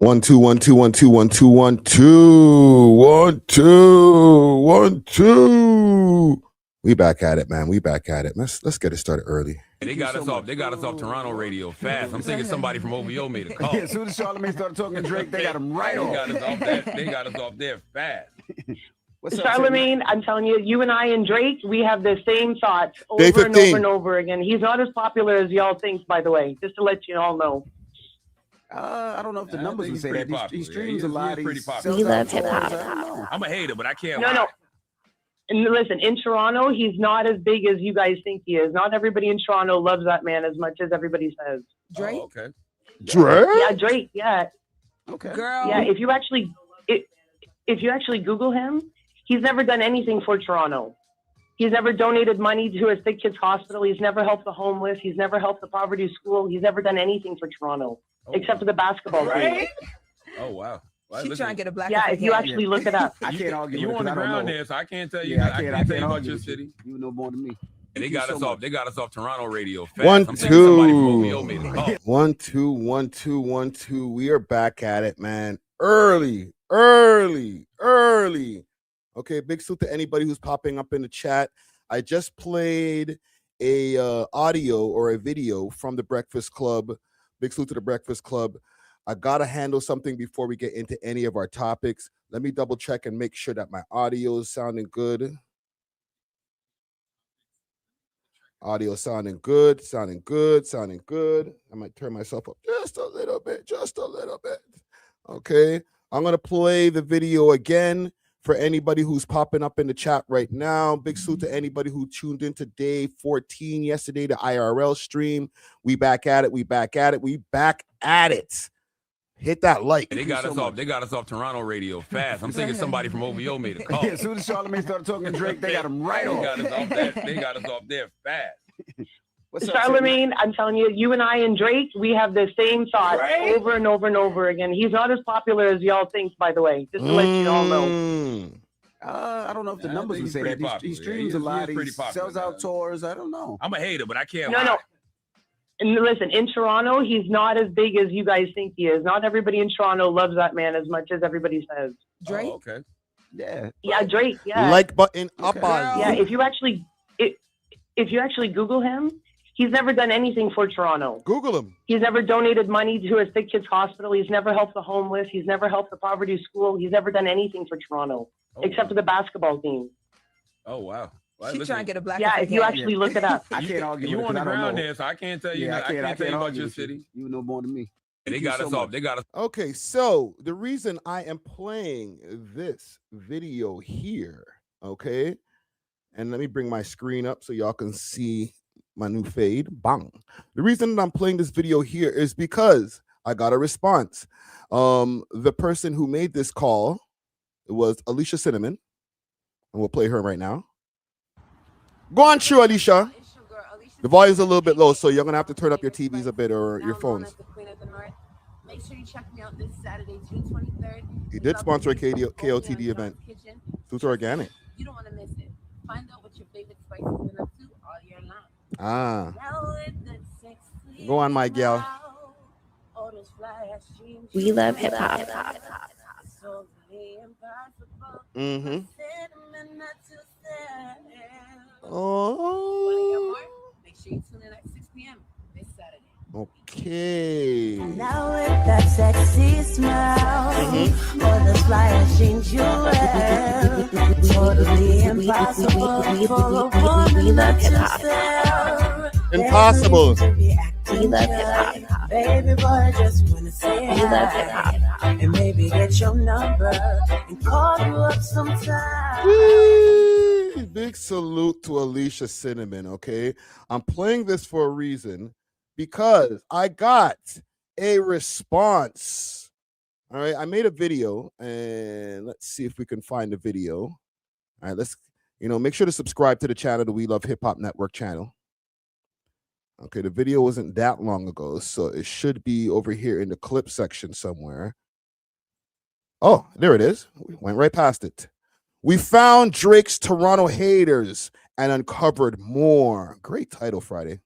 1 2 1 2 1 2 1 2 1 2 1 2 1 2. We back at it, man. We back at it. Let's get it started early. They got us off Toronto radio fast. I'm thinking somebody from O.W.O. made a call. Yeah, as soon as Charlamagne started talking to Drake, they got him right off. They got us off there fast. What's up, Charlamagne, I'm telling you, you and I and Drake, we have the same thoughts over and over and over again. He's not as popular as y'all think, by the way, just to let you all know. I don't know if the numbers would say that. He streams a lot. He's pretty popular. We love hip hop. I'm a hater, but I can't lie. No. And listen, in Toronto, he's not as big as you guys think he is. Not everybody in Toronto loves that man as much as everybody says. Drake? Oh, okay. Drake? Yeah, Drake, yeah. Okay. Girl. Yeah, if you actually Google him, he's never done anything for Toronto. He's never donated money to a sick kids hospital. He's never helped the homeless. He's never helped the poverty school. He's never done anything for Toronto, except for the basketball team. Oh, wow. Well, she's trying to get a black. Yeah, if you actually look it up. I can't argue. You on the ground there, so I can't tell you. I can't tell you about your city. You know more than me. They got us off Toronto radio fast. 1 2 1 2 1 2 1 2. We are back at it, man. Early. Okay, big salute to anybody who's popping up in the chat. I just played a audio or a video from the Breakfast Club. Big salute to the Breakfast Club. I gotta handle something before we get into any of our topics. Let me double check and make sure that my audio is sounding good. Audio sounding good. I might turn myself up just a little bit. Okay, I'm gonna play the video again for anybody who's popping up in the chat right now. Big salute to anybody who tuned in to day 14 yesterday, the IRL stream. We back at it. Hit that like. They got us off Toronto radio fast. I'm thinking somebody from O.W.O. made a call. Yeah, as soon as Charlamagne started talking to Drake, they got him right off. They got us off there fast. What's up, Charlamagne, I'm telling you, you and I and Drake, we have the same thoughts over and over and over again. He's not as popular as y'all think, by the way, just to let you all know. I don't know if the numbers would say that. He streams a lot. He sells out tours. I don't know. I'm a hater, but I can't. No. And listen, in Toronto, he's not as big as you guys think he is. Not everybody in Toronto loves that man as much as everybody says. Drake? Oh, okay. Yeah. Yeah, Drake. Yeah. Like button up on. Yeah, if you actually Google him, he's never done anything for Toronto. Google him. He's never donated money to a sick kids hospital. He's never helped the homeless. He's never helped the poverty school. He's never done anything for Toronto, except for the basketball team. Oh, wow. Well, she's trying to get a black. Yeah, if you actually look it up. I can't argue. You on the ground there, so I can't tell you. I can't tell you about your city. You know more than me. They got us off. Okay, so the reason I am playing this video here, okay, and let me bring my screen up so y'all can see my new fade. Bang. The reason that I'm playing this video here is because I got a response. The person who made this call, it was Alicia Cinnamon, and we'll play her right now. Go on, true, Alicia. The volume's a little bit low, so you're gonna have to turn up your TVs a bit or your phones. Make sure you check me out this Saturday, June 23rd. He did sponsor a KOTD event. Super organic. You don't want to miss it. Find out what your favorite spice has been up to all year long. Ah. Go on, my gal. We love hip hop. Mm-hmm. Oh. Make sure you tune in at 6 p.m. this Saturday. Okay. Now with that sexy smile, for the flashing jewel, totally impossible for a woman to sell. Impossible. We love hip hop. Baby boy, just wanna say We love hip hop. and maybe get your number and call you up sometime. Whee! Big salute to Alicia Cinnamon, okay? I'm playing this for a reason because I got a response. All right, I made a video and let's see if we can find the video. All right, let's, make sure to subscribe to the channel, the We Love Hip Hop Network channel. Okay, the video wasn't that long ago, so it should be over here in the clip section somewhere. Oh, there it is. We went right past it. We found Drake's Toronto haters and uncovered more. Great title, Friday.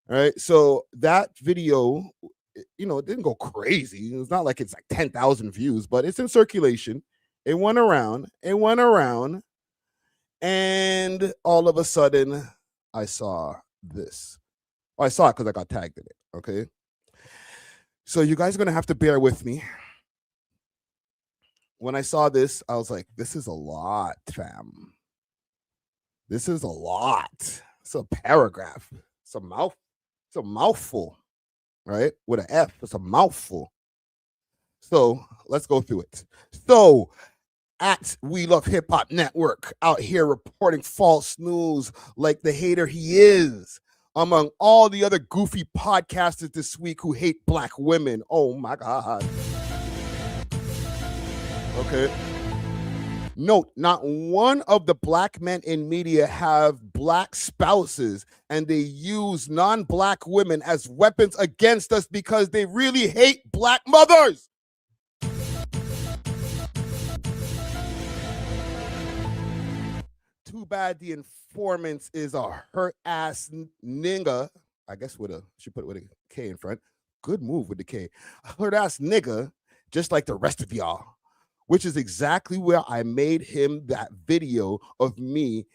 All right, so that video it didn't go crazy. It's not like it's like 10,000 views, but it's in circulation. It went around. And all of a sudden, I saw this. I saw it because I got tagged in it. Okay. So you guys are going to have to bear with me. When I saw this, I was like, this is a lot, fam. This is a lot. It's a paragraph. It's a mouthful, right? With an F. It's a mouthful. So let's go through it. So at We Love Hip Hop Network, out here reporting false news like the hater he is, among all the other goofy podcasters this week who hate black women. Oh my God. Okay. Note, not one of the black men in media have black spouses, and they use non-black women as weapons against us because they really hate black mothers. Too bad the informant is a hurt ass nigga. I guess she put it with a K in front. Good move with the K. A hurt ass nigga, just like the rest of y'all. Which is exactly where I made him that video of me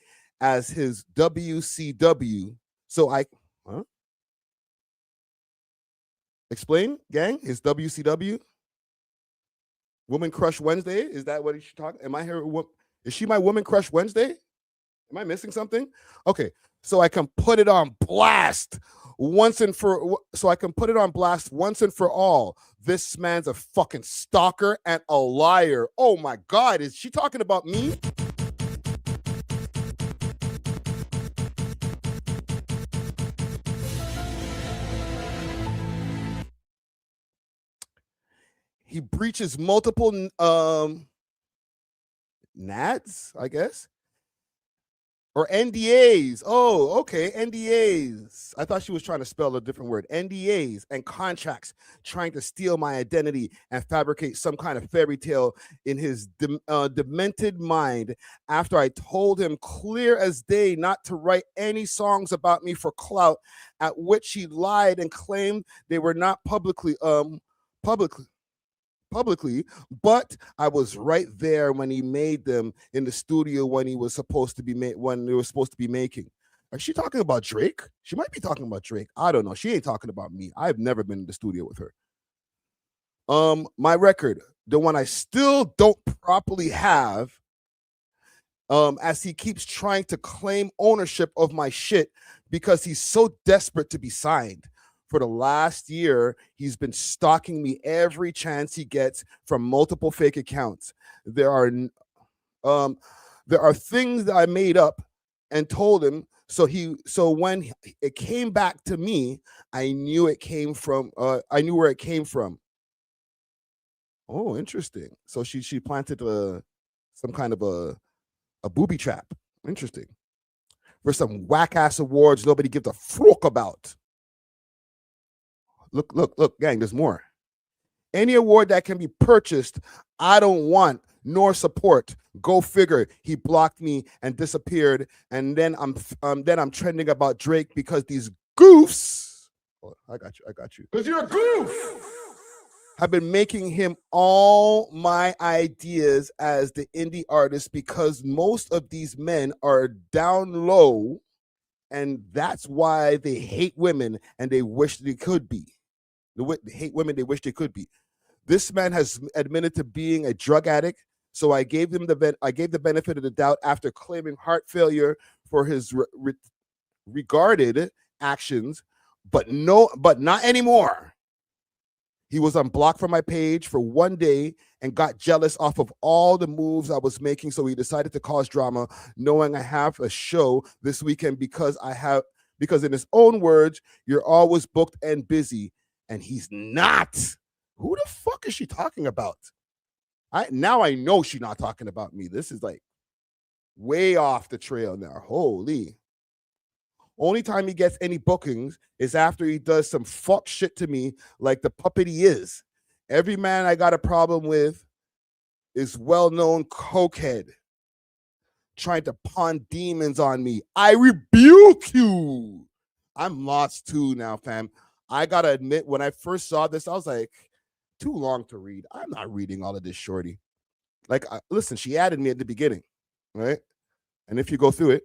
as his WCW. So explain, gang, his WCW? Woman Crush Wednesday? Is that what he's talking? Am I here? Is she my Woman Crush Wednesday? Am I missing something? Okay, so I can put it on blast once and for all. This man's a fucking stalker and a liar. Oh my God, is she talking about me? He breaches multiple NADs, I guess. Or NDAs. Oh, okay. NDAs. I thought she was trying to spell a different word. NDAs and contracts, trying to steal my identity and fabricate some kind of fairy tale in his demented mind after I told him clear as day not to write any songs about me for clout, at which he lied and claimed they were not publicly, but I was right there when he made them in the studio when they were supposed to be making. Is she talking about Drake? She might be talking about Drake. I don't know. She ain't talking about me. I've never been in the studio with her. My record, the one I still don't properly have, as he keeps trying to claim ownership of my shit because he's so desperate to be signed. For the last year, he's been stalking me every chance he gets from multiple fake accounts. There are things that I made up and told him. So when it came back to me, I knew where it came from. Oh, interesting. So she planted some kind of a booby trap. Interesting. For some whack ass awards nobody gives a fuck about. Look, gang, there's more. Any award that can be purchased, I don't want nor support. Go figure. He blocked me and disappeared, and then I'm trending about Drake because these goofs. Oh, I got you. Because you're a goof. Have been making him all my ideas as the indie artist because most of these men are down low, and that's why they hate women and they wish they could be. They hate women, they wish they could be. This man has admitted to being a drug addict, so I gave the benefit of the doubt after claiming heart failure for his regarded actions, but not anymore. He was unblocked from my page for one day and got jealous off of all the moves I was making, so he decided to cause drama, knowing I have a show this weekend because in his own words, you're always booked and busy. And he's not. Who the fuck is she talking about? Now I know she's not talking about me. This is like way off the trail now. Holy. Only time he gets any bookings is after he does some fuck shit to me like the puppet he is. Every man I got a problem with is well-known cokehead trying to pawn demons on me. I rebuke you. I'm lost too now, fam. I gotta admit, when I first saw this, I was like, too long to read. I'm not reading all of this, shorty. Like, listen, she added me at the beginning, right? And if you go through it,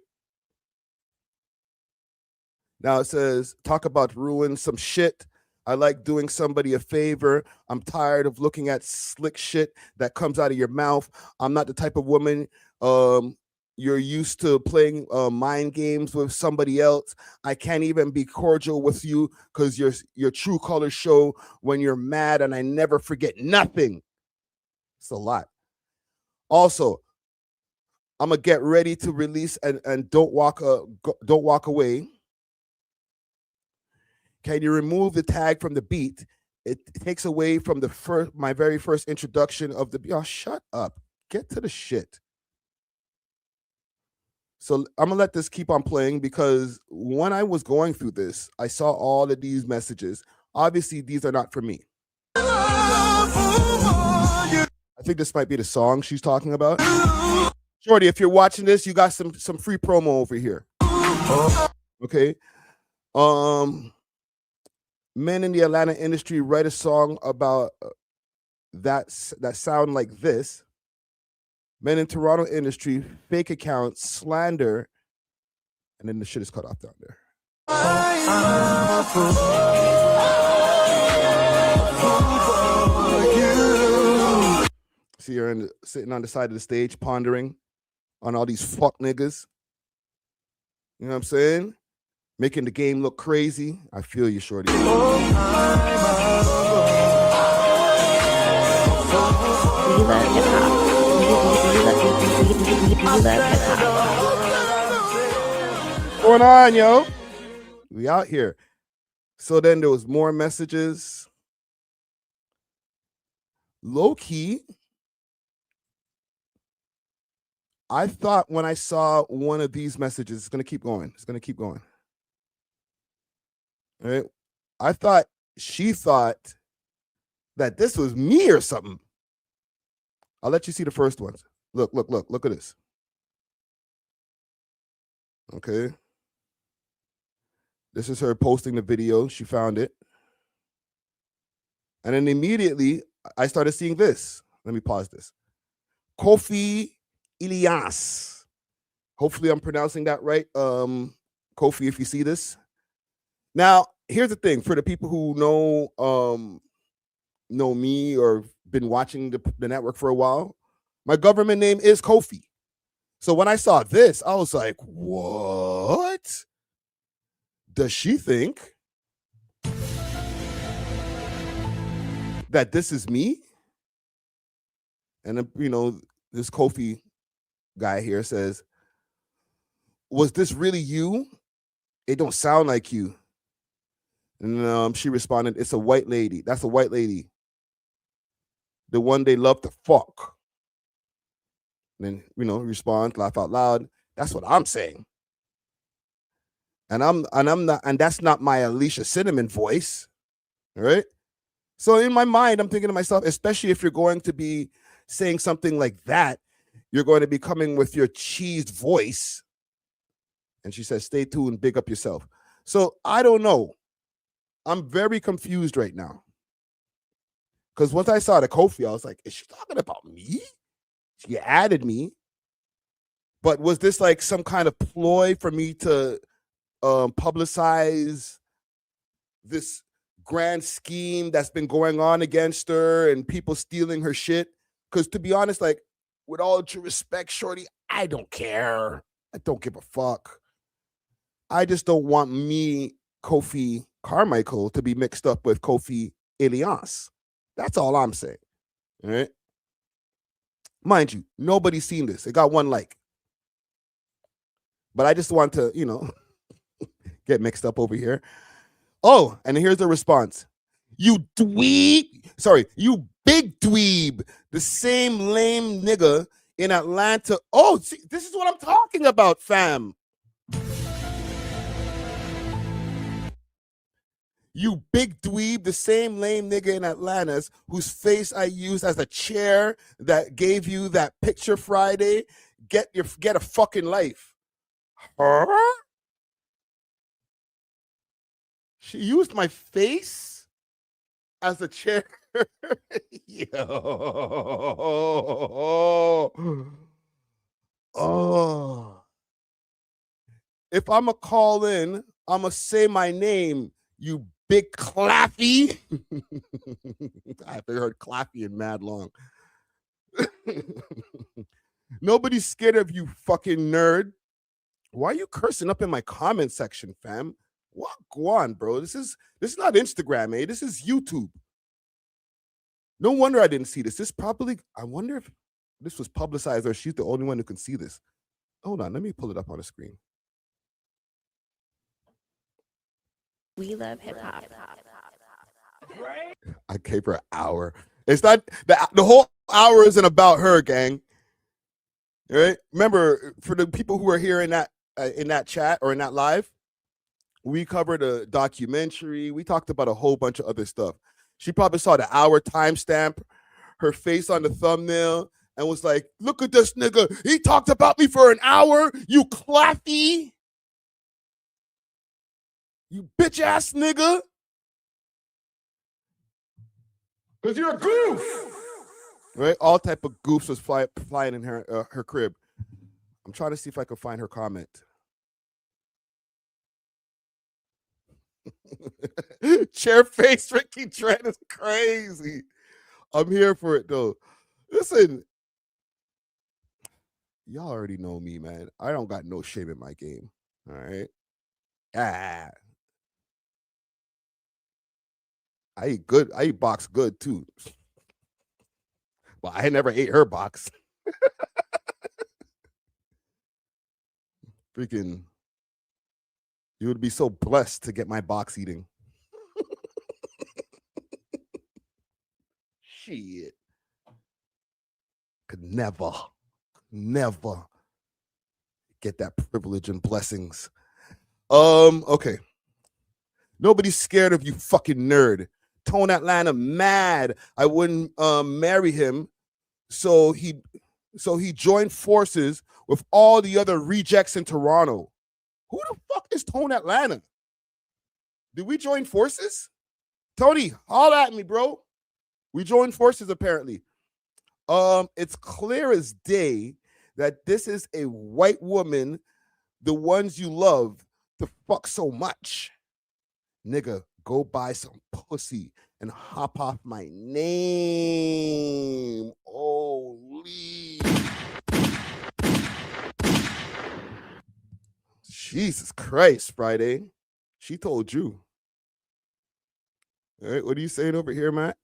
now it says, talk about ruin some shit. I like doing somebody a favor. I'm tired of looking at slick shit that comes out of your mouth. I'm not the type of woman you're used to playing mind games with somebody else. I can't even be cordial with you because your true colors show when you're mad, and I never forget nothing. It's a lot. Also, I'm gonna get ready to release and don't walk away. Can you remove the tag from the beat? It takes away from my very first introduction of the beat. Oh, shut up. Get to the shit. So I'm gonna let this keep on playing because when I was going through this, I saw all of these messages. Obviously, these are not for me. I think this might be the song she's talking about. Shorty, if you're watching this, you got some free promo over here. Okay. Men in the Atlanta industry write a song about that sound like this. Men in Toronto industry, fake accounts, slander, and then the shit is cut off down there. See her sitting on the side of the stage, pondering on all these fuck niggas. You know what I'm saying? Making the game look crazy. I feel you, shorty. We love hip-hop. What's going on, yo? We out here. So then there was more messages. Low key, I thought when I saw one of these messages, it's gonna keep going. It's gonna keep going. All right. I thought she thought that this was me or something. I'll let you see the first ones. Look at this. Okay. This is her posting the video. She found it. And then immediately I started seeing this. Let me pause this. Kofi Elias. Hopefully I'm pronouncing that right. Kofi, if you see this. Now, here's the thing. For the people who know me or been watching the network for a while, my government name is Kofi. So when I saw this, I was like, what? Does she think that this is me? And then, this Kofi guy here says, was this really you? It don't sound like you. And she responded, it's a white lady. That's a white lady. The one they love to fuck. And then, respond, laugh out loud. That's what I'm saying. And I'm not, and that's not my Alicia Cinnamon voice. All right. So in my mind, I'm thinking to myself, especially if you're going to be saying something like that, you're going to be coming with your cheesed voice. And she says, stay tuned, big up yourself. So I don't know. I'm very confused right now. Because once I saw the Kofi, I was like, is she talking about me? She added me. But was this like some kind of ploy for me to publicize this grand scheme that's been going on against her and people stealing her shit? Because to be honest, like, with all due respect, shorty, I don't care. I don't give a fuck. I just don't want me, Kofi Carmichael, to be mixed up with Kofi Elias. That's all I'm saying. All right. Mind you, nobody's seen this. It got 1 like. But I just want to, get mixed up over here. Oh, and here's the response. You dweeb. Sorry, you big dweeb. The same lame nigga in Atlanta. Oh, see, this is what I'm talking about, fam. You big dweeb, the same lame nigga in Atlanta whose face I used as a chair that gave you that picture Friday. Get a fucking life. Huh? She used my face as a chair. Yo. Oh. If I'm going to call in, I'm going to say my name, you big clappy. I haven't heard clappy in mad long. Nobody's scared of you, fucking nerd. Why are you cursing up in my comment section, fam? What? Go on, bro. This is not Instagram, eh? This is YouTube. No wonder I didn't see this. I wonder if this was publicized or she's the only one who can see this. Hold on, let me pull it up on the screen. We love hip hop. I gave her an hour. It's not the whole hour isn't about her, gang. All right? Remember, for the people who are here in that chat or in that live, we covered a documentary. We talked about a whole bunch of other stuff. She probably saw the hour timestamp, her face on the thumbnail, and was like, look at this nigga. He talked about me for an hour, you claffy. You bitch ass nigga. Because you're a goof. Right? All type of goofs was flying in her crib. I'm trying to see if I can find her comment. Chair face Ricky Trent is crazy. I'm here for it though. Listen, y'all already know me, man. I don't got no shame in my game. All right. I eat good. I eat box good too. Well, I never ate her box. Freaking, you would be so blessed to get my box eating. Shit. Could never get that privilege and blessings. Okay. Nobody's scared of you, fucking nerd. Tone Atlanta mad I wouldn't marry him, so he joined forces with all the other rejects in Toronto. Who the fuck is Tone Atlanta? Did we join forces? Tony, holla at me, bro. We joined forces apparently. It's clear as day that this is a white woman, the ones you love to fuck so much. Nigga, go buy some pussy and hop off my name. Holy. Jesus Christ, Friday. She told you. All right, what are you saying over here, Matt?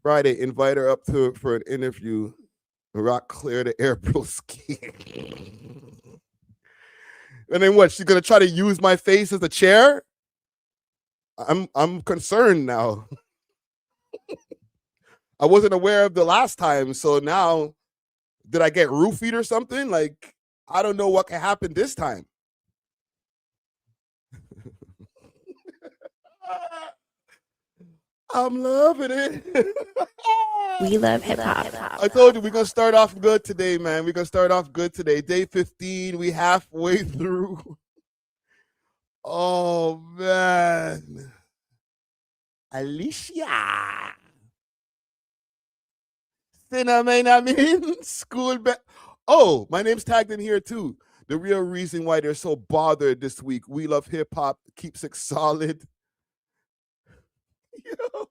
Friday, invite her up for an interview. Rock clear the air, broski. And then what? She's gonna try to use my face as a chair? I'm concerned now. I wasn't aware of the last time, so now did I get roofied or something? Like, I don't know what can happen this time. I'm loving it. We love hip hop. I told you we're gonna start off good today, man. We're gonna start off good today. Day 15, we halfway through. Oh man. Alicia. Cinnamon, school oh, my name's tagged in here too. The real reason why they're so bothered this week. We love hip hop, keeps it solid. Yo.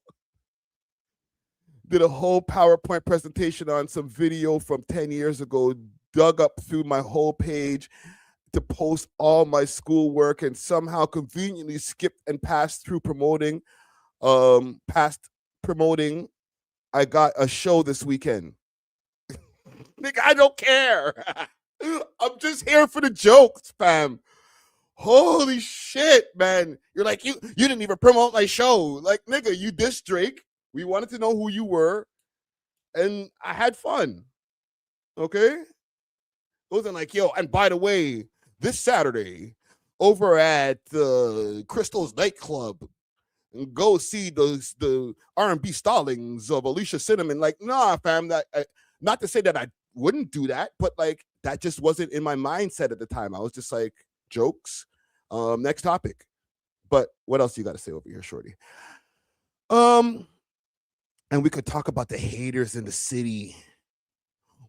Did a whole PowerPoint presentation on some video from 10 years ago, dug up through my whole page to post all my schoolwork and somehow conveniently skipped and passed through promoting. I got a show this weekend. Nigga, I don't care. I'm just here for the jokes, fam. Holy shit, man. You're like, you didn't even promote my show. Like, nigga, you dissed Drake. We wanted to know who you were. And I had fun. Okay? It wasn't like, yo, and by the way, this Saturday, over at Crystal's nightclub, and go see the R&B stallings of Alicia Cinnamon. Like, nah, fam, not to say that I wouldn't do that, but like, that just wasn't in my mindset at the time. I was just like, jokes. Next topic. But what else you got to say over here, shorty? And we could talk about the haters in the city.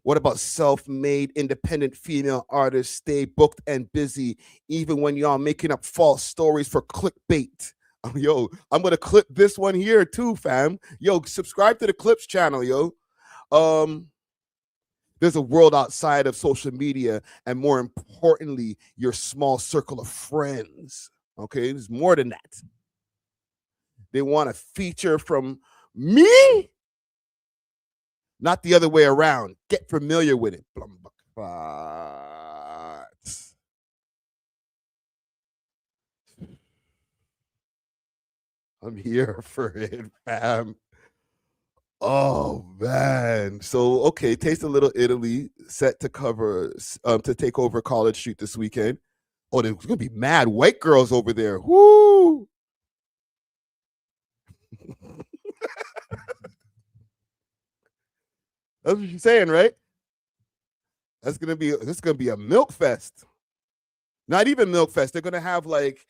What about self-made independent female artists stay booked and busy even when y'all making up false stories for clickbait? Yo, I'm gonna clip this one here too, fam. Yo, subscribe to the Clips channel, yo. There's a world outside of social media, and more importantly, your small circle of friends. Okay, there's more than that. They want a feature from me, not the other way around. Get familiar with it. I'm here for it, fam. Oh man. So okay, Taste a Little Italy set to cover to take over College Street this weekend. Oh, there's gonna be mad white girls over there. Woo! That's what you're saying, right? This is gonna be a milk fest. Not even milk fest. They're gonna have like,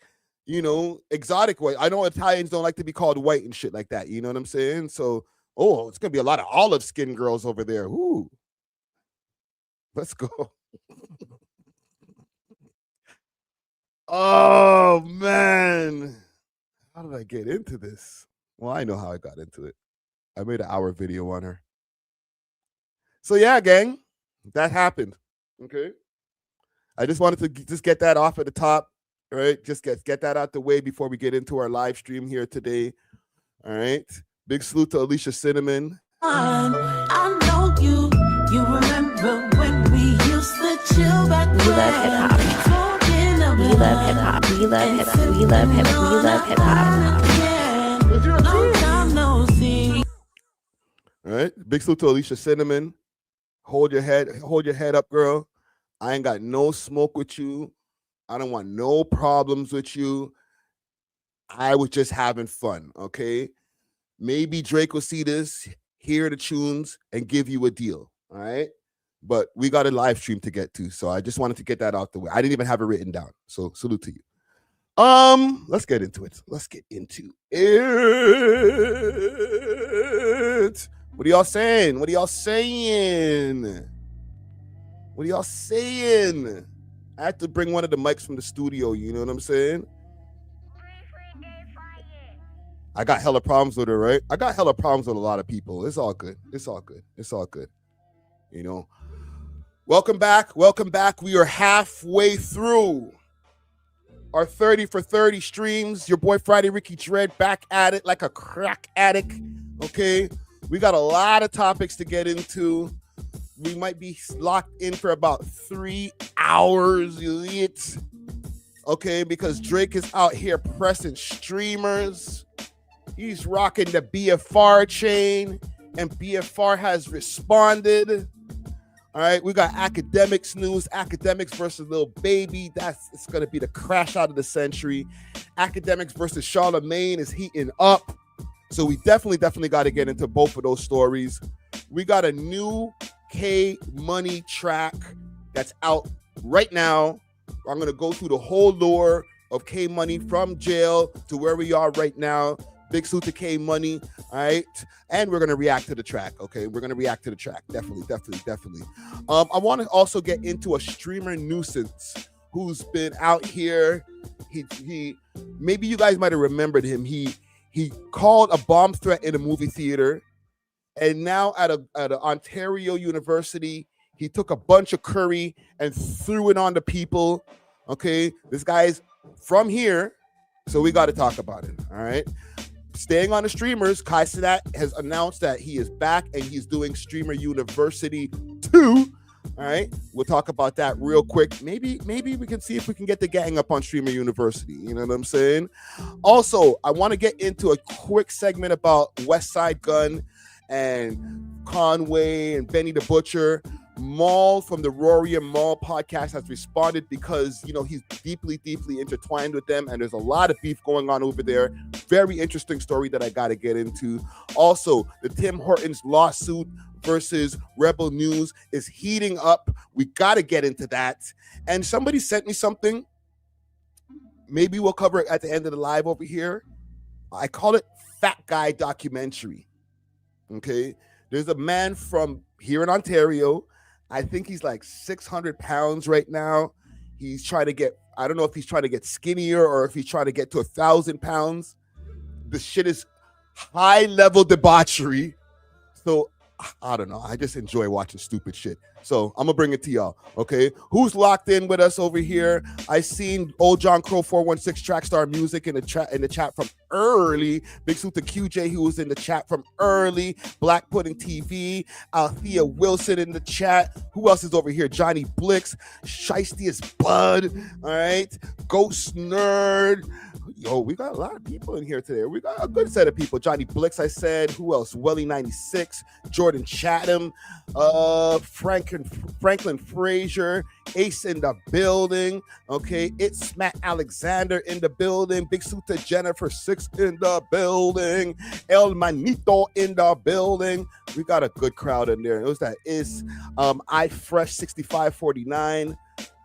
exotic white. I know Italians don't like to be called white and shit like that. You know what I'm saying? So, it's gonna be a lot of olive skin girls over there. Ooh, let's go. Oh man, how did I get into this? Well, I know how I got into it. I made an hour video on her. So yeah, gang, that happened. Okay, I just wanted to just get that off at the top. All right, just get that out the way before we get into our live stream here today. All right, big salute to Alicia Cinnamon. I know you remember when we used to chill back. We love hip hop. We love hip hop. We love hip hop. We love hip hop. We love hip hop. All right, big salute to Alicia Cinnamon. Hold your head up, girl. I ain't got no smoke with you. I don't want no problems with you. I was just having fun, okay? Maybe Drake will see this, hear the tunes, and give you a deal, all right? But we got a live stream to get to, so I just wanted to get that out the way. I didn't even have it written down, so salute to you. Let's get into it. What are y'all saying? I had to bring one of the mics from the studio, you know what I'm saying? I got hella problems with her, right? I got hella problems with a lot of people. It's all good. You know. Welcome back. We are halfway through our 30 for 30 streams. Your boy Friday Ricky Dread back at it like a crack addict. Okay. We got a lot of topics to get into. We might be locked in for about 3 hours. Okay, because Drake is out here pressing streamers. He's rocking the BFR chain, and BFR has responded. All right, we got Akademiks news. Akademiks versus Lil Baby. It's going to be the crash out of the century. Akademiks versus Charlamagne is heating up. So we definitely got to get into both of those stories. We got a new K-Money track that's out right now. I'm going to go through the whole lore of K-Money from jail to where we are right now. Big salute to K-Money, all right? And we're going to react to the track, okay? We're going to react to the track, definitely. I want to also get into a streamer nuisance who's been out here. He maybe you guys might have remembered him. He called a bomb threat in a movie theater, and now at an Ontario university, he took a bunch of curry and threw it on the people, okay? This guy's from here, so we got to talk about it, all right? Staying on the streamers, Kai Cenat has announced that he is back and he's doing Streamer University 2. All right, we'll talk about that real quick. Maybe we can see if we can get the gang up on Streamer University. You know what I'm saying? Also, I want to get into a quick segment about Westside Gunn and Conway and Benny the Butcher. Maul from the Rory and Maul podcast has responded because, he's deeply intertwined with them, and there's a lot of beef going on over there. Very interesting story that I got to get into. Also, the Tim Hortons lawsuit versus Rebel News is heating up. We got to get into that. And somebody sent me something. maybe we'll cover it at the end of the live over here. I call it Fat Guy Documentary. Okay, there's a man from here in Ontario. I think he's like 600 pounds right now. He's trying to get, I don't know if he's trying to get skinnier or if he's trying to get to 1,000 pounds. The shit is high level debauchery. So I don't know. I just enjoy watching stupid shit. So I'm gonna bring it to y'all. Okay, who's locked in with us over here? I seen Old John Crow 416 Trackstar Music in the chat from early. Big salute to QJ who was in the chat from early. Black Pudding TV. Althea Wilson in the chat. Who else is over here? Johnny Blix. Sheistiest Bud. All right. Ghost Nerd. Yo, we got a lot of people in here today. We got a good set of people. Johnny Blix, I said. Who else? Welly 96, Jordan Chatham, Franklin Frazier, Ace in the building. Okay, it's Matt Alexander in the building. Big suit to Jennifer 6 in the building. El Manito in the building. We got a good crowd in there. It was that is I Fresh 6549.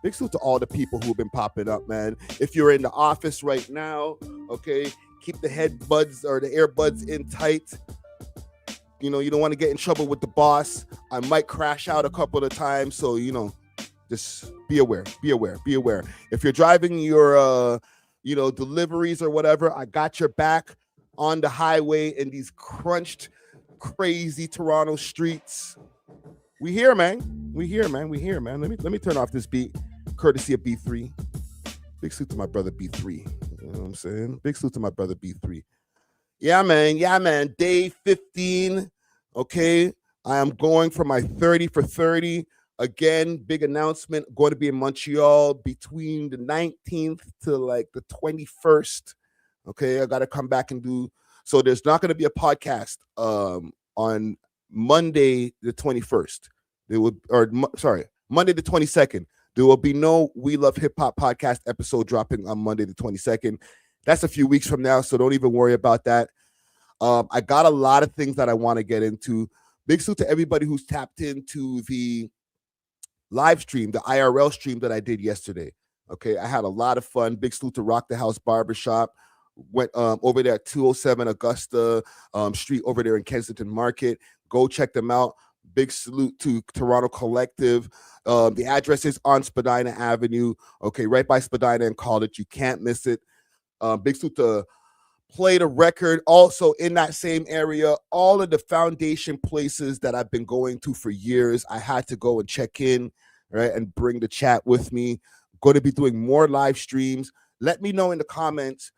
Big salute to all the people who have been popping up, man. If you're in the office right now, okay, keep the headbuds or the earbuds in tight. You know, you don't want to get in trouble with the boss. I might crash out a couple of times, so, you know, just be aware, be aware, be aware. If you're driving your, you know, deliveries or whatever, I got your back on the highway in these crunched, crazy Toronto streets. We here, man. We here, man. We here, man. Let me turn off this beat. Courtesy of B3. Big salute to my brother B3. You know what I'm saying? Big salute to my brother B3. Yeah, man. Yeah, man. Day 15. Okay. I am going for my 30 for 30. Again, big announcement. Going to be in Montreal between the 19th to like the 21st. Okay. I got to come back and do. So there's not going to be a podcast on Monday the 21st. Monday the 22nd. There will be no We Love Hip Hop podcast episode dropping on Monday the 22nd. That's a few weeks from now, so don't even worry about that. I got a lot of things that I want to get into. Big salute to everybody who's tapped into the live stream, the IRL stream that I did yesterday. Okay, I had a lot of fun. Big salute to Rock the House Barbershop. Went over there at 207 Augusta Street over there in Kensington Market. Go check them out. Big salute to Toronto Collective. The address is on Spadina Avenue. Okay, right by Spadina and College. You can't miss it. Big salute to Play the Record. Also in that same area, all of the foundation places that I've been going to for years. I had to go and check in, right, and bring the chat with me. Going to be doing more live streams. Let me know in the comments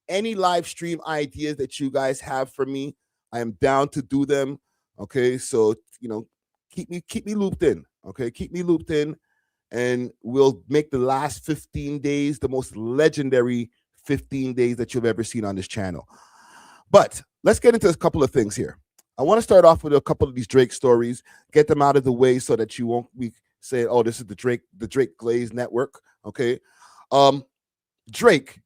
any live stream ideas that you guys have for me. I am down to do them. Okay, so, you know, keep me looped in. Okay, keep me looped in, and we'll make the last 15 days the most legendary 15 days that you've ever seen on this channel. But let's get into a couple of things here. I want to start off with a couple of these Drake stories, get them out of the way so that you won't be saying, oh, this is the Drake Glaze Network. Okay, Drake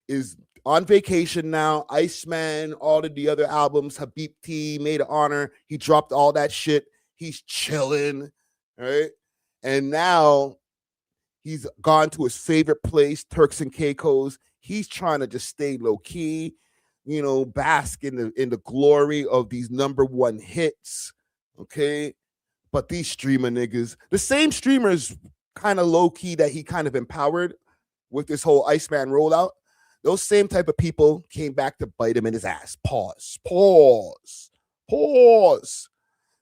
is on vacation now. Iceman, all of the other albums, Habib T, Made of Honor. He dropped all that shit. He's chilling, right? And now he's gone to his favorite place, Turks and Caicos. He's trying to just stay low key, you know, bask in the glory of these #1 hits, okay? But these streamer niggas, the same streamers kind of low key that he kind of empowered with this whole Iceman rollout. Those same type of people came back to bite him in his ass. Pause.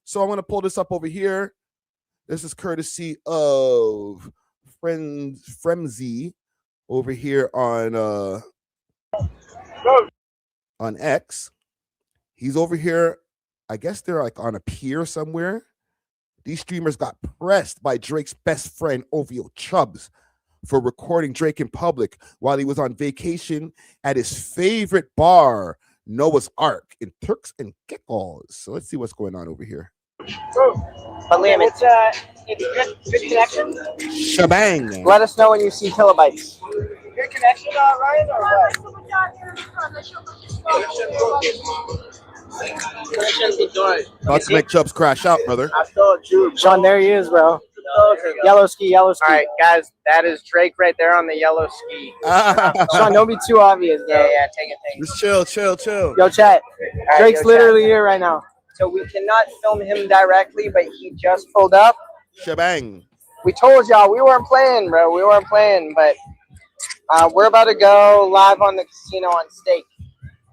So I'm going to pull this up over here. This is courtesy of Fremzy over here on X. He's over here. I guess they're like on a pier somewhere. These streamers got pressed by Drake's best friend, O.V.O. Chubbs, for recording Drake in public while he was on vacation at his favorite bar, Noah's Ark, in Turks and Caicos. So let's see what's going on over here. But Liam, it's good connection. Shebang. Let us know when you see kilobytes. Good connection, Ryan, or what? Not to make Chubbs crash out, brother. Sean, there he is, bro. Yellow ski. All right, guys, that is Drake right there on the yellow ski. Sean, don't be too obvious. Bro. Yeah, take it. Just chill. Yo, chat. Right, Drake's literally here right now. So we cannot film him directly, but he just pulled up. Shebang. We told y'all we weren't playing, bro. We weren't playing, but we're about to go live on the casino on stake.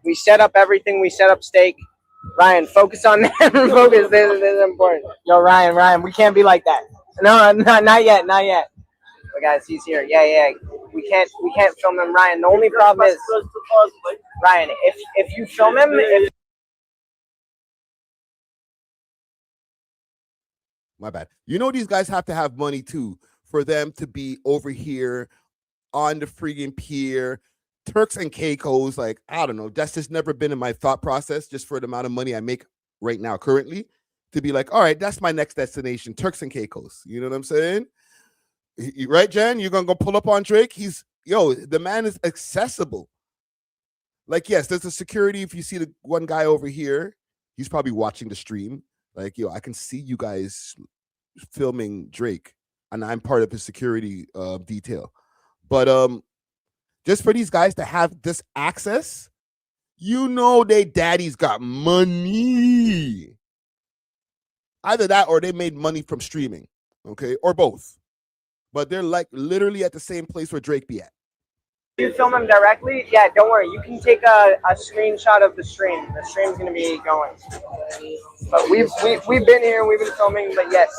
We set up everything. We set up stake. Ryan, focus on that. Focus. This is important. Yo, Ryan, we can't be like that. No, not yet. But guys, he's here. Yeah. We can't film him, Ryan. The only problem is, Ryan, if you film him, My bad. You know these guys have to have money too for them to be over here on the friggin' pier. Turks and Caicos, like, I don't know. That's just never been in my thought process, just for the amount of money I make right now currently, to be like, all right, that's my next destination, Turks and Caicos. You know what I'm saying? Right, Jen? You're going to go pull up on Drake? The man is accessible. Like, yes, there's a security. If you see the one guy over here, he's probably watching the stream. Like, I can see you guys filming Drake, and I'm part of his security detail. But just for these guys to have this access, they daddies got money. Either that or they made money from streaming, okay? Or both. But they're like literally at the same place where Drake be at. you film him directly, yeah, don't worry. You can take a screenshot of the stream. The stream's going to be going. But we've been here, we've been filming, but yes,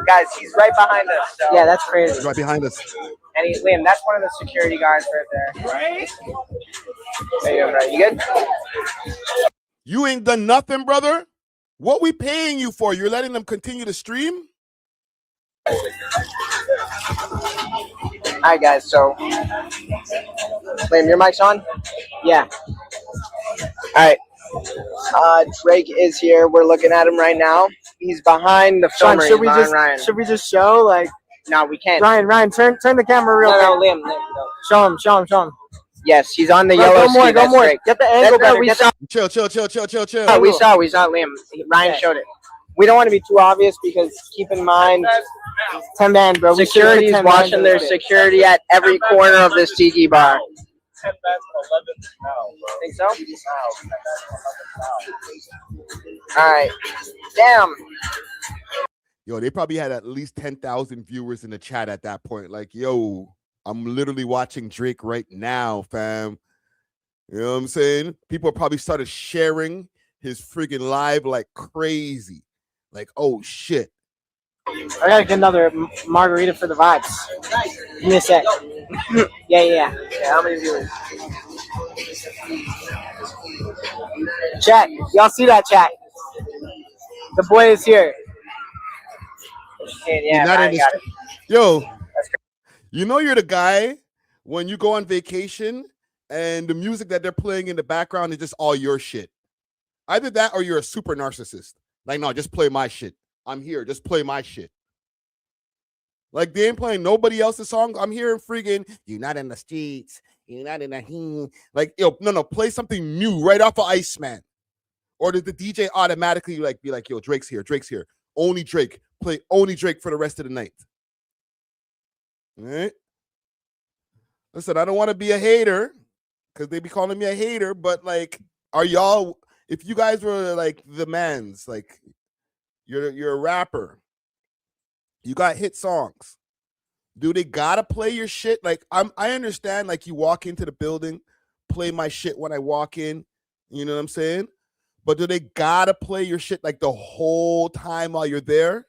guys, he's right behind us. So. Yeah, that's crazy. He's right behind us. And Liam, that's one of the security guards right there. Right? There you go, bro. You good? You ain't done nothing, brother. What we paying you for? You're letting them continue to stream? All right, guys. So, Liam, your mic's on? Yeah. All right. Drake is here. We're looking at him right now. He's behind the filmer. Sean, should we just show like? No, we can't. Ryan, turn the camera real quick. No, Liam, no. Show him. Yes, he's on the yellow ski. Go more. Get the angle better. Chill. We saw Liam. Ryan showed it. We don't want to be too obvious because keep in mind, 10 man, bro. Security is watching their security at every corner of this tiki bar. 10 think so? All right. Damn. Yo, they probably had at least 10,000 viewers in the chat at that point. Like, yo, I'm literally watching Drake right now, fam. You know what I'm saying? People probably started sharing his freaking live like crazy. Like, oh, shit. I gotta get another margarita for the vibes. Give me a sec. Yeah. How many viewers? Chat. Y'all see that, chat? The boy is here. Yeah, I got it. Yo, you're the guy when you go on vacation and the music that they're playing in the background is just all your shit. Either that or you're a super narcissist. Like, no, just play my shit. I'm here. Just play my shit. Like, they ain't playing nobody else's song. I'm hearing friggin' "You're Not in the Streets. You're Not in the Like, yo, no, play something new right off of Iceman. Or did the DJ automatically be like, yo, Drake's here. Only Drake. Play only Drake for the rest of the night. All right? Listen, I don't want to be a hater because they be calling me a hater, but like, are y'all, if you guys were like the mans, like you're a rapper, you got hit songs, do they gotta play your shit? Like, I understand, like, you walk into the building, play my shit when I walk in, you know what I'm saying? But do they gotta play your shit like the whole time while you're there?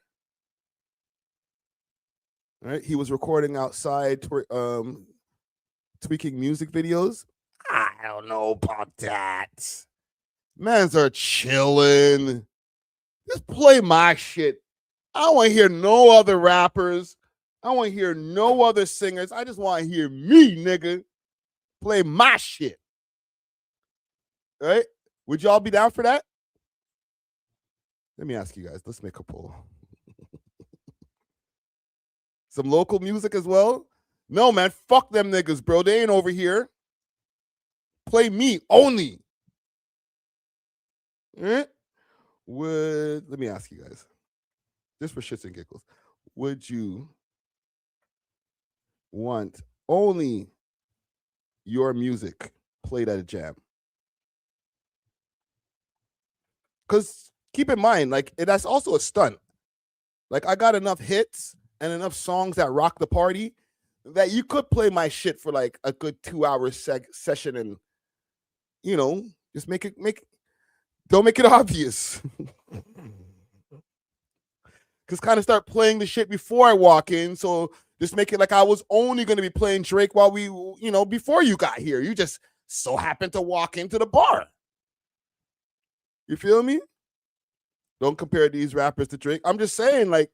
All right, he was recording outside, tweaking music videos. I don't know about that. Mans are chilling. Just play my shit. I don't want to hear no other rappers. I don't want to hear no other singers. I just want to hear me, nigga. Play my shit. All right? Would y'all be down for that? Let me ask you guys. Let's make a poll. Some local music as well? No, man. Fuck them niggas, bro. They ain't over here. Play me only. All right? Let me ask you guys. Just for shits and giggles. would you want only your music played at a jam? Because keep in mind, like, that's also a stunt. Like, I got enough hits and enough songs that rock the party that you could play my shit for like a good 2-hour session and, you know, just don't make it obvious. Because kind of start playing the shit before I walk in. So just make it like I was only going to be playing Drake while we, you know, before you got here. You just so happened to walk into the bar. You feel me? Don't compare these rappers to Drake. I'm just saying, like,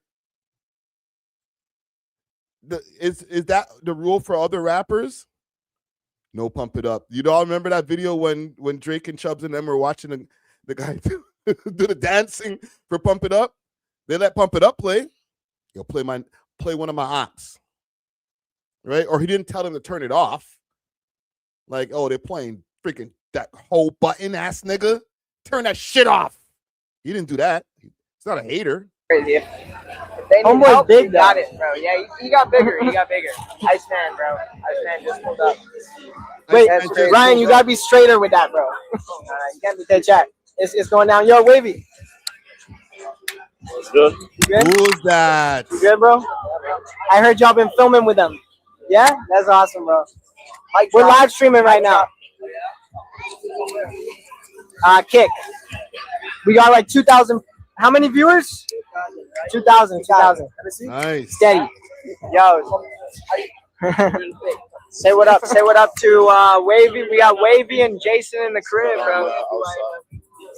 is that the rule for other rappers? No, pump it up. You all remember that video when Drake and Chubbs and them were watching the guy do the dancing for Pump It Up? They let Pump It Up play. He'll play one of my ops, right? Or he didn't tell them to turn it off. Like, oh, they're playing freaking that whole button ass nigga. Turn that shit off. He didn't do that. He's not a hater. Crazy. If they need help, big, got it, bro. Yeah, he got bigger. He got bigger. Iceman, bro. Iceman just pulled up. Wait, Ryan, you gotta be straighter with that, bro. You can't be that chat. It's going down. Yo, Wavy. Good. Who's that? You good, bro? I heard y'all been filming with them. Yeah? That's awesome, bro. We're live streaming right now. Kick. We got like 2,000. How many viewers? 2,000. Nice. Steady. Yo. Say what up. Say what up to Wavy. We got Wavy and Jason in the crib, bro.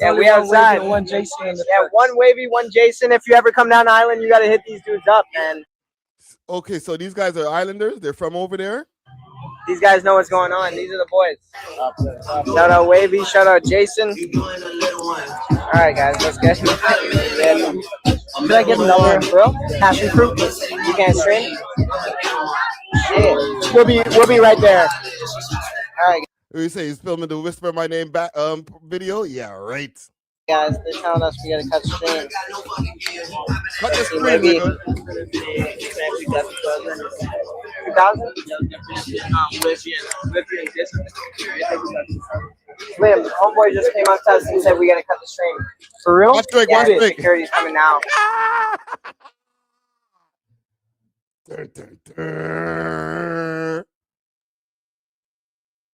Yeah, we outside. One Jason in the crib. One Wavy, one Jason. If you ever come down to Island, you got to hit these dudes up, man. Okay, so these guys are Islanders. They're from over there. These guys know what's going on. These are the boys. Shout out Wavy. Shout out Jason. All right, guys, let's get it. Should I get the number, bro? Passion fruit. You can't stream. Yeah. We'll be right there. All right. What you say? He's filming the Whisper My Name back video. Yeah, right. Guys, they're telling us we gotta cut streams. Cut the stream, nigga. 2,000? Slim, homeboy just came up to us and said we gotta cut the stream. For real? Watch Drake, yeah, watch Drake. Security's coming now.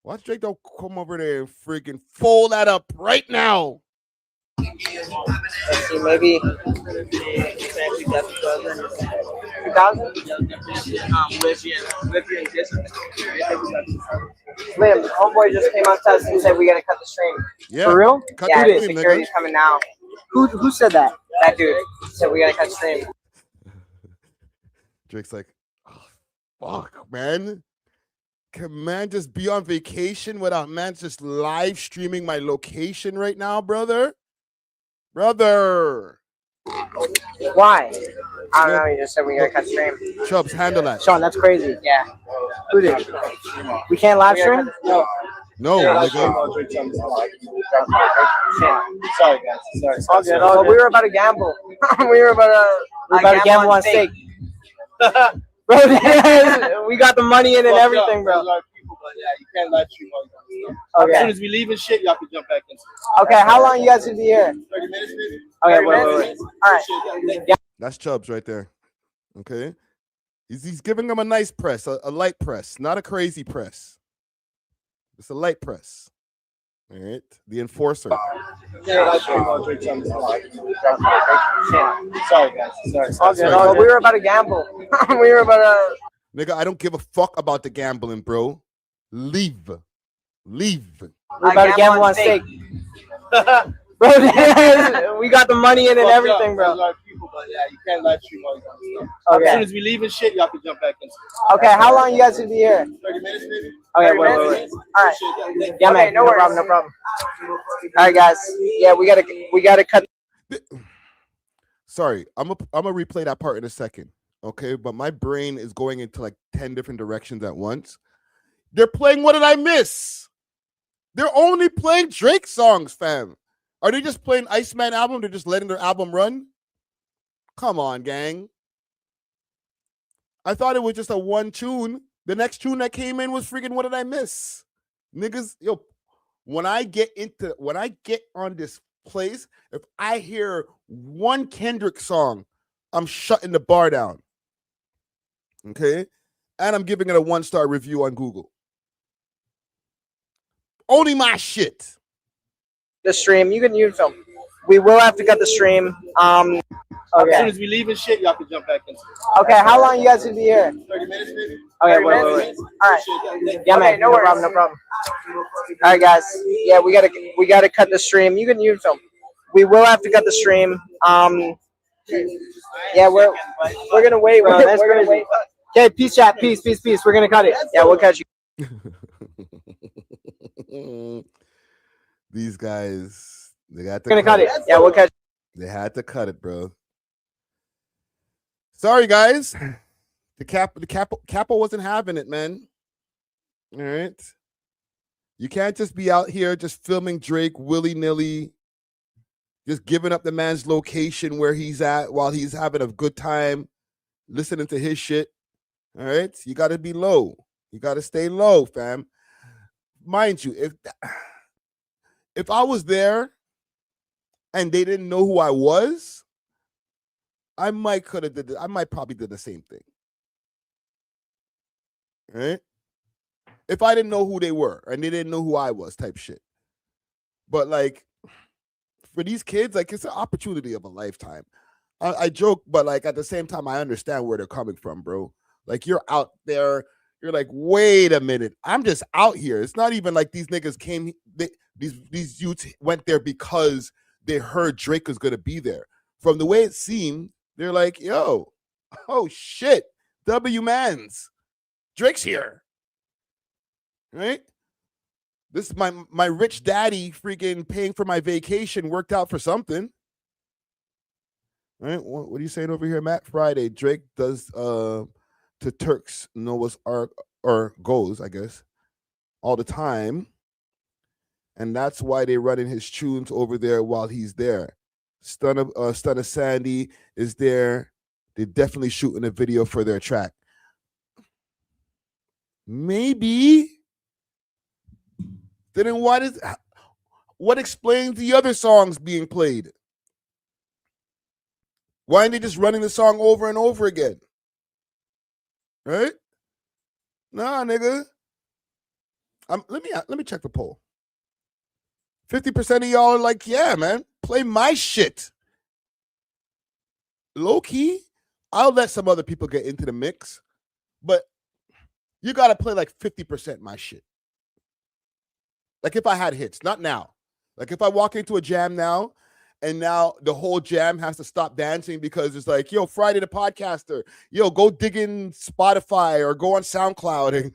Watch Drake don't come over there and freaking fold that up right now. Let's see, maybe 2,000? Slim, homeboy just came up to us and said we gotta cut the stream. Yeah. For real? Cut yeah, the stream, security's coming now. Who said that? That dude said we gotta cut the stream. Drake's like, oh, fuck, man. Can man just be on vacation without man just live streaming my location right now, brother? Brother. Why? I don't know. You just said we gotta cut stream. Chubbs, handle that. Sean, that's crazy. Yeah. Who did? We can't live stream? No. Yeah, sorry, guys. Sorry. Oh, we were about to gamble. we were about to gamble on steak. Bro, we got the money in and everything, bro. Yeah, you can't live stream all okay. As soon as we leave and shit, y'all can jump back in. Okay, how long you guys gonna be here? 30 minutes, maybe? Okay, wait. All right. Yeah. That's Chubbs right there. Okay. He's giving them a nice press, a light press, not a crazy press. It's a light press. All right. The enforcer. Yeah, sorry, guys. Sorry. Oh, we were about to gamble. we were about to. Nigga, I don't give a fuck about the gambling, bro. Leave. We're about to gamble on steak. Bro, we got the money in and everything, bro. Yeah, you can't live stream all okay. As soon as we leave and shit, y'all can jump back in. Okay, how long you guys gonna be here? 30 minutes, maybe? Okay, wait. All right. Yeah, man. No problem. All right, guys. Yeah, we gotta cut. Sorry, I'm gonna replay that part in a second. Okay, but my brain is going into like 10 different directions at once. They're playing What Did I Miss? They're only playing Drake songs, fam. Are they just playing Iceman album? They're just letting their album run? Come on, gang. I thought it was just a one tune. The next tune that came in was freaking What Did I Miss? Niggas, yo, when I get on this place, if I hear one Kendrick song, I'm shutting the bar down. Okay? And I'm giving it a 1-star review on Google. Only my shit. The stream, you can film. We will have to cut the stream. As Okay. soon as we leave and shit, y'all can jump back in. Okay, how long you guys gonna be here? 30 minutes, maybe? Okay, wait. All right. Yeah, man. No problem. All right, guys. Yeah, we gotta cut the stream. You can film. We will have to cut the stream. Yeah, we're gonna wait. We're gonna wait. Okay, peace chat. Peace. We're gonna cut it. Yeah, we'll catch you. These guys, they got to cut it. Yeah, we'll catch you. They had to cut it, bro. Sorry, guys. The capo wasn't having it, man. All right. You can't just be out here just filming Drake willy-nilly, just giving up the man's location where he's at while he's having a good time listening to his shit. All right. You got to be low. You got to stay low, fam. Mind you, if I was there and they didn't know who I was, I might probably did the same thing. Right? If I didn't know who they were and they didn't know who I was, type shit. But like for these kids, like it's an opportunity of a lifetime. I joke, but like at the same time, I understand where they're coming from, bro. Like you're out there, you're like, wait a minute, I'm just out here. It's not even like these niggas came. These youths went there because they heard Drake was gonna be there. From the way it seemed, they're like, yo, oh shit, W Mans, Drake's here, right? This is my rich daddy freaking paying for my vacation worked out for something. All right, what are you saying over here, Matt? Friday, Drake does to Turks Noah's Ark or goes, I guess, all the time. And that's why they running his tunes over there while he's there. Stunner Sandy is there. They're definitely shooting a video for their track. Maybe. Then what explains the other songs being played? Why aren't they just running the song over and over again? Right? Nah, nigga. Let me check the poll. 50% of y'all are like, yeah, man, play my shit. Low key, I'll let some other people get into the mix, but you got to play like 50% my shit. Like if I had hits, not now. Like if I walk into a jam now, and now the whole jam has to stop dancing because it's like, yo, Friday the podcaster, yo, go dig in Spotify or go on SoundCloud and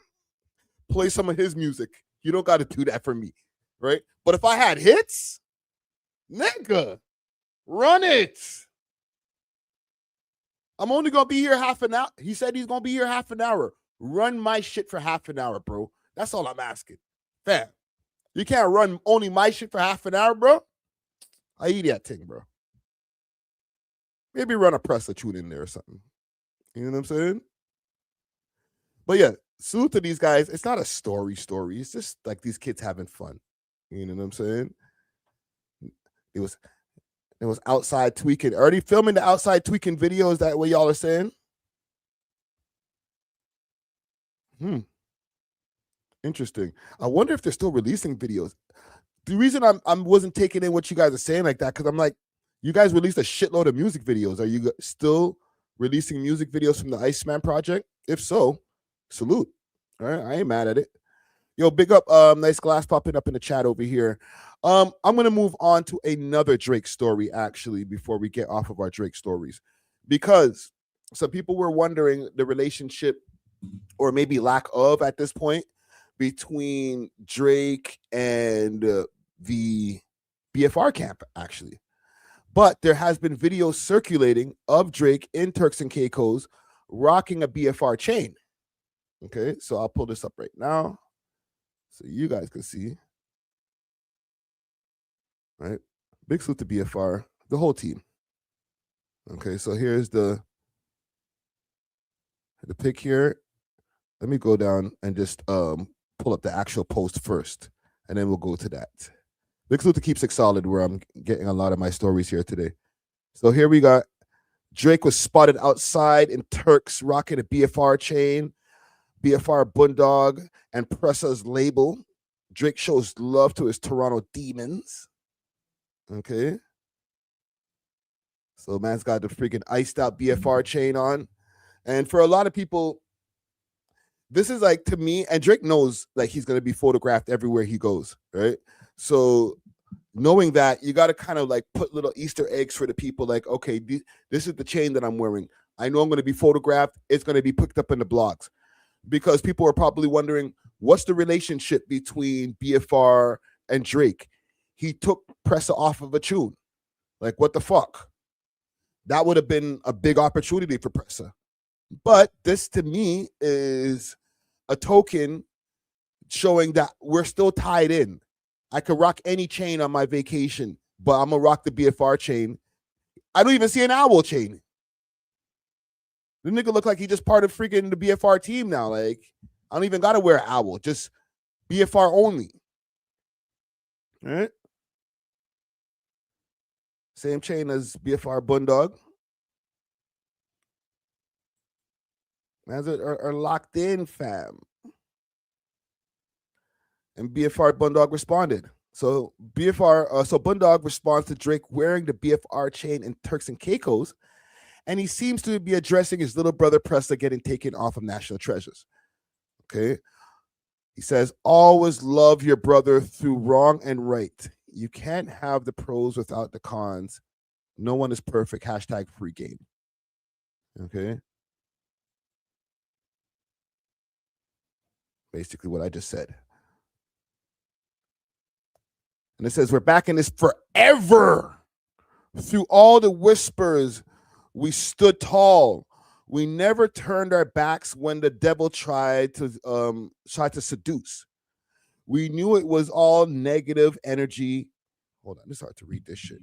play some of his music. You don't got to do that for me, right? But if I had hits, nigga, run it. I'm only going to be here half an hour. He said he's going to be here half an hour. Run my shit for half an hour, bro. That's all I'm asking. Fam, you can't run only my shit for half an hour, bro. I eat that thing, bro. Maybe run a press or tune in there or something. You know what I'm saying? But yeah, salute to these guys. It's not a story. It's just like these kids having fun. You know what I'm saying? It was outside tweaking. Already filming the outside tweaking videos. That what y'all are saying? Interesting. I wonder if they're still releasing videos. The reason I wasn't taking in what you guys are saying like that, because I'm like, you guys released a shitload of music videos. Are you still releasing music videos from the Iceman project? If so, salute. All right, I ain't mad at it. Yo, big up, nice glass popping up in the chat over here. I'm gonna move on to another Drake story actually before we get off of our Drake stories, because some people were wondering the relationship, or maybe lack of at this point, between Drake and the BFR camp, actually. But there has been videos circulating of Drake in Turks and Caicos rocking a BFR chain. Okay, so I'll pull this up right now so you guys can see. All right, big salute to BFR, the whole team. Okay, so here's the the pic here. Let me go down and just pull up the actual post first, and then we'll go to that. Big salute to Keep Six Solid, where I'm getting a lot of my stories here today. So here we got Drake was spotted outside in Turks rocking a BFR chain, BFR Bundog, and Pressa's label. Drake shows love to his Toronto demons. Okay. So man's got the freaking iced out BFR chain on. And for a lot of people, this is like, to me, and Drake knows like he's going to be photographed everywhere he goes, right? So knowing that, you got to kind of like put little Easter eggs for the people, like, okay, this is the chain that I'm wearing. I know I'm going to be photographed. It's going to be picked up in the blogs, because people are probably wondering, what's the relationship between BFR and Drake? He took Pressa off of a tune. Like, what the fuck? That would have been a big opportunity for Pressa. But this, to me, is a token showing that we're still tied in. I could rock any chain on my vacation, but I'm going to rock the BFR chain. I don't even see an A.W.O.L chain. The nigga look like he just part of freaking the BFR team now. Like, I don't even got to wear an A.W.O.L, just BFR only. All right? Same chain as BFR Bundog. Mans are locked in, fam. And BFR Bundog responded. So Bundog responds to Drake wearing the BFR chain in Turks and Caicos, and he seems to be addressing his little brother Pressa getting taken off of National Treasures. Okay. He says, always love your brother through wrong and right. You can't have the pros without the cons. No one is perfect. Hashtag free game. Okay. Basically what I just said. And it says, we're back in this forever. Through all the whispers, we stood tall. We never turned our backs when the devil tried to seduce. We knew it was all negative energy. Hold on, it's hard to read this shit.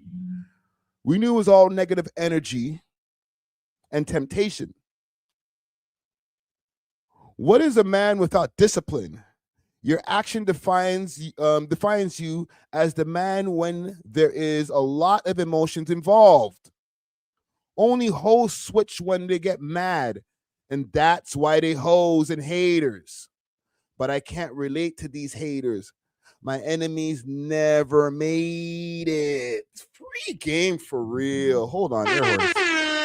We knew it was all negative energy and temptation. What is a man without discipline? Your action defines you as the man when there is a lot of emotions involved. Only hoes switch when they get mad, and that's why they hoes and haters. But I can't relate to these haters. My enemies never made it. Free game for real. Hold on. I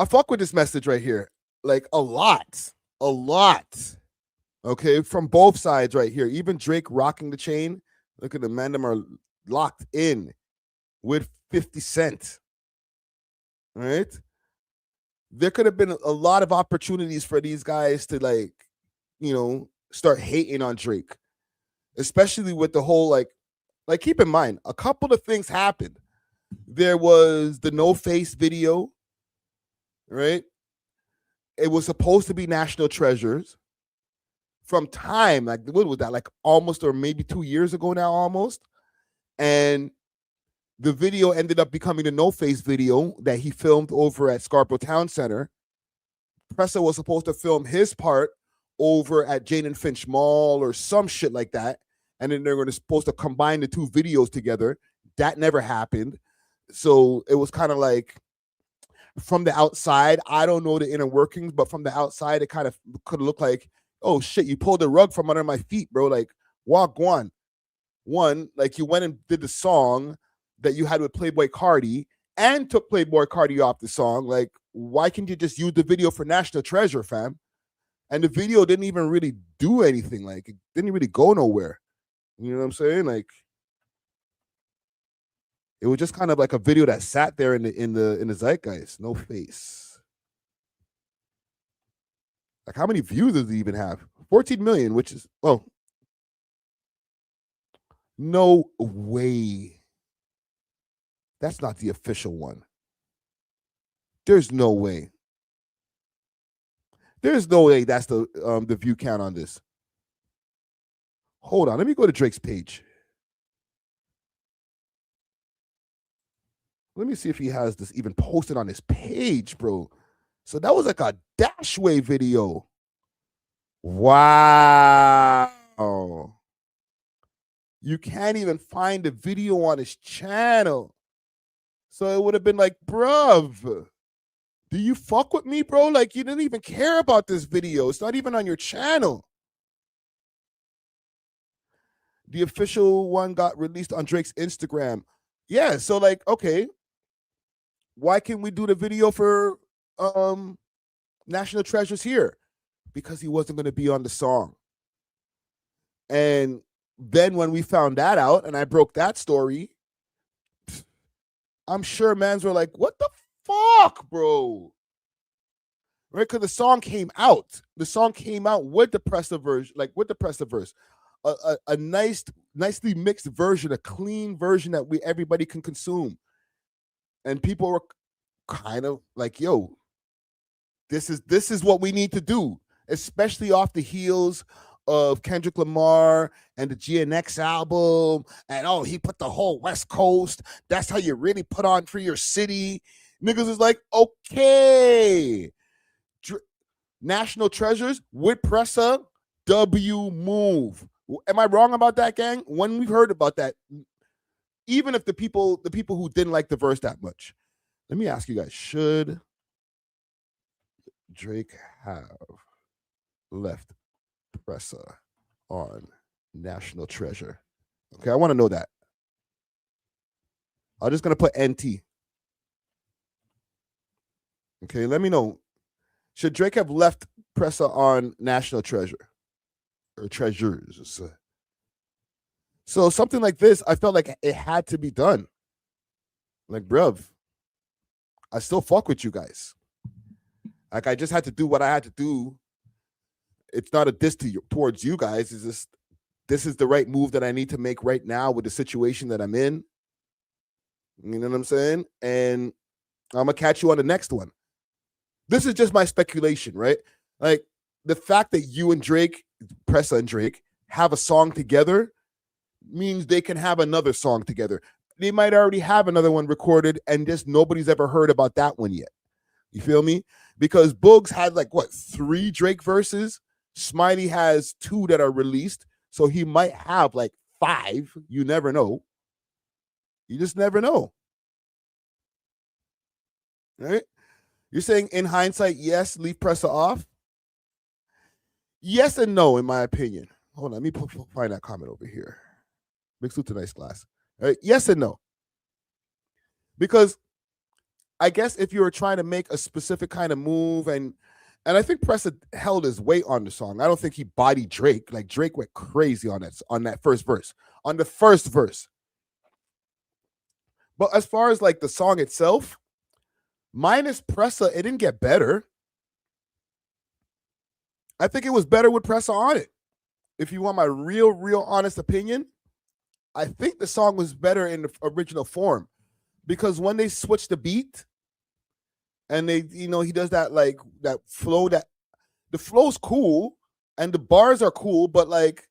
fuck with this message right here. Like a lot. Okay, from both sides right here. Even Drake rocking the chain. Look at the men, them are locked in with 50 Cent. All right. There could have been a lot of opportunities for these guys to, like, you know, start hating on Drake, especially with the whole like keep in mind, a couple of things happened. There was the No Face video, right? It was supposed to be National Treasures from time, like, what was that, like almost or maybe 2 years ago now, almost. And the video ended up becoming the No Face video that he filmed over at Scarborough Town Center. Pressa was supposed to film his part over at Jane and Finch Mall or some shit like that. And then they're supposed to combine the two videos together. That never happened. So it was kind of like, from the outside, I don't know the inner workings, but from the outside, it kind of could look like, oh shit, you pulled the rug from under my feet, bro. Like, walk one. One, like, you went and did the song that you had with Playboy Cardi and took Playboy Cardi off the song. Like, why can't you just use the video for National Treasure, fam? And the video didn't even really do anything. Like, it didn't really go nowhere. You know what I'm saying? Like, it was just kind of like a video that sat there in the zeitgeist. No Face. Like, how many views does it even have? 14 million, which is, oh, no way. That's not the official one. There's no way. There's no way that's the view count on this. Hold on, let me go to Drake's page. Let me see if he has this even posted on his page, bro. So that was like a Dashway video. Wow. You can't even find the video on his channel. So it would have been like, bruv, do you fuck with me, bro? Like, you didn't even care about this video. It's not even on your channel. The official one got released on Drake's Instagram. Yeah, so like, okay, why can't we do the video for National Treasures here? Because he wasn't going to be on the song. And then when we found that out and I broke that story, I'm sure mans were like, what the fuck, bro? Right? Because the song came out. The song came out with the Pressa version, like with the Pressa verse. A nicely mixed version, a clean version that everybody can consume. And people were kind of like, yo, this is what we need to do, especially off the heels of Kendrick Lamar and the GNX album. And oh, he put the whole West Coast. That's how you really put on for your city. Niggas is like, okay. National Treasures with Pressa, W move. Am I wrong about that, gang? When we've heard about that, even if the people who didn't like the verse that much, let me ask you guys, should Drake have left Pressa on National Treasure? Okay, I want to know that. I'm just going to put NT. Okay, let me know. Should Drake have left Pressa on National Treasure? Or Treasures? So something like this, I felt like it had to be done. Like, bruv, I still fuck with you guys. Like, I just had to do what I had to do. It's not a diss towards you guys. It's just, this is the right move that I need to make right now with the situation that I'm in. You know what I'm saying? And I'm going to catch you on the next one. This is just my speculation, right? Like, the fact that you and Drake, Pressa and Drake, have a song together means they can have another song together. They might already have another one recorded and just nobody's ever heard about that one yet. You feel me? Because Boogs had like, 3 Drake verses? Smiley has 2 that are released. So he might have like 5. You never know. You just never know. Right? You're saying in hindsight, yes, leave Pressa off? Yes and no, in my opinion. Hold on, let me find that comment over here. Mixed with a nice glass. All right, yes and no. Because I guess if you were trying to make a specific kind of move, and I think Pressa held his weight on the song. I don't think he bodied Drake. Like, Drake went crazy on that first verse. On the first verse. But as far as like the song itself, minus Pressa, it didn't get better. I think it was better with Pressa on it. If you want my real honest opinion, I think the song was better in the original form, because when they switched the beat and they, he does that like that flow, that the flow's cool and the bars are cool, but like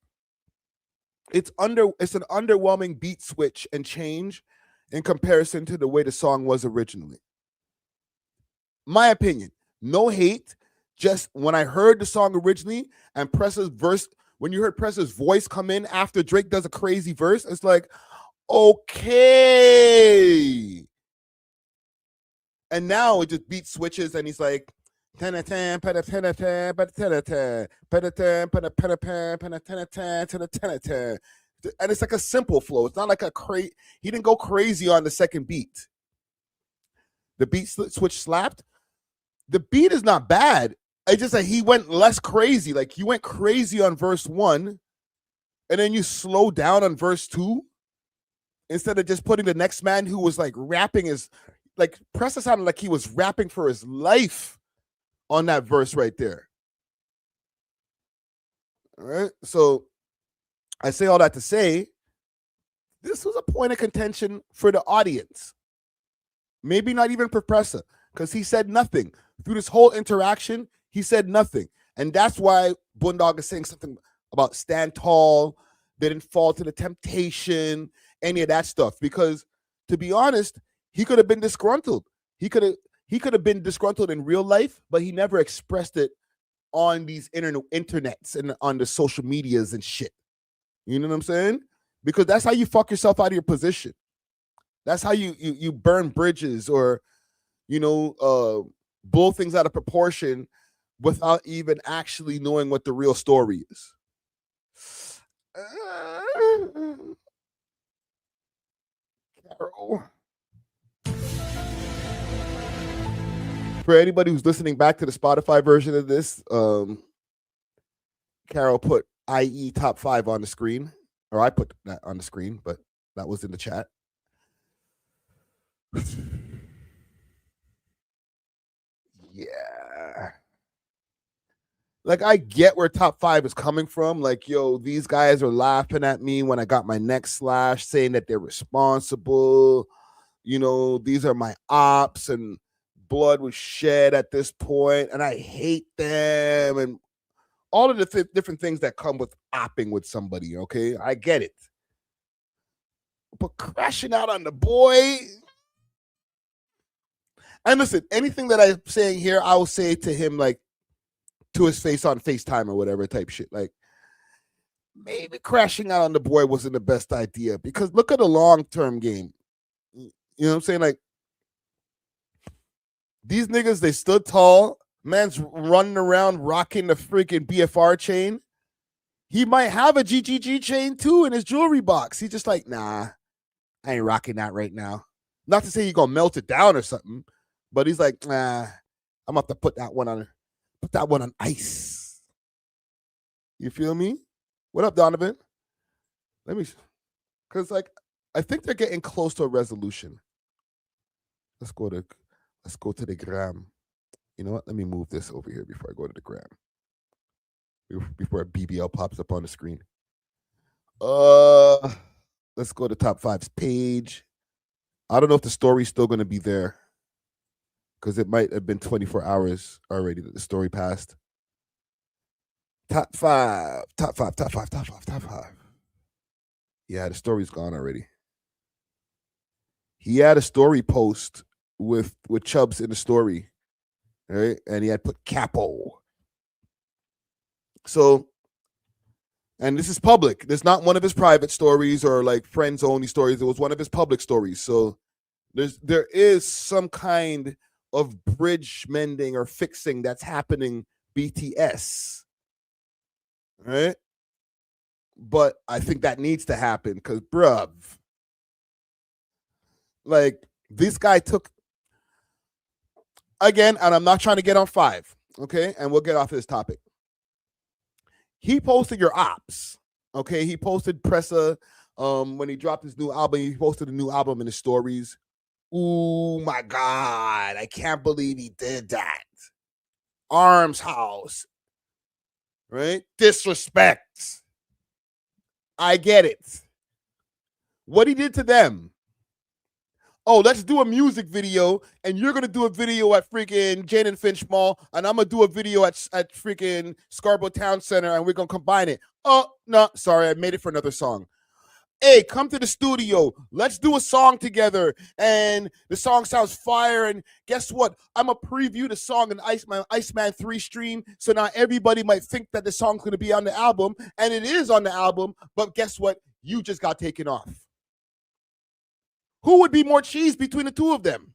it's an underwhelming beat switch and change in comparison to the way the song was originally. My opinion, no hate. Just when I heard the song originally and Pressa's verse, when you heard Pressa's voice come in after Drake does a crazy verse, it's like, okay. And now it just beat switches and he's like, and it's like a simple flow. It's not like he didn't go crazy on the second beat. The beat switch slapped. The beat is not bad. It's just that he went less crazy. Like, you went crazy on verse 1, and then you slow down on verse 2, instead of just putting the next man who was like rapping Pressa sounded like he was rapping for his life on that verse right there. All right. So I say all that to say, this was a point of contention for the audience. Maybe not even for Pressa, because he said nothing. Through this whole interaction, he said nothing. And that's why Boondog is saying something about stand tall, didn't fall to the temptation, any of that stuff. Because, to be honest, He could have been disgruntled. He could have been disgruntled in real life, but he never expressed it on these internets and on the social medias and shit. You know what I'm saying? Because that's how you fuck yourself out of your position. That's how you burn bridges or, blow things out of proportion without even actually knowing what the real story is. Carol. For anybody who's listening back to the Spotify version of this, Carol put IE top 5 on the screen, or I put that on the screen, but that was in the chat. Yeah. Like, I get where top 5 is coming from. Like, yo, these guys are laughing at me when I got my neck slashed, saying that they're responsible. These are my ops, and blood was shed at this point, and I hate them, and all of the different things that come with opping with somebody, okay? I get it. But crashing out on the boy... And listen, anything that I'm saying here, I will say to him, like, to his face on FaceTime or whatever type shit. Like, maybe crashing out on the boy wasn't the best idea, because look at the long-term game. You know what I'm saying? Like, these niggas, they stood tall. Man's running around rocking the freaking BFR chain. He might have a GGG chain too in his jewelry box. He's just like, nah, I ain't rocking that right now. Not to say you're gonna melt it down or something, but he's like, nah, I'm about to put that one on ice. You feel me? What up, Donovan? Because like, I think they're getting close to a resolution. Let's go to the gram. You know what? Let me move this over here before I go to the gram. Before BBL pops up on the screen. Let's go to top 5's page. I don't know if the story's still going to be there, because it might have been 24 hours already that the story passed. Top five. Yeah, the story's gone already. He had a story post with Chubbs in the story, right? And he had put Capo. So, and this is public. There's not one of his private stories or like friends only stories. It was one of his public stories. So there is some kind of bridge mending or fixing that's happening BTS, right? But I think that needs to happen, because bruv, like, this guy took, again, and I'm not trying to get on 5, okay? And we'll get off this topic. He posted your ops, okay? He posted Pressa when he dropped his new album. He posted a new album in his stories. Oh my God, I can't believe he did that. Arms house, right? Disrespect. I get it. What he did to them. Oh, let's do a music video, and you're going to do a video at freaking Jane and Finch Mall, and I'm going to do a video at freaking Scarborough Town Center, and we're going to combine it. Oh, no, sorry, I made it for another song. Hey, come to the studio. Let's do a song together, and the song sounds fire, and guess what? I'm going to preview the song in Iceman 3 stream, so now everybody might think that the song's going to be on the album, and it is on the album, but guess what? You just got taken off. Who would be more cheese between the two of them?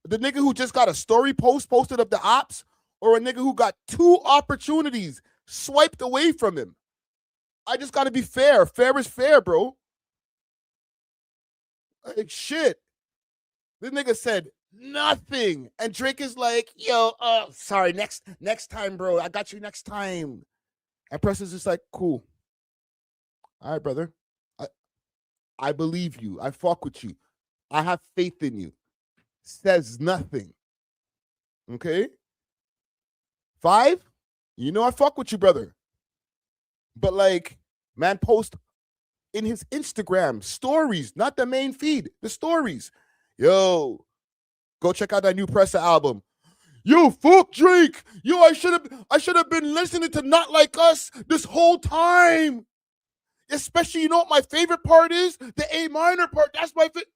The nigga who just got a story posted of the ops, or a nigga who got 2 opportunities swiped away from him? I just got to be fair. Fair is fair, bro. Like, shit. This nigga said nothing. And Drake is like, yo, sorry, next time, bro. I got you next time. And Press is just like, cool. All right, brother. I believe you. I fuck with you. I have faith in you. Says nothing. Okay? 5, you know I fuck with you, brother. But like, man, post in his Instagram stories, not the main feed, the stories. Yo, go check out that new Pressa album. Yo, fuck Drake. Yo, I should have been listening to Not Like Us this whole time. Especially, you know what my favorite part is? The A minor part. That's my favorite.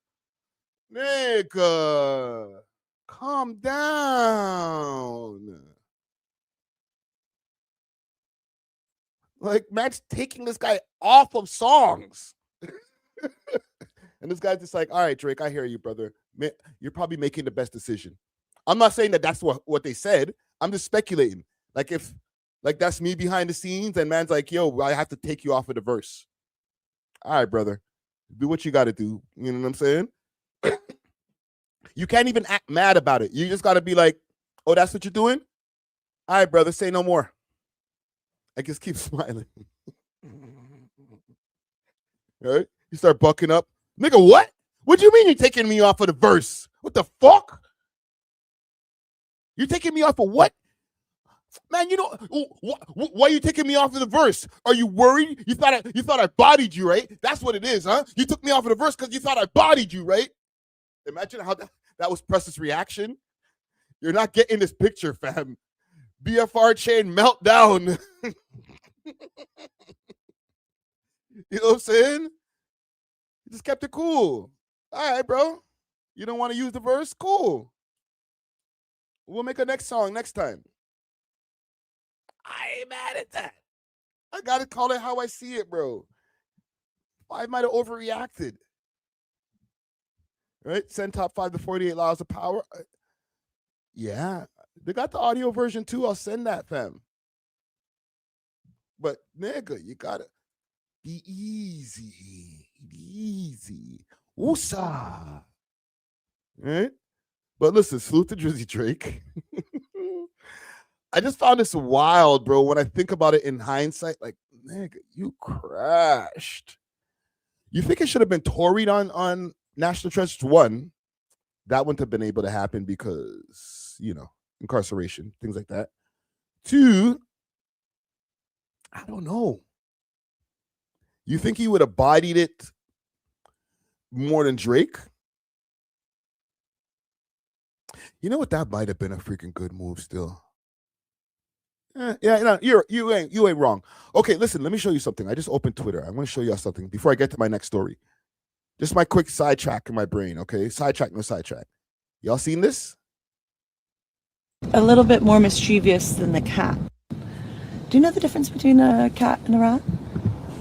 Nigga, calm down. Like, man's taking this guy off of songs. And this guy's just like, all right, Drake, I hear you, brother. You're probably making the best decision. I'm not saying that that's what they said. I'm just speculating. Like, if, like, that's me behind the scenes and man's like, yo, I have to take you off of the verse. All right, brother. Do what you got to do. You know what I'm saying? You can't even act mad about it. You just got to be like, oh, that's what you're doing? All right, brother, say no more. I just keep smiling. Right? You start bucking up. Nigga, what? What do you mean you're taking me off of the verse? What the fuck? You're taking me off of what? Man, you know, why are you taking me off of the verse? Are you worried? You thought I bodied you, right? That's what it is, huh? You took me off of the verse because you thought I bodied you, right? Imagine how that was Press's reaction. You're not getting this picture, fam. BFR chain meltdown. You know what I'm saying? He just kept it cool. All right, bro. You don't want to use the verse? Cool. We'll make a next song next time. I ain't mad at that. I got to call it how I see it, bro. I might have overreacted. Right? Send top 5 to 48 Laws of Power. Yeah. They got the audio version too. I'll send that, fam. But, nigga, you got to be easy. Be easy. Woosah. Right? But listen, salute to Drizzy Drake. I just found this wild, bro. When I think about it in hindsight, like, nigga, you crashed. You think it should have been Tory'd on National Treasures 1? That wouldn't have been able to happen because, you know, incarceration, things like that. 2, I don't know. You think he would have bodied it more than Drake? You know what? That might have been a freaking good move still. Yeah, no, you ain't wrong. Okay, listen, let me show you something. I just opened Twitter. I'm going to show you something before I get to my next story. Just my quick sidetrack in my brain, okay? Sidetrack, no sidetrack. Y'all seen this? A little bit more mischievous than the cat. Do you know the difference between a cat and a rat?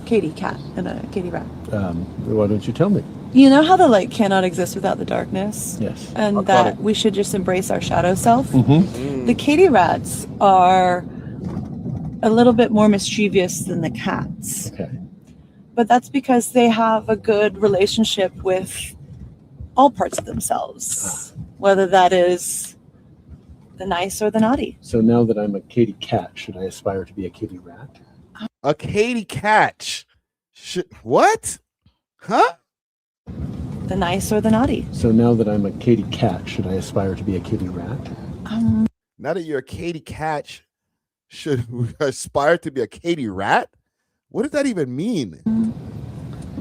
Katy cat and a Katy rat. Why don't you tell me? You know how the light cannot exist without the darkness? Yes. And that we should just embrace our shadow self? Mm-hmm. The Katy rats are a little bit more mischievous than the cats. Okay. But that's because they have a good relationship with all parts of themselves, whether that is the nice or the naughty. So now that I'm a Katy cat, should I aspire to be a Katy rat? A Katy cat. What? Huh? The nice or the naughty. So now that I'm a Katy cat, should I aspire to be a Katy rat? Now that you're a Katy cat, should we aspire to be a Katy rat? What does that even mean?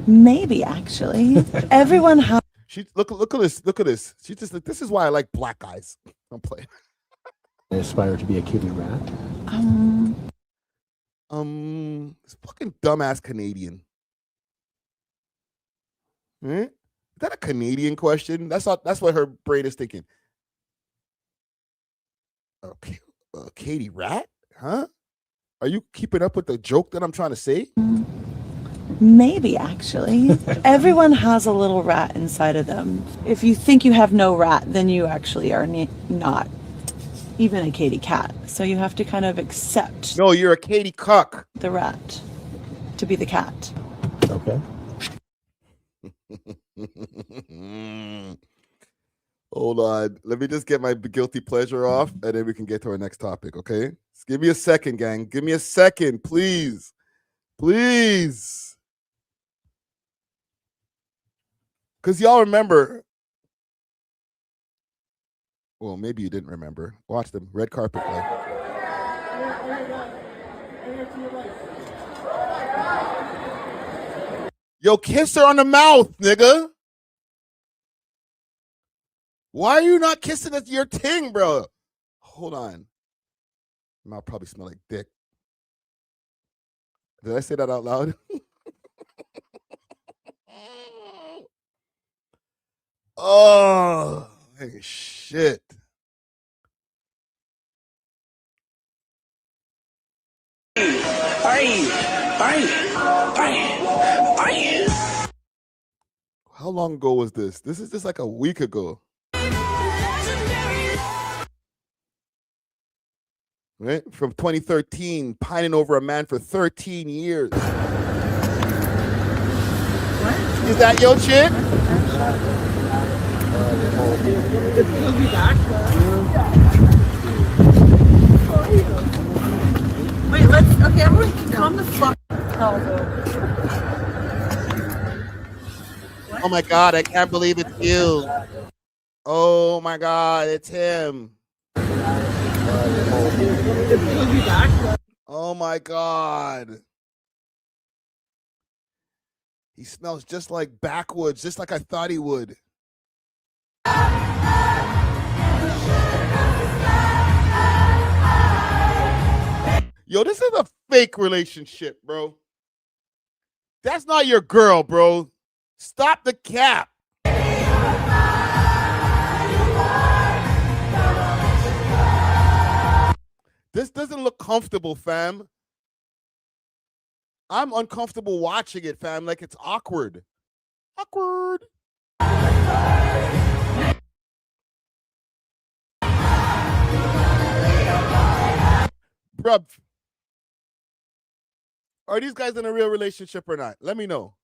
Maybe, actually. Everyone has... Look at this. Look at this. She's just like, this is why I like black guys. I'm playing. I aspire to be a Katy rat. This fucking dumbass Canadian. Is that a Canadian question? That's what her brain is thinking. Okay, Katy rat? Huh? Are you keeping up with the joke that I'm trying to say? Maybe, actually. Everyone has a little rat inside of them. If you think you have no rat, then you actually are not even a Katy cat. So you have to kind of accept. No, you're a Katy cuck. The rat to be the cat. Okay. Hold on. Let me just get my guilty pleasure off, and then we can get to our next topic, okay? Just give me a second, gang. Give me a second, please. Please. Because y'all remember. Well, maybe you didn't remember. Watch them. Red carpet play. Yo, kiss her on the mouth, nigga. Why are you not kissing at your ting, bro? Hold on. Mouth probably smell like dick. Did I say that out loud? Oh, hey, shit. How long ago was this? This is just like a week ago. Right? From 2013, pining over a man for 13 years. What? Is that your chick? He'll be back. Wait, okay, everyone calm the fuck down. Oh my God, I can't believe it's you. Oh my God, it's him. Oh my God. He smells just like backwoods, just like I thought he would. Yo, this is a fake relationship, bro. That's not your girl, bro. Stop the cap. This doesn't look comfortable, fam. I'm uncomfortable watching it, fam. Like it's awkward. Awkward. Bruh. Are these guys in a real relationship or not? Let me know.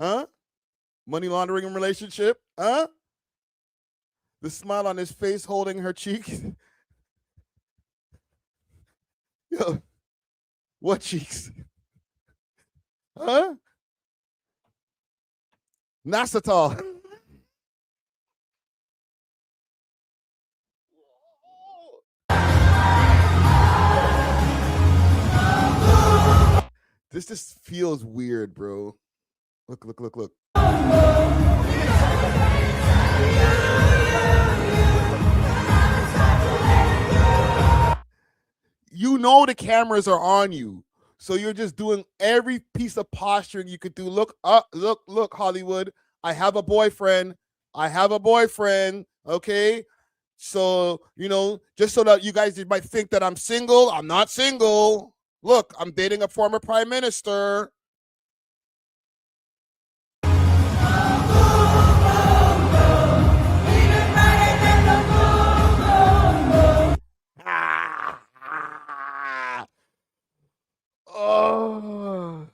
Huh? Money laundering relationship? Huh? The smile on his face holding her cheek. Yo, what cheeks? Huh? Nasatal. This just feels weird, bro. Look. You know the cameras are on you. So you're just doing every piece of posturing you could do. Look, Hollywood. I have a boyfriend. Okay? So, just so that you guys might think that I'm single. I'm not single. Look, I'm dating a former prime minister. Oh.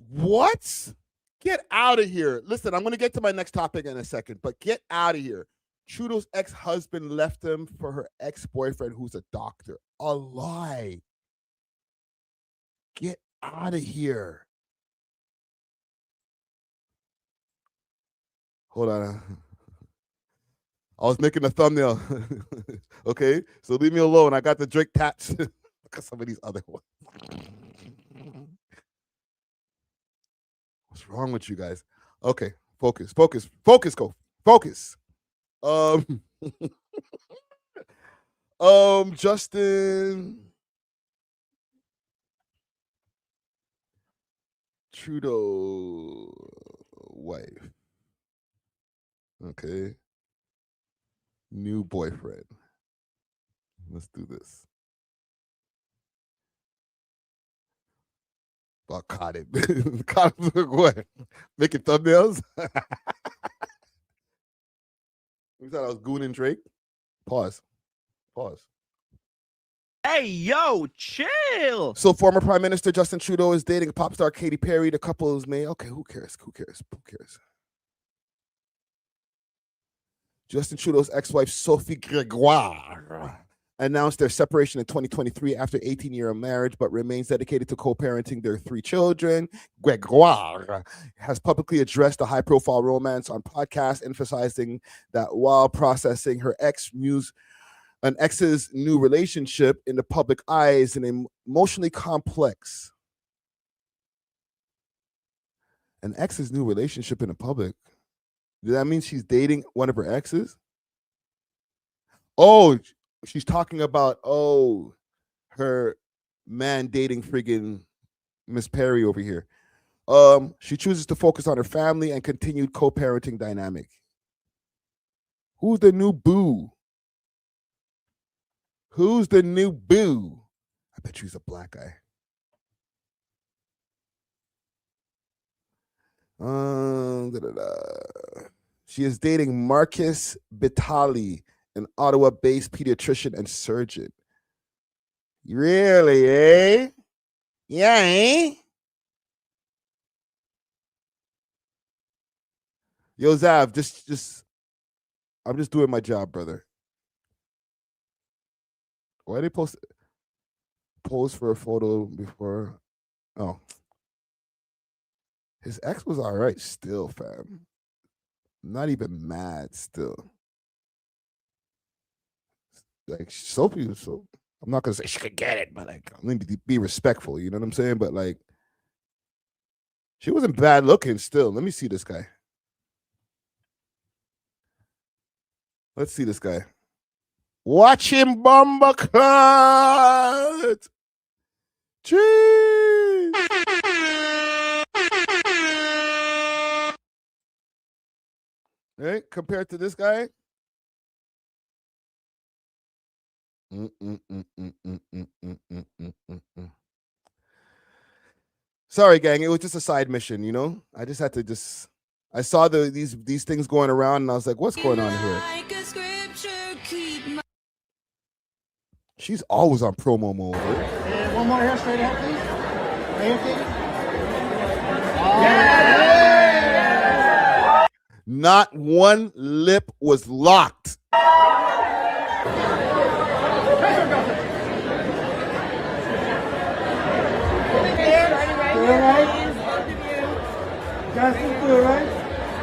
What? Get out of here. Listen, I'm going to get to my next topic in a second, but get out of here. Trudeau's ex-husband left him for her ex-boyfriend who's a doctor. A lie. Get out of here. Hold on. I was making a thumbnail. Okay, so leave me alone. I got the Drake tats. Look at some of these other ones. What's wrong with you guys? Okay, focus, go. Focus. Justin Trudeau wife. Okay. New boyfriend. Let's do this. Oh, caught it. Caught him. What? Making thumbnails? You thought I was gooning Drake? Pause. Hey, yo, chill. So former Prime Minister Justin Trudeau is dating pop star Katy Perry. The couple is made. Okay, who cares? Justin Trudeau's ex-wife, Sophie Gregoire, announced their separation in 2023 after 18-year marriage, but remains dedicated to co-parenting their 3 children. Gregoire has publicly addressed the high-profile romance on podcasts, emphasizing that while processing her ex's new relationship in the public eye is an emotionally complex. An ex's new relationship in the public. Does that mean she's dating one of her exes? Oh, she's talking about, her man dating friggin' Miss Perry over here. She chooses to focus on her family and continued co-parenting dynamic. Who's the new boo? Who's the new boo? I bet she's a black guy. She is dating Marcus Vitali, an Ottawa-based pediatrician and surgeon. Really, eh? Yeah, eh? Yo, Zav, I'm just doing my job, brother. Why they pose for a photo before? Oh. His ex was all right still, fam. Not even mad still. Like, Sophie was so... I'm not going to say she could get it, but like, I'm going to be respectful, you know what I'm saying? But like, she wasn't bad looking still. Let me see this guy. Let's see this guy. Watch him, Bomba Clout. Cheese. Right? Compared to this guy. Sorry, gang. It was just a side mission, you know? I just had to I saw these things going around and I was like, what's going on here? She's always on promo mode. And one more hair straight ahead, please. Yeah. Not one lip was locked.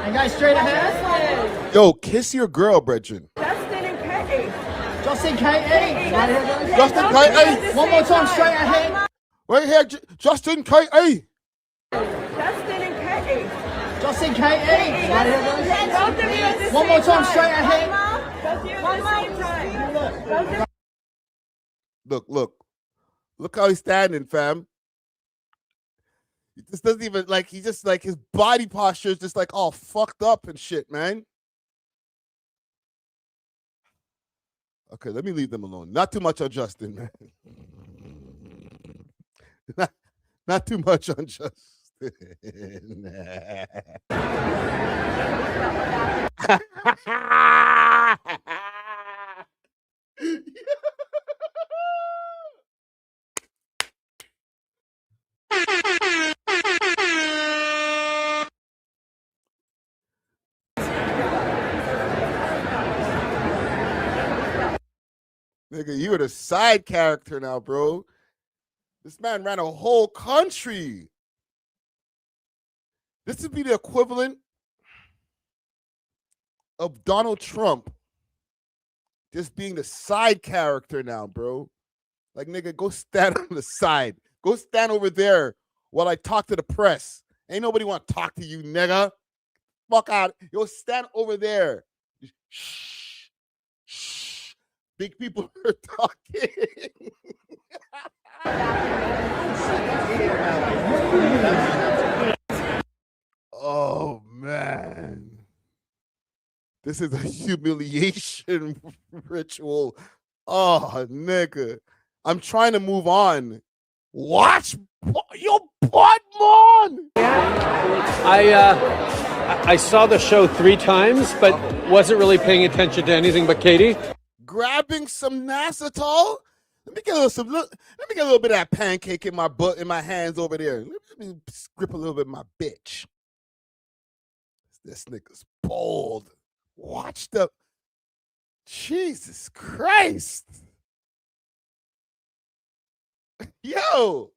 And guys, straight ahead. Yo, kiss your girl, Brethren. Justin and Katy. Justin K.A. Justin K.A. One more time, straight ahead. Right here, Justin K.A. Justin and Katy. Justin K.A. One more time, straight ahead. One more time. Look how he's standing, fam. He just doesn't even he just his body posture is just like all fucked up and shit, man. Okay, let me leave them alone. Not too much on Justin, man. not too much on Justin. Nigga, you are the side character now, bro. This man ran a whole country. This would be the equivalent of Donald Trump just being the side character now, bro. Like, nigga, go stand on the side. Go stand over there while I talk to the press. Ain't nobody want to talk to you, nigga. Fuck out. Yo, stand over there. Shh. Shh. Big people are talking. Oh, man. This is a humiliation ritual. Oh, nigga. I'm trying to move on. Watch your butt, man. I saw the show 3 times, but wasn't really paying attention to anything but Katy. Grabbing some Nasatol. Let me get a little bit of that pancake in my butt, in my hands over there. Let me grip a little bit of my bitch. This nigga's bold. Watch the. Jesus Christ. Yo,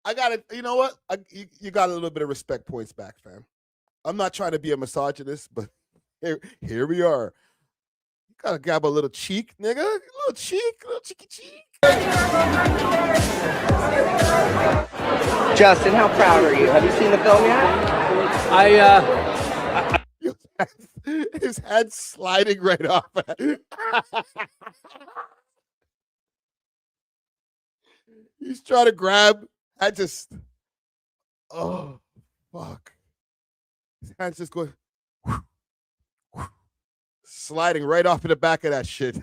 I got it. You know what? You got a little bit of respect points back, fam. I'm not trying to be a misogynist, but here we are. You gotta grab a little cheek, nigga. A little cheeky cheek. Justin, how proud are you? Have you seen the film yet? His head sliding right off. He's trying to grab. Oh, fuck. His hands just going, sliding right off in the back of that shit.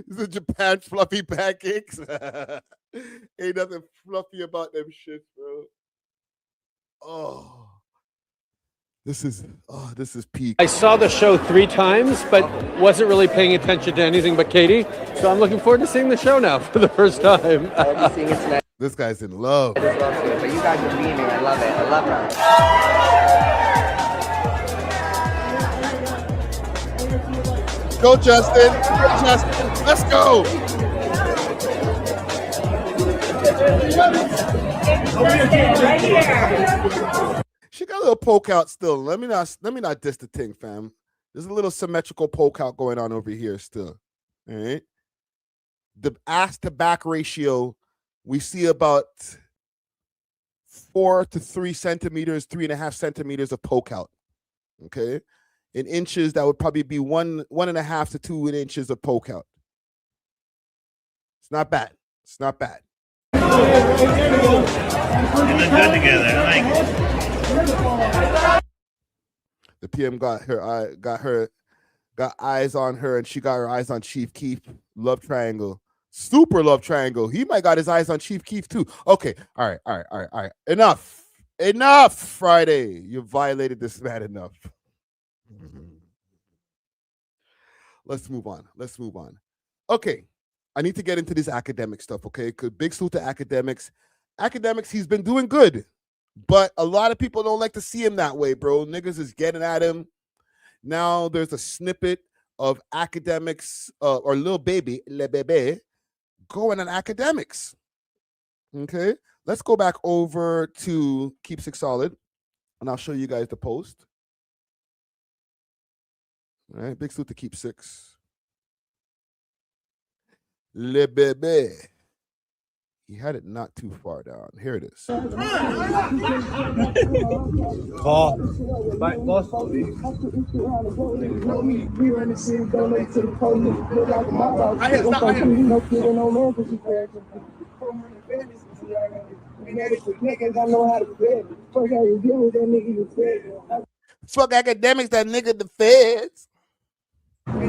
This is Japan fluffy pancakes. Ain't nothing fluffy about them shit, bro. Oh. This is peak. I saw the show 3 times, but wasn't really paying attention to anything but Katy. So I'm looking forward to seeing the show now for the first time. I'll be seeing it tonight. This guy's in love. But you guys are beaming. I love it. I love her. Go, Justin. Go, Justin. Let's go. She got a little poke out still. Let me not diss the thing, fam. There's a little symmetrical poke out going on over here still. All right. The ass to back ratio, we see about 4 to 3 centimeters, 3.5 centimeters of poke out. Okay. In inches, that would probably be 1.5 to 2 inches of poke out. It's not bad. It's not bad. You look good together. I like it. The PM got eyes on her, and she got her eyes on Chief Keef. Love triangle. Super love triangle. He might got his eyes on Chief Keef too. Okay. All right. Enough, Friday. You violated this man enough. Let's move on. Okay. I need to get into this academic stuff, okay? Because big salute to Akademiks. Akademiks, he's been doing good. But a lot of people don't like to see him that way, bro. Niggas is getting at him. Now there's a snippet of Akademiks or Lil Baby, Le Bebe, going on Akademiks. Okay? Let's go back over to Keep Six Solid, and I'll show you guys the post. All right, big salute to Keep Six. Le Bebe. He had it not too far down. Here it is. Call. Fuck Akademiks, that nigga the feds. He's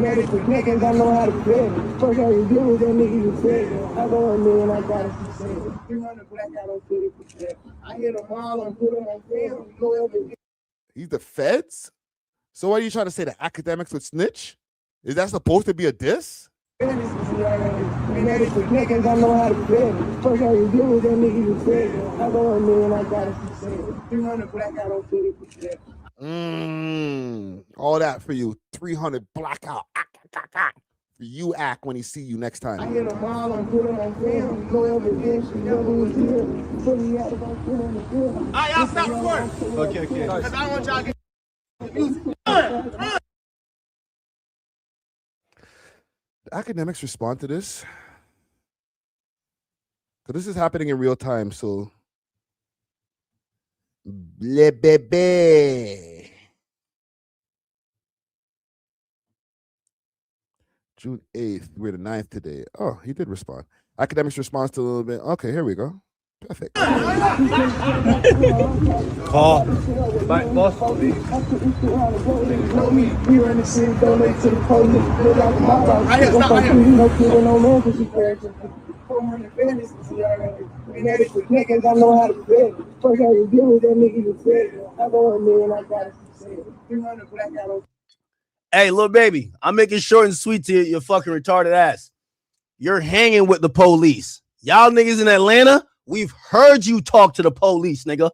the feds? So what are you trying to say? The Akademiks would snitch? Is that supposed to be a diss? All that for you. 300 blackout. For you act when he see you next time. Y'all stop recording. Okay. Because I don't want y'all to get music. The Akademiks respond to this. So this is happening in real time, so Le Bebe. June 8th. We're the 9th today. Oh, he did respond. Akademiks responds to a little bit. Okay, here we go. Perfect. Call. Boss. Hey, Lil Baby, I'm making short and sweet to your fucking retarded ass. You're hanging with the police. Y'all niggas in Atlanta, we've heard you talk to the police, nigga.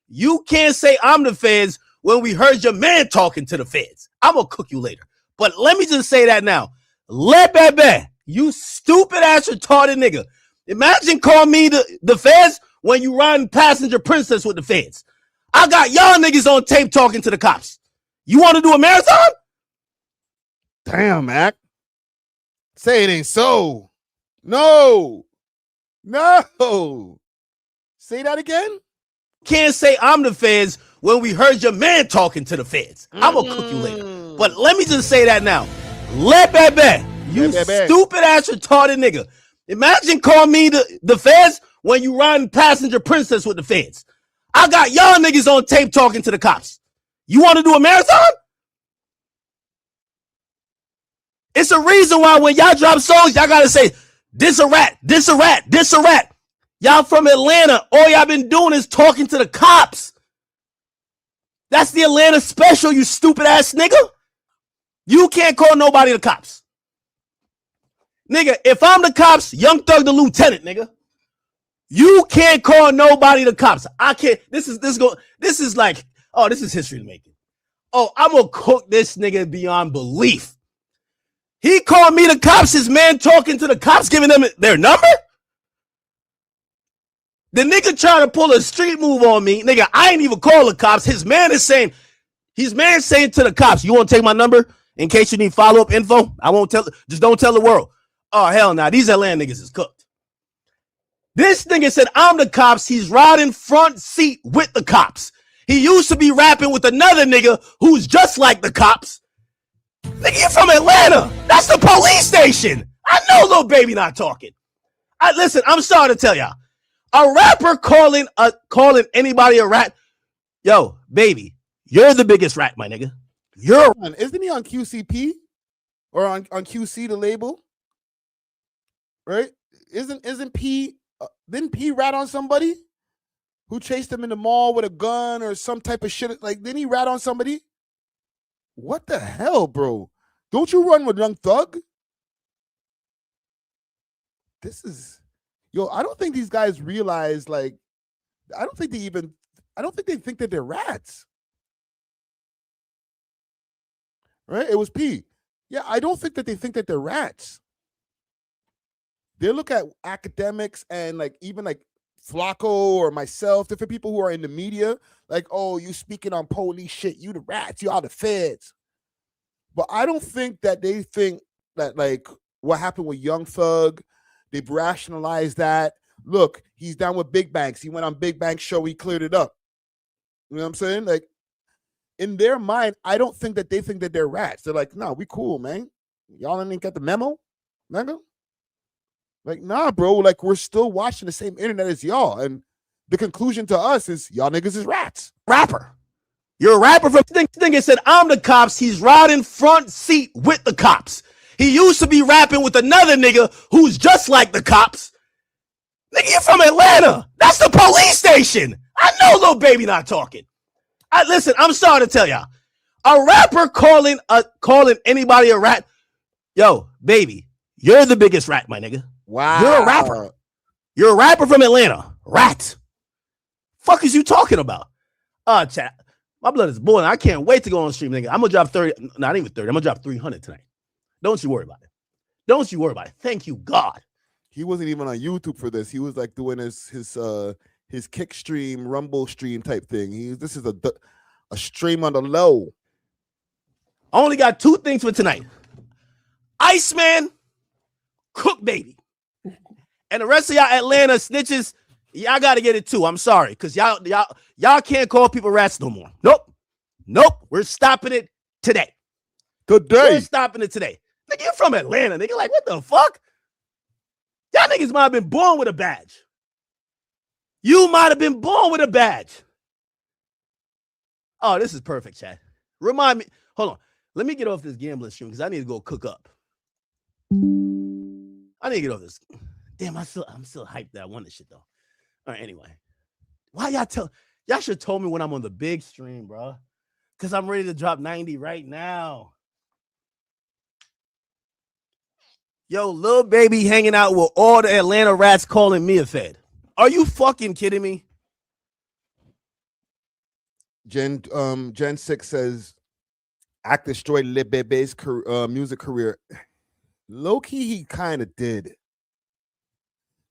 You can't say I'm the feds when we heard your man talking to the feds. I'm gonna cook you later. But let me just say that now. Le Bebe, you stupid ass retarded nigga. Imagine call me the feds when you riding passenger princess with the feds. I got y'all niggas on tape talking to the cops. You want to do a marathon? Damn, Mac. Say it ain't so. No. Say that again. Can't say I'm the feds when we heard your man talking to the feds. I'm gonna cook you later. But let me just say that now. Le Bebe, you stupid ass retarded nigga. Imagine call me the feds when you riding passenger princess with the feds. I got y'all niggas on tape talking to the cops. You want to do a marathon? It's a reason why when y'all drop songs, y'all got to say, this a rat, this a rat, this a rat. Y'all from Atlanta, all y'all been doing is talking to the cops. That's the Atlanta special, you stupid ass nigga. You can't call nobody the cops. Nigga, if I'm the cops, Young Thug the lieutenant, nigga. You can't call nobody the cops. I can't. This is like, oh, this is history to make it. Oh, I'm gonna cook this nigga beyond belief. He called me the cops, his man talking to the cops, giving them their number? The nigga trying to pull a street move on me. Nigga, I ain't even call the cops. His man saying to the cops, you want to take my number in case you need follow-up info? I won't tell, just don't tell the world. Oh, hell nah, these Atlanta niggas is cooked. This nigga said, I'm the cops. He's riding front seat with the cops. He used to be rapping with another nigga who's just like the cops. Nigga, you're from Atlanta. That's the police station. I know Lil Baby not talking. Listen, I'm sorry to tell y'all. A rapper calling anybody a rat. Yo, Baby, you're the biggest rat, my nigga. Isn't he on QCP? Or on QC, the label? Right? Isn't P... didn't P rat on somebody who chased him in the mall with a gun or some type of shit? Like, didn't he rat on somebody? What the hell, bro? Don't you run with Young Thug? I don't think these guys realize, like, I don't think they think that they're rats. Right? It was P. Yeah, I don't think that they think that they're rats. They look at Akademiks and like even like Flacco or myself, different people who are in the media, like, oh, you speaking on police shit, you the rats, you all the feds. But I don't think that they think that like what happened with Young Thug, they've rationalized that. Look, he's down with Big Banks. He went on Big Bank's show, he cleared it up. You know what I'm saying? Like in their mind, I don't think that they think that they're rats. They're like, no, we cool, man. Y'all didn't get the memo, nigga. Like, nah, bro, like, we're still watching the same internet as y'all. And the conclusion to us is y'all niggas is rats. Rapper. You're a rapper from thing. Said, I'm the cops. He's riding front seat with the cops. He used to be rapping with another nigga who's just like the cops. Nigga, you're from Atlanta. That's the police station. I know Lil Baby not talking. Listen, I'm sorry to tell y'all. A rapper calling anybody a rat. Yo, Baby, you're the biggest rat, my nigga. Wow. You're a rapper. You're a rapper from Atlanta. Rat. Fuck is you talking about? Chat. My blood is boiling. I can't wait to go on stream, nigga. I'm gonna drop 30. Not even 30. I'm gonna drop 300 tonight. Don't you worry about it. Don't you worry about it. Thank you, God. He wasn't even on YouTube for this. He was like doing his kick stream, rumble stream type thing. This is a stream on the low. I only got two things for tonight. Iceman, Cook Baby. And the rest of y'all Atlanta snitches, y'all gotta get it too. I'm sorry, because y'all can't call people rats no more. Nope. We're stopping it today. We're stopping it today. Nigga, you're from Atlanta. Nigga, like, what the fuck? Y'all niggas might have been born with a badge. You might have been born with a badge. Oh, this is perfect, chat. Remind me. Hold on. Let me get off this gambling stream because I need to go cook up. I need to get off this. Damn, I'm still hyped that I won this shit though. All right, anyway. Why y'all should have told me when I'm on the big stream, bro. Because I'm ready to drop 90 right now. Yo, Lil Baby hanging out with all the Atlanta rats calling me a fed. Are you fucking kidding me? Gen 6 says Act destroyed Lil Baby's music career. Low-key, he kind of did.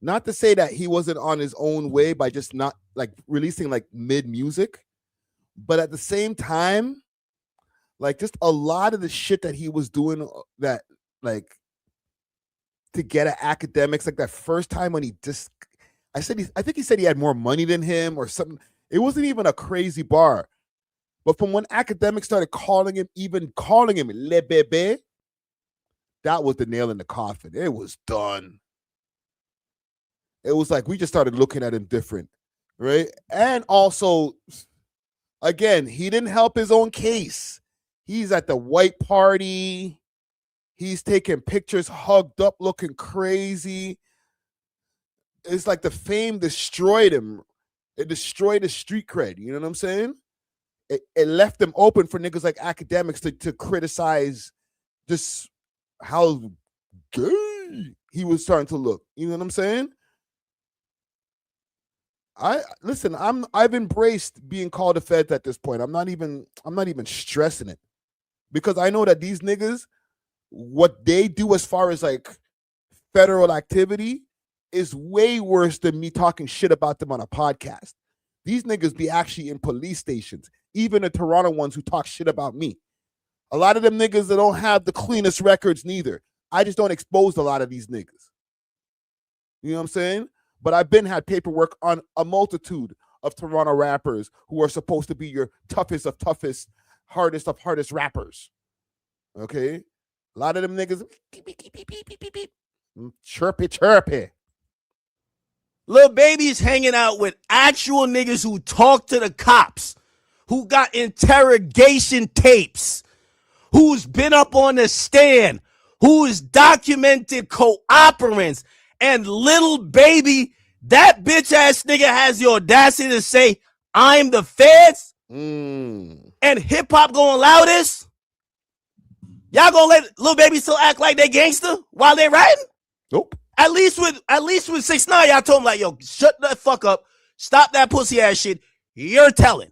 Not to say that he wasn't on his own way by just not like releasing like mid music, but at the same time, like just a lot of the shit that he was doing that like to get at Akademiks, like that first time when he just, I think he said he had more money than him or something. It wasn't even a crazy bar. But from when Akademiks started calling him Le Bebe, that was the nail in the coffin. It was done. it was like we just started looking at him different, right? And also, again, he didn't help his own case. He's at the white party. He's taking pictures hugged up, looking crazy. It's like the fame destroyed him. It destroyed his street cred. You know what I'm saying? It left him open for niggas like Akademiks to criticize just how gay he was starting to look. You know what I'm saying? I've embraced being called a feds at this point. I'm not even stressing it, because I know that these niggas, what they do as far as like federal activity is way worse than me talking shit about them on a podcast. These niggas be actually in police stations, even the Toronto ones who talk shit about me. A lot of them niggas that don't have the cleanest records neither. I just don't expose a lot of these niggas. You know what I'm saying? But I've had paperwork on a multitude of Toronto rappers who are supposed to be your toughest of toughest, hardest of hardest rappers. Okay? A lot of them niggas, chirpy, chirpy. Lil Baby's hanging out with actual niggas who talk to the cops, who got interrogation tapes, who's been up on the stand, who's documented cooperants, and Lil Baby, that bitch ass nigga has the audacity to say, I'm the feds, and hip hop gonna allow this? Y'all gonna let Lil Baby still act like they gangster while they riding? Nope. At least with 6ix9ine, y'all told him like, yo, shut the fuck up, stop that pussy ass shit. You're telling.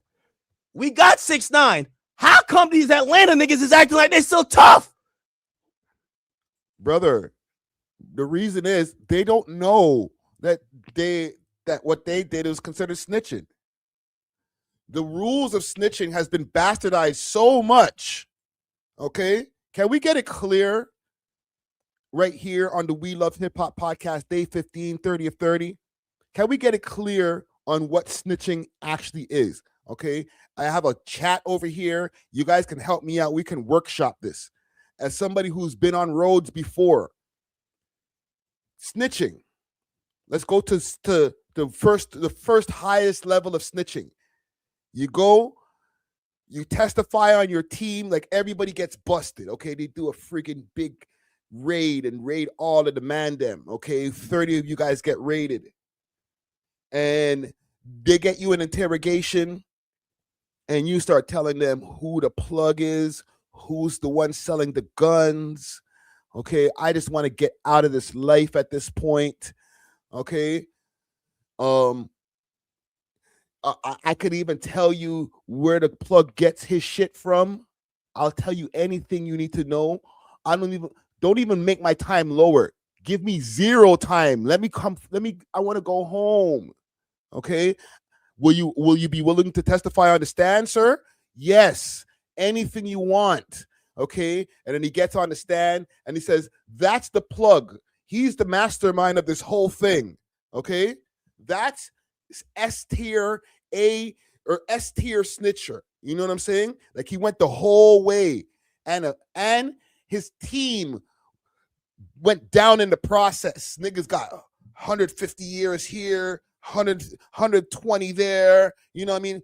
We got 6ix9ine. How come these Atlanta niggas is acting like they still tough? Brother, the reason is they don't know that what they did was considered snitching. The rules of snitching has been bastardized so much. Okay? Can we get it clear right here on the We Love Hip Hop podcast, day 15, 30 of 30? Can we get it clear on what snitching actually is? Okay? I have a chat over here. You guys can help me out. We can workshop this. As somebody who's been on roads before, snitching. Let's go to the first highest level of snitching. You go, you testify on your team, like everybody gets busted. Okay, they do a freaking big raid and raid all of the mandem. Okay, 30 of you guys get raided, and they get you an interrogation, and you start telling them who the plug is, who's the one selling the guns. Okay, I just want to get out of this life at this point. Okay, I could even tell you where the plug gets his shit from. I'll tell you anything you need to know. Don't even make my time lower. Give me 0 time. I want to go home. Okay, will you be willing to testify on the stand, sir? Yes, anything you want. Okay, and then he gets on the stand and he says, that's the plug. He's the mastermind of this whole thing. Okay, that's S tier A or S tier snitcher. You know what I'm saying? Like he went the whole way, and his team went down in the process. Niggas got 150 years here, 120 there. You know what I mean?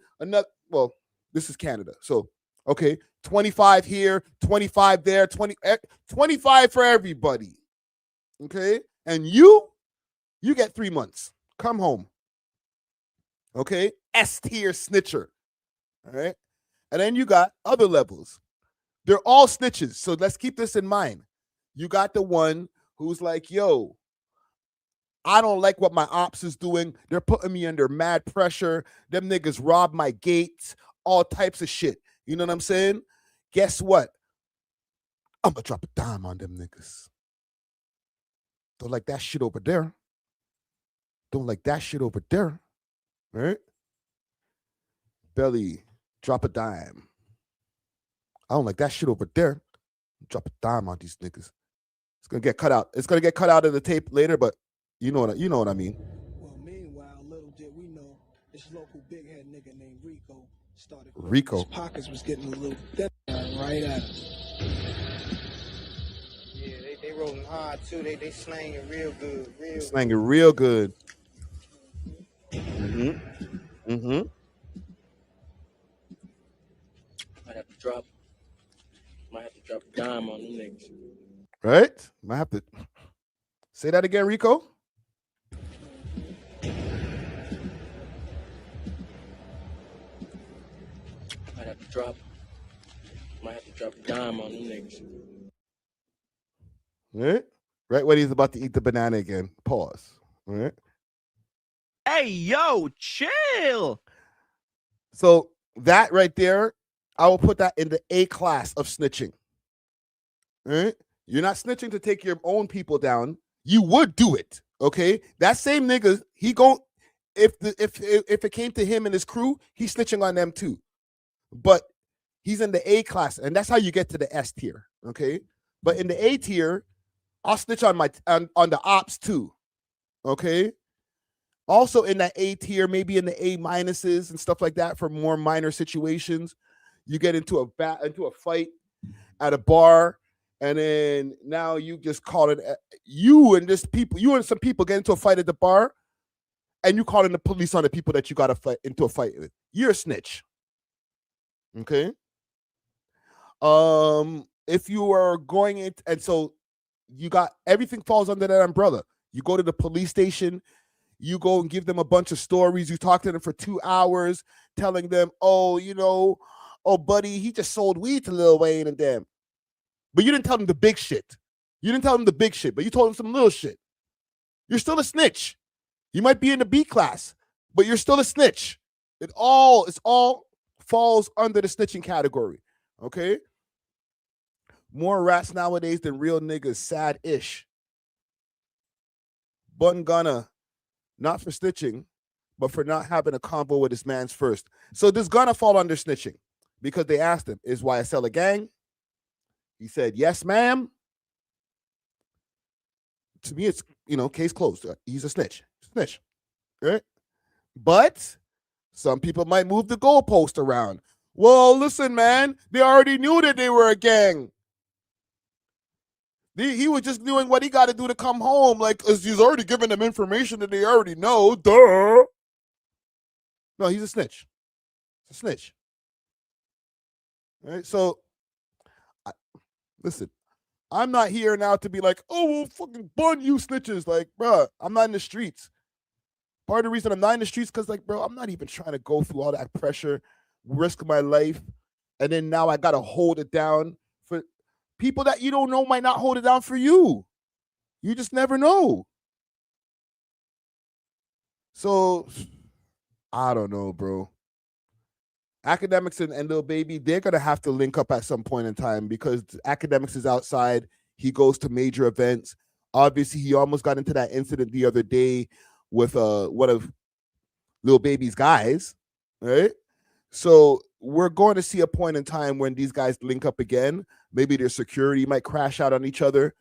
Well, this is Canada, so okay, 25 here, 25 there, 25 for everybody. Okay, and you get 3 months. Come home. Okay, S tier snitcher. All right, and then you got other levels. They're all snitches, so let's keep this in mind. You got the one who's like, yo, I don't like what my ops is doing. They're putting me under mad pressure. Them niggas robbed my gates, all types of shit. You know what I'm saying? Guess what? I'm gonna drop a dime on them niggas. Don't like that shit over there. Don't like that shit over there. All right? Belly, drop a dime. I don't like that shit over there. Drop a dime on these niggas. It's gonna get cut out. It's gonna get cut out of the tape later, but you know what I mean. Well, meanwhile, little did we know this local big head nigga named Rico started. Rico. His pockets was getting a little thin right at him. Yeah, they rolling hard too. They slanging real good. Slanging real good. Mm-hmm. Might have to drop a dime on them niggas. Right? Might have to say that again, Rico. Might have to drop a dime on them niggas. Right? Right when he's about to eat the banana again. Pause. Right? Hey, yo, chill. So that right there, I will put that in the A class of snitching. Right? You're not snitching to take your own people down. You would do it. Okay? That same nigga, he gon' if it came to him and his crew, he's snitching on them too. But he's in the A class, and that's how you get to the S tier. Okay? But in the A tier, I'll snitch on on the ops too. Okay? Also in that A tier, maybe in the A minuses and stuff like that for more minor situations. You get into a fight at a bar, and then now you just call it you and some people get into a fight at the bar, and you call in the police on the people that you got to fight into a fight with. You're a snitch. Okay. If you are going in, and so you got everything falls under that umbrella. You go to the police station, you go and give them a bunch of stories. You talk to them for 2 hours, telling them, oh, buddy, he just sold weed to Lil Wayne and them. But you didn't tell them the big shit. You didn't tell them the big shit, but you told them some little shit. You're still a snitch. You might be in the B class, but you're still a snitch. It's all falls under the snitching category. Okay? More rats nowadays than real niggas. Sad-ish. Bun Gunna, not for snitching, but for not having a convo with his mans first. So does Gunna fall under snitching? Because they asked him, is YSL a gang? He said, yes, ma'am. To me, it's, case closed. He's a snitch. Snitch. Right? But some people might move the goalpost around. Well, listen, man, they already knew that they were a gang. He was just doing what he got to do to come home. Like, he's already giving them information that they already know. Duh. No, he's a snitch. He's a snitch. All right? So, listen, I'm not here now to be like, oh, we'll fucking bun you snitches. Like, bro, I'm not in the streets. Part of the reason I'm not in the streets because, like, bro, I'm not even trying to go through all that pressure, risk my life, and then now I got to hold it down for people that you don't know might not hold it down for you. You just never know. So, I don't know, bro. Akademiks and Lil Baby, they're going to have to link up at some point in time because Akademiks is outside. He goes to major events. Obviously, he almost got into that incident the other day with one of Lil Baby's guys, right? So we're going to see a point in time when these guys link up again. Maybe their security might crash out on each other.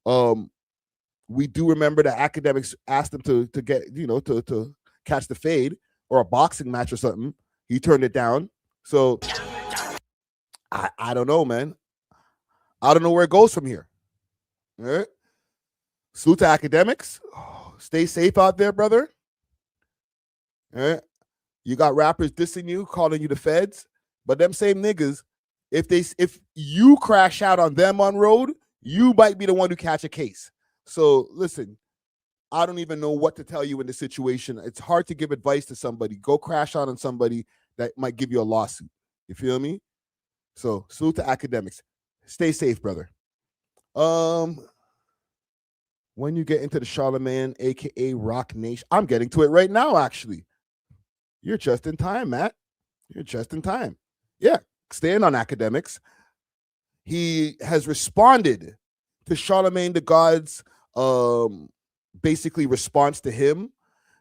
We do remember that Akademiks asked him to get, to catch the fade or a boxing match or something. He turned it down. So I don't know, man. I don't know where it goes from here. All right. Salute to Akademiks. Oh, stay safe out there, brother. All right. You got rappers dissing you, calling you the feds, but them same niggas, if you crash out on them on road, you might be the one who catch a case. So listen, I don't even know what to tell you in this situation. It's hard to give advice to somebody. Go crash out on somebody that might give you a lawsuit. You feel me? So salute to Akademiks. Stay safe, brother. When you get into the Charlamagne, aka Rock Nation, I'm getting to it right now, actually. You're just in time, Matt. You're just in time. Yeah, staying on Akademiks. He has responded to Charlamagne the God's basically response to him,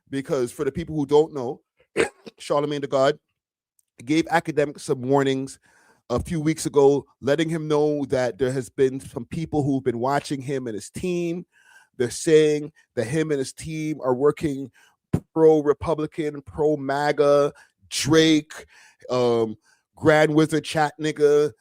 because for the people who don't know, Charlamagne the God gave Akademiks some warnings a few weeks ago, letting him know that there has been some people who've been watching him and his team. They're saying that him and his team are working pro-Republican, pro-MAGA, Drake, Grandwizard chat nigga,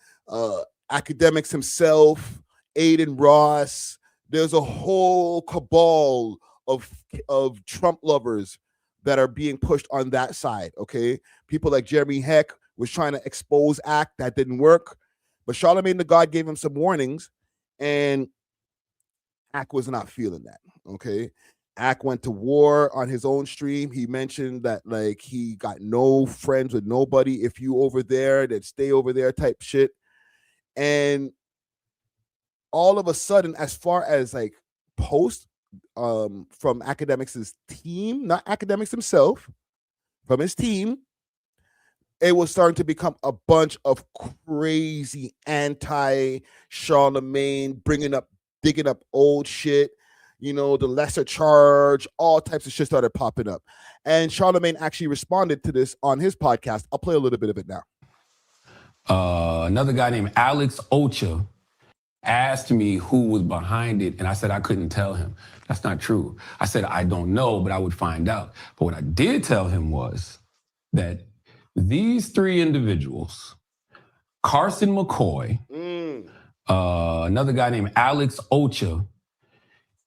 Akademiks himself, Aiden Ross. There's a whole cabal of Trump lovers that are being pushed on that side. Okay, people like Jeremy Heck was trying to expose Act. That didn't work, but Charlamagne the God gave him some warnings, and Act was not feeling that. Okay, Act went to war on his own stream. He mentioned that like he got no friends with nobody. If you over there, then stay over there type shit. And all of a sudden, as far as like post from Akademiks' team, not Akademiks himself, from his team, it was starting to become a bunch of crazy anti-Charlamagne, digging up old shit, you know, the lesser charge, all types of shit started popping up. And Charlamagne actually responded to this on his podcast. I'll play a little bit of it now. Another guy named Alex Ocha asked me who was behind it, and I said I couldn't tell him. That's not true. I said I don't know, but I would find out. But what I did tell him was that these three individuals, Carson McCoy, another guy named Alex Ocha,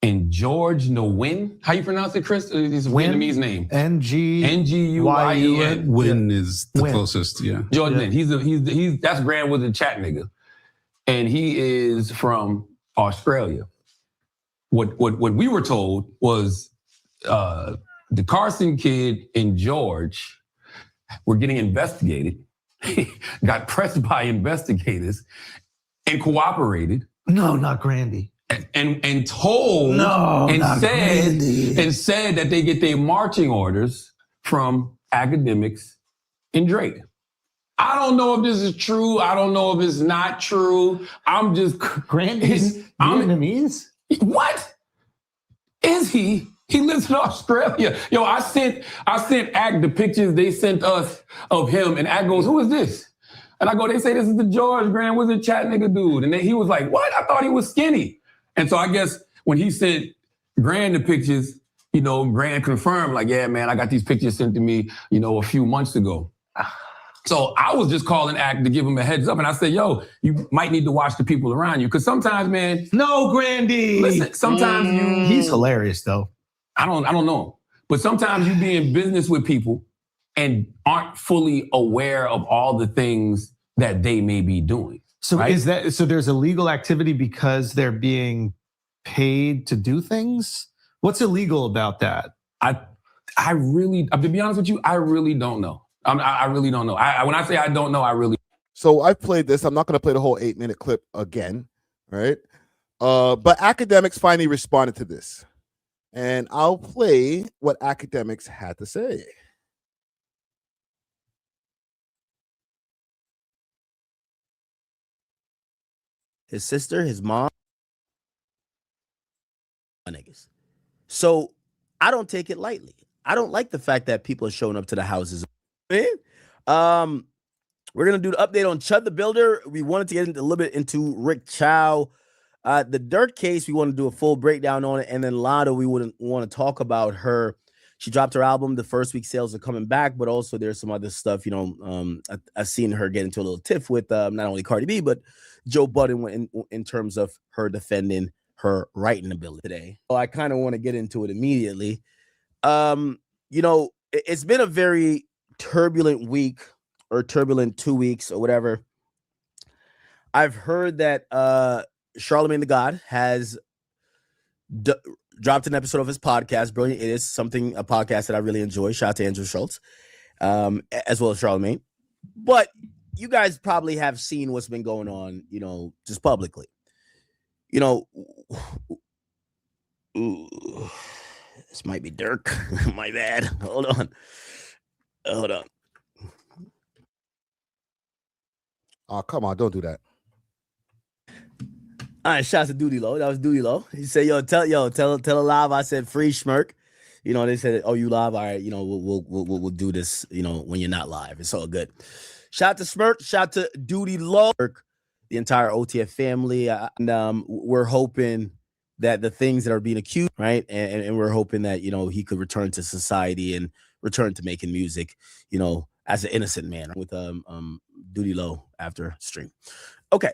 and George Nguyen. How you pronounce it, Chris? It's a Vietnamese name. Nguyen. Win is the closest, yeah. George Nguyen. He's that's Grandwizard chat nigga. And he is from Australia. What we were told was the Carson kid and George were getting investigated, got pressed by investigators, and cooperated. No, not Grandy. And told and said that they get their marching orders from Akademiks and Drake. I don't know if this is true. I don't know if it's not true. I'm just Grandy's Vietnamese. What is he? He lives in Australia. Yo, I sent Act the pictures they sent us of him, and Act goes, "Who is this?" And I go, "They say this is the George Grandwizard chat nigga dude." And then he was like, "What? I thought he was skinny." And so I guess when he sent Grand the pictures, you know, Grand confirmed, like, "Yeah, man, I got these pictures sent to me, you know, a few months ago." So I was just calling Act to give him a heads up. And I said, "Yo, you might need to watch the people around you." Because sometimes, man. No, Grandy. Listen, sometimes He's hilarious, though. I don't know. But sometimes you be in business with people and aren't fully aware of all the things that they may be doing. So right? so there's illegal activity because they're being paid to do things? What's illegal about that? I really, to be honest with you, I really don't know. I really don't know. When I say I don't know, I really. So I've played this. I'm not going to play the whole 8-minute clip again, right? But Akademiks finally responded to this. And I'll play what Akademiks had to say. His sister, his mom, niggas. So I don't take it lightly. I don't like the fact that people are showing up to the houses. We're gonna do the update on Chud the Builder. We wanted to get into a little bit into Rick Chow. The Dirt case, we want to do a full breakdown on it. And then Lotto, we wouldn't want to talk about her. She dropped her album. The first week sales are coming back, but also there's some other stuff, you know. I've seen her get into a little tiff with not only Cardi B, but Joe Budden in terms of her defending her writing ability today. So I kind of want to get into it immediately. You know, it's been a very turbulent week or turbulent 2 weeks or whatever. I've heard that Charlamagne the God has dropped an episode of his podcast. Brilliant. It is a podcast that I really enjoy. Shout out to Andrew Schultz, as well as Charlamagne. But you guys probably have seen what's been going on, you know, just publicly. You know, this might be Dirk. My bad. Hold on. Oh, come on. Don't do that. All right, shouts to Duty Low. That was Duty Low. He said, tell a live I said free Schmirk. You know, they said, "Oh, you live? All right, you know, we'll do this, you know, when you're not live." It's all good. Shout to Smirk, shout to Duty Low, the entire OTF family. And we're hoping that the things that are being accused, right? And we're hoping that, you know, he could return to society and return to making music, you know, as an innocent man with Duty Low after stream. Okay.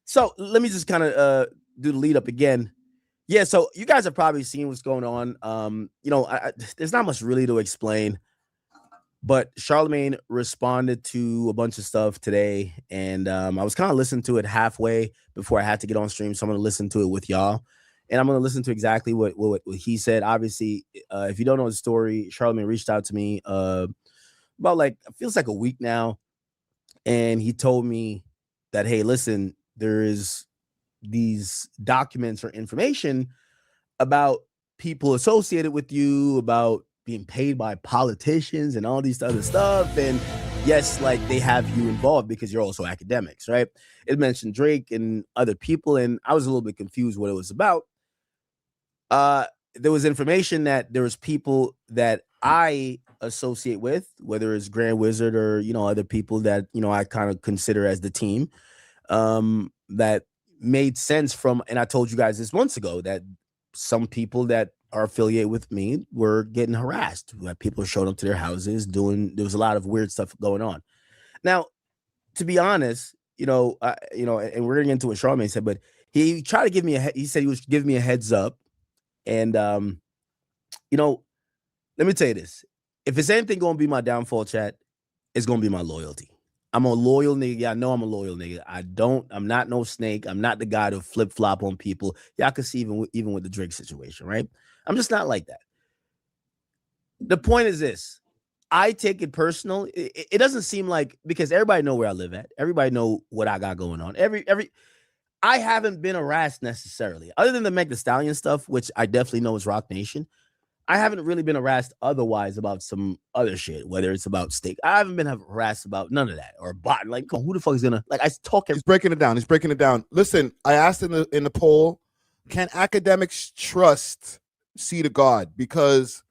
So let me just kind of do the lead up again. Yeah, so you guys have probably seen what's going on. There's not much really to explain, but Charlamagne responded to a bunch of stuff today, and I was kind of listening to it halfway before I had to get on stream, so I'm going to listen to it with y'all, and I'm going to listen to exactly what he said. Obviously, if you don't know the story, Charlamagne reached out to me about it feels like a week now, and he told me that, hey, listen, there is these documents or information about people associated with you, about being paid by politicians and all these other stuff. And yes, like they have you involved because you're also Akademiks, right? It mentioned Drake and other people, and I was a little bit confused what it was about. There was information that there was people that I associate with, whether it's Grandwizard or, other people that, I kind of consider as the team, that made sense from, and I told you guys this months ago, that some people that are affiliated with me were getting harassed. That people showed up to their houses there was a lot of weird stuff going on. Now, to be honest, and we're getting into what Charlamagne said, but he tried to give me he said he was giving me a heads up. And, let me tell you this. If it's anything going to be my downfall, chat, it's going to be my loyalty. I'm a loyal nigga. Y'all know I'm a loyal nigga. I'm not no snake. I'm not the guy to flip flop on people. Y'all can see even with the Drake situation, right? I'm just not like that. The point is this. I take it personal. It doesn't seem like, because everybody know where I live at. Everybody know what I got going on. I haven't been harassed necessarily, other than the Meg Thee Stallion stuff, which I definitely know is Rock Nation. I haven't really been harassed otherwise about some other shit, whether it's about steak. I haven't been harassed about none of that, or bot. Like, who the fuck is gonna, like, I talk. He's breaking it down. Listen, I asked in the poll, can Akademiks trust C to God? Because,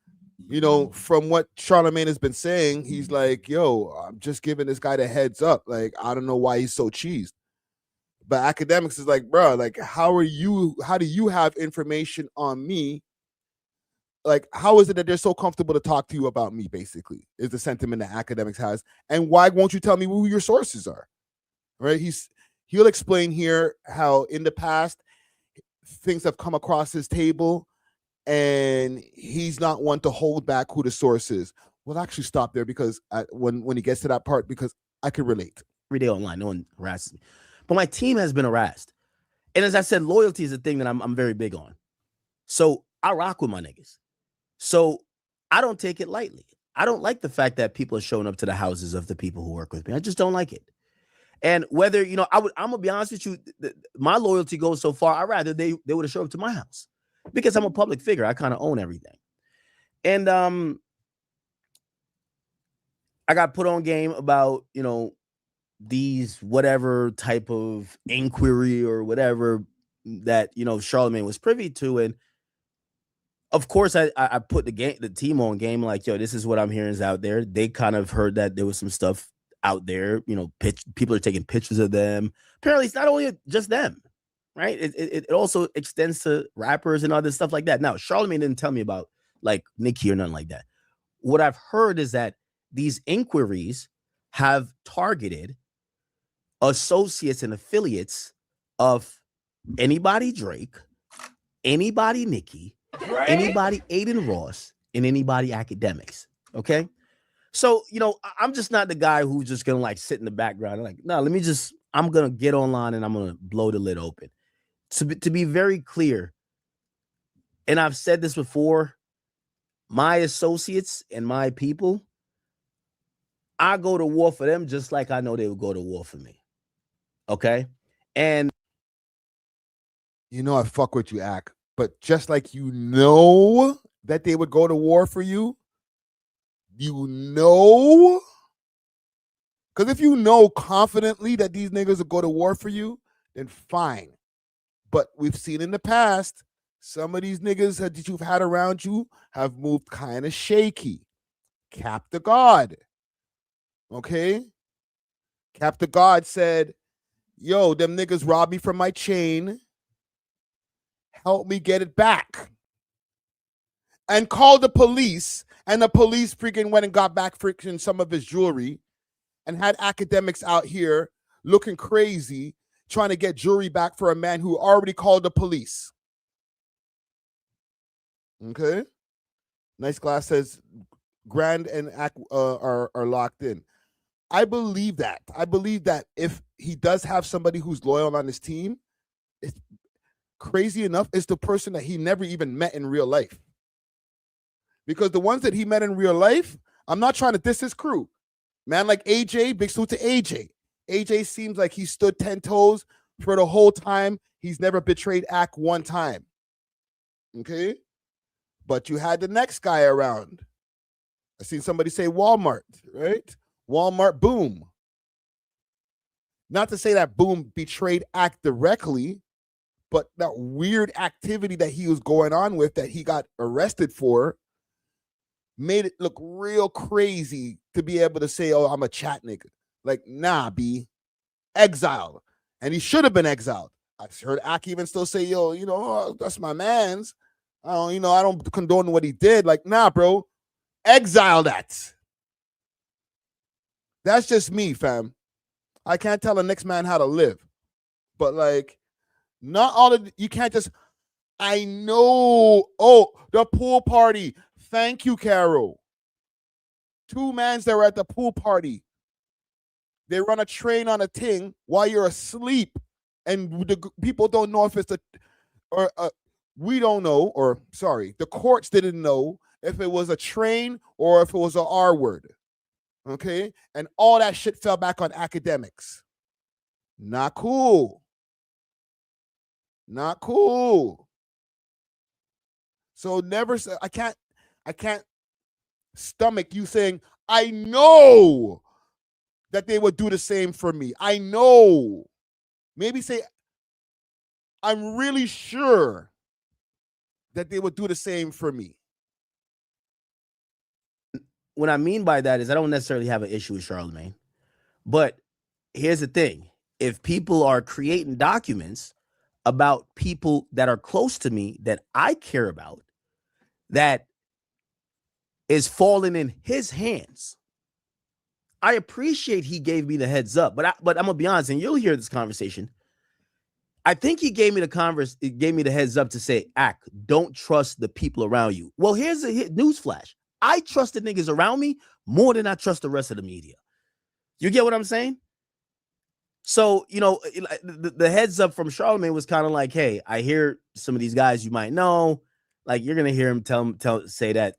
from what Charlamagne has been saying, he's like, yo, I'm just giving this guy the heads up. Like, I don't know why he's so cheesed. But Akademiks is like, bro, like, how do you have information on me? Like, how is it that they're so comfortable to talk to you about me, basically, is the sentiment that Akademiks has. And why won't you tell me who your sources are? Right? He'll explain here how in the past things have come across his table and he's not one to hold back who the source is. We'll actually stop there because when he gets to that part, because I can relate. Every day online, no one harasses me. But my team has been harassed. And as I said, loyalty is a thing that I'm very big on. So I rock with my niggas. So I don't take it lightly. I don't like the fact that people are showing up to the houses of the people who work with me. I just don't like it. And whether, I'm gonna be honest with you, my loyalty goes so far, I'd rather they would have showed up to my house, because I'm a public figure. I kind of own everything. And I got put on game about, these whatever type of inquiry or whatever that, Charlamagne was privy to. And of course, I put the team on game, like, yo, this is what I'm hearing is out there. They kind of heard that there was some stuff out there, people are taking pictures of them. Apparently, it's not only just them, right? It also extends to rappers and other stuff like that. Now, Charlamagne didn't tell me about like Nicki or nothing like that. What I've heard is that these inquiries have targeted associates and affiliates of anybody Drake, anybody Nicki, anybody Aiden Ross, and anybody Akademiks. Okay. So, I'm just not the guy who's just gonna like sit in the background and like, no, I'm gonna get online and I'm gonna blow the lid open. To be very clear, and I've said this before, my associates and my people, I go to war for them just like I know they would go to war for me. Okay. And I fuck with you, Ak, but just like that they would go to war for you, because if you know confidently that these niggas will go to war for you, then fine. But we've seen in the past, some of these niggas that you've had around you have moved kind of shaky. Cap the God. Okay? Cap the God said, yo, them niggas robbed me from my chain. Help me get it back. And called the police, and the police freaking went and got back freaking some of his jewelry and had Akademiks out here looking crazy, trying to get jewelry back for a man who already called the police. Okay. Nice Glass says Grand and are locked in. I believe that. I believe that if he does have somebody who's loyal on his team, it's crazy enough, it's the person that he never even met in real life. Because the ones that he met in real life, I'm not trying to diss his crew. Man like AJ, big salute to AJ. AJ seems like he stood 10 toes for the whole time. He's never betrayed Ak one time. Okay? But you had the next guy around. I seen somebody say Walmart, right? Walmart, boom. Not to say that Boom betrayed Ak directly, but that weird activity that he was going on with that he got arrested for made it look real crazy to be able to say, oh, I'm a chat nigga. Like, nah, B. Exiled. And he should have been exiled. I've heard Ak even still say, yo, that's my man's. I don't condone what he did. Like, nah, bro. Exile that. That's just me, fam. I can't tell the next man how to live. But, like, not all of you can't just, I know. Oh, the pool party. Thank you, Carol. 2 mans that were at the pool party. They run a train on a thing while you're asleep, and the people don't know if it's we don't know, or sorry, the courts didn't know if it was a train or if it was an R word. Okay, and all that shit fell back on Akademiks. Not cool. Not cool. So never say I can't stomach you saying, I know that they would do the same for me. I know. Maybe say, I'm really sure that they would do the same for me. What I mean by that is I don't necessarily have an issue with Charlamagne. But here's the thing. If people are creating documents about people that are close to me that I care about, that is falling in his hands, I appreciate he gave me the heads up, but I'm gonna be honest, and you'll hear this conversation. I think he gave me the heads up to say, Ak, don't trust the people around you. Well, here's a newsflash. I trust the niggas around me more than I trust the rest of the media. You get what I'm saying? So, the heads up from Charlamagne was kind of like, hey, I hear some of these guys you might know, like you're gonna hear him say that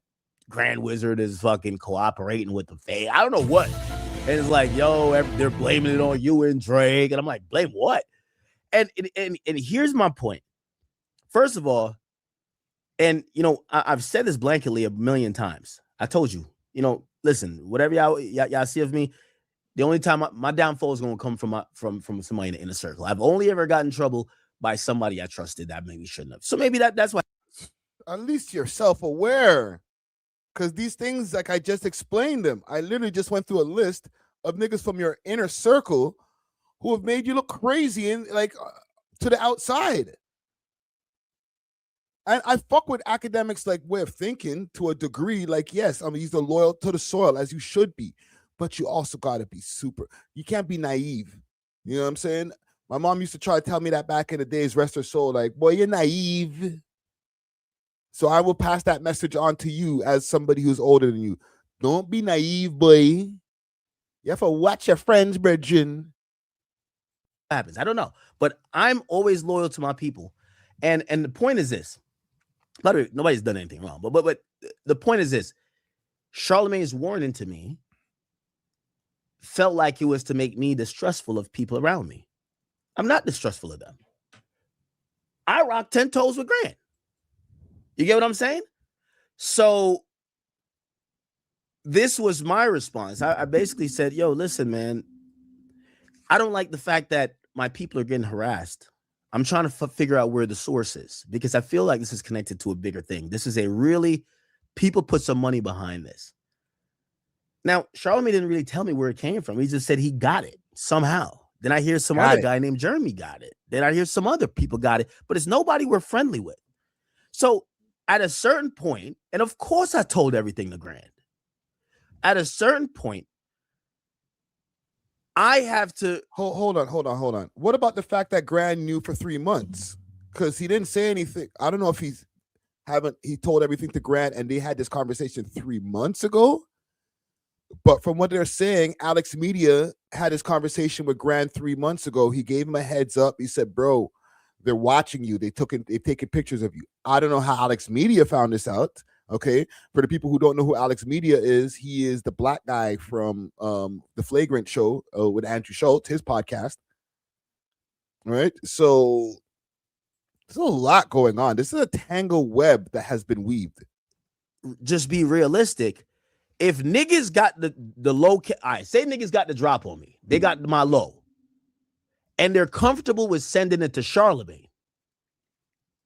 Grandwizard is fucking cooperating with the Fae. I don't know what. And it's like, yo, they're blaming it on you and Drake. And I'm like, blame what? And here's my point. First of all, and I've said this blanketly a million times. I told you, listen, whatever y'all see of me, the only time my downfall is gonna come from somebody in the inner circle. I've only ever gotten in trouble by somebody I trusted that maybe shouldn't have. So maybe that's why. At least you're self-aware. Because these things, like I just explained them, I literally just went through a list of niggas from your inner circle who have made you look crazy and to the outside. And I fuck with Akademiks' way of thinking to a degree. Like, yes, I mean, he's loyal to the soil as you should be, but you also got to be you can't be naive. You know what I'm saying? My mom used to try to tell me that back in the days, rest her soul, like, boy, you're naive. So I will pass that message on to you as somebody who's older than you. Don't be naive, boy. You have to watch your friends, brethren. Happens. I don't know. But I'm always loyal to my people. And the point is this. By the way, nobody's done anything wrong. But the point is this. Charlamagne's warning to me felt like it was to make me distrustful of people around me. I'm not distrustful of them. I rock 10 toes with Grant. You get what I'm saying? So this was my response. I basically said, yo, listen, man, I don't like the fact that my people are getting harassed. I'm trying to figure out where the source is because I feel like this is connected to a bigger thing. This is people put some money behind this. Now, Charlamagne didn't really tell me where it came from. He just said he got it somehow. Then I hear some other guy named Jeremy got it. Then I hear some other people got it, but it's nobody we're friendly with. So at a certain point, and of course I told everything to Grand. At a certain point, I have to hold on. What about the fact that Grand knew for 3 months? Because he didn't say anything. I don't know if he's he told everything to Grant, and they had this conversation 3 months ago. But from what they're saying, Alex Media had this conversation with Grant 3 months ago. He gave him a heads up. He said, "Bro, they're watching you. They've taken pictures of you." I don't know how Alex Media found this out. Okay, for the people who don't know who Alex Media is, he is the black guy from the Flagrant Show with Andrew Schultz, his podcast. Right, so there's a lot going on. This is a tangled web that has been weaved. Just be realistic. If niggas got the low, say niggas got the drop on me, they got my low, and they're comfortable with sending it to Charlamagne.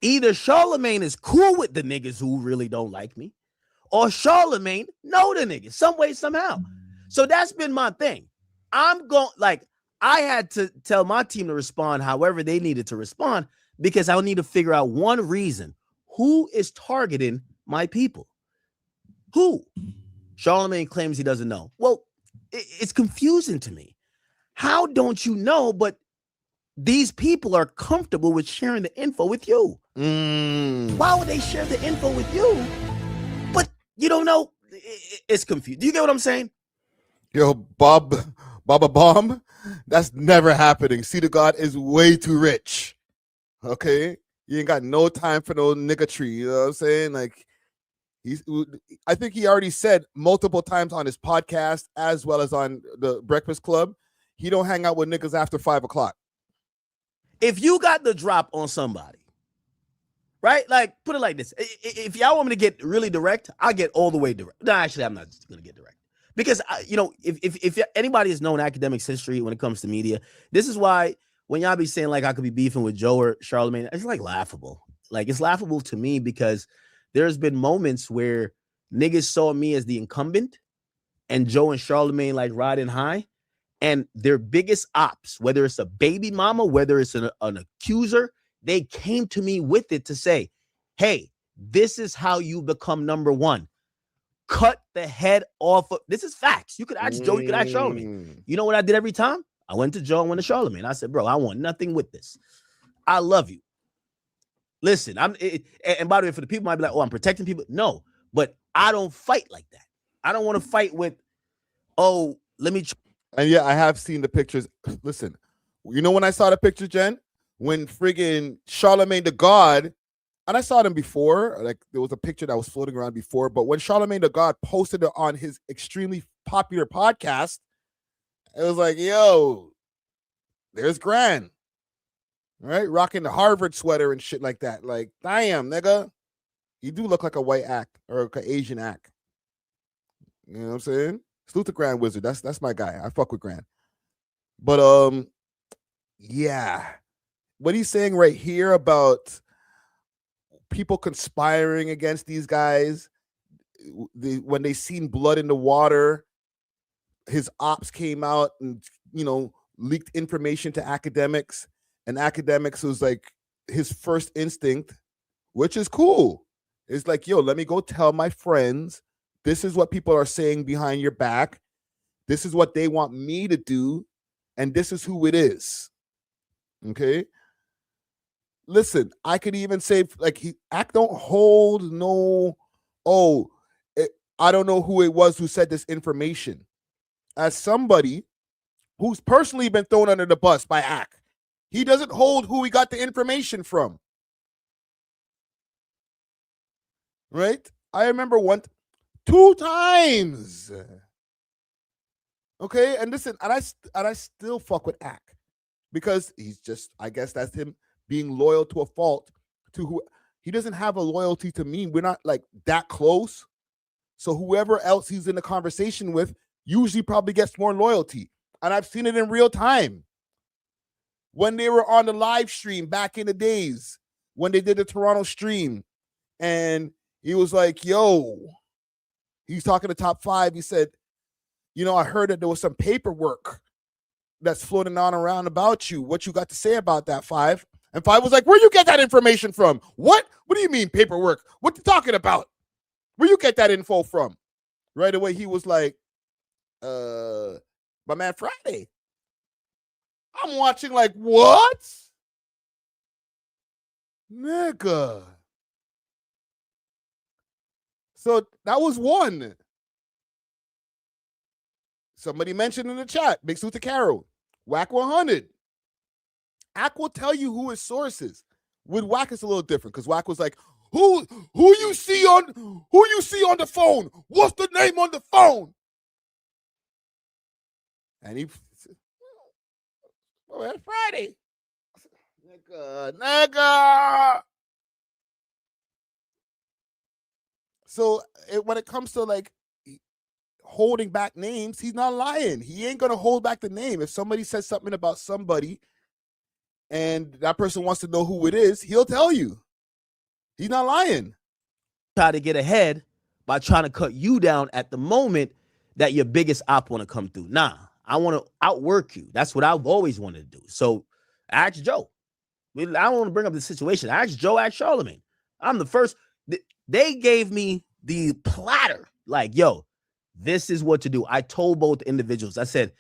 Either Charlamagne is cool with the niggas who really don't like me, or Charlamagne know the niggas some way, somehow. So that's been my thing. I had to tell my team to respond however they needed to respond, because I need to figure out one reason. Who is targeting my people? Who? Charlamagne claims he doesn't know. Well, it's confusing to me. How don't you know, but these people are comfortable with sharing the info with you? Why would they share the info with you? But you don't know. It's confused. Do you get what I'm saying? Yo, Baba Bomb, that's never happening. See, the God is way too rich. Okay? You ain't got no time for no niggatry. You know what I'm saying? Like, I think he already said multiple times on his podcast as well as on the Breakfast Club, he don't hang out with niggas after 5 o'clock. If you got the drop on somebody, right? Like, put it like this. If y'all want me to get really direct, I'll get all the way direct. No, actually, I'm not going to get direct. Because, if anybody has known Akademiks history when it comes to media, this is why when y'all be saying, like, I could be beefing with Joe or Charlamagne, it's, like, laughable. Like, it's laughable to me because there's been moments where niggas saw me as the incumbent and Joe and Charlamagne, like, riding high. And their biggest ops, whether it's a baby mama, whether it's an accuser, they came to me with it to say, hey, this is how you become number one. Cut the head off of, this is facts. You could ask Joe, you could ask Charlamagne. You know what I did every time? I went to Joe and went to Charlamagne. I said, bro, I want nothing with this. I love you. Listen, and by the way, for the people might be like, oh, I'm protecting people. No, but I don't fight like that. I don't want to fight with, oh, let me. And yeah, I have seen the pictures. Listen, you know when I saw the picture, Jen? When friggin' Charlamagne the God, and I saw them before, like there was a picture that was floating around before, but when Charlamagne the God posted it on his extremely popular podcast, it was like, yo, there's Gran. Right? Rocking the Harvard sweater and shit like that. Like, damn, nigga. You do look like a white act or like an Asian act. You know what I'm saying? Salute to Grandwizard. That's my guy. I fuck with Grand. But yeah. What he's saying right here about people conspiring against these guys, when they seen blood in the water, his ops came out and, leaked information to Akademiks. And Akademiks was like his first instinct, which is cool. It's like, yo, let me go tell my friends, this is what people are saying behind your back. This is what they want me to do. And this is who it is. Okay? Listen, I could even say, like, don't hold no, I don't know who it was who said this information. As somebody who's personally been thrown under the bus by Ak, he doesn't hold who he got the information from. Right? I remember 2 times. Okay, and listen, and I still fuck with Ak because he's just, I guess that's him being loyal to a fault to who he doesn't have a loyalty to me. We're not like that close. So whoever else he's in the conversation with usually probably gets more loyalty. And I've seen it in real time. When they were on the live stream back in the days, when they did the Toronto stream, and he was like, yo, he's talking to Top 5. He said, I heard that there was some paperwork that's floating on around about you. What you got to say about that, 5? And 5 was like, where you get that information from? What do you mean paperwork? What you talking about? Where you get that info from? Right away, he was like, my man Friday. I'm watching like, what? Nigga. So that was one. Somebody mentioned in the chat, Big Suta Carol, Whack 100. Ack will tell you who his source is. With Whack, it's a little different because Whack was like, who you see on the phone? What's the name on the phone? And he, oh, it's Friday. Nigga. So when it comes to like holding back names, he's not lying. He ain't gonna hold back the name. If somebody says something about somebody and that person wants to know who it is, he'll tell you. He's not lying. Try to get ahead by trying to cut you down at the moment that your biggest op want to come through. Nah, I want to outwork you. That's what I've always wanted to do. So I asked Joe. I don't want to bring up the situation. I asked Joe, I asked Charlamagne. I'm the first. They gave me the platter. Like, yo, this is what to do. I told both individuals. I said,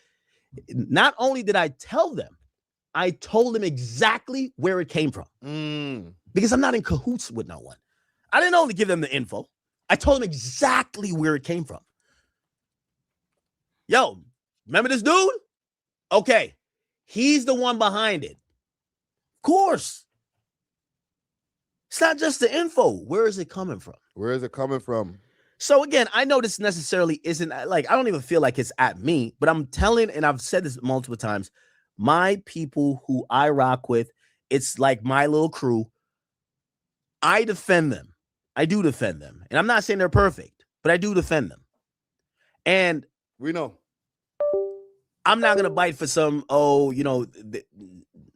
not only did I tell them, I told them exactly where it came from. Because I'm not in cahoots with no one. I didn't only give them the info. I told them exactly where it came from. Yo, remember this dude? Okay, he's the one behind it. Of course. It's not just the info. Where is it coming from? Where is it coming from? So again, I know this necessarily isn't like, I don't even feel like it's at me, but I'm telling, and I've said this multiple times, my people who I rock with, it's like my little crew. I defend them. I do defend them. And I'm not saying they're perfect, but I do defend them. And we know. I'm not going to bite for some,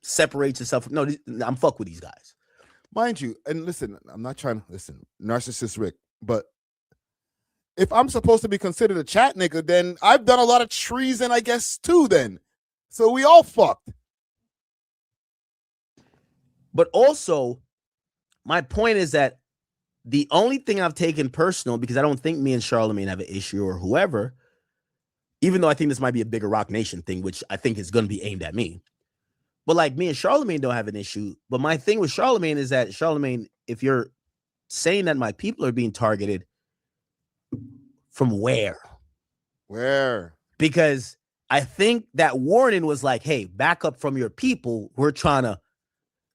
separate yourself. No, I'm fuck with these guys. Mind you, and listen, I'm not trying to, narcissist Rick, but if I'm supposed to be considered a chat nigga, then I've done a lot of treason, I guess, too, then. So we all fucked. But also, my point is that the only thing I've taken personal, because I don't think me and Charlamagne have an issue or whoever, even though I think this might be a bigger Rock Nation thing, which I think is going to be aimed at me. But like me and Charlamagne don't have an issue. But my thing with Charlamagne is that, Charlamagne, if you're saying that my people are being targeted, from where? Where? Because I think that warning was like, hey, back up from your people. We're trying to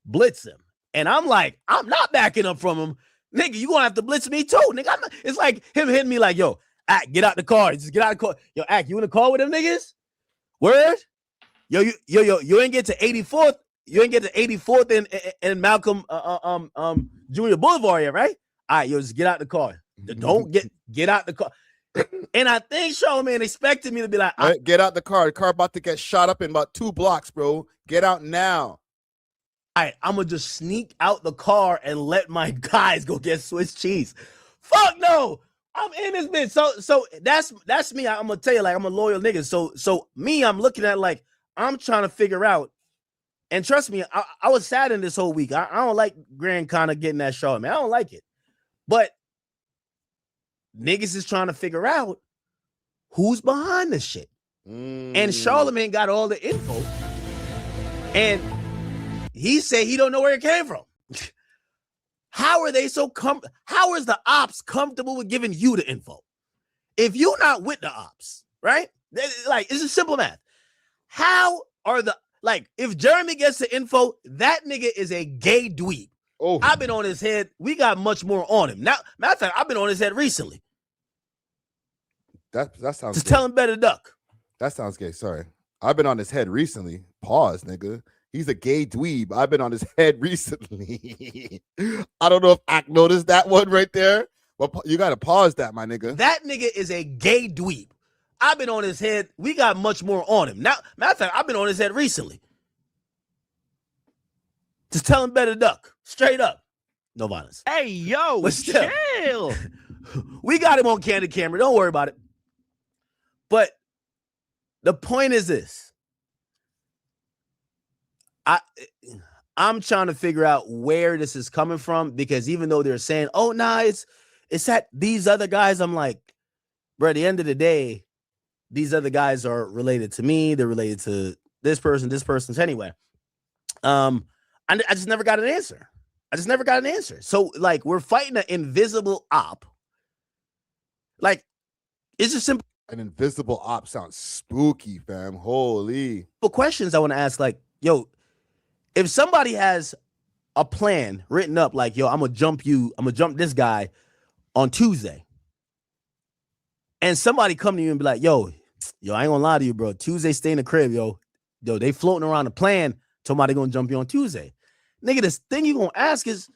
blitz him. And I'm like, I'm not backing up from him. Nigga, you gonna have to blitz me too. Nigga, it's like him hitting me like, yo, Ack, get out the car. Just get out the car. Yo, Ack, you in the car with them niggas? Word? Yo, you ain't get to 84th. You ain't get to 84th and Malcolm Junior Boulevard yet, right? All right, yo, just get out the car. Don't get out the car. And I think Charlamagne expected me to be like, right, get out the car. The car about to get shot up in about 2 blocks, bro. Get out now. All right, I'm gonna just sneak out the car and let my guys go get Swiss cheese. Fuck no, I'm in this bitch. So that's me. I'm gonna tell you, like, I'm a loyal nigga. So me, I'm looking at like I'm trying to figure out. And trust me, I was saddened this whole week. I don't like Grand Connor getting that show, man. I don't like it. But niggas is trying to figure out who's behind this shit. And Charlamagne got all the info. And he said he don't know where it came from. How are they so how is the ops comfortable with giving you the info? If you're not with the ops, right? Like, it's a simple math. How are if Jeremy gets the info, that nigga is a gay dweeb. Oh, I've been on his head. We got much more on him. Now, matter of fact, I've been on his head recently. That sounds Just gay. tell him better duck. That sounds gay. Sorry. I've been on his head recently. Pause, nigga. He's a gay dweeb. I've been on his head recently. I don't know if Ack noticed that one right there. Well, you got to pause that, my nigga. That nigga is a gay dweeb. I've been on his head. We got much more on him. Now, matter of fact, I've been on his head recently. Just tell him better duck. Straight up. No violence. Hey, yo, But still, chill. we got him on candid camera. Don't worry about it. But the point is this. I'm trying to figure out where this is coming from, because even though they're saying, oh, nah, it's at these other guys, I'm like, bro, at the end of the day, these other guys are related to me. They're related to this person's anyway. I just never got an answer. So, like, we're fighting an invisible op Like, it's just simple. An invisible op sounds spooky, fam. Holy. Questions I want to ask, like, yo, if somebody has a plan written up, like, yo, I'm gonna jump this guy on Tuesday, and somebody come to you and be like, yo, I ain't gonna lie to you, bro. Tuesday, stay in the crib, yo, they floating around the plan. Somebody gonna jump you on Tuesday, nigga. This thing you gonna ask is,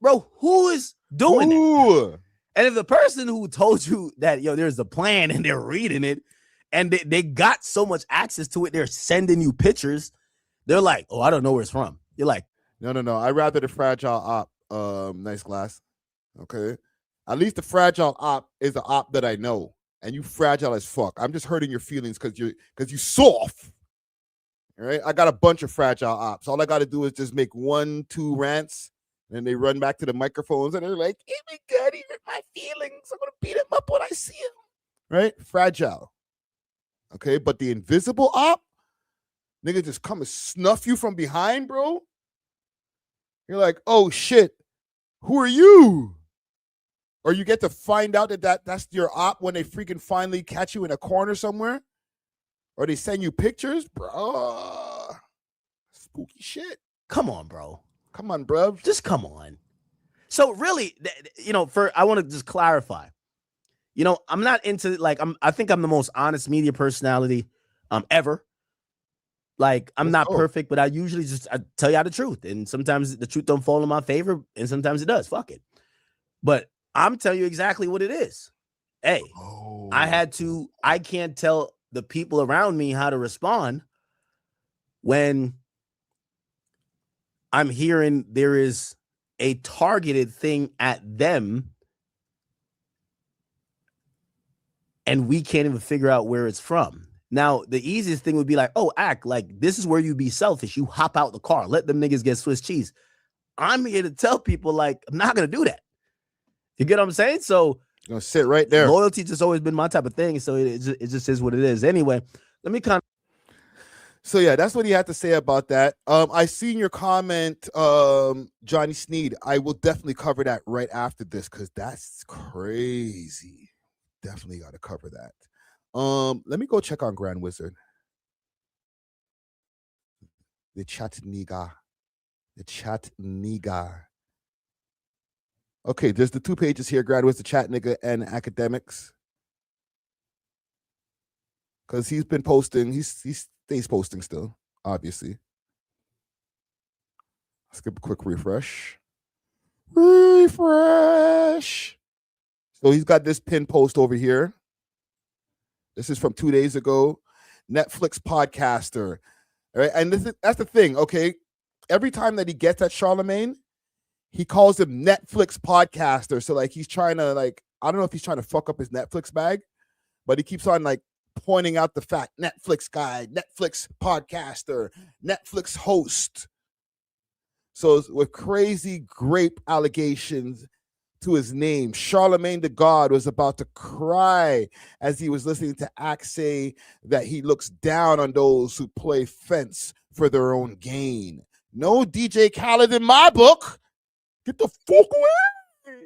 bro, who is doing that? And if the person who told you that, yo, there's a plan and they're reading it and they got so much access to it, they're sending you pictures, they're like, oh, I don't know where it's from. You're like, no. I'd rather the fragile op, nice glass. Okay. At least the fragile op is the op that I know. And you fragile as fuck. I'm just hurting your feelings because you soft. All right. I got a bunch of fragile ops. All I got to do is just make 1-2 rants. And they run back to the microphones and they're like, "Hey, my God, he hurt my feelings. I'm gonna beat him up when I see him." Right? Fragile. Okay, but the invisible op, nigga, just come and snuff you from behind, bro. You're like, "Oh shit, who are you?" Or you get to find out that's your op when they freaking finally catch you in a corner somewhere, or they send you pictures, bro. Spooky shit. Come on, bro. Come on, bro. Just come on. So really, I want to just clarify. I'm not into I think I'm the most honest media personality ever. Like, I'm not perfect, but I usually I tell you the truth. And sometimes the truth don't fall in my favor, and sometimes it does. Fuck it. But I'm telling you exactly what it is. Hey, I can't tell the people around me how to respond when I'm hearing there is a targeted thing at them and we can't even figure out where it's from. Now, the easiest thing would be like, oh, act like this is where you be selfish. You hop out the car, let them niggas get Swiss cheese. I'm here to tell people, like, I'm not going to do that. You get what I'm saying? So you're going to sit right there. Loyalty just always been my type of thing. So it just is what it is. Anyway, let me So yeah, that's what he had to say about that. I seen your comment, Johnny Sneed. I will definitely cover that right after this because that's crazy. Definitely got to cover that. Let me go check on Grandwizard. The chat nigga. Okay, there's the 2 pages here, Grandwizard, chat nigga, and Akademiks. Because he's been posting, he stays posting still, obviously. Let's give a quick refresh. So he's got this pin post over here. This is from 2 days ago. Netflix podcaster. All right, and that's the thing, okay? Every time that he gets at Charlamagne, he calls him Netflix podcaster. So like he's trying to I don't know if he's trying to fuck up his Netflix bag, but he keeps on pointing out the fact, Netflix guy, Netflix podcaster, Netflix host. So with crazy grape allegations to his name, Charlamagne the God was about to cry as he was listening to Axe say that he looks down on those who play fence for their own gain. No DJ Khaled in my book. Get the fuck away.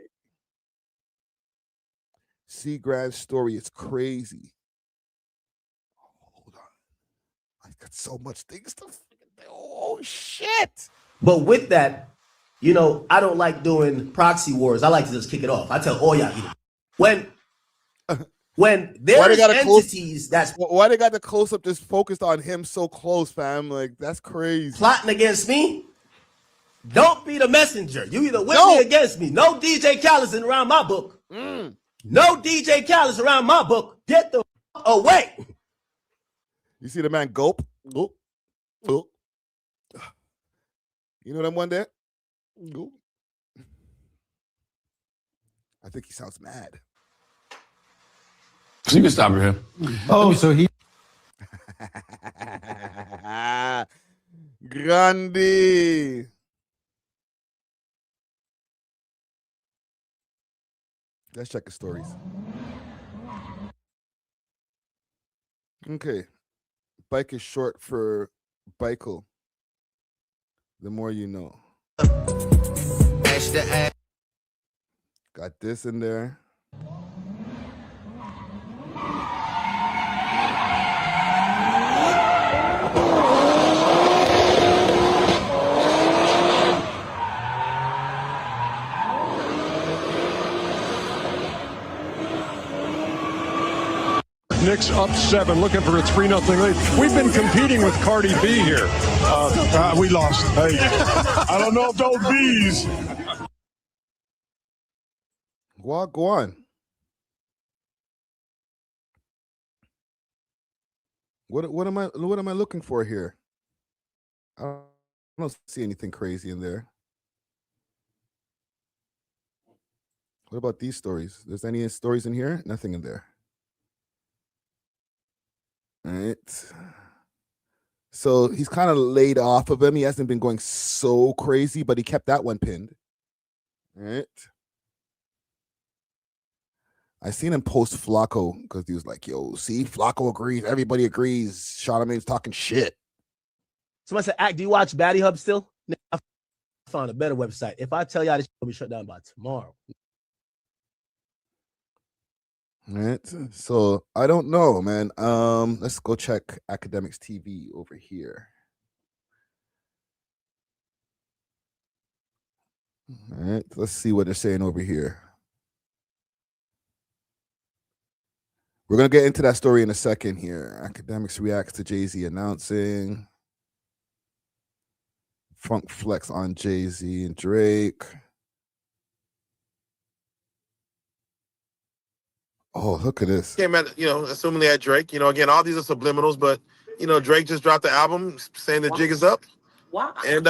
See Grand's story. It's crazy. Hold on. I got so much things to oh shit. But with that, I don't like doing proxy wars. I like to just kick it off. I tell all y'all when there's entities why they got the close up just focused on him so close, fam? Like that's crazy. Plotting against me. Don't be the messenger. You either with me or against me. No DJ Khaled's around my book. No DJ Khaled's around my book. Get the away. You see the man gulp? Gulp. Gulp. You know them one there? Gulp. I think he sounds mad. You can stop here. Oh, so he. Grande. Let's check the stories. Okay. Bike is short for Bikel. The more you know. Got this in there. Knicks up 7, looking for a 3-0 lead. We've been competing with Cardi B here. We lost. Hey, I don't know if those bees. Well, go on. What am I looking for here? I don't see anything crazy in there. What about these stories? There's any stories in here? Nothing in there. All right. So he's kind of laid off of him. He hasn't been going so crazy, but he kept that one pinned. All right. I seen him post Flacco because he was like, yo, see, Flacco agrees. Everybody agrees. Charlamagne's talking shit. Somebody said, do you watch Batty Hub still? I found a better website. If I tell y'all this will be shut down by tomorrow. All right. So I don't know, man. Let's go check Akademiks TV over here. All right. Let's see what they're saying over here. We're going to get into that story in a second here. Akademiks reacts to Jay-Z announcing Funk Flex on Jay-Z and Drake. Oh, look at this. Came at, assumingly at Drake. Again, all these are subliminals, but, Drake just dropped the album saying the jig is up. Why? And,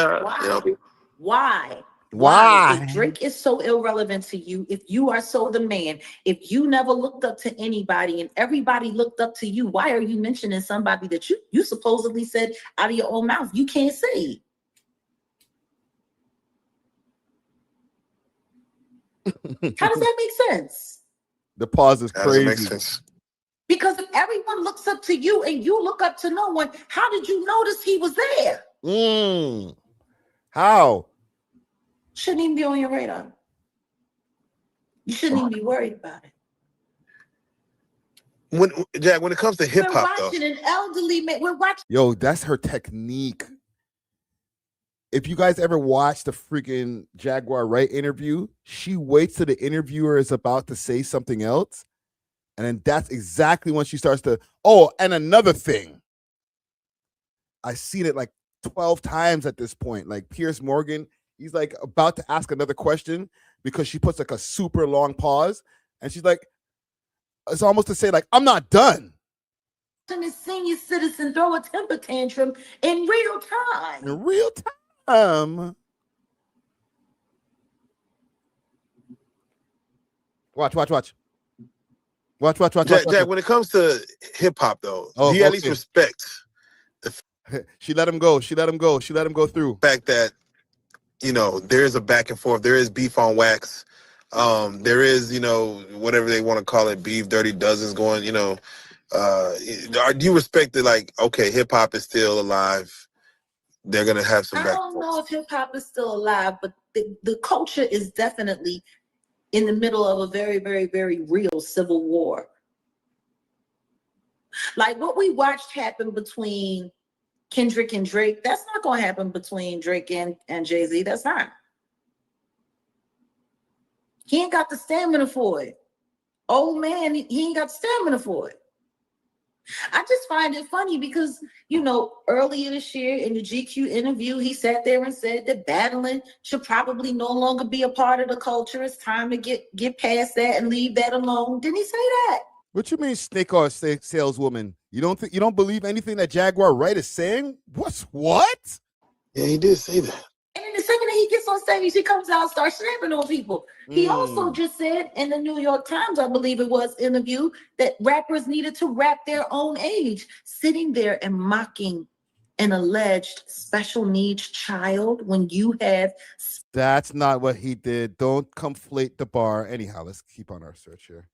Why? Why? If Drake is so irrelevant to you, if you are so the man, if you never looked up to anybody and everybody looked up to you, why are you mentioning somebody that you supposedly said out of your own mouth you can't say? How does that make sense? The pause is crazy. Make sense. Because if everyone looks up to you and you look up to no one, how did you notice he was there? How? Shouldn't even be on your radar. You shouldn't even be worried about it. When it comes to hip hop, we're watching an elderly man. We're watching. Yo, that's her technique. If you guys ever watch the freaking Jaguar Wright interview, she waits till the interviewer is about to say something else. And then that's exactly when she starts to, and another thing. I've seen it like 12 times at this point. Like Piers Morgan, he's like about to ask another question because she puts like a super long pause. And she's like, it's almost to say like, I'm not done. And a senior citizen throw a temper tantrum in real time. In real time. Watch. Jack, when it comes to hip hop, though, do you at least respect she let him go. She let him go through. The fact that, there is a back and forth. There is beef on wax. There is, whatever they want to call it, beef, dirty dozens going, do you respect it? Like, okay, hip hop is still alive. They're going to have some back and forth. I don't know if hip hop is still alive, but the culture is definitely in the middle of a very, very, very real civil war. Like what we watched happen between Kendrick and Drake, that's not going to happen between Drake and Jay-Z. That's not. He ain't got the stamina for it. Old man, he ain't got the stamina for it. I just find it funny because, earlier this year in the GQ interview, he sat there and said that battling should probably no longer be a part of the culture. It's time to get past that and leave that alone. Didn't he say that? What you mean, snake oil saleswoman? You don't believe anything that Jaguar Wright is saying? What? Yeah, he did say that. And then the second that he gets on stage, he comes out and starts snapping on people. He also just said in the New York Times, I believe it was, interview, that rappers needed to rap their own age, sitting there and mocking an alleged special needs child when you have. That's not what he did. Don't conflate the bar. Anyhow, let's keep on our search here.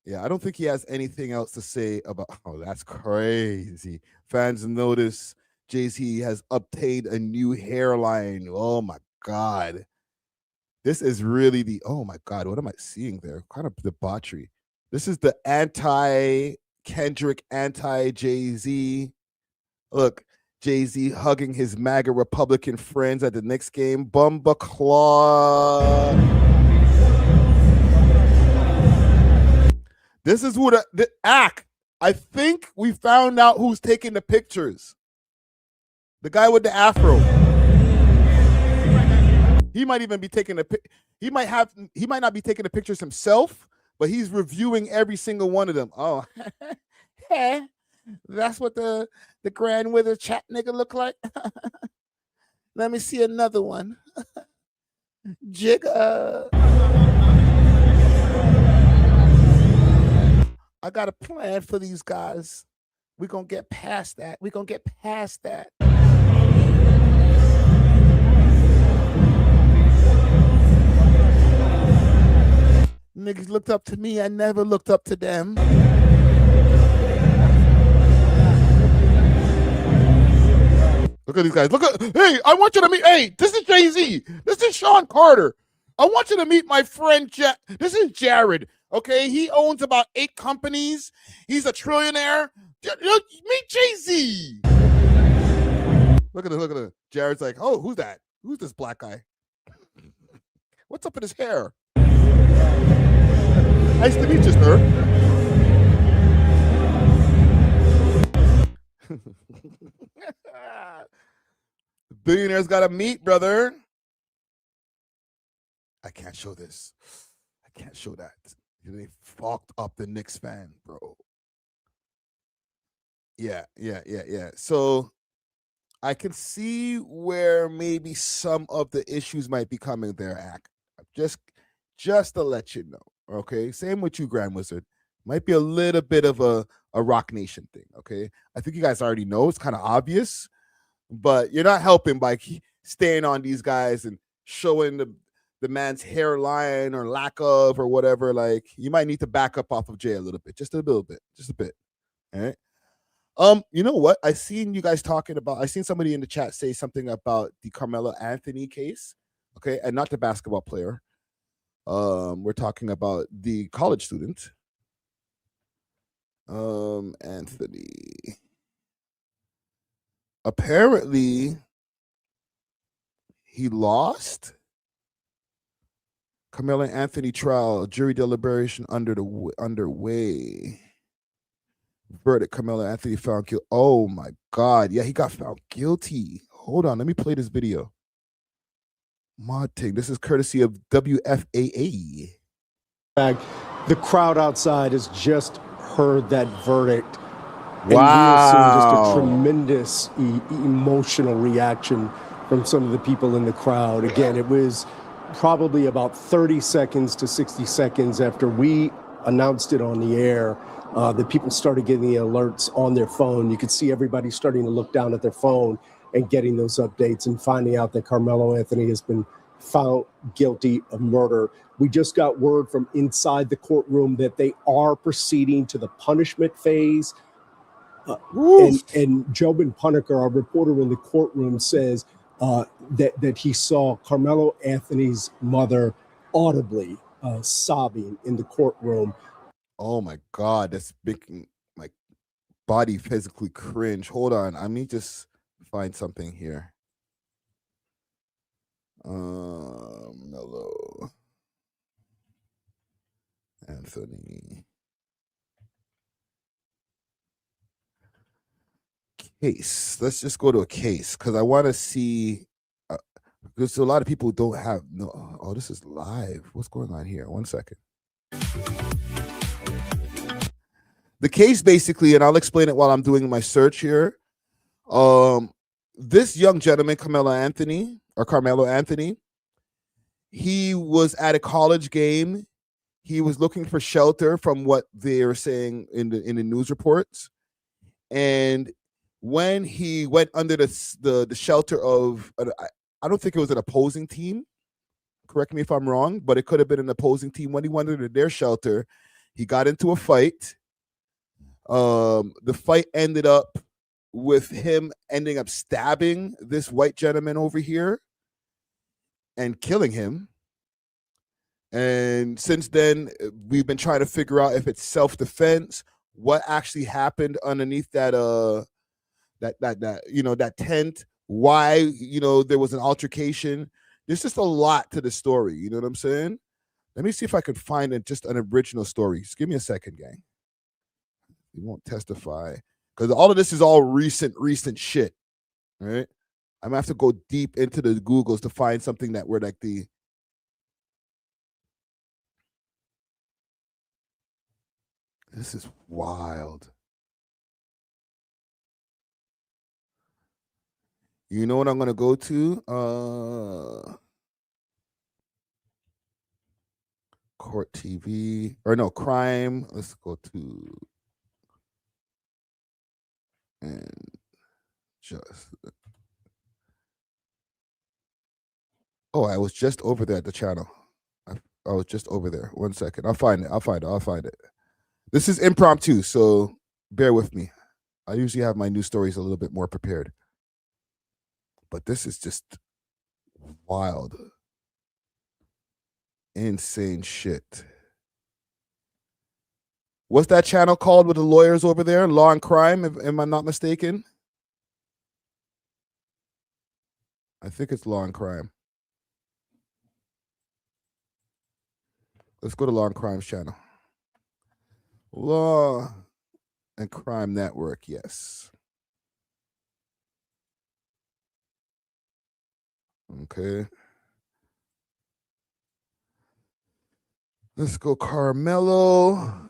Yeah, I don't think he has anything else to say about. Oh, that's crazy. Fans notice Jay-Z has obtained a new hairline. Oh my God. This is really oh my God, what am I seeing there? Kind of debauchery. This is the anti-Kendrick, anti-Jay-Z. Look, Jay-Z hugging his MAGA Republican friends at the Knicks game. Bumba Claw. This is who the act. I think we found out who's taking the pictures. The guy with the afro. He might even be taking he might not be taking the pictures himself, but he's reviewing every single one of them. Oh, hey, that's what the Grandwizard chat nigga look like. Let me see another one. Jigga. I got a plan for these guys. We're going to get past that. Niggas looked up to me. I never looked up to them. Look at these guys. Hey, I want you to meet. Hey, this is Jay-Z. This is Sean Carter. I want you to meet my friend. This is Jared. Okay, he owns about 8 companies. He's a trillionaire. Meet Jay-Z. Look at this. Jared's like, oh, who's that? Who's this black guy? What's up with his hair? Nice to meet you, sir. Billionaires gotta meet, brother. I can't show this. I can't show that. They fucked up the Knicks fan, bro. Yeah. So I can see where maybe some of the issues might be coming there, just to let you know. Okay. Same with you, Grandwizard. Might be a little bit of a Rock Nation thing. Okay. I think you guys already know. It's kind of obvious, but you're not helping by staying on these guys and showing the man's hairline or lack of or whatever. Like, you might need to back up off of Jay a little bit, just a bit. All right. You know what? I seen you guys talking about. I seen somebody in the chat say something about the Carmelo Anthony case. Okay, and not the basketball player. We're talking about the college student. Anthony. Apparently, he lost. Carmelo Anthony trial, jury deliberation underway. Verdict, Carmelo Anthony found guilty. Oh my God. Yeah, he got found guilty. Hold on, let me play this video. Mod thing. This is courtesy of WFAA. The crowd outside has just heard that verdict. Wow. And we are seeing just a tremendous emotional reaction from some of the people in the crowd. Again, it was probably about 30 seconds to 60 seconds after we announced it on the air. The people started getting the alerts on their phone. You could see everybody starting to look down at their phone and getting those updates and finding out that Carmelo Anthony has been found guilty of murder. We just got word from inside the courtroom that they are proceeding to the punishment phase. And Jobin Puneker, our reporter in the courtroom, says that he saw Carmelo Anthony's mother audibly sobbing in the courtroom. Oh my God, that's making my body physically cringe. Hold on, I need to just find something here. Carmelo Anthony case. Let's just go to a case because I want to see. Because a lot of people don't have no. Oh, this is live. What's going on here? 1 second. The case basically, and I'll explain it while I'm doing my search here. This young gentleman, Carmelo Anthony, he was at a college game. He was looking for shelter from what they were saying in the news reports. And when he went under the shelter of, I don't think it was an opposing team. Correct me if I'm wrong, but it could have been an opposing team. When he went under their shelter, he got into a fight. The fight ended up with him ending up stabbing this white gentleman over here and killing him. And since then, we've been trying to figure out if it's self-defense, what actually happened underneath that that tent, why there was an altercation. There's just a lot to the story, you know what I'm saying? Let me see if I could find just an original story. Just give me a second, gang. You won't testify. Because all of this is all recent shit. Right? I'm gonna have to go deep into the Googles to find something that were like the this is wild. You know what I'm gonna go to? Court TV or no crime. Let's go to and just. Oh, I was just over there at the channel. I was just over there. 1 second. I'll find it. This is impromptu, so bear with me. I usually have my news stories a little bit more prepared. But this is just wild. Insane shit. What's that channel called with the lawyers over there? Law and Crime, am I not mistaken? I think it's Law and Crime. Let's go to Law and Crime's channel. Law and Crime Network, yes. Okay. Let's go Carmelo.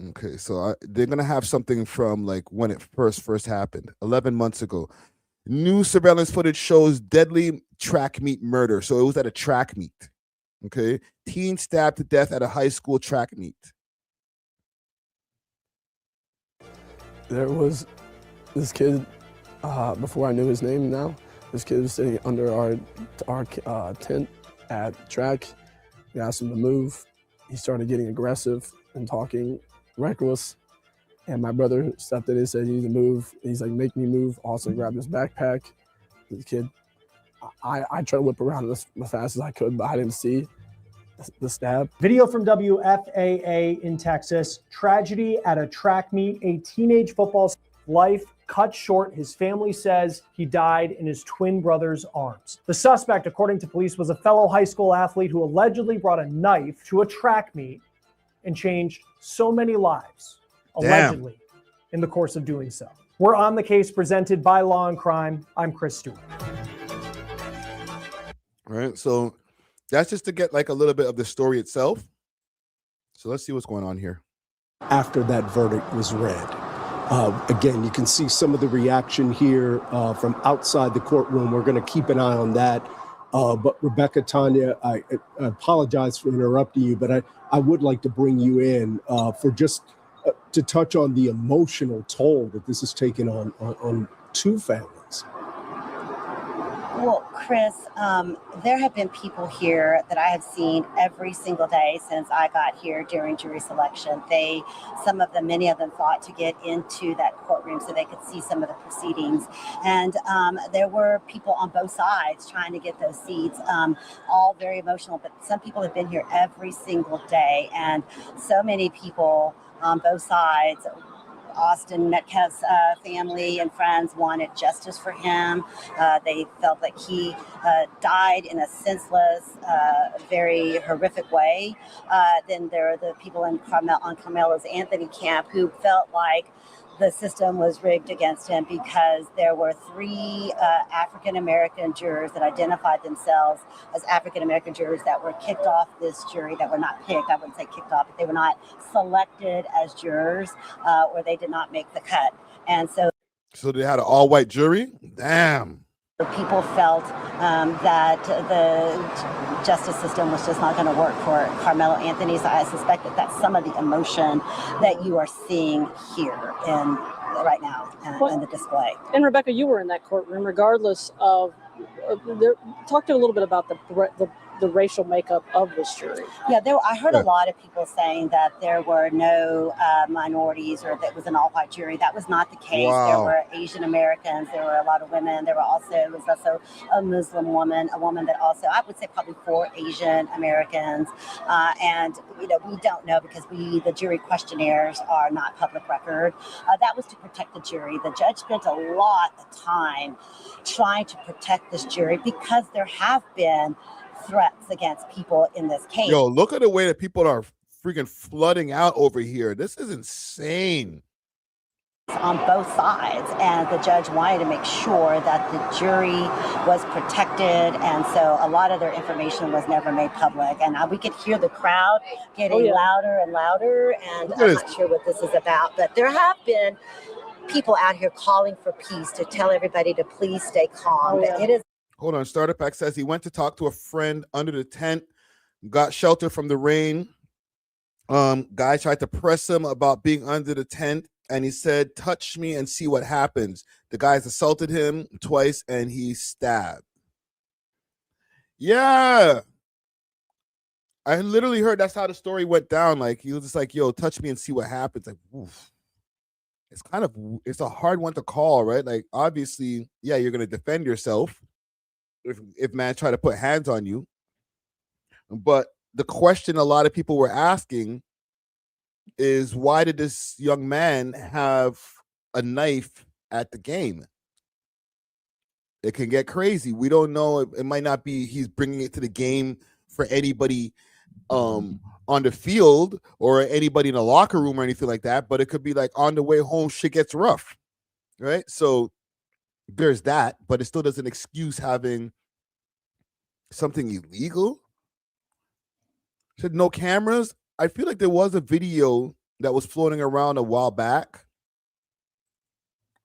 Okay, so they're going to have something from like when it first happened, 11 months ago. New surveillance footage shows deadly track meet murder. So it was at a track meet. Okay. Teen stabbed to death at a high school track meet. There was this kid, before I knew his name now, this kid was sitting under our tent at track. We asked him to move. He started getting aggressive and talking reckless. And my brother stepped in and said, "You need to move." He's like, "Make me move." Also grabbed his backpack. The kid, I tried to whip around as fast as I could, but I didn't see the stab. Video from WFAA in Texas. Tragedy at a track meet. A teenage football life cut short. His family says he died in his twin brother's arms. The suspect, according to police, was a fellow high school athlete who allegedly brought a knife to a track meet and changed so many lives. Allegedly, in the course of doing so. We're on the case presented by Law and Crime. I'm Chris Stewart. All right, so that's just to get like a little bit of the story itself. So let's see what's going on here. After that verdict was read, again, you can see some of the reaction here from outside the courtroom. We're going to keep an eye on that. But Rebecca, Tanya, I apologize for interrupting you, but I would like to bring you in for just to touch on the emotional toll that this has taken on two families. Well, Chris, there have been people here that I have seen every single day since I got here during jury selection. Many of them fought to get into that courtroom so they could see some of the proceedings. And there were people on both sides trying to get those seats, all very emotional. But some people have been here every single day. And so many people on both sides, Austin Metcalf's family and friends wanted justice for him. They felt like he died in a senseless, very horrific way. Then there are the people on Carmelo Anthony camp who felt like the system was rigged against him because there were 3 African-American jurors that identified themselves as African-American jurors that were kicked off this jury, that were not picked. I wouldn't say kicked off, but they were not selected as jurors, or they did not make the cut. And so they had an all-white jury? Damn. People felt that the justice system was just not going to work for Karmelo Anthony. So I suspect that that's some of the emotion that you are seeing here right now in the display. And Rebecca, you were in that courtroom, regardless of. Talk to a little bit about the the racial makeup of this jury. Yeah, I heard a lot of people saying that there were no minorities or that it was an all-white jury. That was not the case. Wow. There were Asian Americans. There were a lot of women. There was also a Muslim woman, a woman that also, I would say probably 4 Asian Americans. And, we don't know because the jury questionnaires are not public record. That was to protect the jury. The judge spent a lot of time trying to protect this jury because there have been threats against people in this case. Yo, look at the way that people are freaking flooding out over here. This is insane. On both sides, and the judge wanted to make sure that the jury was protected, and so a lot of their information was never made public. And we could hear the crowd getting louder and louder, and I'm not sure what this is about, but there have been people out here calling for peace to tell everybody to please stay calm. It is. Hold on. Starter Pack says he went to talk to a friend under the tent, got shelter from the rain. Guy tried to press him about being under the tent, and he said, "Touch me and see what happens." The guys assaulted him twice, and he stabbed. Yeah. I literally heard that's how the story went down. Like, he was just like, "Yo, touch me and see what happens." Like, oof. It's a hard one to call, right? Like, obviously, yeah, you're going to defend yourself if man try to put hands on you. But the question a lot of people were asking is, why did this young man have a knife at the game? It can get crazy. We don't know. It might not be he's bringing it to the game for anybody on the field or anybody in the locker room or anything like that, but it could be like on the way home, shit gets rough, right? So there's that, but it still doesn't excuse having something illegal. Said no cameras. I feel like there was a video that was floating around a while back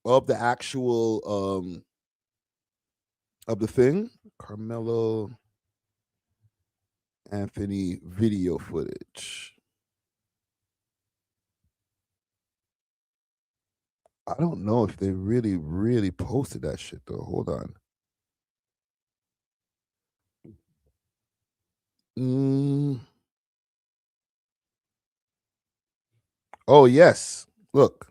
of the actual of the thing. Karmelo Anthony video footage. I don't know if they really posted that shit though. Hold on. Oh yes. Look.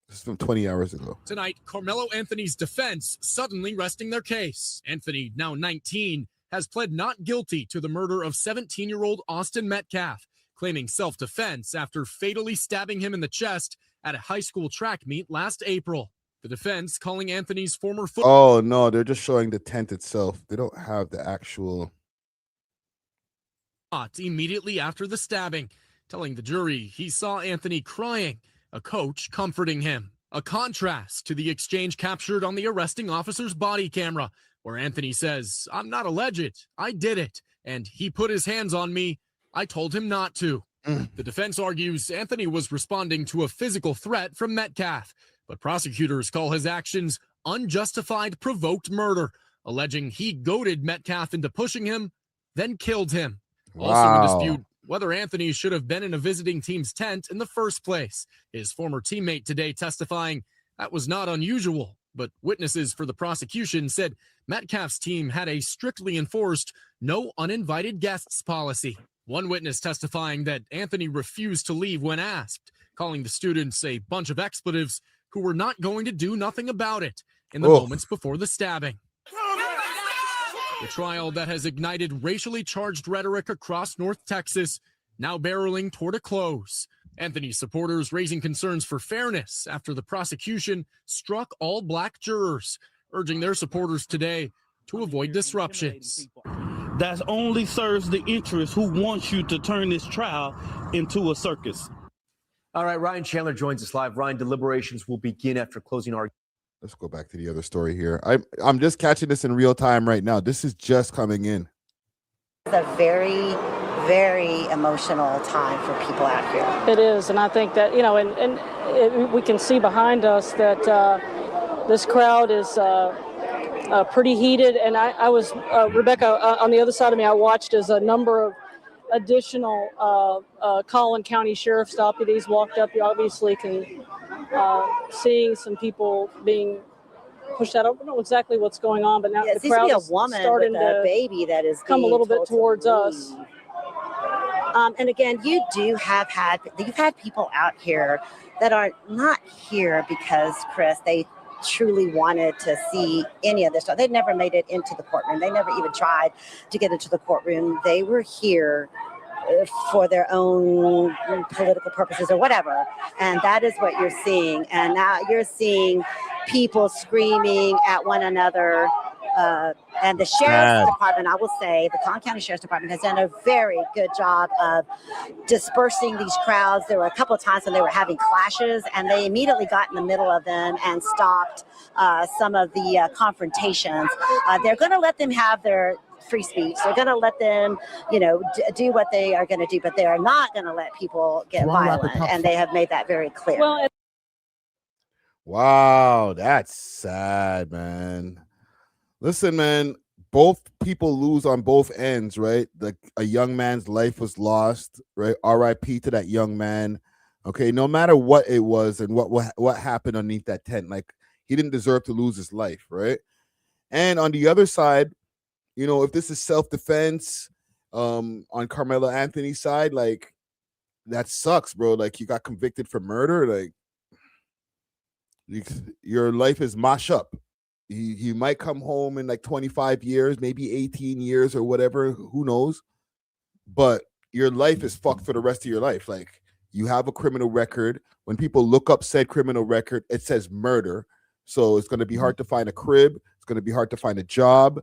This is from 20 hours ago. Tonight, Carmelo Anthony's defense suddenly resting their case. Anthony, now 19, has pled not guilty to the murder of 17-year-old Austin Metcalf, claiming self-defense after fatally stabbing him in the chest at a high school track meet last April. The defense calling Anthony's former Oh, no, they're just showing the tent itself. They don't have the actual... immediately after the stabbing, telling the jury he saw Anthony crying, a coach comforting him. A contrast to the exchange captured on the arresting officer's body camera, where Anthony says, "I'm not alleged, I did it, and he put his hands on me, I told him not to." The defense argues Anthony was responding to a physical threat from Metcalf, but prosecutors call his actions unjustified provoked murder, alleging he goaded Metcalf into pushing him, then killed him. Also in dispute whether Anthony should have been in a visiting team's tent in the first place. His former teammate today testifying that was not unusual, but witnesses for the prosecution said Metcalf's team had a strictly enforced no uninvited guests policy. One witness testifying that Anthony refused to leave when asked, calling the students a bunch of expletives who were not going to do nothing about it in the moments before the stabbing. The trial that has ignited racially charged rhetoric across North Texas now barreling toward a close. Anthony's supporters raising concerns for fairness after the prosecution struck all black jurors, urging their supporters today to avoid disruptions. That only serves the interest who wants you to turn this trial into a circus. All right, Ryan Chandler joins us live. Ryan, deliberations will begin after closing argument. Let's go back to the other story here. I'm just catching this in real time right now. This is just coming in. It's a very, very emotional time for people out here. It is, and I think that, we can see behind us that this crowd is pretty heated. And I was, Rebecca, on the other side of me, I watched as a number of additional Collin County Sheriff's deputies walked up. You obviously can seeing some people being push that. I don't know exactly what's going on, but now Yeah, the it seems to crowd be a is woman starting with a to baby that is come a being little bit told to towards us. leave. And again, you've had people out here that are not here because, Chris, they truly wanted to see any of this stuff. They never made it into the courtroom. They never even tried to get into the courtroom. They were here for their own political purposes or whatever. And that is what you're seeing. And now you're seeing people screaming at one another. And the sheriff's department, I will say, the Collin County Sheriff's Department has done a very good job of dispersing these crowds. There were a couple of times when they were having clashes, and they immediately got in the middle of them and stopped some of the confrontations. They're going to let them have their free speech. They're going to let them, do what they are going to do, but they are not going to let people get violent, and they have made that very clear. Well, wow, that's sad, man. Listen, man, both people lose on both ends, right? A young man's life was lost, right? RIP to that young man. Okay, no matter what it was and what happened underneath that tent, like, he didn't deserve to lose his life, right? And on the other side, if this is self-defense, on Karmelo Anthony's side, like, that sucks, bro. Like, you got convicted for murder. Like, your life is mash up. You might come home in like 25 years, maybe 18 years or whatever, who knows? But your life is fucked for the rest of your life. Like, you have a criminal record. When people look up said criminal record, it says murder. So it's going to be hard to find a crib. It's going to be hard to find a job.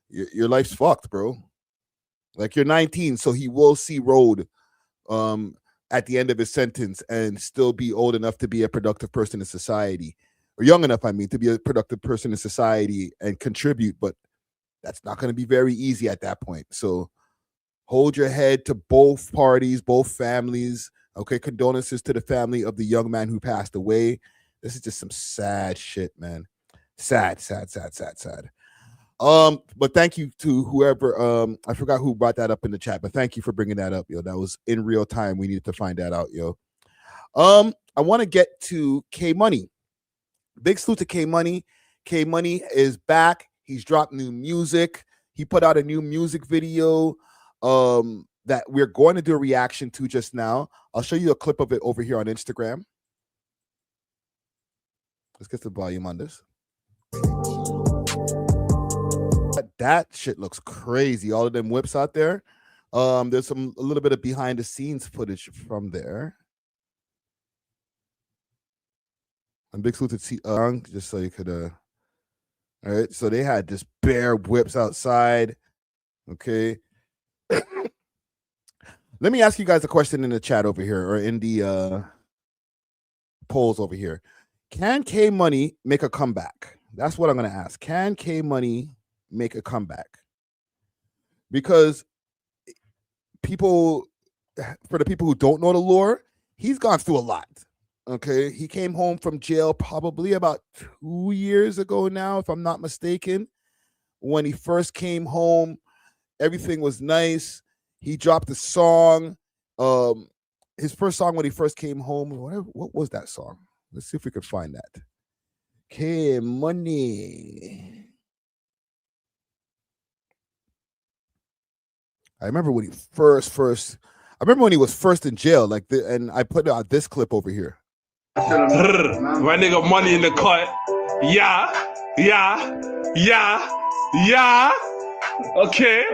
Your life's fucked, bro. Like, you're 19, so he will see road at the end of his sentence and still be old enough to be a productive person in society. Or young enough, to be a productive person in society and contribute, but that's not going to be very easy at that point. So hold your head to both parties, both families. Okay, condolences to the family of the young man who passed away. This is just some sad shit, man. Sad. But thank you to whoever, I forgot who brought that up in the chat, but thank you for bringing that up, yo. That was in real time. We needed to find that out, yo. I want to get to K Money. Big salute to K Money. K Money is back. He's dropped new music. He put out a new music video that we're going to do a reaction to just now. I'll show you a clip of it over here on Instagram. Let's get the volume on this. That shit looks crazy. All of them whips out there. There's a little bit of behind the scenes footage from there. And big salute to just so you could all right. So they had just bare whips outside. Okay. Let me ask you guys a question in the chat over here, or in the polls over here. Can K Money make a comeback? That's what I'm gonna ask. Can K Money make a comeback? Because for the people who don't know the lore, he's gone through a lot. Okay, he came home from jail probably about 2 years ago now, if I'm not mistaken. When he first came home, everything was nice. He dropped a song. His first song when he first came home, what was that song? Let's see if we could find that. K Money. I remember when he I remember when he was first in jail, and I put out this clip over here. My nigga Money in the cut. Yeah. Okay.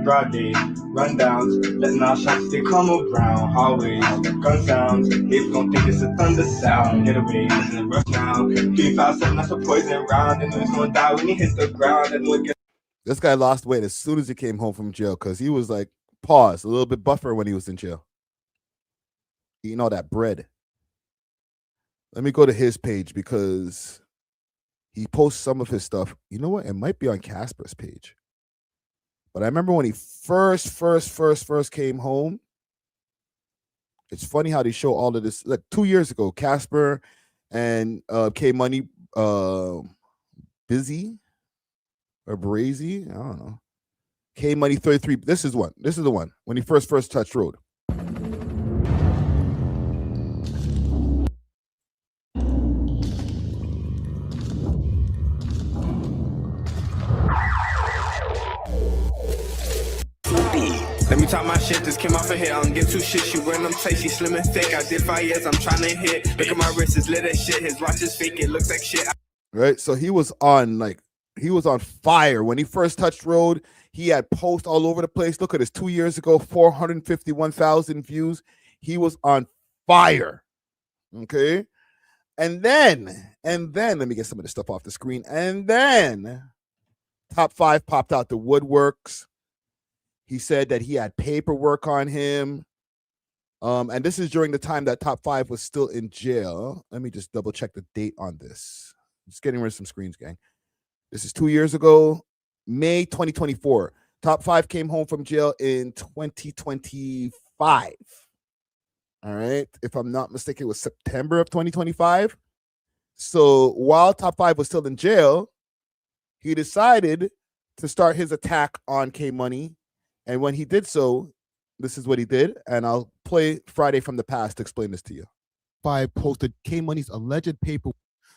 Broad day, rundowns, letting our shots they come around. Hallways, gun sounds, niggas gon' think it's a thunder sound. Get away, listen to rush now. 357, that's a poison round, and it's gonna die when he hits the ground. And this guy lost weight as soon as he came home from jail because he was like, a little bit buffer when he was in jail. Eating all that bread. Let me go to his page because he posts some of his stuff. You know what? It might be on Casper's page. But I remember when he first came home. It's funny how they show all of this. Like 2 years ago, Casper and K Money, Busy or Brazy, I don't know. K Money 33. This is the one when he first touched road. talk my shit, just came off a hit. I don't give two shits. You wearing them tight, she slim and thick. I did 5 years, I'm trying to hit. Look at my wrist, it's lit as shit. His watch is fake, it looks like shit. Right, so he was on fire when he first touched road. He had posts all over the place. Look at this, 2 years ago, 451,000 views. He was on fire. Okay, and then let me get some of this stuff off the screen. And then Top 5 popped out the woodworks. He said that he had paperwork on him. And this is during the time that Top 5 was still in jail. Let me just double check the date on this. Just getting rid of some screens, gang. This is 2 years ago, May 2024. Top 5 came home from jail in 2025. All right. If I'm not mistaken, it was September of 2025. So while Top 5 was still in jail, he decided to start his attack on K-Money. And when he did so, this is what he did. And I'll play Friday from the Past to explain this to you. 5 posted K-Money's alleged paperwork.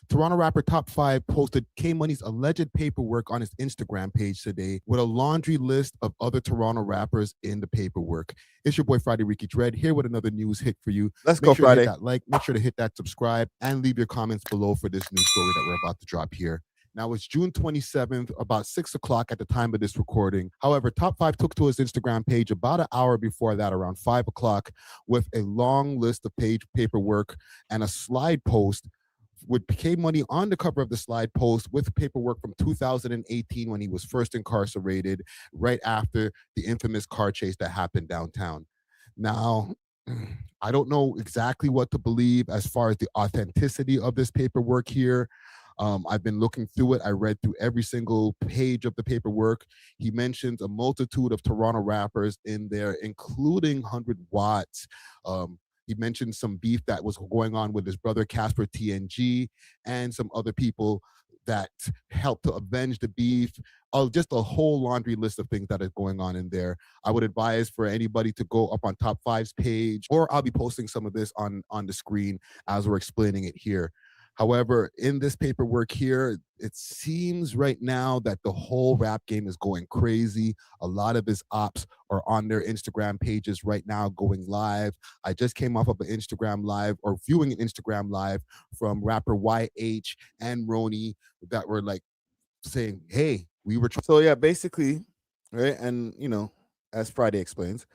Toronto rapper Top 5 posted K-Money's alleged paperwork on his Instagram page today with a laundry list of other Toronto rappers in the paperwork. It's your boy Friday Ricky Dread here with another news hit for you. Let's go, Friday. Make sure to hit that subscribe and leave your comments below for this news story that we're about to drop here. Now, it's June 27th, about 6 o'clock at the time of this recording. However, Top 5 took to his Instagram page about an hour before that, around 5 o'clock, with a long list of page paperwork and a slide post with K-Money on the cover of the slide post with paperwork from 2018 when he was first incarcerated, right after the infamous car chase that happened downtown. Now, I don't know exactly what to believe as far as the authenticity of this paperwork here. I've been looking through it. I read through every single page of the paperwork. He mentions a multitude of Toronto rappers in there, including 100 Watts. He mentioned some beef that was going on with his brother Casper TNG and some other people that helped to avenge the beef. Just a whole laundry list of things that is going on in there. I would advise for anybody to go up on Top 5's page, or I'll be posting some of this on the screen as we're explaining it here. However, in this paperwork here, it seems right now that the whole rap game is going crazy. A lot of his ops are on their Instagram pages right now going live. I just came off of an Instagram live, or viewing an Instagram live from rapper YH and Roni that were like saying, hey, we were. So yeah, basically, right? And, you know, as Friday explains,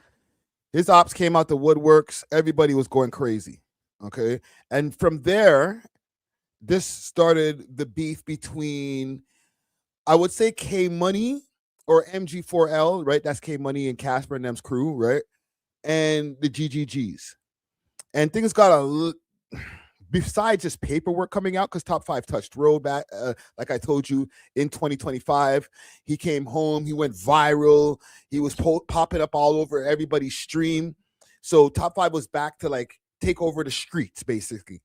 his ops came out the woodworks. Everybody was going crazy. Okay. And from there, this started the beef between, I would say, K-Money or MG4L, right? That's K-Money and Casper and them's crew, right? And the GGGs. And things got besides just paperwork coming out, because Top 5 touched road back, like I told you, in 2025. He came home. He went viral. He was popping up all over everybody's stream. So Top 5 was back to, like, take over the streets, basically.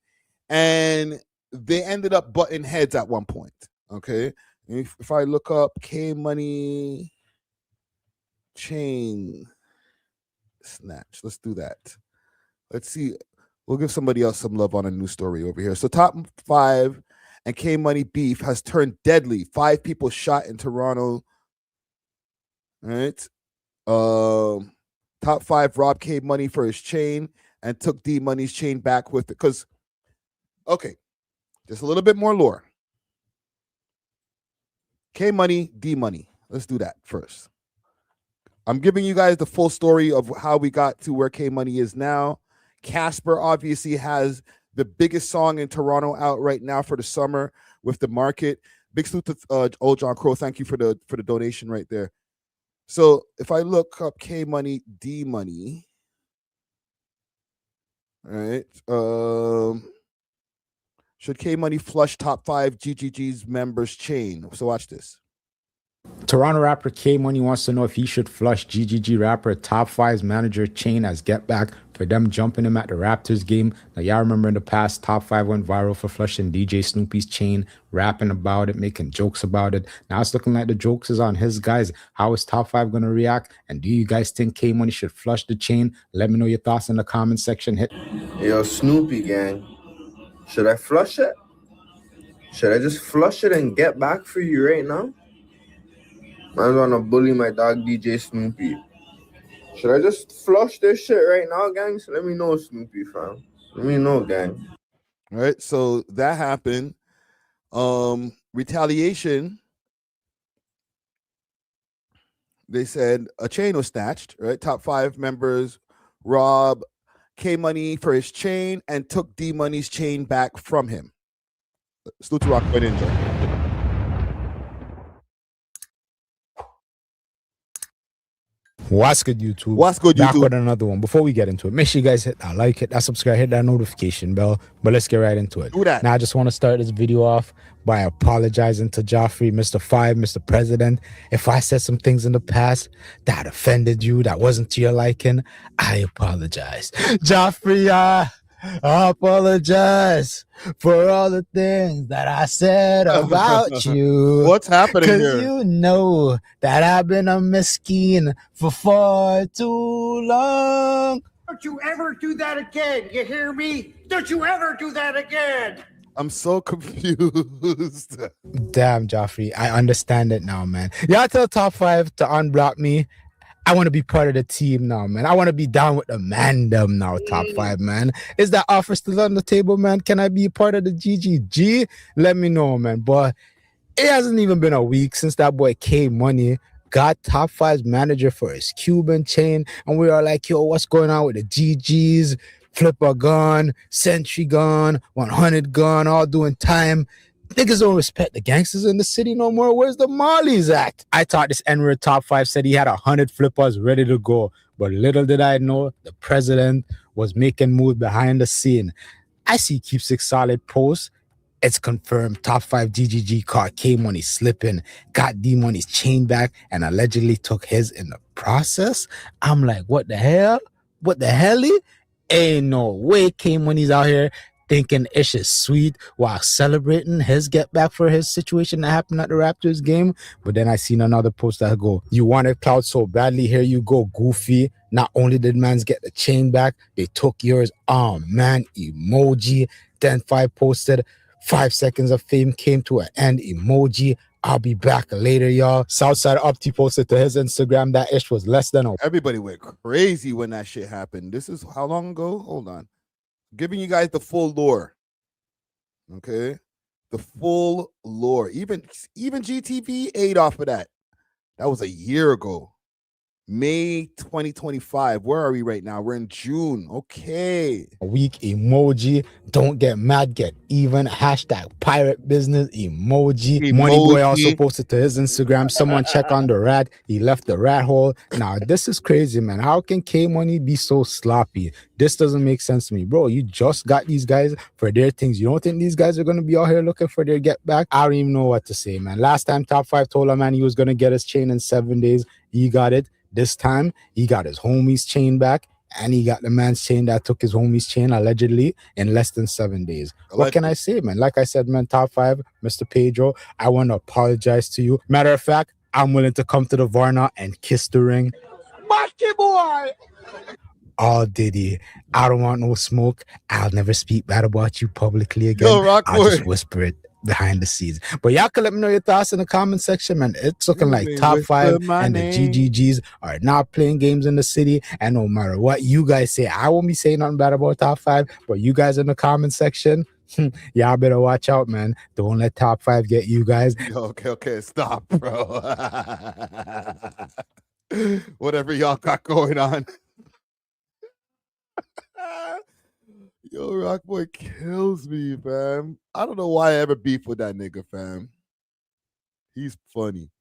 And they ended up butting heads at one point. Okay, if I look up K-Money chain snatch, let's do that. Let's see. We'll give somebody else some love on a news story over here. So Top 5 and K-Money beef has turned deadly. 5 people shot in Toronto. All right. Top 5 robbed K-Money for his chain and took D-Money's chain back with it. Because, okay, just a little bit more lore. K-Money, D-Money. Let's do that first. I'm giving you guys the full story of how we got to where K-Money is now. Casper obviously has the biggest song in Toronto out right now for the summer with The Market. Big salute to Old John Crow. Thank you for the donation right there. So if I look up K-Money, D-Money, all right. Should K-Money flush Top 5 GGG's members chain? So watch this. Toronto rapper K-Money wants to know if he should flush GGG rapper Top 5's manager chain as get back for them jumping him at the Raptors game. Now, y'all remember in the past, Top 5 went viral for flushing DJ Snoopy's chain, rapping about it, making jokes about it. Now it's looking like the jokes is on his guys. How is Top 5 going to react? And do you guys think K-Money should flush the chain? Let me know your thoughts in the comment section. Yo, Snoopy gang. Should I flush it? Should I just flush it and get back for you right now? I want to bully my dog DJ Snoopy. Should I just flush this shit right now, gang? So let me know, Snoopy, fam. Let me know, gang. All right, so that happened. Retaliation. They said a chain was snatched, right? Top 5 members rob K-Money for his chain and took D-Money's chain back from him. Salute to Rockboy Ninja. What's good, YouTube? What's good, Back YouTube? with another one. Before we get into it, make sure you guys hit that like, hit that subscribe, hit that notification bell. But let's get right into it. Do that. Now, I just want to start this video off by apologizing to Joffrey, Mr. 5, Mr. President. If I said some things in the past that offended you, that wasn't to your liking, I apologize. Joffrey, I apologize for all the things that I said about you. What's happening here? Because you know that I've been a mesquite for far too long. Don't you ever do that again. You hear me? Don't you ever do that again. I'm so confused. Damn, Joffrey, I understand it now, man. Y'all tell Top 5 to unblock me. I want to be part of the team now, man. I want to be down with the mandem now, Top 5, man. Is that offer still on the table, man? Can I be part of the GGG? Let me know, man. But it hasn't even been a week since that boy K-Money got Top 5's manager for his Cuban chain. And we are like, yo, what's going on with the GGs? Flipper gone, Sentry gone, 100 gone, all doing time. Niggas don't respect the gangsters in the city no more. Where's the Marleys at? I thought this N-word Top 5 said he had 100 flippers ready to go. But little did I know, the president was making moves behind the scene. I see Keep 6 Solid posts. It's confirmed Top 5 GGG caught K-Money slipping, got D-Money's chain back, and allegedly took his in the process. I'm like, what the hell? What the hell? Ain't no way K-Money's out here thinking ish is sweet while celebrating his get back for his situation that happened at the Raptors game. But then I seen another post that go, you wanted Clout so badly, here you go, goofy. Not only did mans get the chain back, they took yours. Oh man, emoji. Then 5 posted, 5 seconds of fame came to an end, emoji. I'll be back later, y'all. Southside Opti posted to his Instagram that ish was less than a... Everybody went crazy when that shit happened. This is how long ago? Hold on. Giving you guys the full lore. Okay? The full lore. Even GTV ate off of that. That was a year ago. May 2025. Where are we right now? We're in June. Okay. A weak emoji. Don't get mad, get even. Hashtag pirate business emoji. Money Boy also posted to his Instagram. Someone check on the rat. He left the rat hole. Now, this is crazy, man. How can K-Money be so sloppy? This doesn't make sense to me. Bro, you just got these guys for their things. You don't think these guys are going to be out here looking for their get back? I don't even know what to say, man. Last time Top 5 told him, man, he was going to get his chain in 7 days. He got it. This time, he got his homie's chain back, and he got the man's chain that took his homie's chain, allegedly, in less than 7 days. What can I say, man? Like I said, man, Top 5, Mr. Pedro, I want to apologize to you. Matter of fact, I'm willing to come to the Varna and kiss the ring. Matty boy! All Diddy, I don't want no smoke. I'll never speak bad about you publicly again. Yo, Rockboy. I'll just whisper it behind the scenes. But y'all can let me know your thoughts in the comment section, man. It's looking like Top 5 and the GGGs are not playing games in the city. And no matter what you guys say, I won't be saying nothing bad about Top 5, but you guys in the comment section, y'all better watch out, man. Don't let Top 5 get you guys. Okay, stop, bro. Whatever y'all got going on. Yo, Rockboy kills me, fam. I don't know why I ever beef with that nigga, fam. He's funny.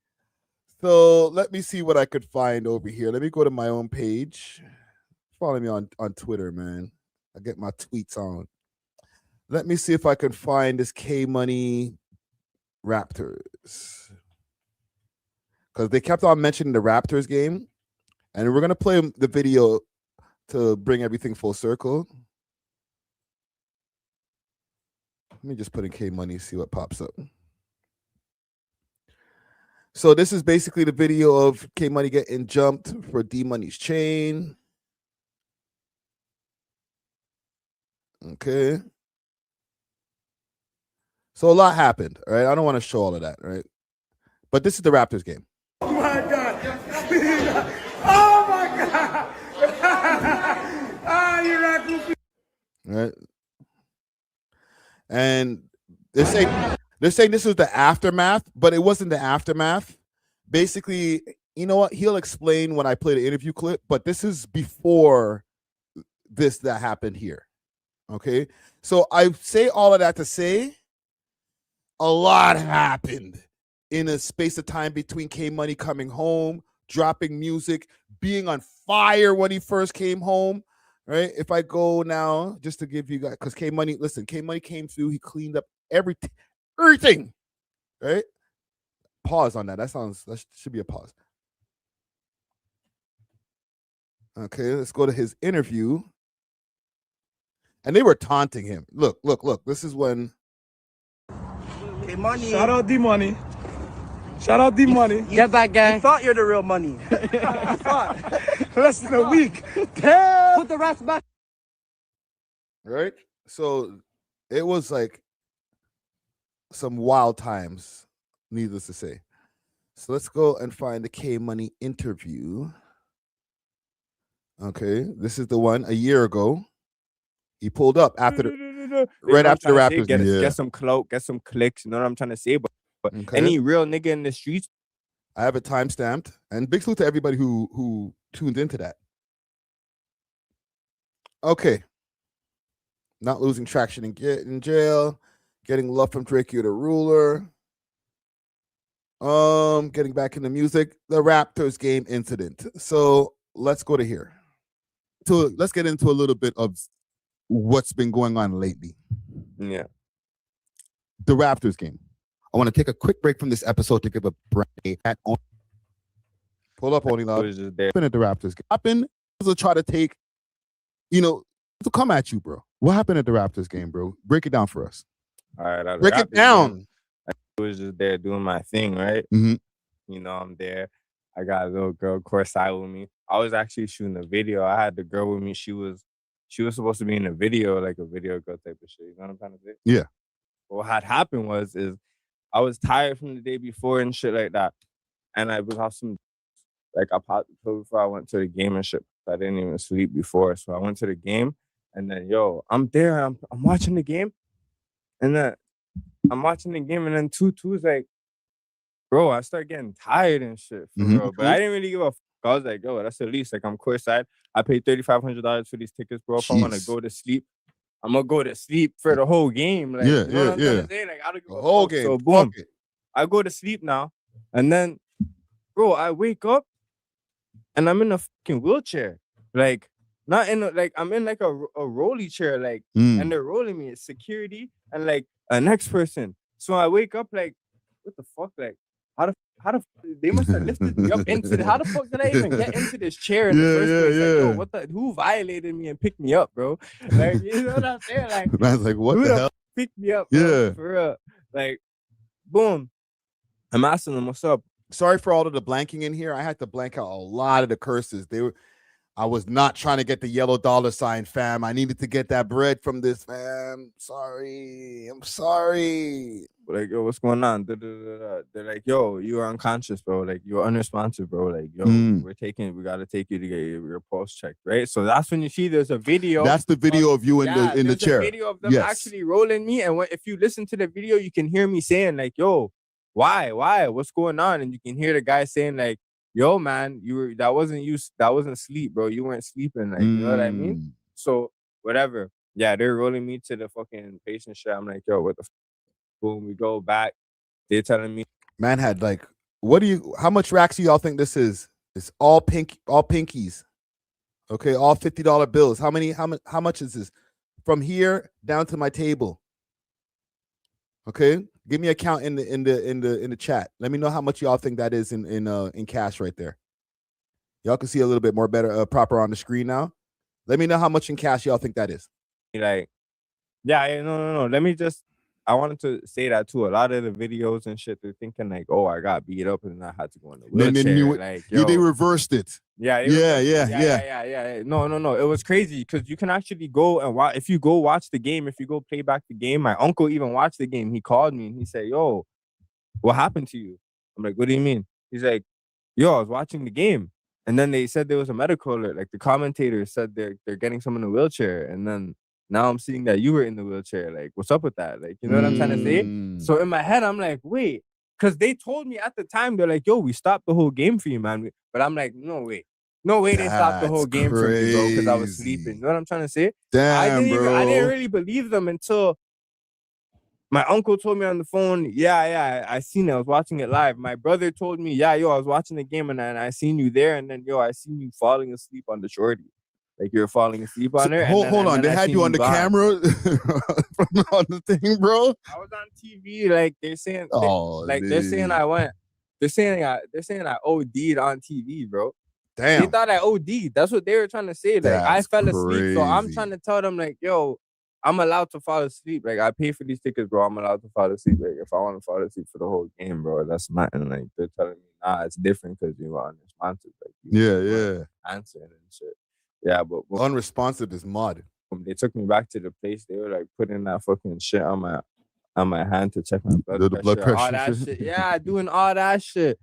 So let me see what I could find over here. Let me go to my own page. Follow me on Twitter, man. I get my tweets on. Let me see if I can find this K-Money Raptors. Because they kept on mentioning the Raptors game. And we're going to play the video to bring everything full circle. Let me just put in K-Money, see what pops up. So this is basically the video of K-Money getting jumped for D-Money's chain. Okay. So a lot happened, all right? I don't want to show all of that, right? But this is the Raptors game. Oh my God. Oh my God. And they're saying this was the aftermath, but it wasn't the aftermath. Basically, you know what? He'll explain when I play the interview clip, but this is before that happened here. Okay, so I say all of that to say a lot happened in a space of time between K Money coming home, dropping music, being on fire when he first came home. Right? If I go now, just to give you guys, because K Money came through, he cleaned up everything. Right? Pause on that. That should be a pause. Okay, let's go to his interview. And they were taunting him. Look. This is when. K Money. Shout out D Money. Shout out D Money. Get back, gang. You thought you're the real money. I thought. Less than a week. Damn. Put the rest back. Right? So it was like some wild times, needless to say. So let's go and find the K Money interview. Okay, this is the one a year ago. He pulled up after right after the Raptors. Get some clout, get some clicks. You know what I'm trying to say? But okay. Any real nigga in the streets. I have it timestamped. And big salute to everybody who tuned into that. Okay. Not losing traction and get in jail. Getting love from Drake, you're the ruler. Getting back into music. The Raptors game incident. So let's go to here. So let's get into a little bit of what's been going on lately. Yeah. The Raptors game. I want to take a quick break from this episode to give a break at on. Pull up, Only Love. Happened at the Raptors game. Happened to try to take, to come at you, bro. What happened at the Raptors game, bro? Break it down for us. All right. Break it down. Game, I was just there doing my thing, right? Mm-hmm. I'm there. I got a little girl courtside with me. I was actually shooting a video. I had the girl with me. She was supposed to be in a video, like a video girl type of shit. You know what I'm trying to say? Yeah. What had happened was I was tired from the day before and shit like that. And I was off some, like I popped the pill before I went to the game and shit. I didn't even sleep before. So I went to the game and then, I'm there. I'm watching the game. And then I'm watching the game and then 2-2 is like, bro, I start getting tired and shit for real. But I didn't really give a fuck. I was like, that's the least. Like I'm courtside. I paid $3,500 for these tickets, bro. If I want to go to sleep, I'm gonna go to sleep for the whole game. Like, you know what I'm trying to say? Like, I don't give a whole fuck. game. So boom, I go to sleep now, and then, bro, I wake up, and I'm in a fucking wheelchair. Like, not in I'm in like a rolly chair. Like, and they're rolling me. It's security and like a next person. So I wake up like, what the fuck? Like, how the they must have lifted me up into how the fuck did I even get into this chair in the first place? Like, who violated me and picked me up, bro? Like, you know what I'm saying? Like, man's like, what who the hell? Picked me up, bro, for real. Like, boom. I'm asking them, what's up? Sorry for all of the blanking in here. I had to blank out a lot of the curses. I was not trying to get the yellow $sign, fam. I needed to get that bread from this, fam. I'm sorry. Like, yo, what's going on? They're like, yo, you are unconscious, bro. Like, you're unresponsive, bro. Like, yo, we gotta take you to get your pulse checked, right? So that's when you see there's a video. That's the video of you in the chair. A video of them actually rolling me, and if you listen to the video, you can hear me saying like, yo, why, what's going on? And you can hear the guy saying like, yo, man, that wasn't sleep, bro. You weren't sleeping, like, you know what I mean? So whatever. Yeah, they're rolling me to the fucking patient shit. I'm like, yo, what the boom, we go back. They're telling me, man had like, how much racks do y'all think this is? It's all pinkies. Okay, all $50 bills. How much is this? From here down to my table. Okay, give me a count in the chat. Let me know how much y'all think that is in cash right there. Y'all can see a little bit more better, proper on the screen now. Let me know how much in cash y'all think that is. Like, no. I wanted to say that too. A lot of the videos and shit, they're thinking like, oh, I got beat up and I had to go in the wheelchair. They reversed it. Yeah. No. It was crazy because you can actually go and watch. If you go watch the game, if you go play back the game, my uncle even watched the game. He called me and he said, yo, what happened to you? I'm like, what do you mean? He's like, yo, I was watching the game. And then they said there was a medical alert. Like the commentators said they're getting someone in a wheelchair. And then Now I'm seeing that you were in the wheelchair. Like, what's up with that? Like, you know what I'm trying to say? So in my head, I'm like, wait, because they told me at the time, they're like, yo, we stopped the whole game for you, man. But I'm like, no way. No way they stopped the whole game for me, bro, because I was sleeping. You know what I'm trying to say? Damn, I didn't really believe them until my uncle told me on the phone, yeah, I seen it. I was watching it live. My brother told me, yeah, yo, I was watching the game and I seen you there. And then, yo, I seen you falling asleep on the shorty. Like, you're falling asleep on her. Hold on. They had you on the camera on the thing, bro? I was on TV. Like, they're saying, they're saying I went. They're saying I OD'd on TV, bro. Damn. They thought I OD'd. That's what they were trying to say. Like, I fell asleep. So I'm trying to tell them, like, yo, I'm allowed to fall asleep. Like, I pay for these tickets, bro. I'm allowed to fall asleep. Like, if I want to fall asleep for the whole game, bro, that's nothing. Like, they're telling me, nah, it's different because you are unresponsive. Like, yeah. Answering and shit. Yeah, but unresponsive is mud. They took me back to the place. They were like putting that fucking shit on my hand to check my blood pressure. All that shit. Yeah, doing all that shit.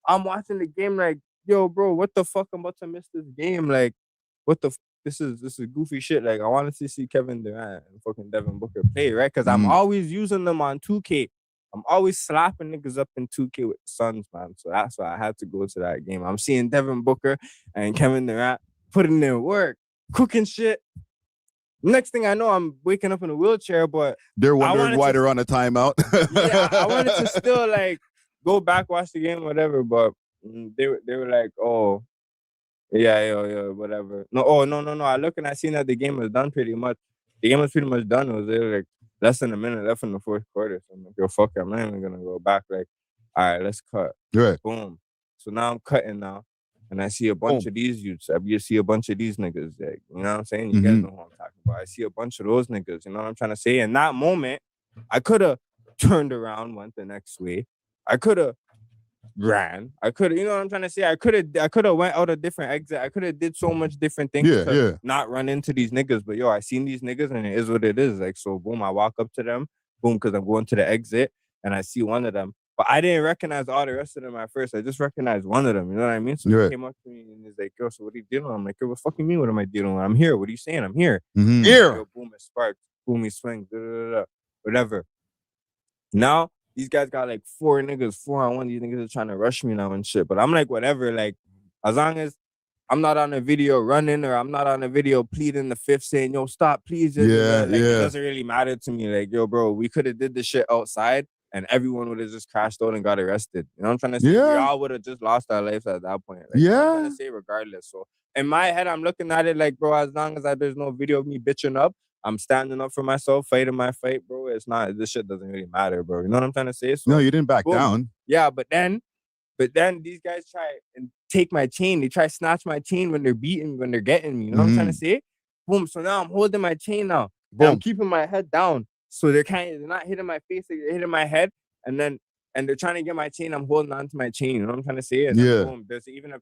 I'm watching the game like, yo, bro, what the fuck? I'm about to miss this game. Like, what the this is goofy shit. Like, I wanted to see Kevin Durant and fucking Devin Booker play, right? Because I'm always using them on 2K. I'm always slapping niggas up in 2K with the Suns, man. So that's why I had to go to that game. I'm seeing Devin Booker and Kevin Durant putting in work, cooking shit. Next thing I know, I'm waking up in a wheelchair, but they're wondering why they're on a timeout. Yeah, I wanted to still like go back, watch the game, whatever, but they were like, oh, yeah, whatever. No. I look and I seen that the game was done pretty much. The game was pretty much done. It was like less than a minute left in the fourth quarter. So I'm like, yo, fuck it. I'm not even gonna go back. Like, all right, let's cut. Right. Boom. So now I'm cutting now. And I see a bunch of these youths. I see a bunch of these niggas. Like, you know what I'm saying? You guys know who I'm talking about. I see a bunch of those niggas. You know what I'm trying to say? In that moment, I could have turned around, went the next way. I could have ran. I could have, you know what I'm trying to say? I could have went out a different exit. I could have did so much different things to not run into these niggas. But yo, I seen these niggas and it is what it is. Like, so boom, I walk up to them, boom, because I'm going to the exit and I see one of them. But I didn't recognize all the rest of them at first. I just recognized one of them. You know what I mean? So he came up to me and he's like, yo, so what are you dealing with? I'm like, yo, what fucking mean? What am I dealing with? I'm here. What are you saying? I'm here. Here. Yo, boom, it sparked. Boom, he swings. Whatever. Now, these guys got like 4 niggas, 4-on-1. These niggas are trying to rush me now and shit. But I'm like, whatever. Like, as long as I'm not on a video running or I'm not on a video pleading the fifth saying, yo, stop, please. It doesn't really matter to me. Like, yo, bro, we could have did this shit outside. And everyone would have just crashed out and got arrested. You know what I'm trying to say? We all would have just lost our lives at that point. Like, I'm trying to say regardless. So in my head, I'm looking at it like, bro, as long as there's no video of me bitching up, I'm standing up for myself, fighting my fight, bro. It's not, this shit doesn't really matter, bro. You know what I'm trying to say? So, no, you didn't back down. Yeah, but then these guys try and take my chain. They try to snatch my chain when they're beating, when they're getting me. You know what I'm trying to say? Boom. So now I'm holding my chain now. I'm keeping my head down. So they're not hitting my face, they're hitting my head, and they're trying to get my chain. I'm holding on to my chain. You know what I'm trying to say? And then boom, there's even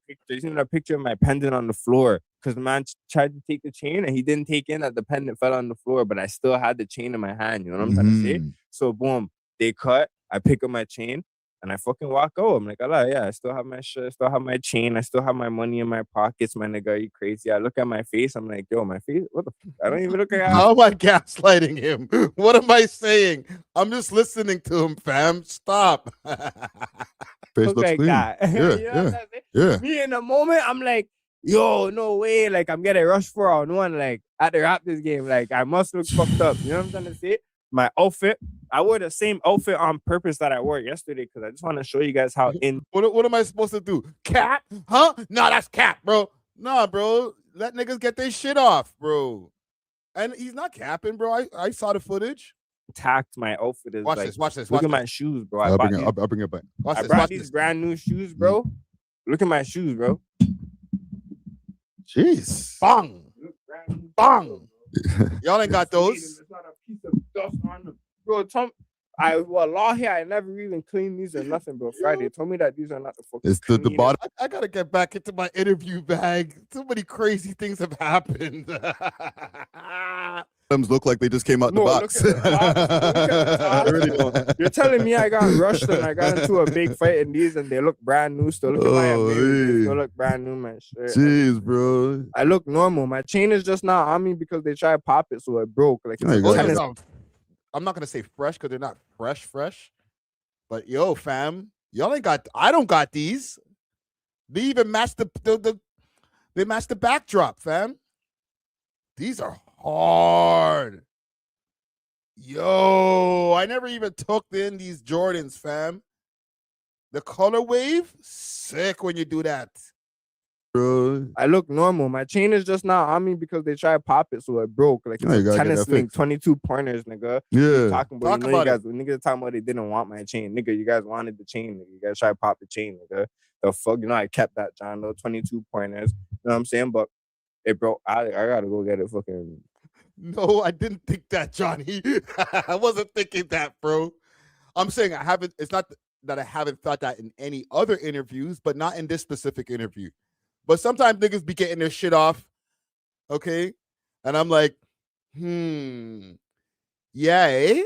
a picture of my pendant on the floor because the man tried to take the chain and he didn't take in that the pendant fell on the floor, but I still had the chain in my hand. You know what I'm trying to say? So boom, they cut. I pick up my chain. And I fucking walk out. I'm like, Allah, yeah, I still have my shit, I still have my chain, I still have my money in my pockets, my nigga, are you crazy? I look at my face, I'm like, yo, my face, what the fuck? I don't even look at how am I gaslighting him? What am I saying? I'm just listening to him, fam. Stop. Face looks like clean. That. Yeah. Me in the moment, I'm like, yo, no way. Like, I'm getting rushed 4-on-1, like, at the Raptors game. Like, I must look fucked up. You know what I'm trying to say? My outfit, I wore the same outfit on purpose that I wore yesterday because I just want to show you guys how in. What am I supposed to do? Cap? Huh? No, that's cap, bro. Nah, bro. Let niggas get their shit off, bro. And he's not capping, bro. I saw the footage. Tacked my outfit is watch like, this. Watch at my shoes, bro. I'll bring it back. I brought these brand new shoes, bro. Look at my shoes, bro. Jeez. Bang. Bang. Y'all ain't got those. There's not a piece of dust on them. Bro, law here, I never even cleaned these or nothing, bro. Friday told me that these are not the fucking. It's the bottom. I gotta get back into my interview bag. Too many crazy things have happened. look like they just came out the No, box. look at the box. Look at the tops, bro. You're telling me I got rushed and I got into a big fight in these and they look brand new still. Look at my mirrors. They still look brand new, man. Jeez, bro. I look normal. My chain is just not on me because they tried to pop it, so it broke. Like it's tennis. I'm not gonna say fresh because they're not fresh. But yo, fam, y'all ain't got. I don't got these. They even match they match the backdrop, fam. These are hard. Yo, I never even took in these Jordans, fam. The color wave, sick when you do that. Bro. I look normal. My chain is just not on me because they tried to pop it, so it broke. Like it's a tennis link, 22 pointers, nigga. Yeah. Talking about, niggas talking about they didn't want my chain. Nigga, you guys wanted the chain. Nigga. You guys tried to pop the chain, nigga. The fuck, I kept that, John. Those 22 pointers. You know what I'm saying? But it broke. I gotta go get it fucking. No, I didn't think that, Johnny. I wasn't thinking that, bro. I'm saying it's not that I haven't thought that in any other interviews, but not in this specific interview. But sometimes niggas be getting their shit off, okay? And I'm like, yeah, eh?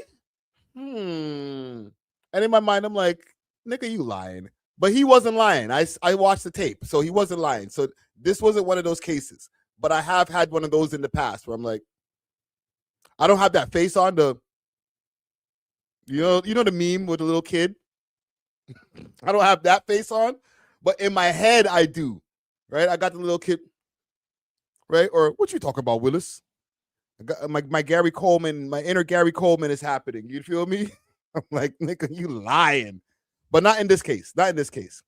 And in my mind, I'm like, nigga, you lying. But he wasn't lying. I watched the tape, so he wasn't lying. So this wasn't one of those cases. But I have had one of those in the past where I'm like, I don't have that face on you know the meme with the little kid? I don't have that face on, but in my head I do, right? I got the little kid, right? Or what you talking about, Willis? I got my Gary Coleman, my inner Gary Coleman is happening. You feel me? I'm like, nigga, you lying. But not in this case. Not in this case.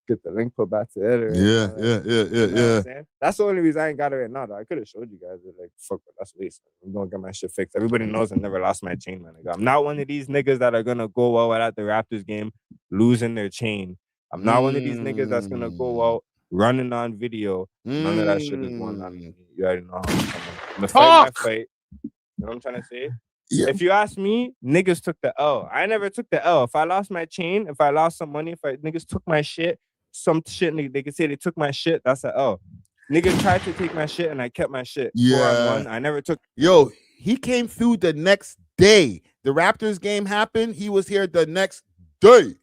Get the link put back to it. Yeah. That's the only reason I ain't got it right now, though. I could have showed you guys it. Like, fuck it, that's waste. I'm gonna get my shit fixed. Everybody knows I never lost my chain, man. I'm not one of these niggas that are gonna go out at the Raptors game losing their chain. I'm not one of these niggas that's gonna go out running on video. None of that shit is going on. You already know how I'm coming. I'm gonna fight my fight. You know what I'm trying to say? Yeah. If you ask me, niggas took the L. I never took the L. If I lost my chain, if I lost some money, niggas took my shit, some shit, nigga, they could say they took my shit, that's an L. Niggas tried to take my shit and I kept my shit. 4-on-1. I never took. Yo, he came through the next day. The Raptors game happened. He was here the next day.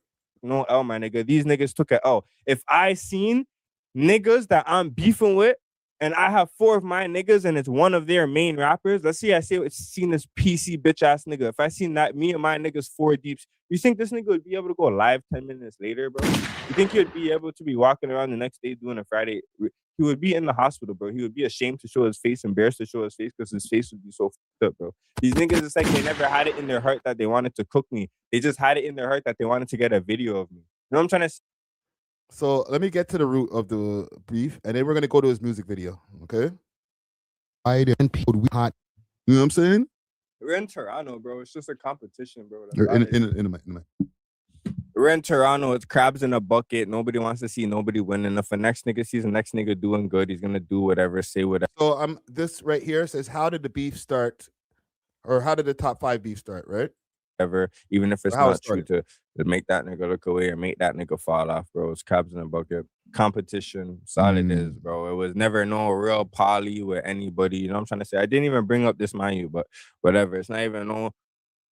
No L, my nigga. These niggas took an L. If I seen niggas that I'm beefing with, and I have 4 of my niggas and it's one of their main rappers. Let's see, seen this PC bitch ass nigga. If I seen that, me and my niggas 4 deeps, you think this nigga would be able to go live 10 minutes later, bro? You think he would be able to be walking around the next day doing a Friday? He would be in the hospital, bro. He would be ashamed to show his face, embarrassed to show his face because his face would be so fucked up, bro. These niggas, it's like they never had it in their heart that they wanted to cook me. They just had it in their heart that they wanted to get a video of me. You know what I'm trying to say? So let me get to the root of the beef, and then we're gonna go to his music video. Okay. You know what I'm saying? We're in Toronto, bro. It's just a competition, bro. We're in Toronto. It's crabs in a bucket. Nobody wants to see nobody winning. If the next nigga sees the next nigga doing good, he's gonna do whatever, say whatever. So this right here says, how did the beef start, or how did the top 5 beef start? Right. Ever, even if it's not true to make that nigga look away or make that nigga fall off, bro. It's crabs in a bucket. Competition, solid is, bro. It was never no real poly with anybody. You know what I'm trying to say? I didn't even bring up this, mind you, but whatever. It's not even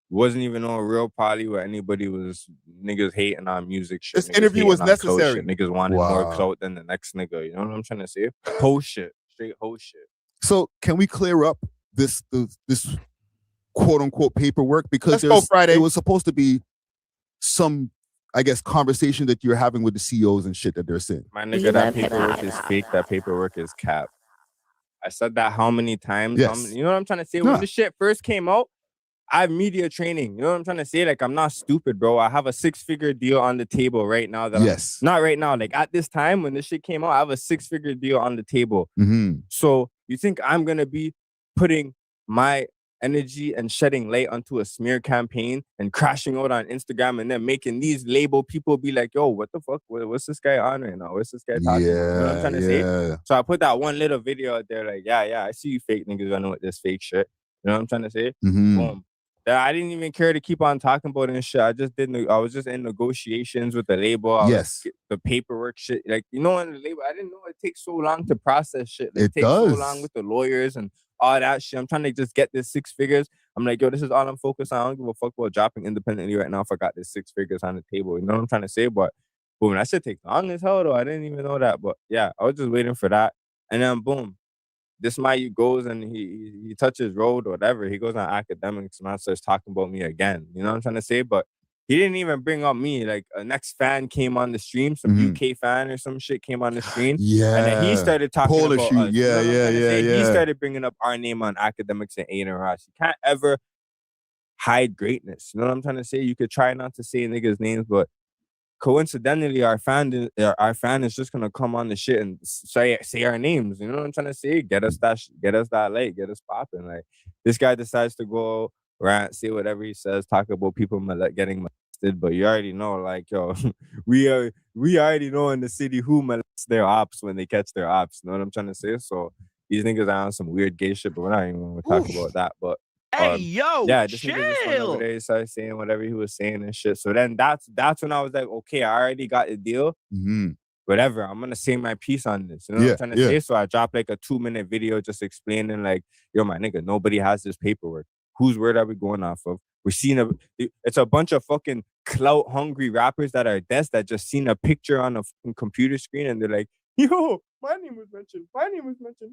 wasn't even no real poly where anybody was niggas hating on music shit. This interview was necessary. Niggas wanted more clout than the next nigga. You know what I'm trying to say? Whole shit. Straight whole shit. So can we clear up this quote unquote paperwork, because it was supposed to be some, I guess, conversation that you're having with the CEOs and shit that they're saying. My nigga, that paperwork is fake. That paperwork is cap. I said that how many times? Yes. You know what I'm trying to say? When this shit first came out, I have media training. You know what I'm trying to say? Like, I'm not stupid, bro. I have a 6-figure deal on the table right now. Not right now. Like, at this time, when this shit came out, I have a 6-figure deal on the table. So you think I'm going to be putting my energy and shedding light onto a smear campaign and crashing out on Instagram and then making these label people be like, yo, what the fuck? What's this guy on right now? What's this guy talking about? You know what I'm trying to say? So I put that one little video out there like, yeah, I see you fake niggas running with this fake shit. You know what I'm trying to say? Boom. I didn't even care to keep on talking about it and shit. I was just in negotiations with the label. The paperwork shit. Like, you know, on the label, I didn't know it takes so long to process shit. Like, it takes so long with the lawyers and all that shit. I'm trying to just get this 6 figures. I'm like, yo, this is all I'm focused on. I don't give a fuck about dropping independently right now if I got this 6 figures on the table. You know what I'm trying to say? But boom, that shit takes long as hell though. I didn't even know that. But yeah, I was just waiting for that. And then boom, this Mayu goes and he touches road or whatever. He goes on Akademiks and starts talking about me again. You know what I'm trying to say? But he didn't even bring up me. Like a next fan came on the stream, some UK fan or some shit came on the screen. Yeah. And then he started talking Polish about you. us. You know what I'm trying to say? Yeah. He started bringing up our name on Akademiks and Aiden Ross. You can't ever hide greatness. You know what I'm trying to say? You could try not to say niggas' names, but coincidentally, our fan is just gonna come on the shit and say our names. You know what I'm trying to say? Get us that light, get us popping. Like this guy decides to go rant, say whatever he says, talk about people getting molested, but you already know, like, yo, we already know in the city who molests their ops when they catch their ops. You know what I'm trying to say? So these niggas are on some weird gay shit, but we're not even gonna talk about that. But hey, yo, yeah, this nigga just went over there, he started saying whatever he was saying and shit. So then that's when I was like, okay, I already got the deal. Whatever, I'm gonna say my piece on this. You know what I'm trying to say? So I dropped like a 2-minute video just explaining, like, yo, my nigga, nobody has this paperwork. Whose word are we going off of? We're seeing it's a bunch of fucking clout hungry rappers that are desk that just seen a picture on a fucking computer screen and they're like, yo, my name was mentioned.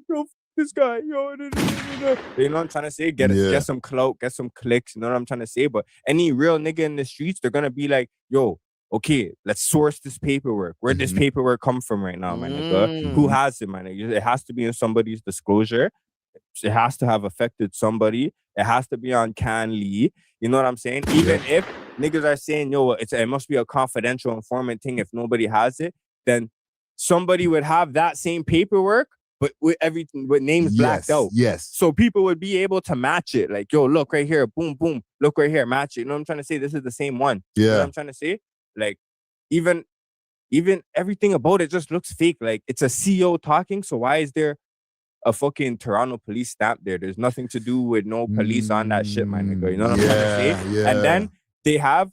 Yo, this guy, yo, you know what I'm trying to say? Get some clout, get some clicks, you know what I'm trying to say? But any real nigga in the streets, they're gonna be like, yo, okay, let's source this paperwork. Where'd this paperwork come from right now, my nigga? Who has it, my nigga? It has to be in somebody's disclosure. It has to have affected somebody. It has to be on Can Lee. You know what I'm saying? Even if niggas are saying, yo, it must be a confidential informant thing if nobody has it, then somebody would have that same paperwork, but with everything, with names blacked out. Yes. So people would be able to match it. Like, yo, look right here. Boom, boom. Look right here. Match it. You know what I'm trying to say? This is the same one. Yeah. You know what I'm trying to say? Like, even everything about it just looks fake. Like, it's a CEO talking. So why is there a fucking Toronto police stamp there? There's nothing to do with no police on that shit, my nigga. You know what I'm trying to say? Yeah. And then they have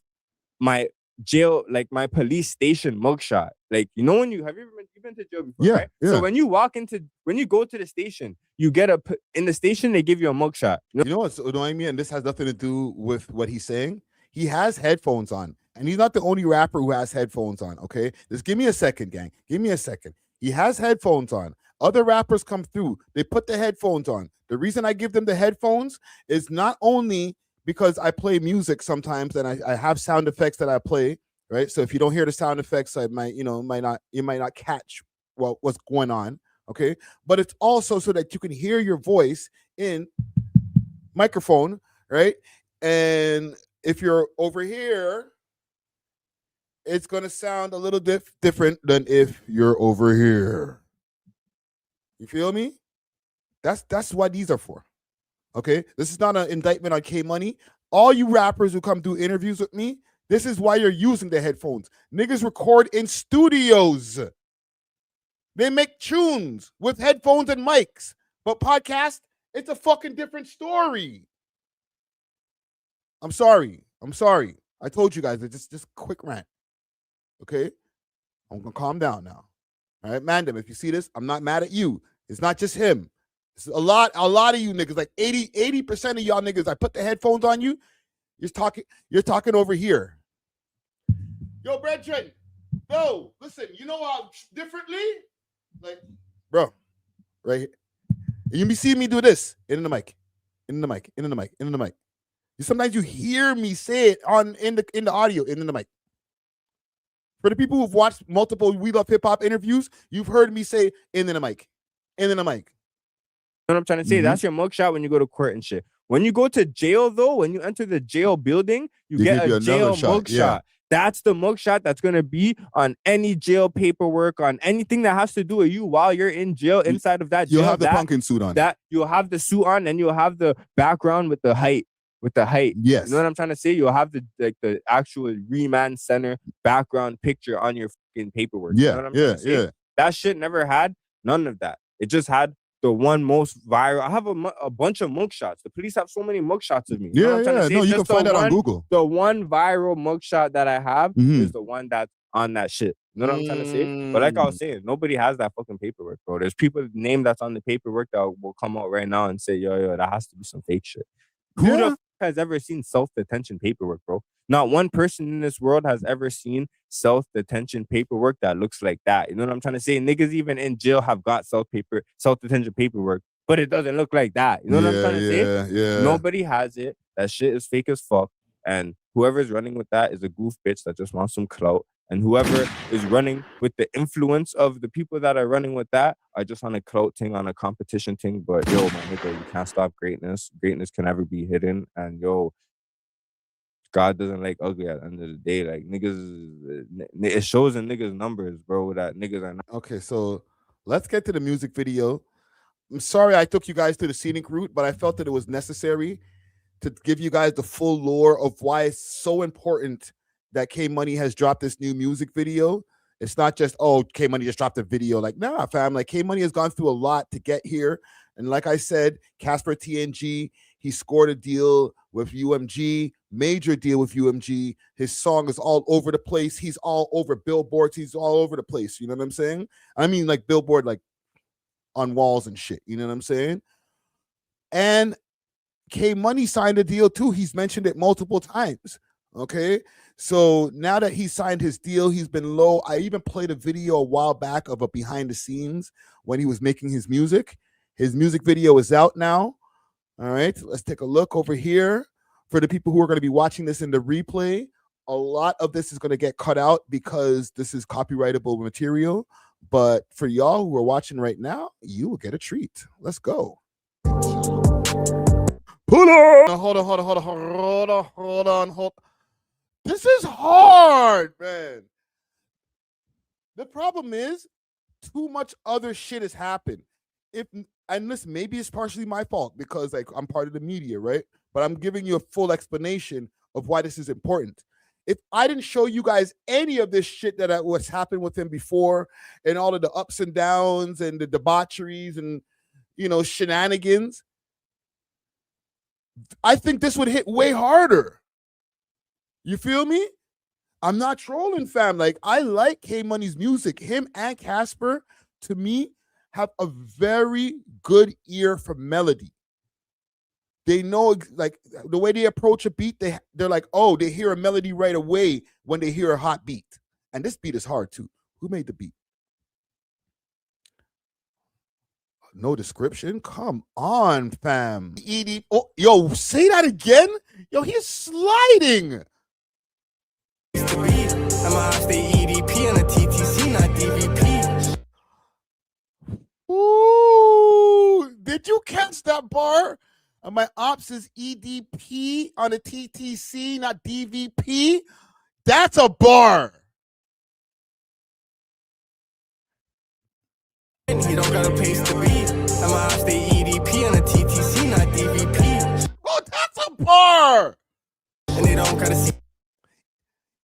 my jail, like my police station mugshot. Like, you know, you've been to jail before, right? So when you go to the station, you get in the station, they give you a mugshot. You know what's annoying me? And this has nothing to do with what he's saying. He has headphones on, and he's not the only rapper who has headphones on, okay? Just give me a second, gang. Give me a second. He has headphones on. Other rappers come through, they put the headphones on. The reason I give them the headphones is not only because I play music sometimes and I have sound effects that I play, right? So if you don't hear the sound effects, you might not catch what's going on, okay? But it's also so that you can hear your voice in microphone, right? And if you're over here, it's gonna sound a little different than if you're over here. You feel me? That's what these are for. Okay? This is not an indictment on K Money. All you rappers who come do interviews with me, this is why you're using the headphones. Niggas record in studios. They make tunes with headphones and mics. But podcast, it's a fucking different story. I'm sorry. I told you guys, it's just quick rant. Okay? I'm gonna calm down now. All right, Mandem, if you see this, I'm not mad at you. It's not just him. It's a lot of you niggas, like 80% of y'all niggas, I put the headphones on you, you're talking over here. Yo, brethren, yo, listen, you know how differently? Like, bro, right here. You be seeing me do this, in the mic. Sometimes you hear me say it in the audio, in the mic. For the people who've watched multiple We Love Hip Hop interviews, you've heard me say in the mic. You know what I'm trying to say? That's your mugshot when you go to court and shit. When you go to jail, though, when you enter the jail building, you get a jail mugshot. Yeah. That's the mugshot that's going to be on any jail paperwork, on anything that has to do with you while you're in jail, inside of that jail. You'll have the pumpkin suit on. You'll have the suit on, and you'll have the background with the height. Yes. You know what I'm trying to say? You'll have the actual remand center background picture on your fucking paperwork. Yeah, you know what I'm trying to say? That shit never had none of that. It just had the one most viral. I have a bunch of mugshots. The police have so many mugshots of me. You know what I'm trying to say? No, you can find that on Google. The one viral mugshot that I have is the one that's on that shit. You know what I'm trying to say? But like I was saying, nobody has that fucking paperwork, bro. There's people name that's on the paperwork that will come out right now and say, yo, that has to be some fake shit. Who the fuck has ever seen self-detention paperwork, bro? Not one person in this world has ever seen self-detention paperwork that looks like that. You know what I'm trying to say? Niggas even in jail have got self-detention paperwork, but it doesn't look like that. You know what I'm trying to say? Yeah. Nobody has it. That shit is fake as fuck. And whoever's running with that is a goof bitch that just wants some clout. And whoever is running with the influence of the people that are running with that are just on a clout thing, on a competition thing. But yo, my nigga, you can't stop greatness. Greatness can never be hidden. And yo, God doesn't like ugly at the end of the day. Like niggas, it shows in niggas' numbers, bro, that niggas are not. Okay, so let's get to the music video. I'm sorry I took you guys to the scenic route, but I felt that it was necessary to give you guys the full lore of why it's so important that K Money has dropped this new music video. It's not just, oh, K Money just dropped a video. Like, nah, fam. Like, K Money has gone through a lot to get here. And like I said, Casper TNG, he scored a deal with UMG, major deal with UMG. His song is all over the place. He's all over billboards. He's all over the place. You know what I'm saying? I mean, like billboard, like on walls and shit. You know what I'm saying? And K Money signed a deal too. He's mentioned it multiple times. Okay. So now that he signed his deal, he's been low. I even played a video a while back of a behind the scenes when he was making his music. His music video is out now. All right. Let's take a look over here. For the people who are going to be watching this in the replay, a lot of this is going to get cut out because this is copyrightable material. But for y'all who are watching right now, you will get a treat. Let's go. Pull on. Hold on. This is hard, man. The problem is too much other shit has happened. And listen, maybe it's partially my fault because like I'm part of the media, right? But I'm giving you a full explanation of why this is important. If I didn't show you guys any of this shit that was happened with him before and all of the ups and downs and the debaucheries and, you know, shenanigans, I think this would hit way harder. You feel me? I'm not trolling, fam. Like, I like K Money's music. Him and Casper, to me, have a very good ear for melody. They know, like, the way they approach a beat, they're like, oh, they hear a melody right away when they hear a hot beat. And this beat is hard, too. Who made the beat? No description? Come on, fam. Oh, yo, say that again? Yo, he's sliding. Ooh, did you catch that bar? My ops is EDP on a TTC, not DVP. That's a bar. He don't got a place to be. I'm a stay EDP on a TTC, not DVP. Oh, that's a bar. And they don't gotta see.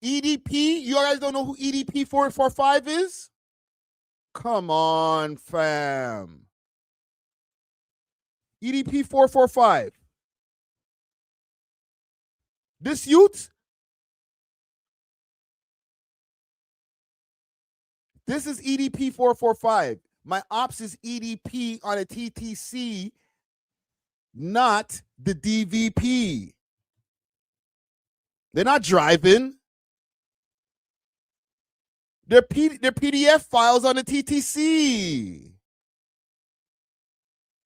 EDP, you guys don't know who EDP 445 is? Come on, fam. EDP 445. This youth, this is EDP 445. My ops is EDP on a TTC, not the DVP. They're not driving. They're PDF files on the TTC.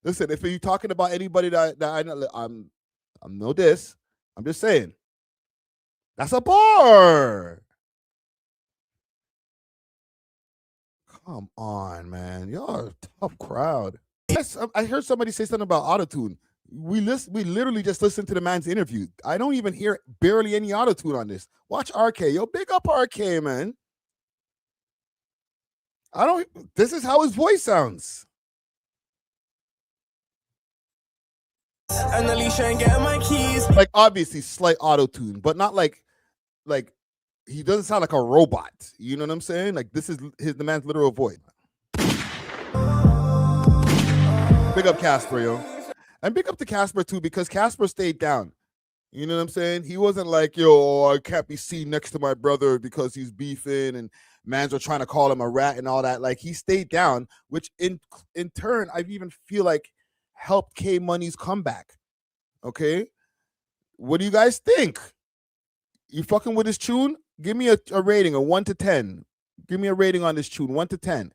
Listen, if you're talking about anybody that I know, I'm no diss. I'm just saying. That's a bar. Come on, man. Y'all are a tough crowd. Yes, I heard somebody say something about autotune. We literally just listened to the man's interview. I don't even hear barely any autotune on this. Watch RK. Yo, big up RK, man. This is how his voice sounds. And Alicia ain't getting my keys. Like, obviously, slight auto-tune, but not like he doesn't sound like a robot. You know what I'm saying? Like, this is the man's literal voice. Big up Casper, yo. And big up to Casper, too, because Casper stayed down. You know what I'm saying? He wasn't like, yo, I can't be seen next to my brother because he's beefing and mans are trying to call him a rat and all that. Like, he stayed down, which in turn, I even feel like helped K Money's comeback. Okay? What do you guys think? You fucking with this tune? Give me a rating, a 1 to 10. Give me a rating on this tune, 1 to 10.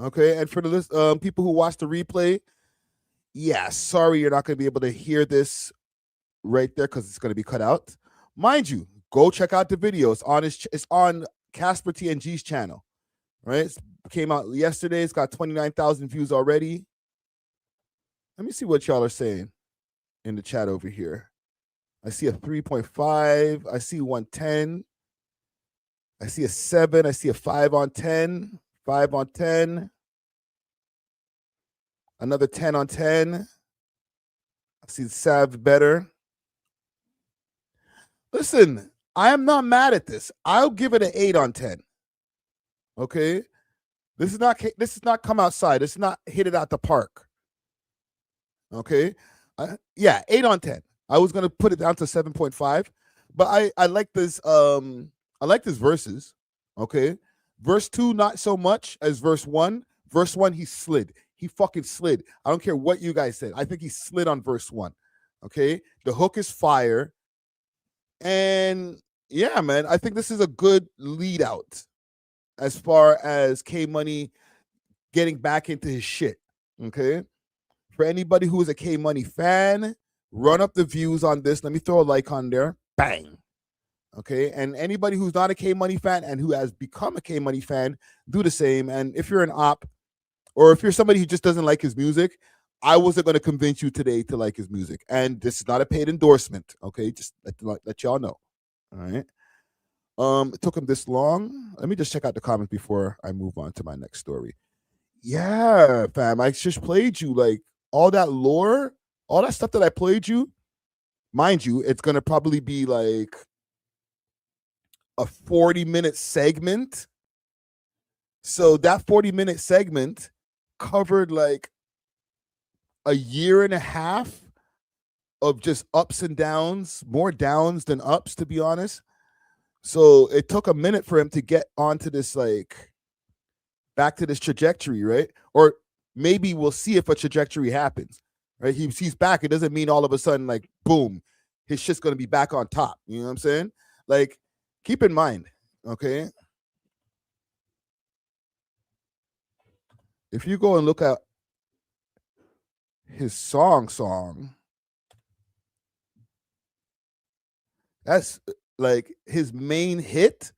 Okay, and for the list, people who watch the replay, yeah, sorry you're not going to be able to hear this right there because it's going to be cut out. Mind you, go check out the video. It's on Casper TNG's channel, right? It came out yesterday. It's got 29,000 views already. Let me see what y'all are saying in the chat over here. I see a 3.5. I see 110. I see a 7. I see a 5 on 10. 5 on 10. Another 10 on 10. I see Sav better. Listen, I am not mad at this. I'll give it an 8 on 10. Okay? This is not come outside. It's not hit it out the park. Okay? Yeah, 8 on 10. I was gonna put it down to 7.5, but I like this. I like this verses. Okay, verse 2 not so much as verse 1. Verse 1 he slid. He fucking slid. I don't care what you guys said. I think he slid on verse 1. Okay, the hook is fire, and yeah, man, I think this is a good lead out as far as K Money getting back into his shit. Okay, for anybody who is a K Money fan, run up the views on this. Let me throw a like on there. Bang. Okay. And anybody who's not a K Money fan and who has become a K Money fan, do the same. And if you're an op, or if you're somebody who just doesn't like his music, I wasn't going to convince you today to like his music. And this is not a paid endorsement. Okay. Just let y'all know. All right. It took him this long. Let me just check out the comments before I move on to my next story. Yeah, fam. I just played you like all that lore. All that stuff that I played you, mind you, it's going to probably be like a 40-minute segment. So that 40-minute segment covered like a year and a half of just ups and downs, more downs than ups, to be honest. So it took a minute for him to get onto this, like, back to this trajectory, right? Or maybe we'll see if a trajectory happens. Right, he's back. It doesn't mean all of a sudden, like, boom, his shit's gonna be back on top. You know what I'm saying? Like, keep in mind, okay? If you go and look at his song, that's like his main hit,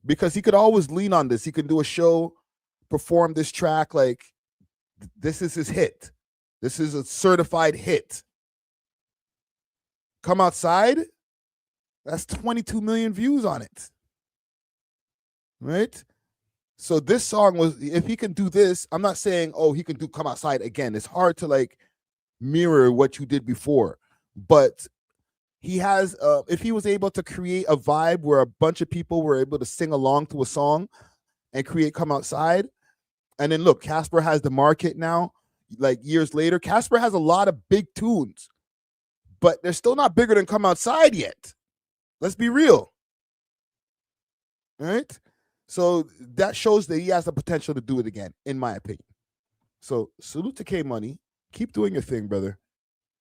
because he could always lean on this. He could do a show, perform this track, like this is his hit. This is a certified hit. Come Outside, that's 22 million views on it. Right? So this song was, if he can do this, I'm not saying, oh, he can do Come Outside again. It's hard to like mirror what you did before. But he has, if he was able to create a vibe where a bunch of people were able to sing along to a song and create Come Outside. And then look, Casper has the market now. Like years later, Casper has a lot of big tunes, but they're still not bigger than Come Outside yet. Let's be real. All right? So that shows that he has the potential to do it again, in my opinion. So salute to K Money. Keep doing your thing, brother.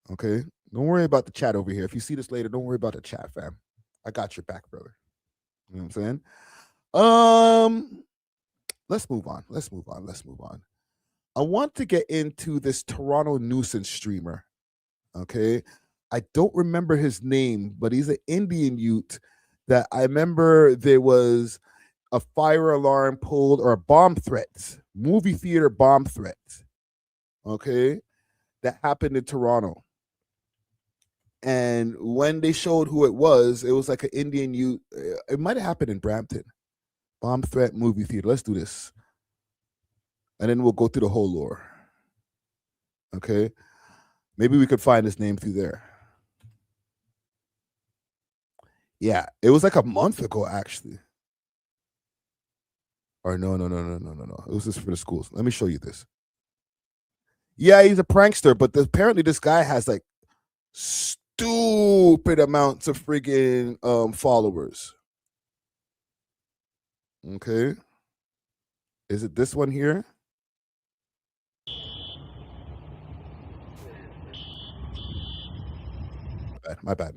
Okay? Don't worry about the chat over here. If you see this later, don't worry about the chat, fam. I got your back, brother. You know what I'm saying? Let's move on. I want to get into this Toronto nuisance streamer. Okay. I don't remember his name, but he's an Indian youth that I remember there was a fire alarm pulled or a bomb threat, movie theater bomb threat. Okay. That happened in Toronto. And when they showed who it was like an Indian youth. It might have happened in Brampton. Bomb threat movie theater. Let's do this. And then we'll go through the whole lore. Okay. Maybe we could find his name through there. Yeah. It was like a month ago, actually. Or no. It was just for the schools. Let me show you this. Yeah, he's a prankster, but apparently this guy has like stupid amounts of friggin' followers. Okay. Is it this one here? My bad.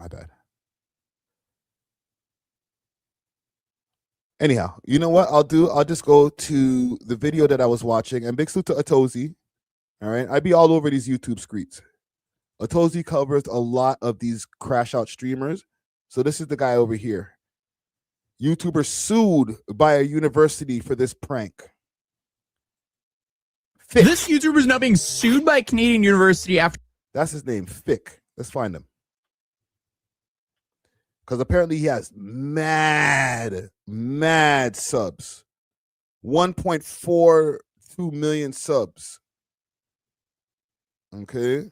Anyhow, you know what I'll do? I'll just go to the video that I was watching, and big salute to Atozi. All right, I be all over these YouTube streets. Atozi covers a lot of these crash out streamers. So this is the guy over here. YouTuber sued by a university for this prank. Fick. This YouTuber is now being sued by a Canadian university after... That's his name, Fick. Let's find him. Because apparently he has mad subs. 1.42 million subs. Okay.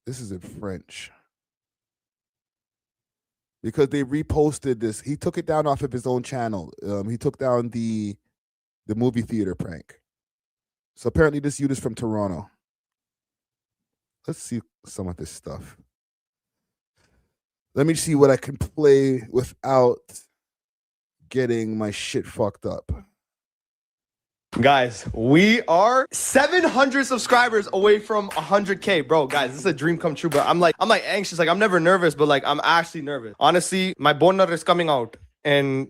This is in French. Because they reposted this. He took it down off of his own channel. He took down the movie theater prank. So apparently this dude is from Toronto. Let's see some of this stuff. Let me see what I can play without getting my shit fucked up. Guys, we are 700 subscribers away from 100K, bro. Guys, this is a dream come true. But I'm like anxious. Like, I'm never nervous, but like I'm actually nervous. Honestly, my boner is coming out, and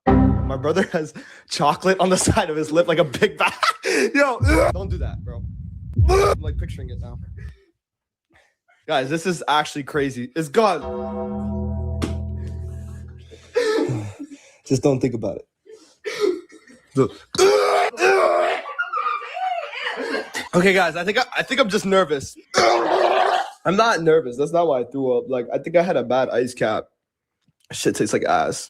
my brother has chocolate on the side of his lip, like a big bag. Yo, don't do that, bro. I'm like picturing it now. Guys, this is actually crazy. It's gone. Just don't think about it. Okay, guys, I think I'm just nervous. I'm not nervous. That's not why I threw up. Like, I think I had a bad ice cap. Shit tastes like ass.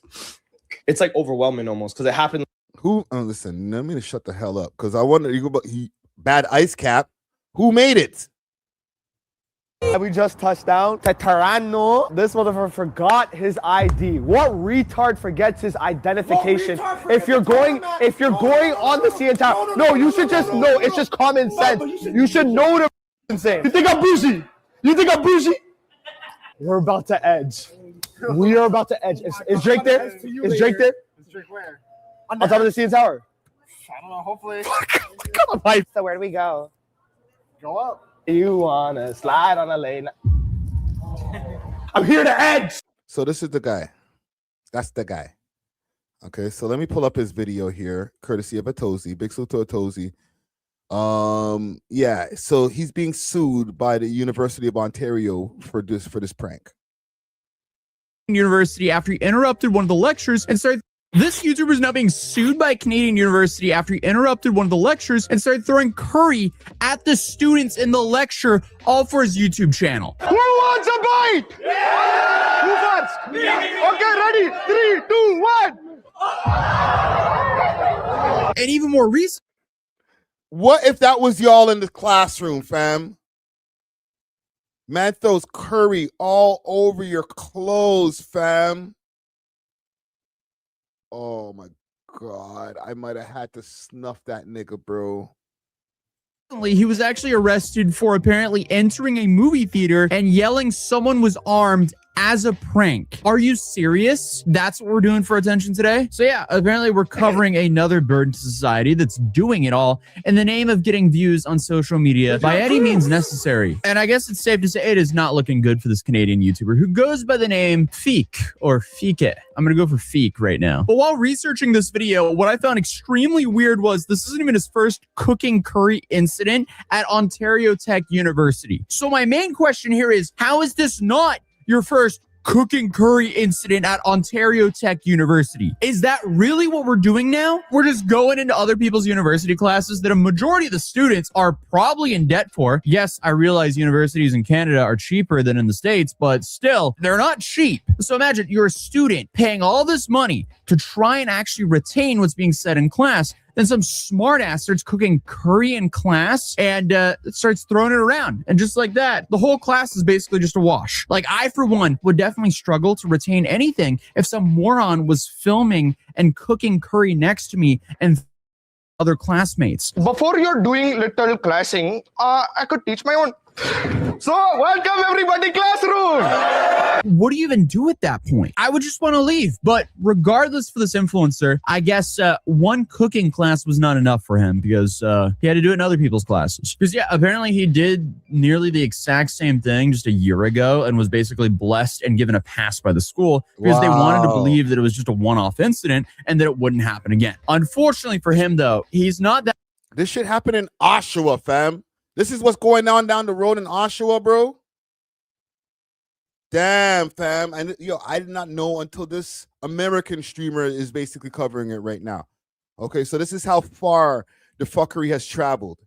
It's like overwhelming almost because it happened. Who? Oh, listen, let me shut the hell up because I wonder. You go about bad ice cap. Who made it? We just touched down to Toronto. This motherfucker forgot his ID. What retard forgets his identification? If you're going on the CN Tower, no, you should just know. It's just common sense. You should know the insane. You think I'm bougie? We're about to edge. We are about to edge. Is Drake there? Is Drake there? Is Drake where? On top of the CN Tower. I don't know. Hopefully. Come on, so where do we go? Go up. You wanna slide on a lane? I'm here to edge. So this is the guy. That's the guy. Okay, so let me pull up his video here, courtesy of Atozi. Big salute to Atozi. Yeah, so he's being sued by the University of Ontario for this prank. University after he interrupted one of the lectures and started... This YouTuber is now being sued by a Canadian university after he interrupted one of the lectures and started throwing curry at the students in the lecture, all for his YouTube channel. Who wants a bite? Yeah! Who wants? Yeah. Okay, ready? 3, 2, 1. And even more recent. What if that was y'all in the classroom, fam? Man throws curry all over your clothes, fam. Oh my God, I might have had to snuff that nigga, bro. He was actually arrested for apparently entering a movie theater and yelling someone was armed as a prank. Are you serious? That's what we're doing for attention today? So yeah, apparently we're covering another burden to society that's doing it all in the name of getting views on social media by any means necessary. And I guess it's safe to say it is not looking good for this Canadian YouTuber who goes by the name Feek or Fike. I'm gonna go for Feek right now. But while researching this video, what I found extremely weird was this isn't even his first cooking curry incident at Ontario Tech University. So my main question here is, how is this not your first cooking curry incident at Ontario Tech University? Is that really what we're doing now? We're just going into other people's university classes that a majority of the students are probably in debt for. Yes, I realize universities in Canada are cheaper than in the States, but still, they're not cheap. So imagine you're a student paying all this money to try and actually retain what's being said in class. Then some smart ass starts cooking curry in class and starts throwing it around. And just like that, the whole class is basically just a wash. Like, I, for one, would definitely struggle to retain anything if some moron was filming and cooking curry next to me and other classmates. Before you're doing little classing, I could teach my own. So, welcome everybody, classroom! What do you even do at that point? I would just want to leave. But regardless for this influencer, I guess one cooking class was not enough for him because he had to do it in other people's classes. Because yeah, apparently he did nearly the exact same thing just a year ago and was basically blessed and given a pass by the school because they wanted to believe that it was just a one-off incident and that it wouldn't happen again. Unfortunately for him, though, he's not that. This shit happened in Oshawa, fam. This is what's going on down the road in Oshawa, bro. Damn, fam. And I did not know until this American streamer is basically covering it right now. Okay, so this is how far the fuckery has traveled.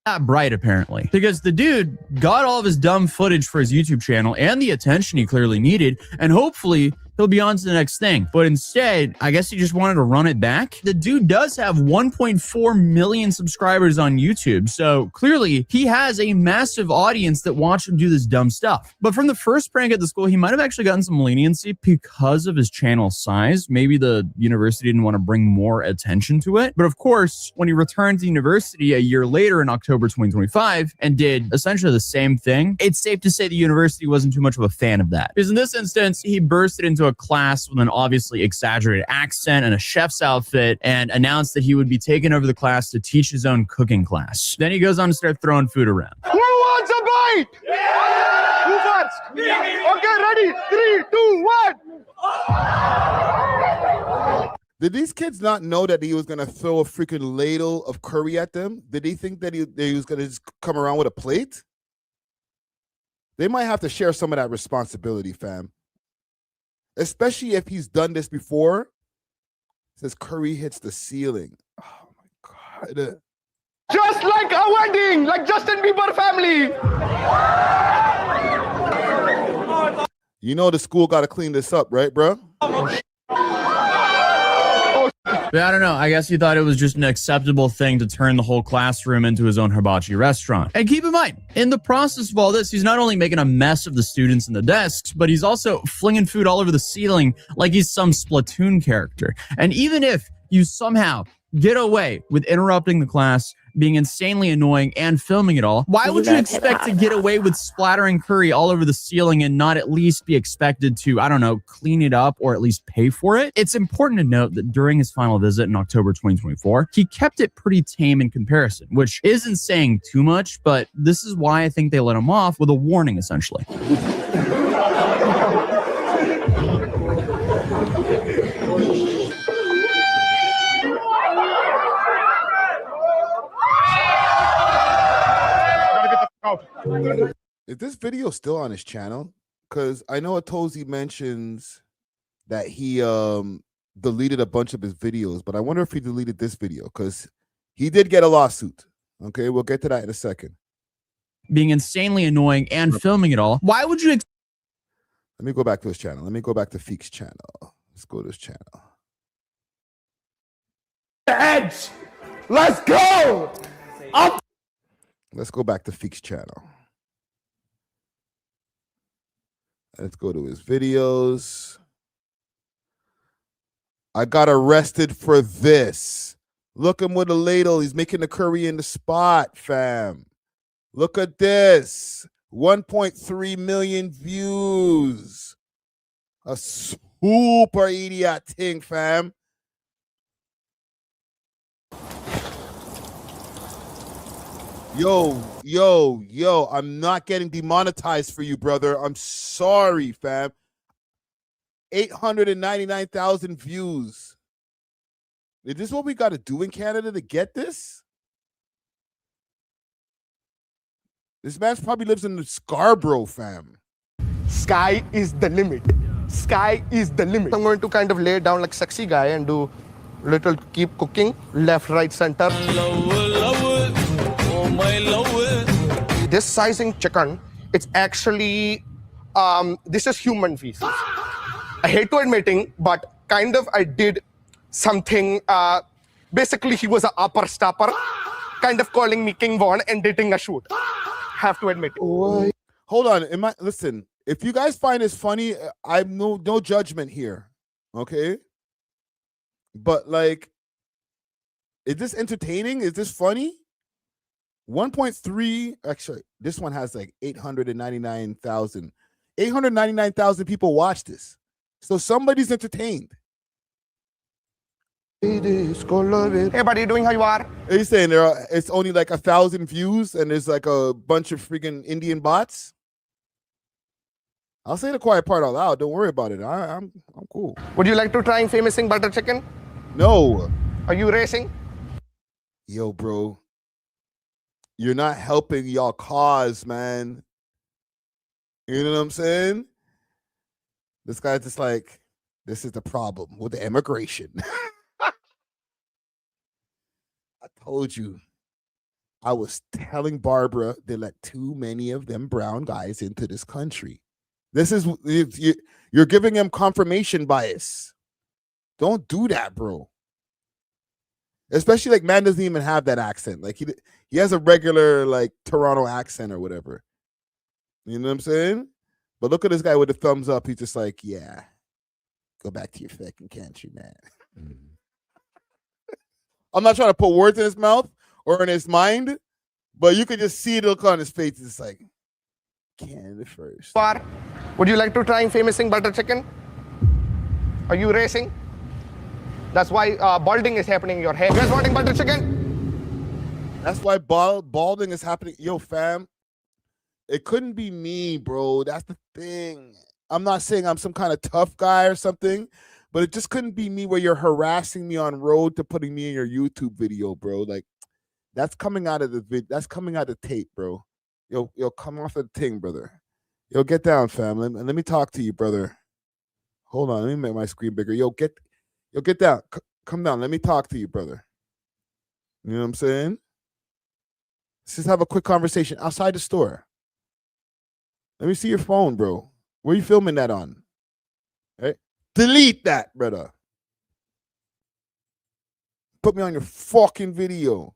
Not bright, apparently, because the dude got all of his dumb footage for his YouTube channel and the attention he clearly needed, and hopefully he'll be on to the next thing. But instead, I guess he just wanted to run it back. The dude does have 1.4 million subscribers on YouTube, so clearly he has a massive audience that watch him do this dumb stuff. But from the first prank at the school, he might have actually gotten some leniency because of his channel size. Maybe the university didn't want to bring more attention to it. But of course, when he returned to university a year later in October 2025 and did essentially the same thing, it's safe to say the university wasn't too much of a fan of that. Because in this instance, he bursted into a class with an obviously exaggerated accent and a chef's outfit and announced that he would be taking over the class to teach his own cooking class. Then he goes on to start throwing food around. Who wants a bite? Yeah! Who wants? Yeah. Okay, ready? 3, 2, 1. Did these kids not know that he was going to throw a freaking ladle of curry at them? Did they think that he was going to just come around with a plate? They might have to share some of that responsibility, fam. Especially if he's done this before. It says curry hits the ceiling. Oh my God. Just like a wedding, like Justin Bieber family. You know the school got to clean this up, right, bro? But I don't know. I guess he thought it was just an acceptable thing to turn the whole classroom into his own hibachi restaurant. And keep in mind, in the process of all this, he's not only making a mess of the students and the desks, but he's also flinging food all over the ceiling like he's some Splatoon character. And even if you somehow get away with interrupting the class, being insanely annoying, and filming it all, why would you expect to get away with splattering curry all over the ceiling and not at least be expected to, I don't know, clean it up or at least pay for it? It's important to note that during his final visit in October 2024, he kept it pretty tame in comparison, which isn't saying too much, but this is why I think they let him off with a warning, essentially. Is this video still on his channel? Because I know Atozi mentions that he deleted a bunch of his videos, but I wonder if he deleted this video because he did get a lawsuit. Okay, we'll get to that in a second. Being insanely annoying and filming it all. Why would you? Let me go back to his channel. Let me go back to Feek's channel. Let's go to his channel. Edge! Let's go! Up! Let's go back to Feek's channel. Let's go to his videos. I got arrested for this. Look him with a ladle. He's making the curry in the spot, fam. Look at this. 1.3 million views. A super idiot thing, fam. Yo, I'm not getting demonetized for you, brother. I'm sorry, fam. 899,000 views. Is this what we got to do in Canada to get this? This man probably lives in the Scarborough, fam. Sky is the limit. Sky is the limit. I'm going to kind of lay down like sexy guy and do little keep cooking, left, right, center. This sizing chicken, it's actually, this is human feces. I hate to admitting, but kind of I did something, basically he was an upper stopper, kind of calling me King Von and dating a shoot. Have to admit it. Hold on, listen, if you guys find this funny, I'm no judgment here, okay? But like, Is this entertaining? Is this funny? 1.3. Actually, this one has like 899,000. 899,000 people watch this. So somebody's entertained. Hey, buddy, doing how you are? He's saying it's only like 1,000 views and there's like a bunch of freaking Indian bots. I'll say the quiet part out loud. Don't worry about it. I'm cool. Would you like to try famous butter chicken? No. Are you racing? Yo, bro. You're not helping y'all cause, man. You know what I'm saying? This guy's just like, this is the problem with the immigration. I told you. I was telling Barbara they let too many of them brown guys into this country. This is, you're giving him confirmation bias. Don't do that, bro. Especially like man doesn't even have that accent. Like he has a regular like Toronto accent or whatever. You know what I'm saying? But look at this guy with the thumbs up. He's just like, yeah, go back to your fucking country, man. I'm not trying to put words in his mouth or in his mind, but you can just see the look on his face. It's like, Canada first. Would you like to try famous butter chicken? Are you racing? That's why balding is happening in your hair. You guys wanting butter chicken? That's why balding is happening. Yo, fam, it couldn't be me, bro. That's the thing. I'm not saying I'm some kind of tough guy or something, but it just couldn't be me where you're harassing me on road to putting me in your YouTube video, bro. Like, that's coming out of the that's coming out of the tape, bro. Yo, come off the thing, brother. Yo, get down, fam. Let me talk to you, brother. Hold on, let me make my screen bigger. Yo, get down. Come down. Let me talk to you, brother. You know what I'm saying? Let's just have a quick conversation outside the store. Let me see your phone, bro. Where you filming that on? Right? Delete that, brother. Put me on your fucking video.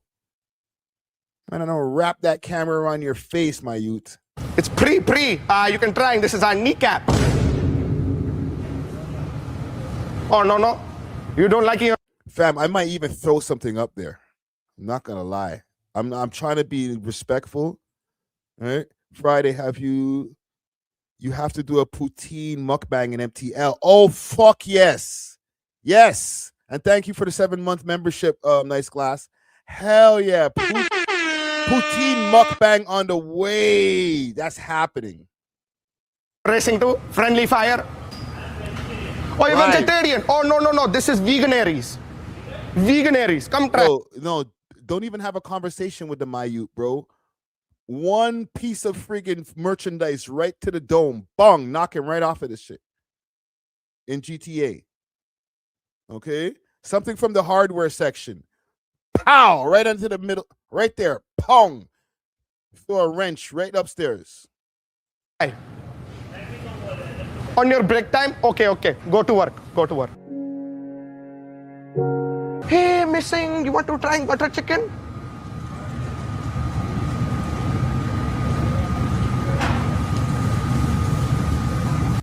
Man, I don't wrap that camera around your face, my youth. It's pre. You can try. This is our kneecap. Oh, no. You don't like it? Fam, I might even throw something up there. I'm not gonna lie. I'm trying to be respectful. All right. Friday, you have to do a poutine mukbang in MTL. Oh, fuck yes. Yes. And thank you for the 7-month membership, Nice Glass. Hell yeah. Poutine mukbang on the way. That's happening. Racing to friendly fire. Oh, you're vegetarian. Oh, no. This is vegaнаries. Come try. Bro, no, don't even have a conversation with the Mayute, bro. One piece of friggin' merchandise right to the dome. Bong, knocking right off of this shit. In GTA. Okay? Something from the hardware section. Pow! Right into the middle. Right there. Pong. Throw a wrench right upstairs. Hey. On your break time? Okay. Go to work. Hey, missing. You want to try butter chicken?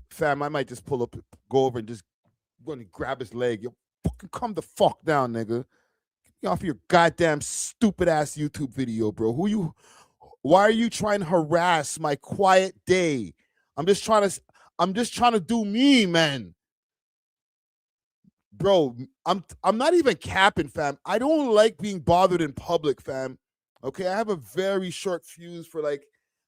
Fam, I might just pull up, go over and just go and grab his leg. Yo, fucking come the fuck down, nigga. Get me off your goddamn stupid ass YouTube video, bro. Why are you trying to harass my quiet day? I'm just trying to do me, man. Bro, I'm not even capping, fam. I don't like being bothered in public, fam. Okay, I have a very short fuse for like,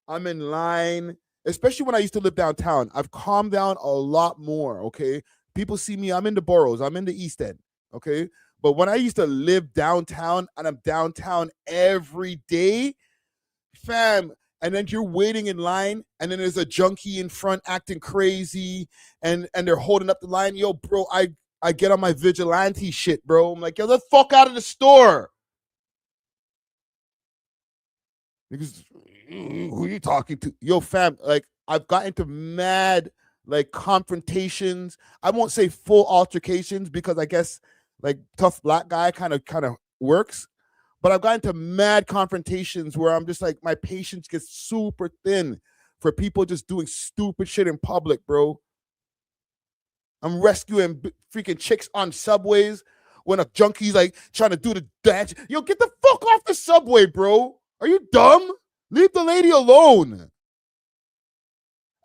I'm in line, especially when I used to live downtown. I've calmed down a lot more, okay? People see me, I'm in the boroughs, I'm in the East End, okay? But when I used to live downtown, and I'm downtown every day, fam, and then you're waiting in line, and then there's a junkie in front acting crazy, and they're holding up the line. Yo, bro, I get on my vigilante shit, bro. I'm like, yo, the fuck out of the store. Because who are you talking to? Yo, fam, like, I've gotten into mad, like, confrontations. I won't say full altercations because I guess, like, tough black guy kind of works. But I've gotten into mad confrontations where I'm just like, my patience gets super thin for people just doing stupid shit in public, bro. I'm rescuing freaking chicks on subways when a junkie's like trying to do the dance. Yo, get the fuck off the subway, bro. Are you dumb? Leave the lady alone.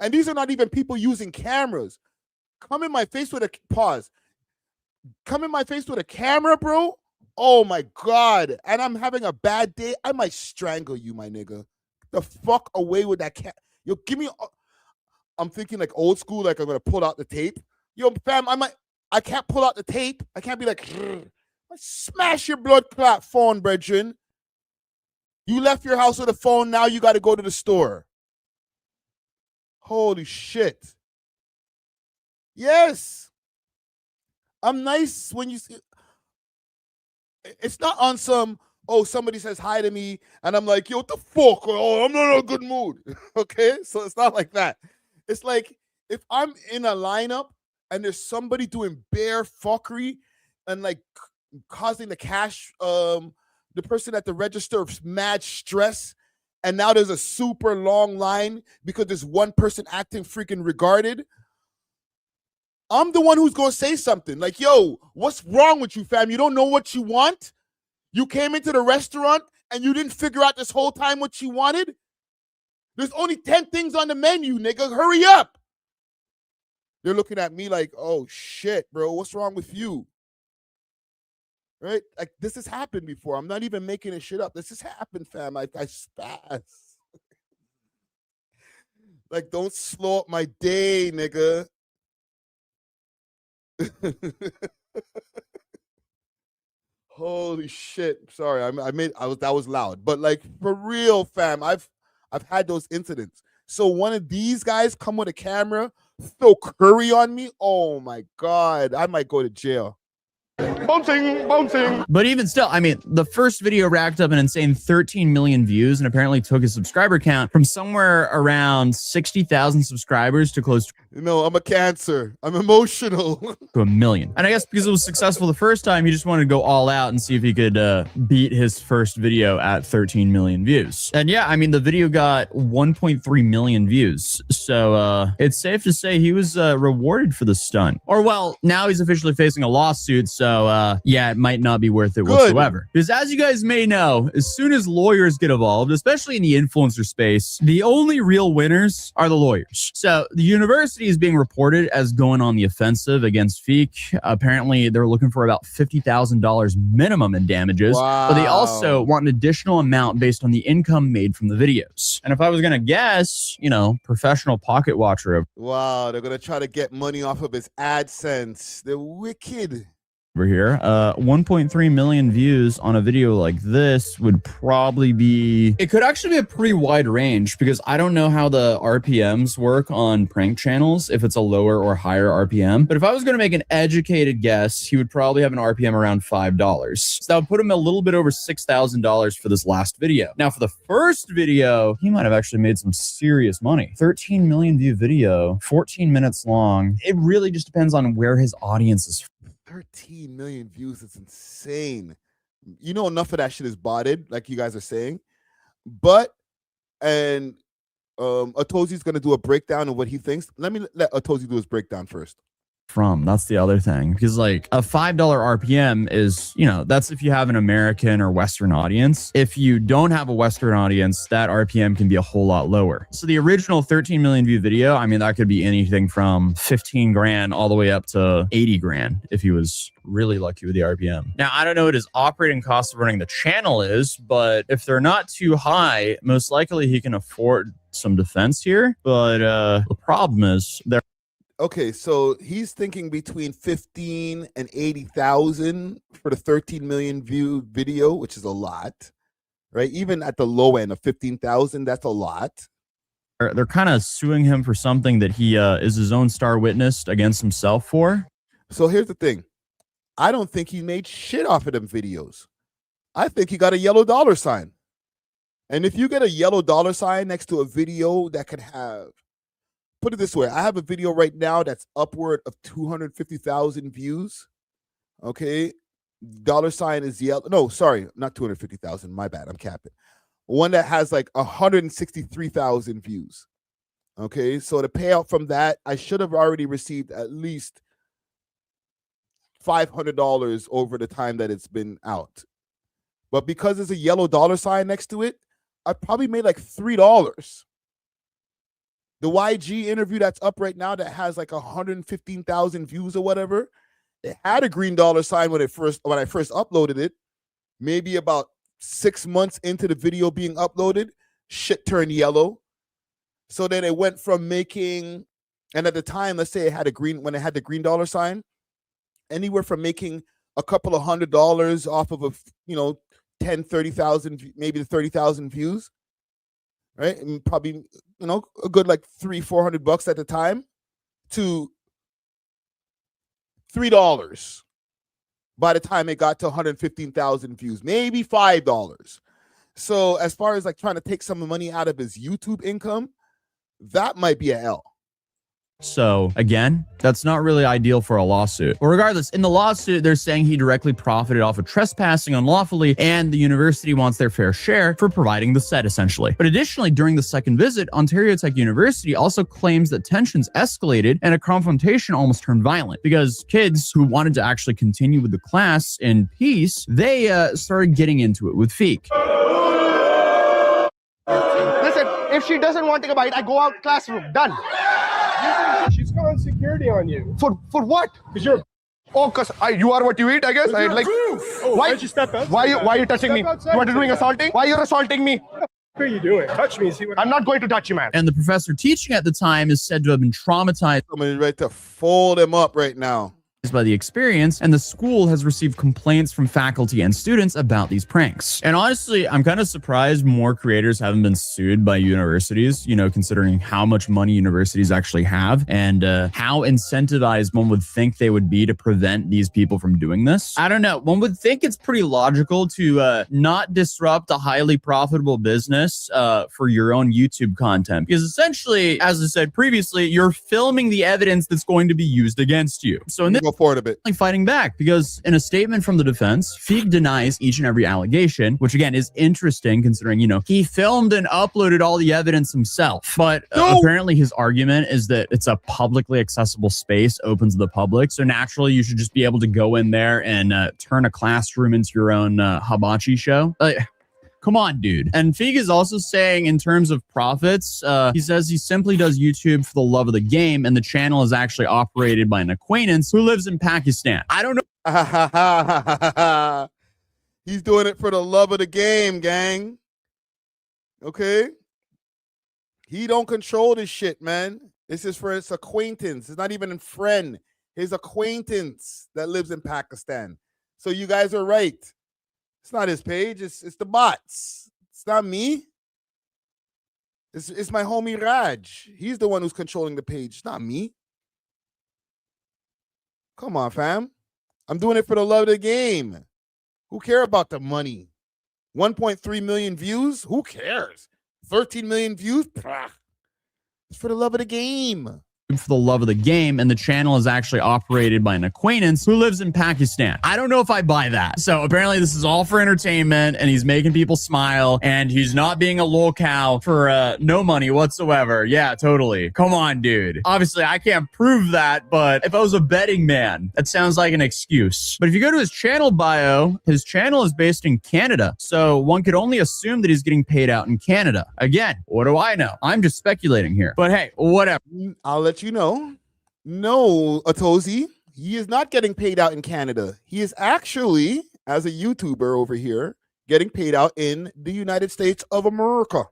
And these are not even people using cameras. Come in my face with a pause. Come in my face with a camera, bro. Oh my God. And I'm having a bad day. I might strangle you, my nigga. The fuck away with that cat. Yo, give me. I'm thinking like old school, like I'm gonna pull out the tape. Yo, fam, I can't pull out the tape. I can't be like, smash your blood clot phone, brethren. You left your house with a phone, now you gotta go to the store. Holy shit. Yes. I'm nice when you see. It's not on some, oh, somebody says hi to me, and I'm like, yo, what the fuck? Oh, I'm not in a good mood. Okay? So it's not like that. It's like if I'm in a lineup and there's somebody doing bare fuckery and like causing the cash, the person at the register mad stress, and now there's a super long line because there's one person acting freaking regarded. I'm the one who's going to say something like, yo, what's wrong with you, fam? You don't know what you want? You came into the restaurant and you didn't figure out this whole time what you wanted? There's only 10 things on the menu, nigga. Hurry up. They're looking at me like, oh, shit, bro. What's wrong with you? Right? Like, this has happened before. I'm not even making this shit up. This has happened, fam. I spaz. Like, don't slow up my day, nigga. Holy shit. Sorry. That was loud. But like, for real, fam, I've had those incidents. So one of these guys come with a camera, throw curry on me. Oh my God. I might go to jail. Bouncing. But even still, I mean, the first video racked up an insane 13 million views and apparently took his subscriber count from somewhere around 60,000 subscribers to close No, I'm a cancer. I'm emotional. to 1 million. And I guess because it was successful the first time, he just wanted to go all out and see if he could beat his first video at 13 million views. And yeah, I mean, the video got 1.3 million views. So it's safe to say he was rewarded for the stunt. Or well, now he's officially facing a lawsuit. So yeah, it might not be worth it whatsoever. Because as you guys may know, as soon as lawyers get involved, especially in the influencer space, the only real winners are the lawyers. So the university is being reported as going on the offensive against Feek. Apparently, they're looking for about $50,000 minimum in damages. Wow. But they also want an additional amount based on the income made from the videos. And if I was going to guess, you know, professional pocket watcher. Wow, they're going to try to get money off of his AdSense. They're wicked. Over here, 1.3 million views on a video like this would probably be, it could actually be a pretty wide range because I don't know how the RPMs work on prank channels, if it's a lower or higher RPM. But if I was going to make an educated guess, he would probably have an RPM around $5. So that would put him a little bit over $6,000 for this last video. Now for the first video, he might have actually made some serious money. 13 million view video, 14 minutes long. It really just depends on where his audience is. 13 million views. It's insane. You know, enough of that shit is botted, like you guys are saying. But, and Atozi's going to do a breakdown of what he thinks. Let Atozi do his breakdown first. That's the other thing, because like a $5 RPM is, you know, that's if you have an American or Western audience. If you don't have a Western audience, that RPM can be a whole lot lower. So the original 13 million view video, I mean, that could be anything from 15 grand all the way up to 80 grand if he was really lucky with the RPM. Now, I don't know what his operating cost of running the channel is, but if they're not too high, most likely he can afford some defense here. But the problem is they're okay, so he's thinking between 15 and 80,000 for the 13 million view video, which is a lot, right? Even at the low end of 15,000, that's a lot. They're kind of suing him for something that he is his own star witness against himself for. So here's the thing. I don't think he made shit off of them videos. I think he got a yellow dollar sign. And if you get a yellow dollar sign next to a video that could have, put it this way, I have a video right now that's upward of 250,000 views. Okay. Dollar sign is yellow. No, sorry, not 250,000. My bad. I'm capping. One that has like 163,000 views. Okay. So the payout from that, I should have already received at least $500 over the time that it's been out. But because there's a yellow dollar sign next to it, I probably made like $3. The YG interview that's up right now that has like 115,000 views or whatever, it had a green dollar sign when I first uploaded it. Maybe about 6 months into the video being uploaded, shit turned yellow. So then it went from making, and at the time, let's say it had when it had the green dollar sign, anywhere from making a couple of $100 off of 10, 30,000, maybe 30,000 views, right? And probably, a good like $300-400 at the time, to $3 by the time it got to 115,000 views, maybe $5. So as far as like trying to take some money out of his YouTube income, that might be an L. So again, that's not really ideal for a lawsuit. But regardless, in the lawsuit, they're saying he directly profited off of trespassing unlawfully, and the university wants their fair share for providing the set, essentially. But additionally, during the second visit, Ontario Tech University also claims that tensions escalated and a confrontation almost turned violent because kids who wanted to actually continue with the class in peace, they started getting into it with Feek. Listen, if she doesn't want to take a bite, I go out classroom. Done. She's calling security on you. For what? Because you're. Oh, because you are what you eat, I guess. I like. Why did you step out? Why are you touching me? You want to doing assaulting? Why are you assaulting me? What are you doing? Touch me and see what. I'm not going to touch you, man. And the professor teaching at the time is said to have been traumatized. Somebody's ready to fold him up right now by the experience, and the school has received complaints from faculty and students about these pranks. And honestly, I'm kind of surprised more creators haven't been sued by universities, considering how much money universities actually have and how incentivized one would think they would be to prevent these people from doing this. I don't know. One would think it's pretty logical to not disrupt a highly profitable business for your own YouTube content, because essentially, as I said previously, you're filming the evidence that's going to be used against you. So in this, for it a bit. Fighting back, because in a statement from the defense, Feek denies each and every allegation, which again is interesting considering, he filmed and uploaded all the evidence himself. But apparently his argument is that it's a publicly accessible space open to the public. So naturally, you should just be able to go in there and turn a classroom into your own hibachi show. Come on, dude. And Feek is also saying in terms of profits, he says he simply does YouTube for the love of the game, and the channel is actually operated by an acquaintance who lives in Pakistan. I don't know. He's doing it for the love of the game, gang. Okay? He don't control this shit, man. This is for his acquaintance. It's not even a friend. His acquaintance that lives in Pakistan. So you guys are right. It's not his page. It's the bots. It's not me. It's my homie Raj. He's the one who's controlling the page. It's not me. Come on, fam. I'm doing it for the love of the game. Who cares about the money? 1.3 million views? Who cares? 13 million views? It's for the love of the game. For the love of the game, and the channel is actually operated by an acquaintance who lives in Pakistan. I don't know if I buy that. So apparently this is all for entertainment, and he's making people smile, and he's not being a lolcow for no money whatsoever. Yeah, totally. Come on, dude. Obviously, I can't prove that, but if I was a betting man, that sounds like an excuse. But if you go to his channel bio, his channel is based in Canada, so one could only assume that he's getting paid out in Canada. Again, what do I know? I'm just speculating here. But hey, whatever. I'll let you know. No, Atozi, he is not getting paid out in Canada. He is actually, as a YouTuber over here, getting paid out in the United States of America.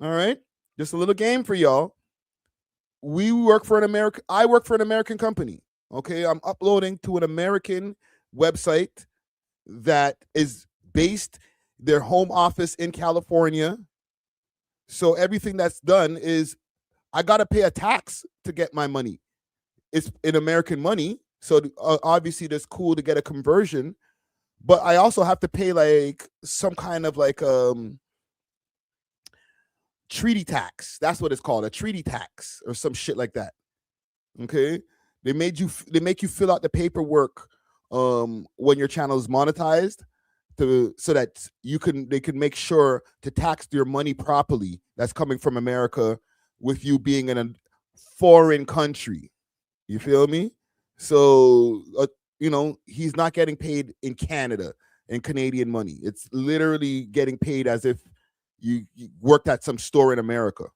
All right? Just a little game for y'all. We work for an American, I work for an American company. Okay? I'm uploading to an American website that is based, their home office in California. So everything that's done is I got to pay a tax to get my money. It's in American money. So obviously that's cool to get a conversion, but I also have to pay like some kind of like treaty tax. That's what it's called, a treaty tax or some shit like that. Okay? They make you fill out the paperwork when your channel is monetized so that they can make sure to tax your money properly that's coming from America with you being in a foreign country. You feel me? So, he's not getting paid in Canada in Canadian money. It's literally getting paid as if you worked at some store in America.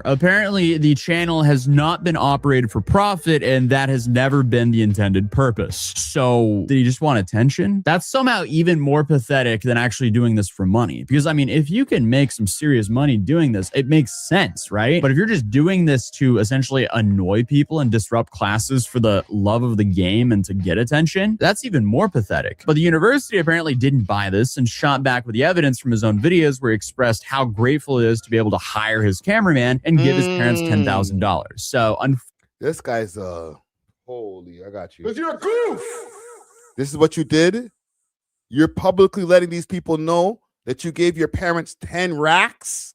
Apparently, the channel has not been operated for profit, and that has never been the intended purpose. So, did he just want attention? That's somehow even more pathetic than actually doing this for money. Because, I mean, if you can make some serious money doing this, it makes sense, right? But if you're just doing this to essentially annoy people and disrupt classes for the love of the game and to get attention, that's even more pathetic. But the university apparently didn't buy this and shot back with the evidence from his own videos where he expressed how grateful it is to be able to hire his cameraman and give his parents $10,000. So this guy's holy, I got you. Because you're a goof. This is what you did. You're publicly letting these people know that you gave your parents 10 racks.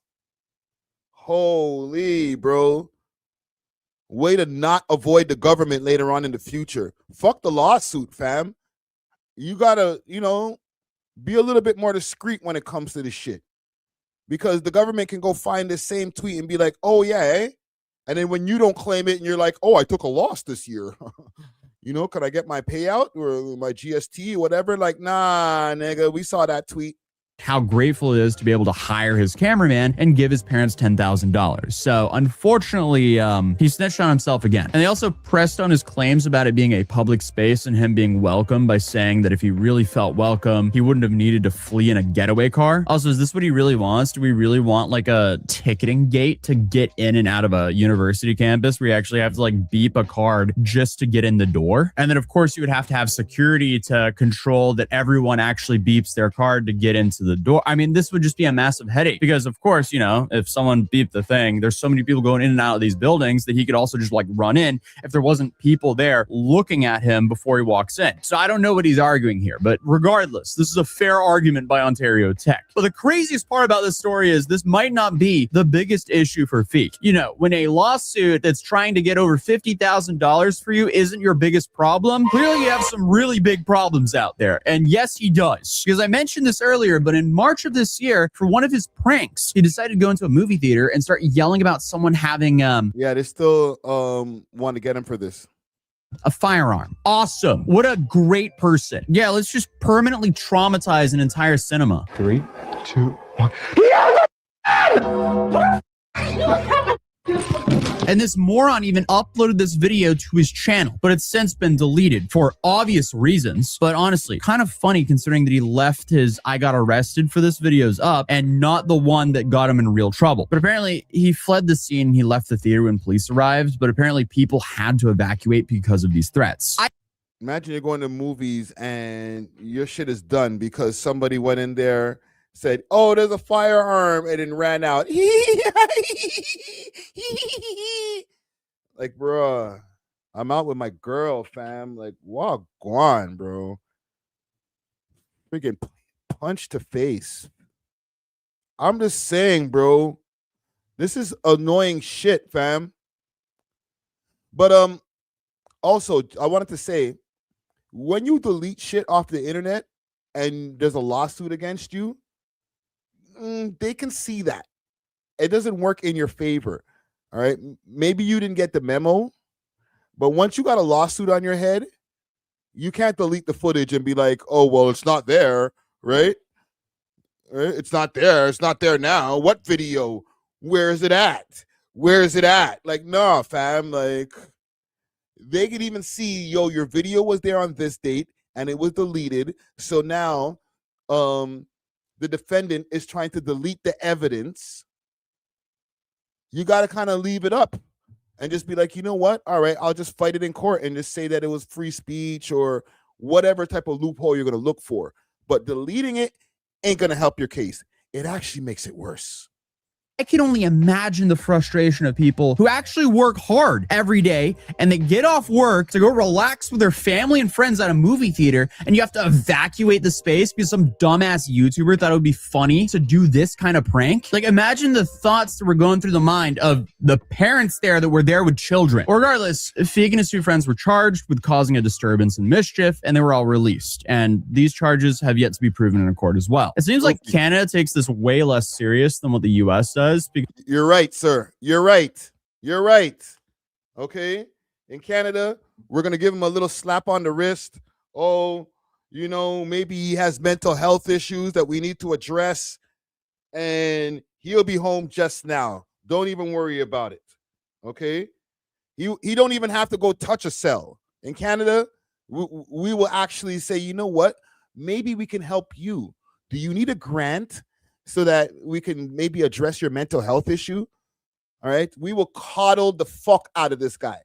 Holy, bro. Way to not avoid the government later on in the future. Fuck the lawsuit, fam. You gotta, be a little bit more discreet when it comes to this shit. Because the government can go find this same tweet and be like, oh, yeah, eh? And then when you don't claim it and you're like, oh, I took a loss this year. Could I get my payout or my GST or whatever? Like, nah, nigga, we saw that tweet. how grateful it is to be able to hire his cameraman and give his parents $10,000. So unfortunately, he snitched on himself again. And they also pressed on his claims about it being a public space and him being welcome by saying that if he really felt welcome, he wouldn't have needed to flee in a getaway car. Also, is this what he really wants? Do we really want like a ticketing gate to get in and out of a university campus where you actually have to like beep a card just to get in the door? And then of course you would have to have security to control that everyone actually beeps their card to get into the door. I mean, this would just be a massive headache because of course, you know, if someone beeped the thing, there's so many people going in and out of these buildings that he could also just like run in if there wasn't people there looking at him before he walks in. So I don't know what he's arguing here, but regardless, this is a fair argument by Ontario Tech. But the craziest part about this story is this might not be the biggest issue for Feek. You know, when a lawsuit that's trying to get over $50,000 for you isn't your biggest problem, clearly you have some really big problems out there. And yes, he does. Because I mentioned this earlier, but in March of this year, for one of his pranks, he decided to go into a movie theater and start yelling about someone having yeah, they still want to get him for this. A firearm. Awesome. What a great person. Yeah, let's just permanently traumatize an entire cinema. 3, 2, 1. And this moron even uploaded this video to his channel, but it's since been deleted for obvious reasons. But honestly, kind of funny considering that he left his I got arrested for this videos up and not the one that got him in real trouble. But apparently he fled the scene and he left the theater when police arrived, but apparently people had to evacuate because of these threats. Imagine you're going to movies and your shit is done because somebody went in there, said, oh, there's a firearm, and then ran out. Like, bro, I'm out with my girl, fam. Like, walk on, bro. Freaking punch to face. I'm just saying, bro. This is annoying shit, fam. But also, I wanted to say, when you delete shit off the internet and there's a lawsuit against you, they can see that. It doesn't work in your favor. All right. Maybe you didn't get the memo, but once you got a lawsuit on your head, you can't delete the footage and be like, oh, well, it's not there. Right? It's not there. It's not there now. What video? Where is it at? Where is it at? Like, nah, fam. Like, they could even see, yo, your video was there on this date and it was deleted. So now, the defendant is trying to delete the evidence. You got to kind of leave it up and just be like, you know what? All right, I'll just fight it in court and just say that it was free speech or whatever type of loophole you're going to look for. But deleting it ain't going to help your case. It actually makes it worse. I can only imagine the frustration of people who actually work hard every day and they get off work to go relax with their family and friends at a movie theater, and you have to evacuate the space because some dumbass YouTuber thought it would be funny to do this kind of prank. Like, imagine the thoughts that were going through the mind of the parents there that were there with children. Regardless, Feek and his two friends were charged with causing a disturbance and mischief, and they were all released. And these charges have yet to be proven in a court as well. It seems like Canada takes this way less serious than what the US does. You're right, sir. You're right. You're right. Okay. In Canada, We're going to give him a little slap on the wrist. Oh, you know, maybe he has mental health issues that we need to address, and he'll be home just now. Don't even worry about it. Okay? He don't even have to go touch a cell. In Canada, we will actually say, you know what? Maybe we can help you. Do you need a grant so that we can maybe address your mental health issue? All right? We will coddle the fuck out of this guy.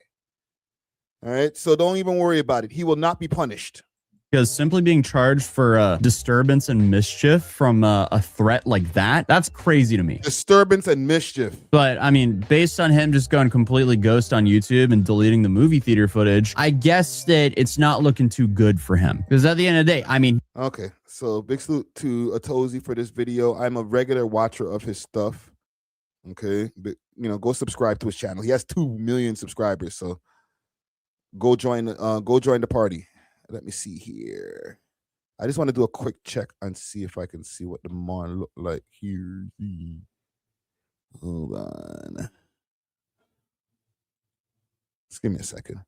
All right? So don't even worry about it. He will not be punished. Because simply being charged for disturbance and mischief from a threat like that, that's crazy to me. Disturbance and mischief. But, I mean, based on him just going completely ghost on YouTube and deleting the movie theater footage, I guess that it's not looking too good for him. Because at the end of the day, I mean... Okay, so big salute to Atozi for this video. I'm a regular watcher of his stuff. Okay, but, you know, go subscribe to his channel. He has 2 million subscribers, so go join the party. Let me see here. I just want to do a quick check and see if I can see what the mon look like here. Hold on. Just give me a second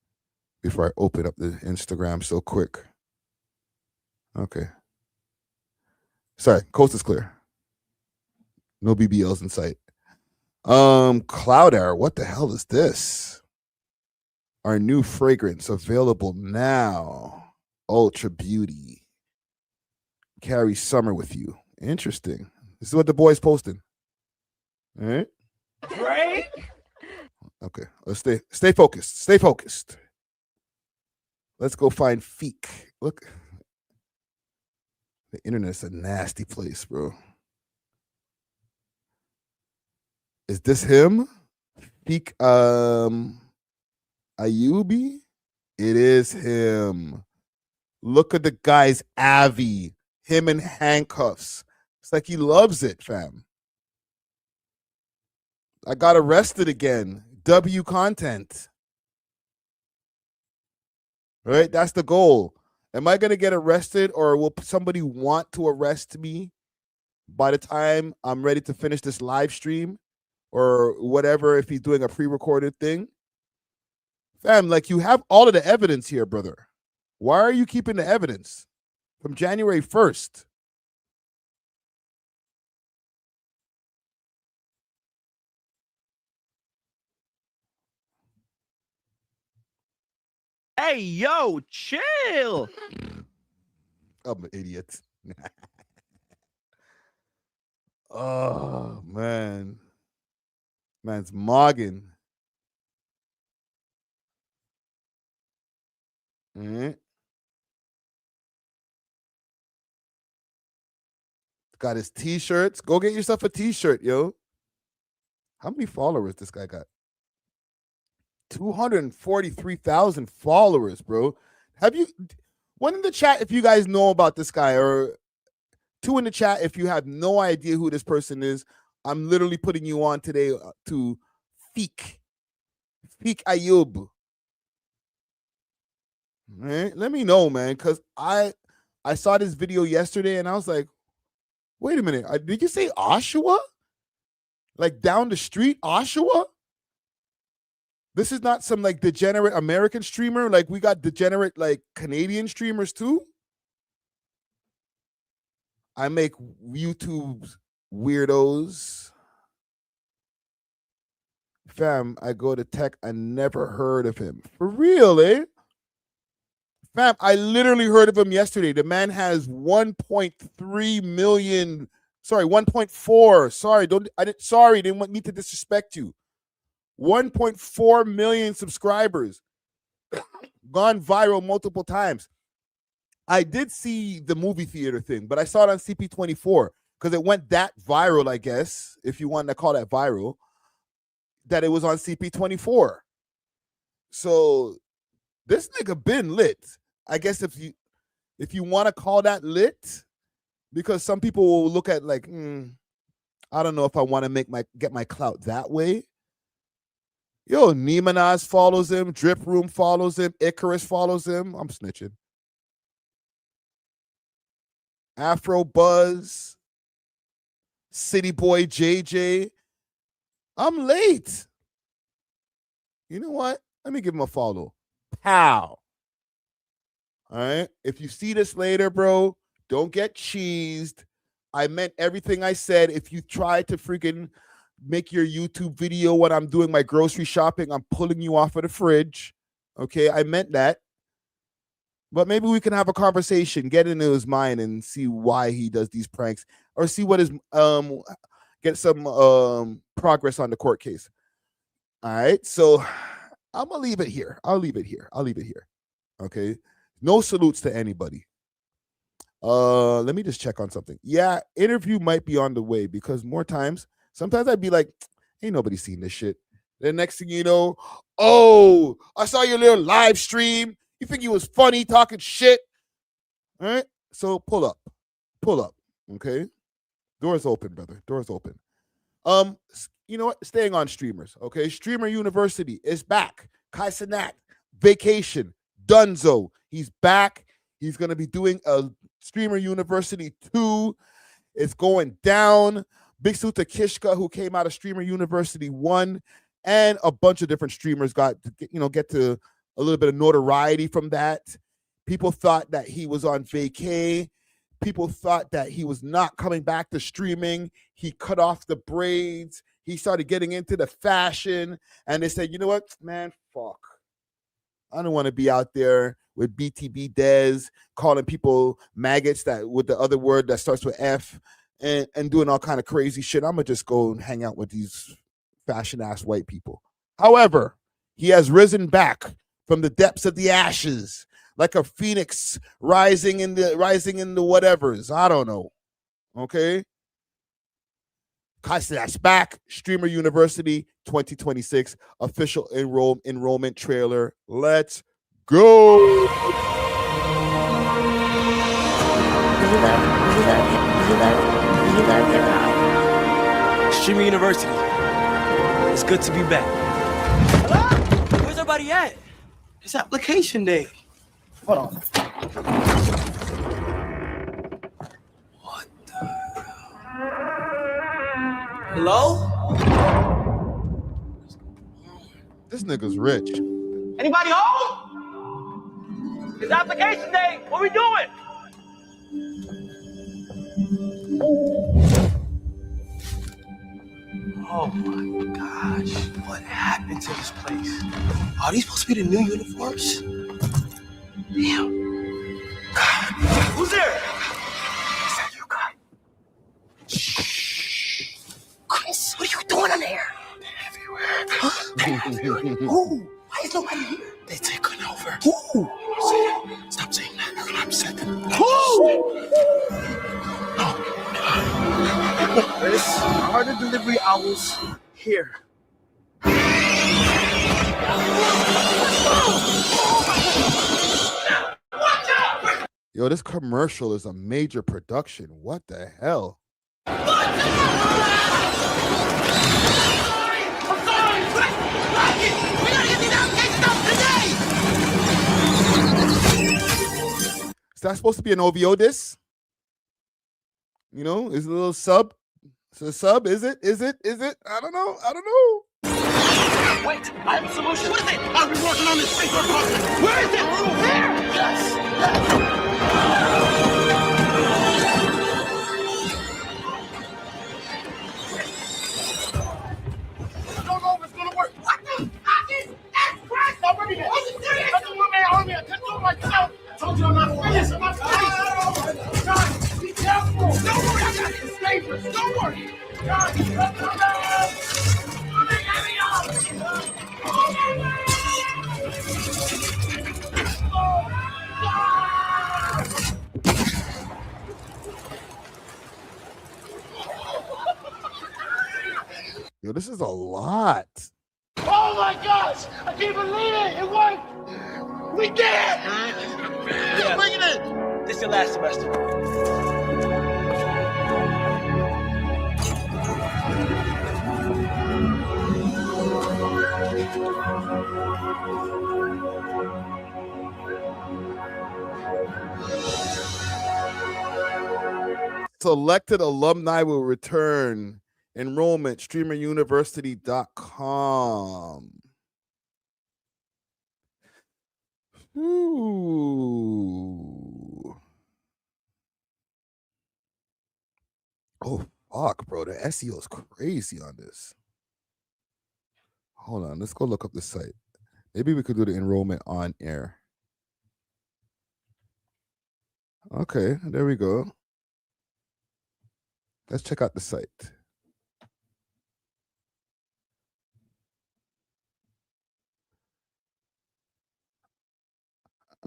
before I open up the Instagram so quick. Okay. Sorry, coast is clear. No BBLs in sight. Cloud Air, what the hell is this? Our new fragrance available now. Ultra Beauty. Carry summer with you. Interesting. This is what the boys posting. All right. Break. Okay. Let's stay focused. Stay focused. Let's go find Feek. Look. The internet's a nasty place, bro. Is this him? Feek Ayubi? It is him. Look at the guy's Avi. Him in handcuffs. It's like he loves it, fam. I got arrested again. W content. Right? That's the goal. Am I going to get arrested, or will somebody want to arrest me by the time I'm ready to finish this live stream or whatever, if he's doing a pre-recorded thing? Fam, like, you have all of the evidence here, brother. Why are you keeping the evidence from January 1st? Hey, yo, chill. I'm an idiot. Oh, man. Man's mogging. Mm-hmm. Got his t-shirts. Go get yourself a t-shirt, yo. How many followers this guy got? 243,000 followers, bro. Have you, one in the chat if you guys know about this guy, or 2 in the chat if you have no idea who this person is. I'm literally putting you on today to Feek Ayub. Right? Let me know, man, because I saw this video yesterday and I was like, wait a minute, did you say Oshawa? Like down the street, Oshawa? This is not some like degenerate American streamer. Like, we got degenerate like Canadian streamers too. I make YouTube weirdos. Fam, I go to tech. I never heard of him. For real, eh? Fam, I literally heard of him yesterday. The man has 1.3 million. Sorry, 1.4. Sorry, didn't want me to disrespect you. 1.4 million subscribers. Gone viral multiple times. I did see the movie theater thing, but I saw it on CP24 because it went that viral, I guess, if you want to call that viral, that it was on CP24. So this nigga been lit. I guess if you want to call that lit, because some people will look at like, I don't know if I want to get my clout that way. Yo, Nimanaz follows him, Drip Room follows him, Icarus follows him. I'm snitching. Afro Buzz, City Boy JJ. I'm late. You know what? Let me give him a follow. Pow. All right. If you see this later, bro, don't get cheesed. I meant everything I said. If you try to freaking make your YouTube video when I'm doing my grocery shopping, I'm pulling you off of the fridge. Okay. I meant that. But maybe we can have a conversation, get into his mind and see why he does these pranks, or see what is get some progress on the court case. All right. So I'm gonna leave it here. I'll leave it here. Okay. No salutes to anybody. Let me just check on something. Yeah, interview might be on the way, because sometimes I'd be like, ain't nobody seen this shit. The next thing you know, oh, I saw your little live stream. You think you was funny talking shit? All right. So pull up. Okay. Doors open, brother. Doors open. You know what? Staying on streamers. Okay. Streamer University is back. Kai Cenat, Vacation, Dunzo. He's back. He's gonna be doing a Streamer University 2. It's going down. Big salute to Kishka, who came out of Streamer University 1, and a bunch of different streamers got to get to a little bit of notoriety from that. People thought that he was on vacay. People thought that he was not coming back to streaming. He cut off the braids. He started getting into the fashion, and they said, you know what, man, fuck. I don't want to be out there with BTB Dez calling people maggots that with the other word that starts with F and doing all kind of crazy shit. I'm gonna just go and hang out with these fashion ass white people. However, he has risen back from the depths of the ashes like a phoenix rising in the whatevers. I don't know. Okay. That's back. Streamer University 2026 official enrollment trailer. Let's go. Streamer University. It's good to be back. Hello? Where's everybody at? It's application day. Hold on. What the hell? Hello? This nigga's rich. Anybody home? It's application day. What we doing? Oh my gosh, what happened to this place? Are these supposed to be the new uniforms? Damn. God. Who's there? Is that you, guy? Shh. Chris, what are you doing in there? They're everywhere. Huh? They're everywhere. Who? Why is nobody here? They taking over. Who? Stop saying that. You're gonna upset them. Who? No. Chris, are the delivery hours here? Yo, this commercial is a major production. What the hell? Is that supposed to be an OVO disc? You know, is it a little sub? Is it a sub? Is it? I don't know. Wait, I have a solution. What is it? I've been working on this paper puzzle. Where is it? There! Yes! I don't know if it's gonna work. What the fuck is that? Christ already there. Was it serious? I don't want my army. I couldn't do it myself. I told you I'm not finished. I'm not finished. God, be careful. Don't worry. I got this dangerous. Don't worry. God, come down. Yo, this is a lot. Oh my gosh! I can't believe it! It worked! We did it! Yeah. Bring it in! This is your last semester. Selected alumni will return. Enrollment, streameruniversity.com. Ooh. Oh, fuck, bro. The SEO is crazy on this. Hold on. Let's go look up the site. Maybe we could do the enrollment on air. Okay, there we go. Let's check out the site.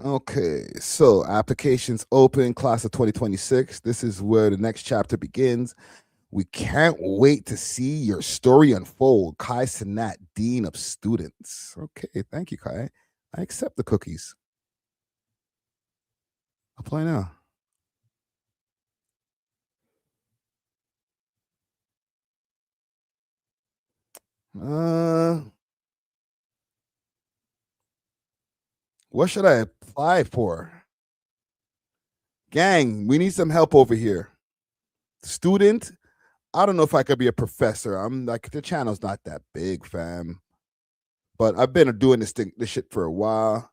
Okay, so applications open, class of 2026. This is where the next chapter begins. We can't wait to see your story unfold. Kai Sinat, Dean of Students. Okay, thank you, Kai. I accept the cookies. Apply now. What should I apply for? Gang, we need some help over here. Student, I don't know if I could be a professor. I'm like, the channel's not that big, fam. But I've been doing this shit for a while.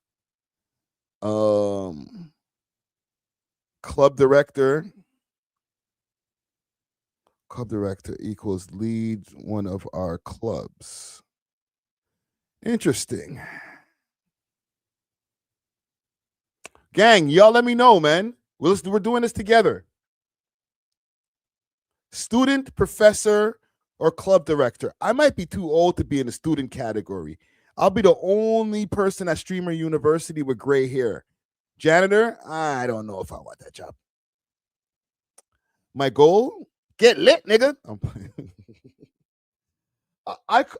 Club director. Club director equals lead one of our clubs. Interesting. Gang, y'all let me know, man. We're doing this together. Student, professor, or club director. I might be too old to be in the student category. I'll be the only person at Streamer University with gray hair. Janitor, I don't know if I want that job. My goal, get lit, nigga.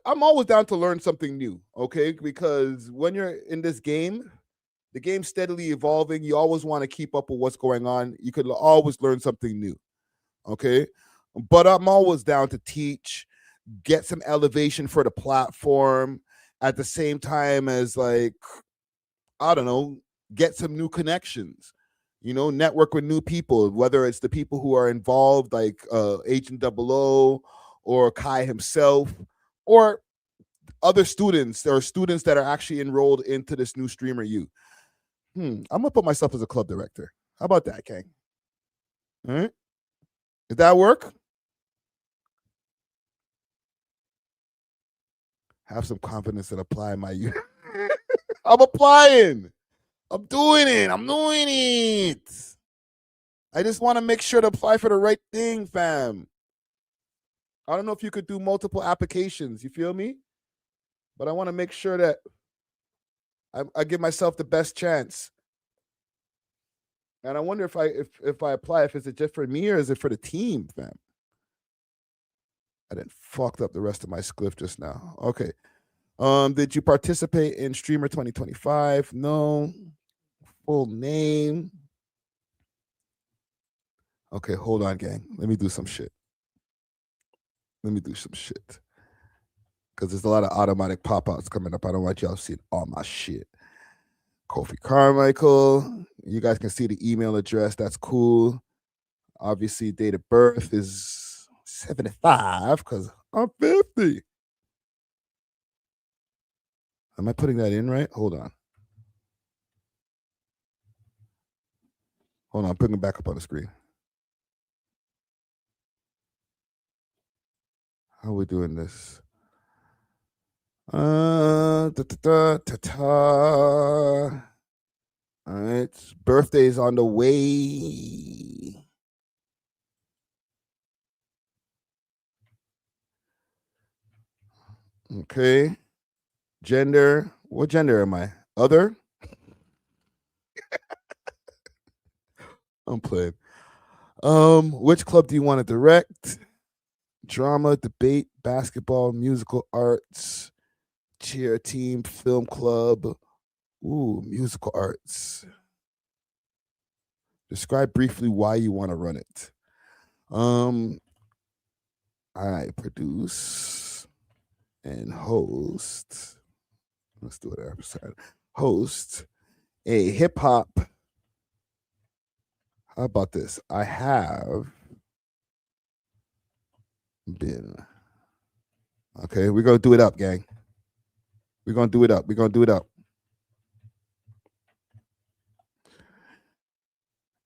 I'm always down to learn something new, okay? Because when you're in this game, the game's steadily evolving. You always want to keep up with what's going on. You could always learn something new, okay? But I'm always down to teach, get some elevation for the platform at the same time as, like, I don't know, get some new connections, you know, network with new people, whether it's the people who are involved, like Agent A.W.O.L or Kai himself, or other students. There are students that are actually enrolled into this new Streamer U. I'm going to put myself as a club director. How about that, Kang? All right. Did that work? Have some confidence and apply my U. I'm applying. I'm doing it. I'm doing it. I just want to make sure to apply for the right thing, fam. I don't know if you could do multiple applications. You feel me? But I want to make sure that I give myself the best chance. And I wonder if I apply, if it's just for me or is it for the team, fam? I didn't fucked up the rest of my spliff just now. Okay. Did you participate in Streamer 2025? No. Full name. Okay, hold on, gang. Let me do some shit. Because there's a lot of automatic pop-outs coming up. I don't want y'all seeing all my shit. Kofi Carmichael. You guys can see the email address. That's cool. Obviously, date of birth is 75 because I'm 50. Am I putting that in right? Hold on. I'm putting it back up on the screen. How are we doing this? All right. Birthday's on the way. Okay. Gender. What gender am I? Other? I'm playing. Which club do you want to direct? Drama, debate, basketball, musical arts, cheer team, film club. Ooh, musical arts. Describe briefly why you want to run it. I produce and host. Let's do it every side. Host a hip hop. How about this? I have been. Okay, we're gonna do it up, gang. We're gonna do it up.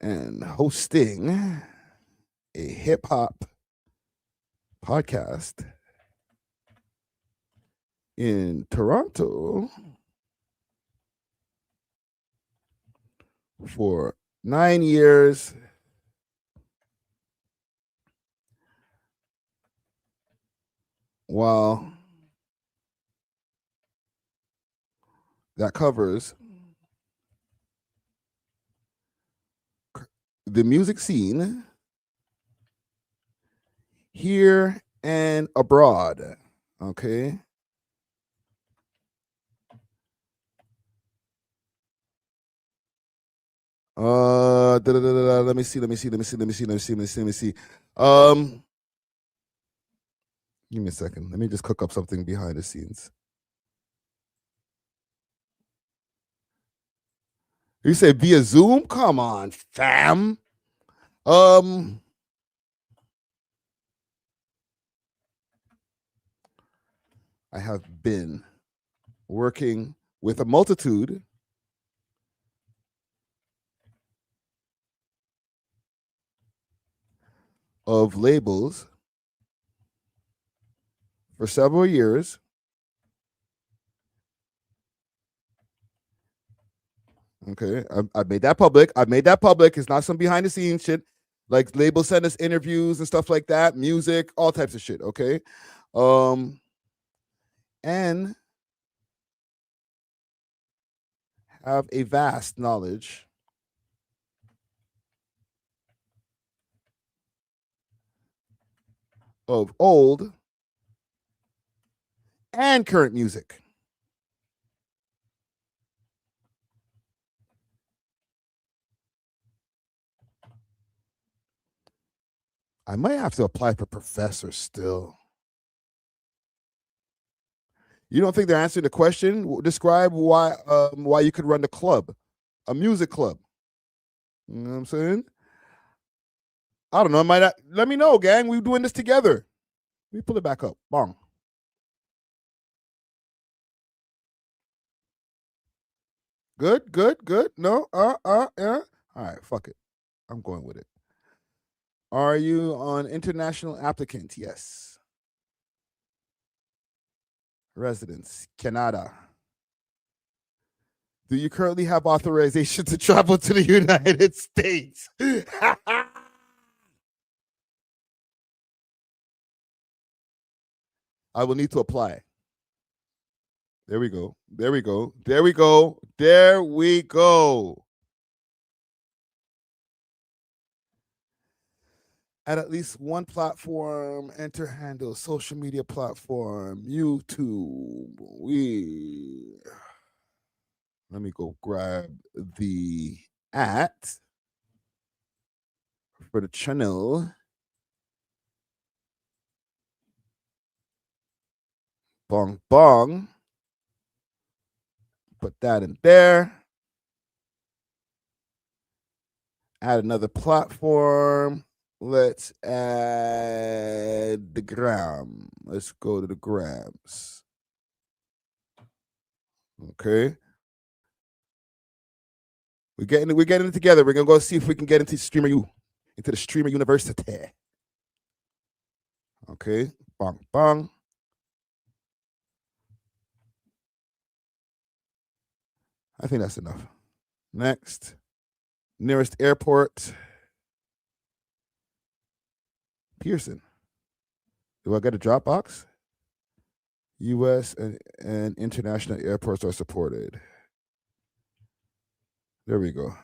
and hosting a hip hop podcast in Toronto for 9 years. While that covers the music scene here and abroad. Okay. Let me see. Give me a second. Let me just cook up something behind the scenes. You say via Zoom? Come on, fam. I have been working with a multitude of labels for several years. Okay, I made that public. It's not some behind the scenes shit. Like labels send us interviews and stuff like that, music, all types of shit. Okay, and have a vast knowledge of old and current music. I might have to apply for professor still. You don't think they're answering the question? Describe why you could run the club, a music club. You know what I'm saying? I don't know. Might not, let me know, gang. We're doing this together. Let me pull it back up. Bong. Good. No, yeah. All right, fuck it. I'm going with it. Are you on international applicant? Yes. Residence, Canada. Do you currently have authorization to travel to the United States? I will need to apply. There we go. At least one platform, enter handle, social media platform, YouTube. Let me go grab the @ for the channel. Bong. Put that in there. Add another platform. Let's add the gram. Let's go to the grams. Okay. We're getting it together. We're gonna go see if we can get into the streamer university. Okay. Bong. I think that's enough. Next. Nearest airport. Pearson. Do I get a Dropbox? U.S. and international airports are supported. There we go.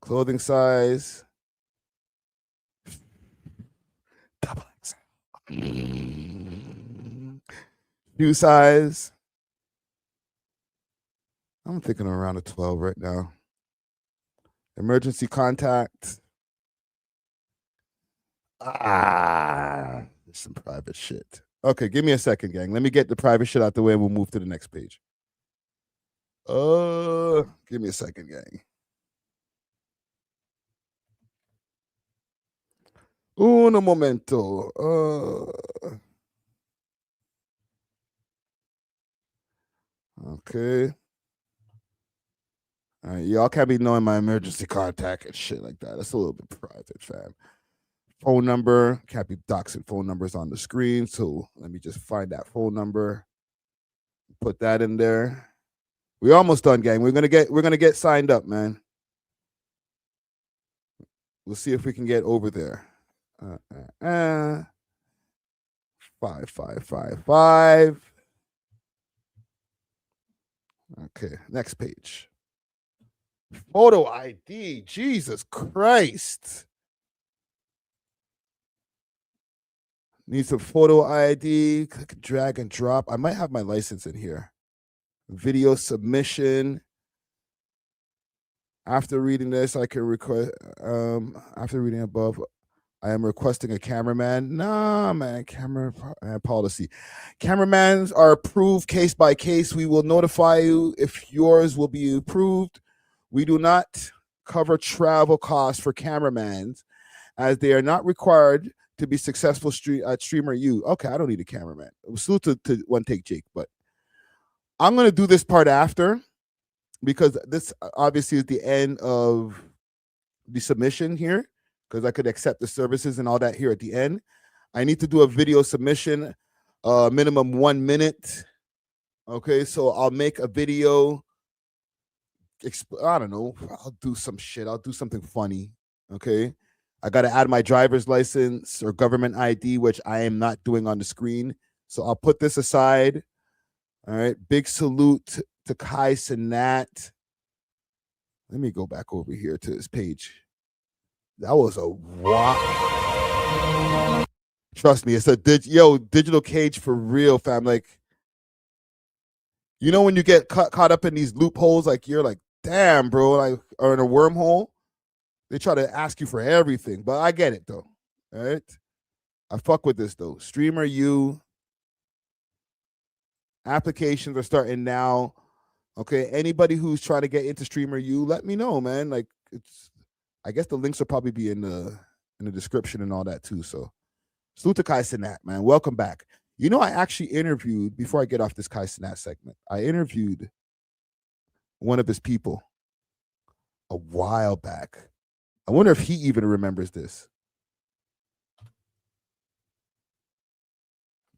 Clothing size. Shoe size. I'm thinking around a 12 right now. Emergency contact. There's some private shit. Okay, give me a second, gang. Let me get the private shit out the way and we'll move to the next page. Give me a second, gang. Un momento. Okay. All right, y'all can't be knowing my emergency contact and shit like that. That's a little bit private, fam. Phone number, can't be doxing phone numbers on the screen. So let me just find that phone number. Put that in there. We almost done, gang. We're gonna get signed up, man. We'll see if we can get over there. 5555. Okay, next page. Photo ID. Jesus Christ. Need some photo ID. Click, drag and drop. I might have my license in here. Video submission. After reading this, I can request. After reading above, I am requesting a cameraman. Nah, man, camera policy. Cameramans are approved case by case. We will notify you if yours will be approved. We do not cover travel costs for cameramans, as they are not required to be successful streamer. You okay? I don't need a cameraman. Salute to One Take Jake, but I'm gonna do this part after, because this obviously is the end of the submission here, because I could accept the services and all that here at the end. I need to do a video submission, minimum 1 minute. Okay, so I'll make a video. I don't know. I'll do some shit. I'll do something funny. Okay. I got to add my driver's license or government ID, which I am not doing on the screen. So I'll put this aside. All right. Big salute to Kai Sinat. Let me go back over here to this page. That was a wow. Trust me, it's a digital cage for real, fam. Like, you know, when you get caught up in these loopholes, like you're like, damn, bro, like, or in a wormhole, they try to ask you for everything. But I get it though. All right. I fuck with this though. Streamer U. Applications are starting now. Okay. Anybody who's trying to get into Streamer U, let me know, man. Like, I guess the links will probably be in the description and all that too. So salute to Kai Sinat, man. Welcome back. You know, I actually interviewed, before I get off this Kai Sinat segment, I interviewed one of his people a while back. I wonder if he even remembers this.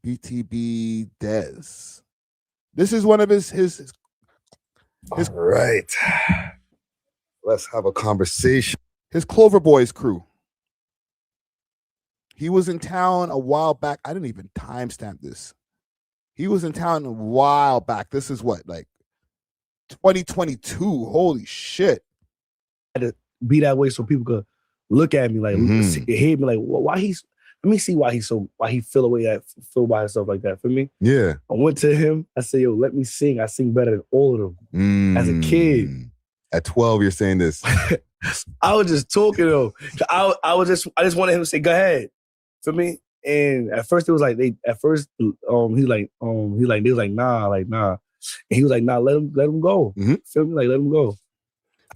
BTB Dez. This is one of his all right. Let's have a conversation. His Clover Boys crew. He was in town a while back. I didn't even timestamp this. He was in town a while back. This is what, like 2022. Holy shit. I had to be that way so people could look at me like, hate me like, well, why he's, let me see why he feel by himself like that for me. Yeah. I went to him. I said, yo, let me sing. I sing better than all of them. As a kid. At 12, you're saying this. I was just talking though. I just wanted him to say, go ahead. For me. And at first it was like they was like, nah. And he was like, nah, let him go. Feel me? Like, let him go.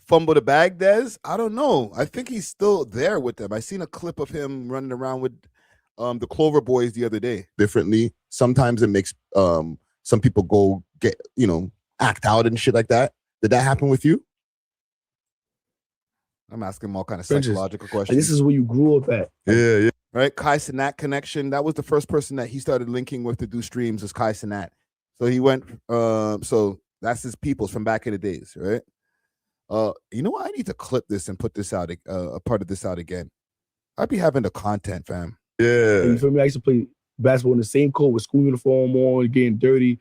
Fumble the bag, Dez? I don't know. I think he's still there with them. I seen a clip of him running around with the Clover Boys the other day. Differently. Sometimes it makes some people go get, act out and shit like that. Did that happen with you? I'm asking him all kind of psychological questions. Like, this is where you grew up at. Yeah. Right? Kai Sinat connection. That was the first person that he started linking with to do streams, was Kai Sinat. So he went, so that's his peoples from back in the days, right? You know what? I need to clip this and put this out, a part of this out again. I'd be having the content, fam. Yeah. You feel me? I used to play basketball in the same court with school uniform on, getting dirty,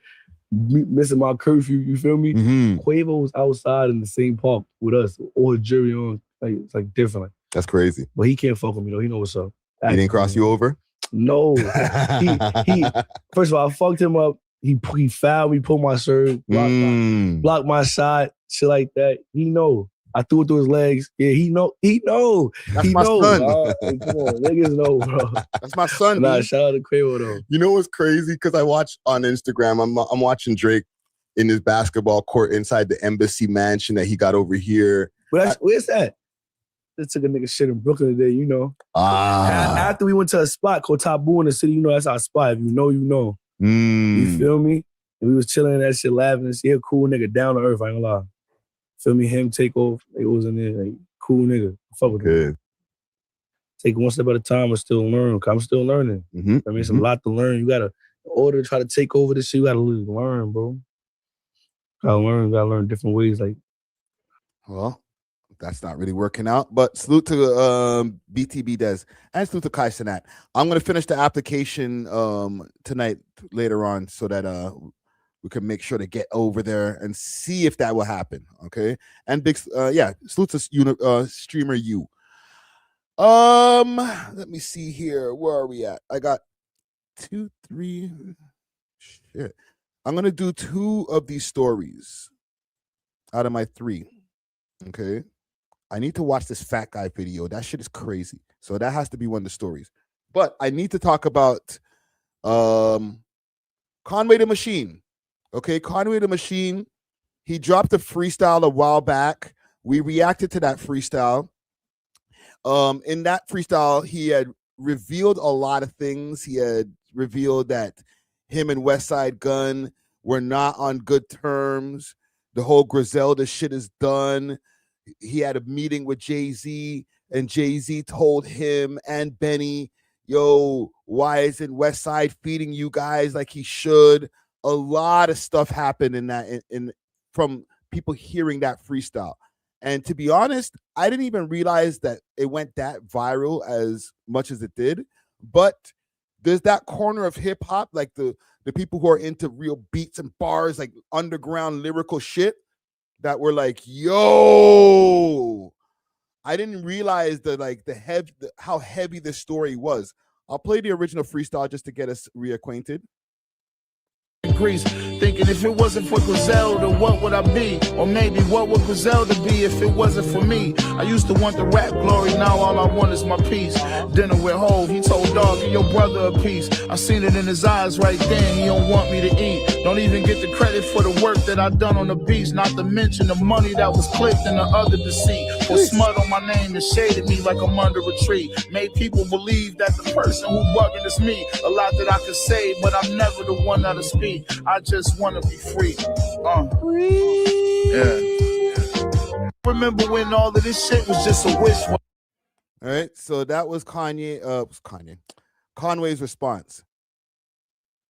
missing my curfew, you feel me? Quavo was outside in the same park with us, or jury on. Like, it's like different. That's crazy. But he can't fuck with me though. He know what's up. He didn't cross you over? No. he first of all, I fucked him up. He fouled me, pulled my shirt, blocked my shot, shit like that. He know. I threw it through his legs. Yeah, he know. That's he my know. son. Come on, niggas know, bro. That's my son. Nah, shout out to Quavo though. You know what's crazy? Because I watch on Instagram, I'm watching Drake in his basketball court inside the Embassy Mansion that he got over here. Where's that? They took a nigga shit in Brooklyn today, After we went to a spot called Taboo in the city, that's our spot. If you know, you know. You feel me? And we was chilling in that shit, laughing and shit. He a cool nigga, down to earth, I ain't gonna lie. Feel me? Him, Takeover. It was in there, like, cool nigga. Fuck with him. Take one step at a time and still learn. I'm still learning. I mean, it's a lot to learn. You gotta, in order to try to take over this shit, you gotta learn, bro. Gotta learn different ways. Like, well, that's not really working out. But salute to BTB Des and salute to Kai Sinat. I'm gonna finish the application tonight later on so that we can make sure to get over there and see if that will happen. Okay. And big salute to streamer you. Let me see here. Where are we at? I got 2, 3. Shit. I'm gonna do 2 of these stories out of my 3. Okay. I need to watch this fat guy video. That shit is crazy. So that has to be one of the stories. But I need to talk about Conway the Machine. Okay, Conway the Machine. He dropped a freestyle a while back. We reacted to that freestyle. In that freestyle, he had revealed a lot of things. He had revealed that him and Westside Gunn were not on good terms. The whole Griselda shit is done. He had a meeting with Jay-Z, and Jay-Z told him and Benny, yo, why isn't Westside feeding you guys like he should? A lot of stuff happened in that from people hearing that freestyle. And to be honest, I didn't even realize that it went that viral as much as it did. But there's that corner of hip hop, like the people who are into real beats and bars, like underground lyrical shit, that were like, yo, I didn't realize that how heavy this story was. I'll play the original freestyle just to get us reacquainted. Greece, thinking if it wasn't for Griselda, what would I be? Or maybe what would Griselda be if it wasn't for me? I used to want the rap glory, now all I want is my peace. Dinner with Hov, he told Dog, give your brother a piece. I seen it in his eyes right then, he don't want me to eat. Don't even get the credit for the work that I done on the beats, not to mention the money that was clipped and the other deceit. Put smut on my name and shaded me like I'm under a tree. Made people believe that the person who bugging is me. A lot that I could say, but I'm never the one that'll speak. I just want to be free. Yeah. Remember when all of this shit was just a wish. All right, so that was Conway's response,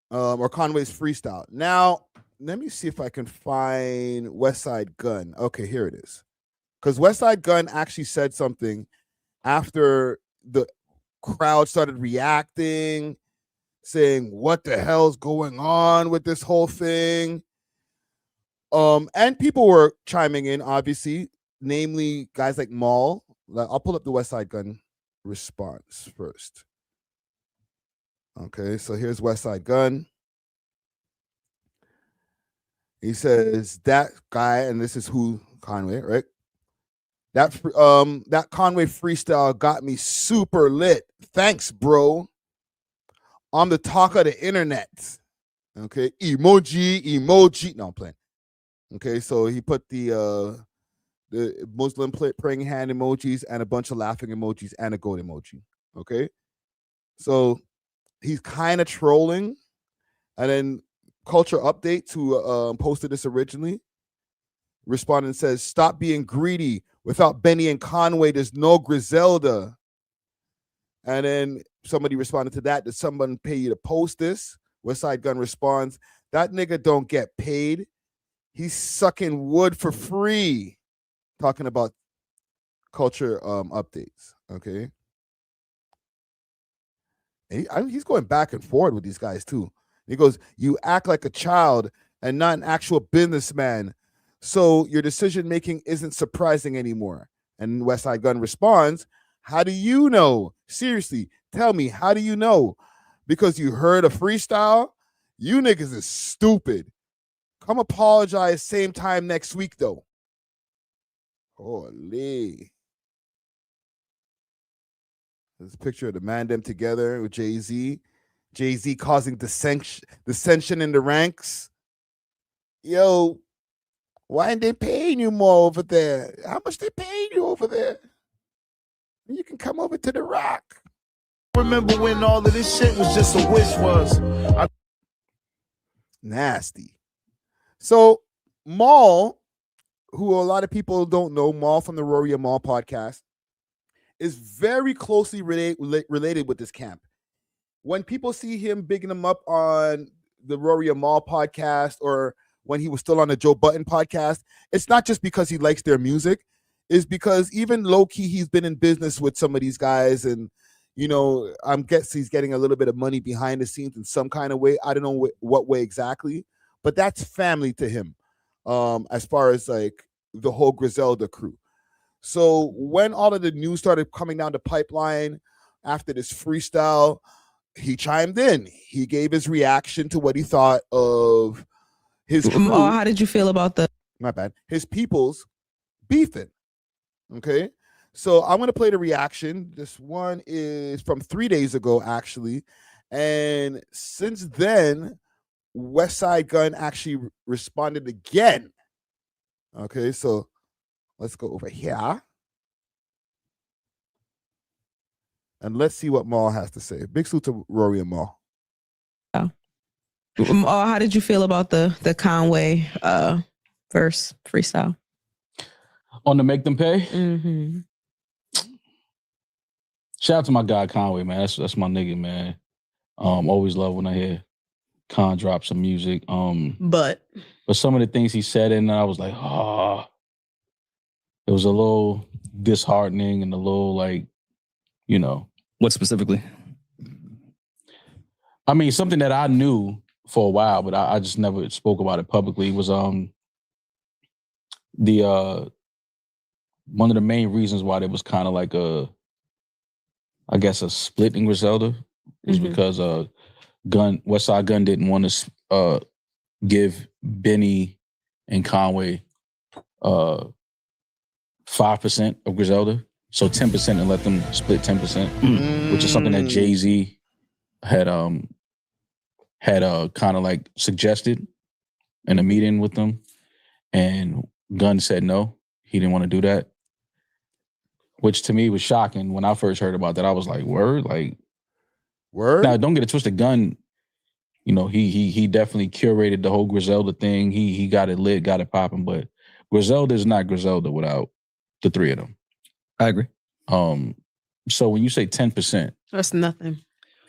or Conway's freestyle. Now, let me see if I can find Westside Gunn. Okay, here it is. Because Westside Gunn actually said something after the crowd started reacting, saying, what the hell's going on with this whole thing? And people were chiming in, obviously, namely guys like Maul. I'll pull up the Westside Gunn response first. Okay, so here's Westside Gunn. He says, that guy, and this is who, Conway, right? That Conway freestyle got me super lit. Thanks, bro. I'm the talk of the internet. Okay, emoji. No, I'm playing. Okay, so he put the Muslim praying hand emojis and a bunch of laughing emojis and a goat emoji. Okay, so he's kind of trolling. And then Culture Update, who posted this originally, responded and says, stop being greedy. Without Benny and Conway, there's no Griselda. And then somebody responded to that. Did someone pay you to post this? Westside Gunn responds, that nigga don't get paid. He's sucking wood for free. Talking about Culture Updates. Okay. And he's going back and forward with these guys too. He goes, you act like a child and not an actual businessman. So your decision making isn't surprising anymore. And Westside Gunn responds, how do you know? Seriously, tell me, how do you know? Because you heard a freestyle? You niggas is stupid. Come apologize same time next week, though. Holy. There's a picture of the man them together with Jay-Z. Jay-Z causing dissension in the ranks. Yo, why ain't they paying you more over there? How much they paying you over there? You can come over to the Rock. Remember when all of this shit was just a wish was. Nasty. So Maul who a lot of people don't know, Maul from the Rory and Maul podcast, is very closely related with this camp. When people see him bigging him up on the Rory and Maul podcast, or when he was still on the Joe Budden podcast, it's not just because he likes their music. It's because even low-key, he's been in business with some of these guys, and I'm guessing he's getting a little bit of money behind the scenes in some kind of way. I don't know what way exactly, but that's family to him, as far as like the whole Griselda crew. So when all of the news started coming down the pipeline after this freestyle, he chimed in. He gave his reaction to what he thought of his crew. How did you feel about his people's beefing? Okay. So I'm going to play the reaction. This one is from 3 days ago, actually. And since then, Westside Gunn actually responded again. Okay, so let's go over here. And let's see what Maul has to say. Big salute to Rory and Maul. How did you feel about the Conway verse freestyle? On the Make Them Pay? Mm-hmm. Shout out to my guy Conway, man. That's my nigga, man. Always love when I hear Con drop some music. But some of the things he said in there, I was like, it was a little disheartening and a little like, What specifically? I mean, something that I knew for a while, but I just never spoke about it publicly. It was one of the main reasons why there was kind of like a split in Griselda was because Westside Gunn didn't want to give Benny and Conway 5% of Griselda, so 10%, and let them split 10%, which is something that Jay-Z had kind of like suggested in a meeting with them, and Gunn said no, he didn't want to do that. Which to me was shocking. When I first heard about that, I was like, word? Now, don't get it twisted. Gunn, he definitely curated the whole Griselda thing. He got it lit, got it popping, but Griselda is not Griselda without the three of them. I agree. So when you say 10%, that's nothing.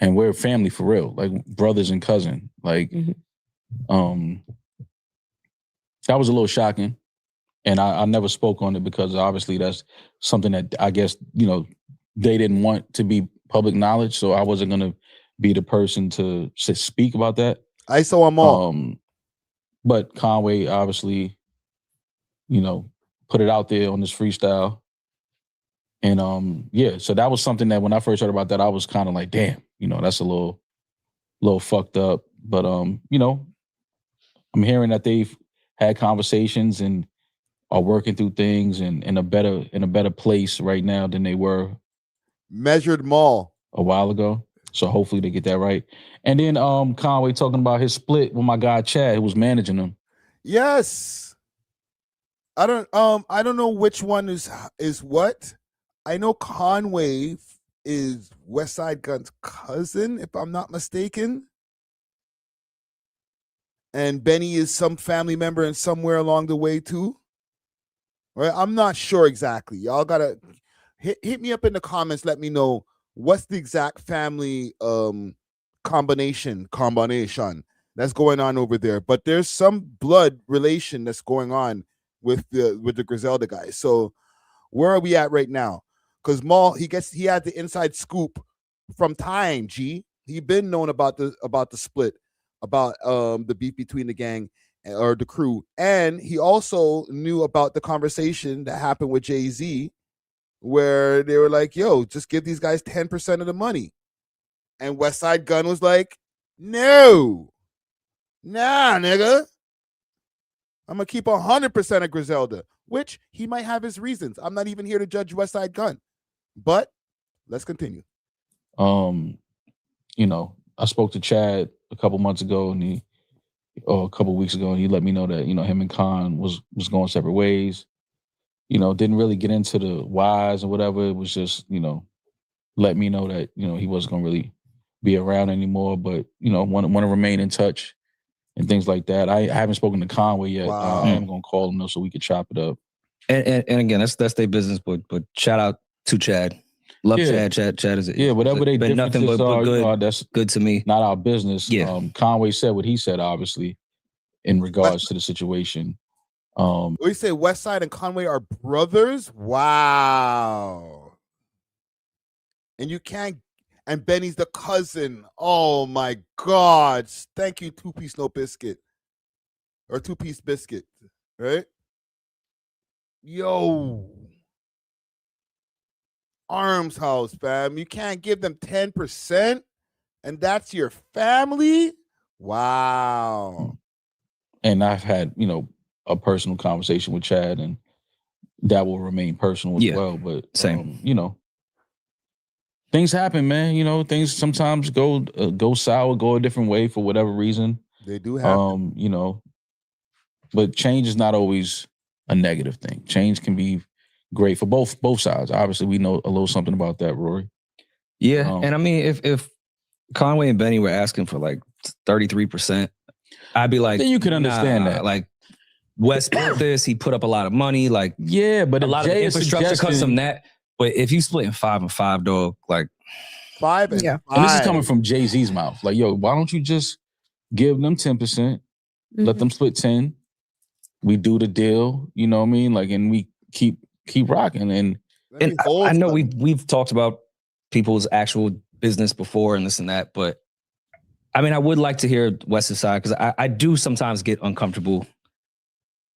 And we're family for real, like brothers and cousin. Like, that was a little shocking. And I never spoke on it because obviously that's something that I guess, they didn't want to be public knowledge. So I wasn't going to be the person to speak about that. I saw them all. But Conway obviously, put it out there on this freestyle. And so that was something that when I first heard about that, I was kind of like, damn, that's a little fucked up. But, I'm hearing that they've had conversations and are working through things and in a better place right now than they were Measured Maul a while ago. So hopefully they get that right. And then Conway talking about his split with my guy Chad, who was managing him. Yes. I don't know which one is what. I know Conway is Westside Gunn's cousin, if I'm not mistaken. And Benny is some family member and somewhere along the way too. Right? I'm not sure exactly. Y'all gotta hit me up in the comments. Let me know what's the exact family combination that's going on over there. But there's some blood relation that's going on with the Griselda guys. So where are we at right now? Because Maul, he had the inside scoop from time. He been known about the split, about the beef between the gang or the crew, and he also knew about the conversation that happened with Jay-Z, where they were like, "Yo, just give these guys 10% of the money," and Westside Gunn was like, "No, nah, nigga, I'm gonna keep 100% of Griselda," which he might have his reasons. I'm not even here to judge Westside Gunn, but let's continue. I spoke to Chad a couple months ago, and a couple weeks ago, and he let me know that him and Con was going separate ways. Didn't really get into the whys or whatever. It was just let me know that he wasn't gonna really be around anymore, but want to remain in touch. and things like that. I haven't spoken to Conway yet. Wow. I am gonna call him though so we can chop it up. And again, that's their business, but shout out to Chad. Love Yeah. Chad. Chad is Whatever they been nothing but good. that's good to me. Not our business. Yeah. Conway said what he said, obviously, in regards to the situation. We say Westside and Conway are brothers. Wow. And you can't. And Benny's the cousin. Oh my God! Thank you, 2-piece no biscuit, or 2-piece biscuit, right? Yo, Arms House, fam. You can't give them 10%, and that's your family. Wow. And I've had, a personal conversation with Chad, and that will remain personal as well. But same. Things happen, man. Things sometimes go sour, go a different way for whatever reason. They do happen. But change is not always a negative thing. Change can be great for both sides. Obviously, we know a little something about that, Rory. Yeah, and I mean, if Conway and Benny were asking for like 33%, I'd be like, then you could understand that. Like, Wes built this, he put up a lot of money, like, yeah, but a lot of the infrastructure comes from that. But if you split in 5 and 5, dog, like 5 and 5. And this is coming from Jay-Z's mouth. Like, yo, why don't you just give them 10%, let them split 10, we do the deal, you know what I mean? Like, and we keep rocking. And I know we've talked about people's actual business before and this and that, but I mean, I would like to hear Wes's side, because I do sometimes get uncomfortable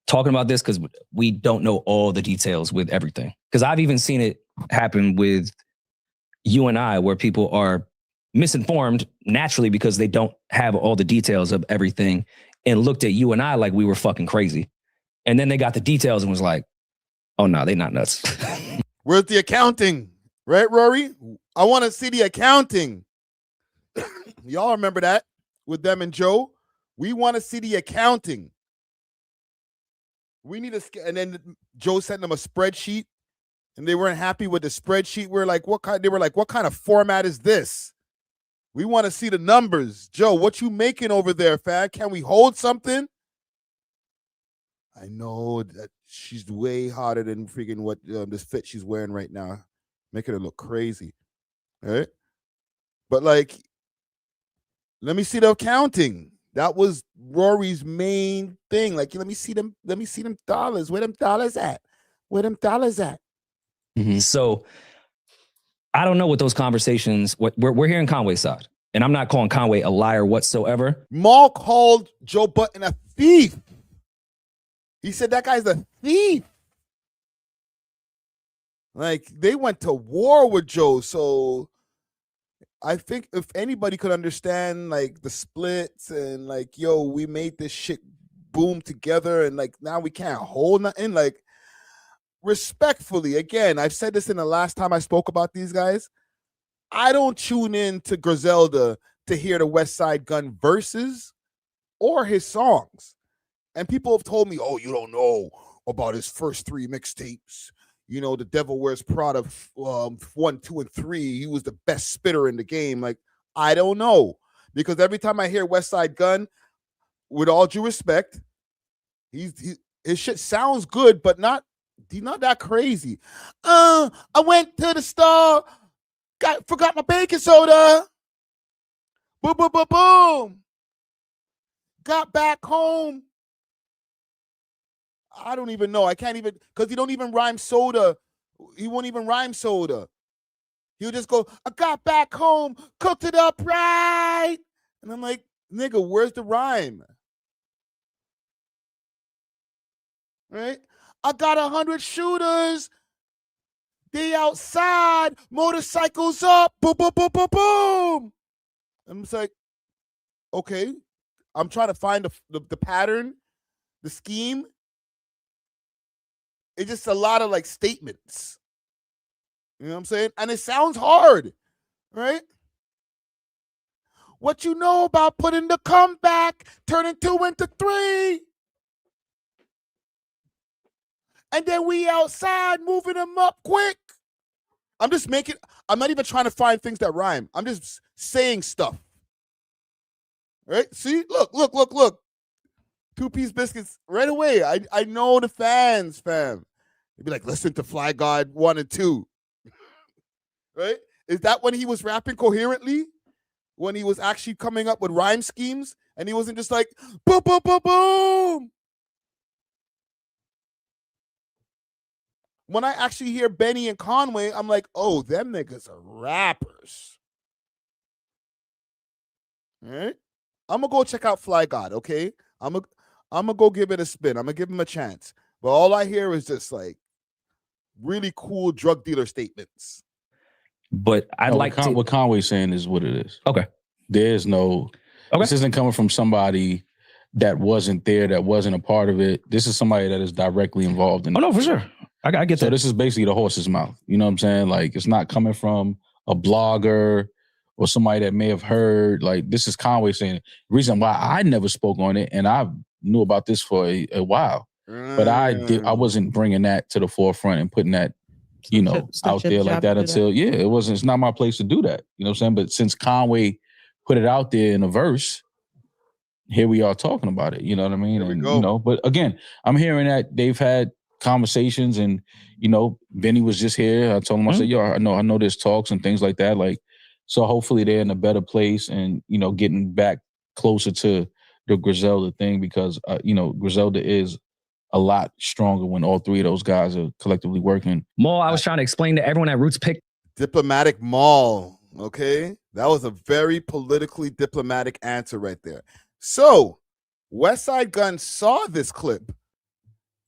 talking about this because we don't know all the details with everything. Because I've even seen it happen with you and I, where people are misinformed naturally because they don't have all the details of everything and looked at you and I like we were fucking crazy. And then they got the details and was like, oh, no, they not nuts. Where's the accounting? Right, Rory? I want to see the accounting. Y'all remember that with them and Joe? We want to see the accounting. We need and then Joe sent them a spreadsheet, and they weren't happy with the spreadsheet. We're like, what kind of format is this? We want to see the numbers. Joe, what you making over there, fam? Can we hold something? I know that she's way hotter than freaking what this fit she's wearing right now, making her look crazy, right? But like, let me see the accounting. That was Rory's main thing. Like, let me see them dollars. Where them dollars at? Mm-hmm. So I don't know what those conversations. We're hearing Conway's side, and I'm not calling Conway a liar whatsoever. Maul called Joe Budden a thief. He said that guy's a thief. Like, they went to war with Joe. So I think if anybody could understand like the splits and like, yo, we made this shit boom together, and like now we can't hold nothing. Like, respectfully, again, I've said this in the last time I spoke about these guys. I don't tune in to Griselda to hear the Westside Gunn verses or his songs. And people have told me, oh, you don't know about his first 3 mixtapes. You know, The Devil Wears Prada 1, 2, and 3. He was the best spitter in the game. Like, I don't know. Because every time I hear Westside Gunn, with all due respect, his shit sounds good, but he's not that crazy. I went to the store, forgot my baking soda. Boom, boom, boom, boom. Got back home. I don't even know. I can't even, because he don't even rhyme soda. He won't even rhyme soda. He'll just go, I got back home, cooked it up right. And I'm like, nigga, where's the rhyme? Right? I got 100 shooters. They outside, motorcycles up, boom, boom, boom, boom, boom. I'm just like, okay. I'm trying to find the pattern, the scheme. It's just a lot of like statements. You know what I'm saying? And it sounds hard, right? What you know about putting the comeback, turning 2 into 3. And then we outside moving them up quick. I'm not even trying to find things that rhyme. I'm just saying stuff. Right? See? Look. 2-piece biscuits right away. I know the fans, fam. They'd be like, listen to Fly God 1 and 2. Right? Is that when he was rapping coherently? When he was actually coming up with rhyme schemes and he wasn't just like, boom, boom, boom, boom. When I actually hear Benny and Conway, I'm like, oh, them niggas are rappers. All right? I'm going to go check out Fly God, okay? I'm gonna go give it a spin. I'm going to give him a chance. But all I hear is just like really cool drug dealer statements. But I'd like to. What Conway's saying is what it is. Okay. There's no. Okay. This isn't coming from somebody that wasn't there, that wasn't a part of it. This is somebody that is directly involved in. Oh no, for sure. I get that. So this is basically the horse's mouth. You know what I'm saying? Like it's not coming from a blogger or somebody that may have heard. Like this is Conway saying. The reason why I never spoke on it, and I knew about this for a while, but I wasn't bringing that to the forefront and putting that, you know, out there like that until it's not my place to do that. You know what I'm saying? But since Conway put it out there in a verse, here we are talking about it. You know what I mean? And you know, but again, I'm hearing that they've had conversations, and you know, Benny was just here. I told him, I said, yo, I know there's talks and things like that. Like, so hopefully they're in a better place and, you know, getting back closer to the Griselda thing, because you know, Griselda is a lot stronger when all three of those guys are collectively working. Maul, I was trying to explain to everyone at Roots Pick. Diplomatic Maul, okay? That was a very politically diplomatic answer right there. So, Westside Gunn saw this clip,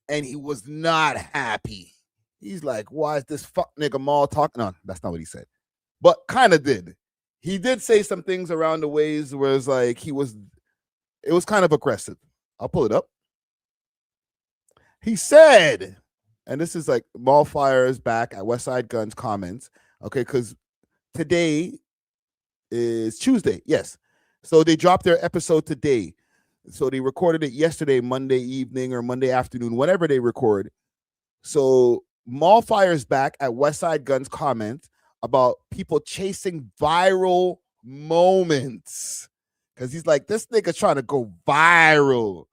and he was not happy. He's like, why is this fuck nigga Maul talking? No, that's not what he said. But kind of did. He did say some things around the ways where it's like it was kind of aggressive. I'll pull it up. He said, and this is like Maul fires back at Westside Gunn's comments, okay, because today is Tuesday, yes. So they dropped their episode today. So they recorded it yesterday, Monday evening or Monday afternoon, whenever they record. So Maul fires back at Westside Gunn's comment about people chasing viral moments. Because he's like, this nigga trying to go viral.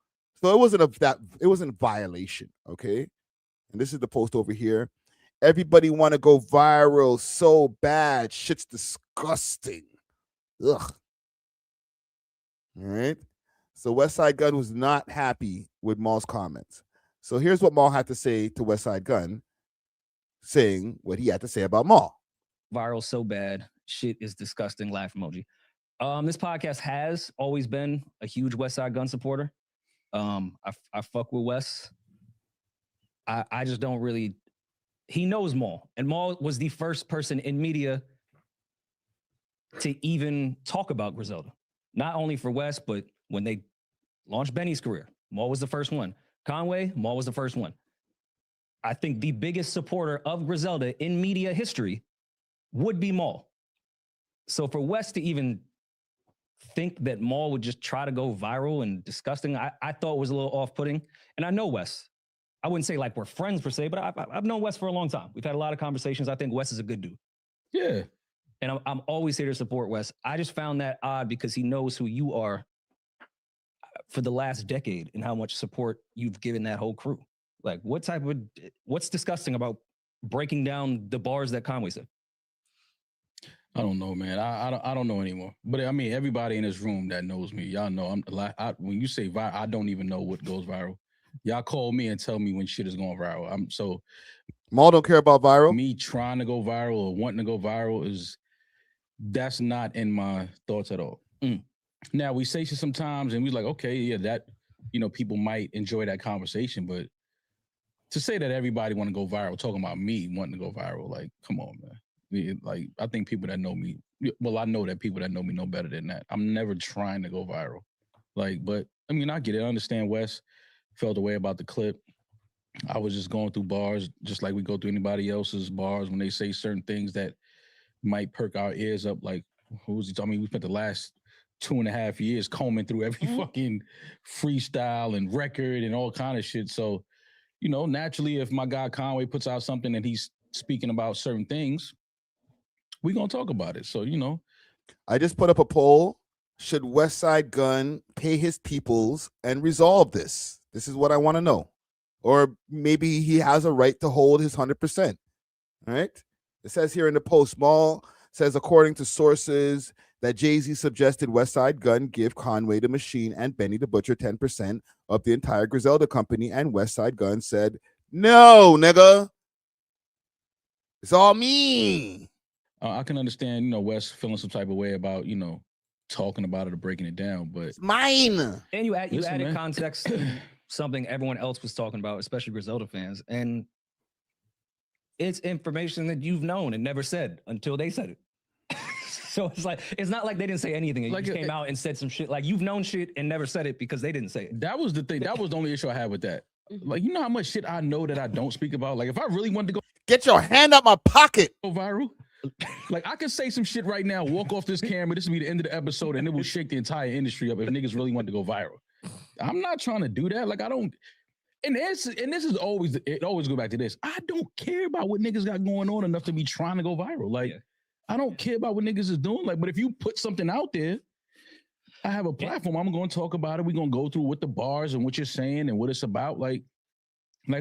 So it wasn't violation, okay? And this is the post over here. Everybody want to go viral so bad. Shit's disgusting. Ugh. All right. So Westside Gunn was not happy with Maul's comments. So here's what Maul had to say to Westside Gunn, saying what he had to say about Maul. Viral so bad, shit is disgusting, laugh emoji. This podcast has always been a huge Westside Gunn supporter. I fuck with Wes. I just don't really. He knows Maul, and Maul was the first person in media to even talk about Griselda. Not only for Wes, but when they launched Benny's career, Maul was the first one. Conway, Maul was the first one. I think the biggest supporter of Griselda in media history would be Maul. So for Wes to even think that Maul would just try to go viral and disgusting, I thought was a little off-putting. And I know Wes. I wouldn't say like we're friends per se, but I've known Wes for a long time. We've had a lot of conversations. I think Wes is a good dude. Yeah. And I'm always here to support Wes. I just found that odd because he knows who you are for the last decade and how much support you've given that whole crew. Like, what's disgusting about breaking down the bars that Conway said? I don't know, man. I don't know anymore. But I mean, everybody in this room that knows me, y'all know when you say viral, I don't even know what goes viral. Y'all call me and tell me when shit is going viral. Maul don't care about viral. Me trying to go viral or wanting to go viral that's not in my thoughts at all. Now we say shit sometimes and we're like, okay, yeah, that, you know, people might enjoy that conversation, but to say that everybody want to go viral, talking about me wanting to go viral, like, come on, man. Like, I think people that know me, well, I know that people that know me know better than that. I'm never trying to go viral. Like, but I mean, I get it. I understand Wes felt the way about the clip. I was just going through bars, just like we go through anybody else's bars when they say certain things that might perk our ears up. Like, who was he talking? I mean, we spent the last 2.5 years combing through every fucking freestyle and record and all kind of shit. So, you know, naturally, if my guy Conway puts out something and he's speaking about certain things, we're going to talk about it. So, you know. I just put up a poll should Westside Gunn pay his peoples and resolve this? This is what I want to know. Or maybe he has a right to hold his 100%. All right. It says here in the post, Small says, according to sources, that Jay-Z suggested Westside Gunn give Conway the Machine and Benny the Butcher 10% of the entire Griselda company, and Westside Gunn said, no, nigga. It's all me. I can understand, Wes feeling some type of way about, talking about it or breaking it down, but it's mine. And you Listen, added man. context to something everyone else was talking about, especially Griselda fans. And it's information that you've known and never said until they said it. So it's not like they didn't say anything. And you just came out and said some shit. Like, you've known shit and never said it because they didn't say it. That was the thing. That was the only issue I had with that. Like, you know how much shit I know that I don't speak about? Like, if I really wanted to go... Get your hand out my pocket. Go viral. Like, I could say some shit right now, walk off this camera, this will be the end of the episode, and it will shake the entire industry up if niggas really want to go viral. I'm not trying to do that. Like, I don't... And this is always... It always go back to this. I don't care about what niggas got going on enough to be trying to go viral. Like, I don't care about what niggas is doing. Like, but if you put something out there, I have a platform. I'm going to talk about it. We're going to go through what the bars and what you're saying and what it's about, like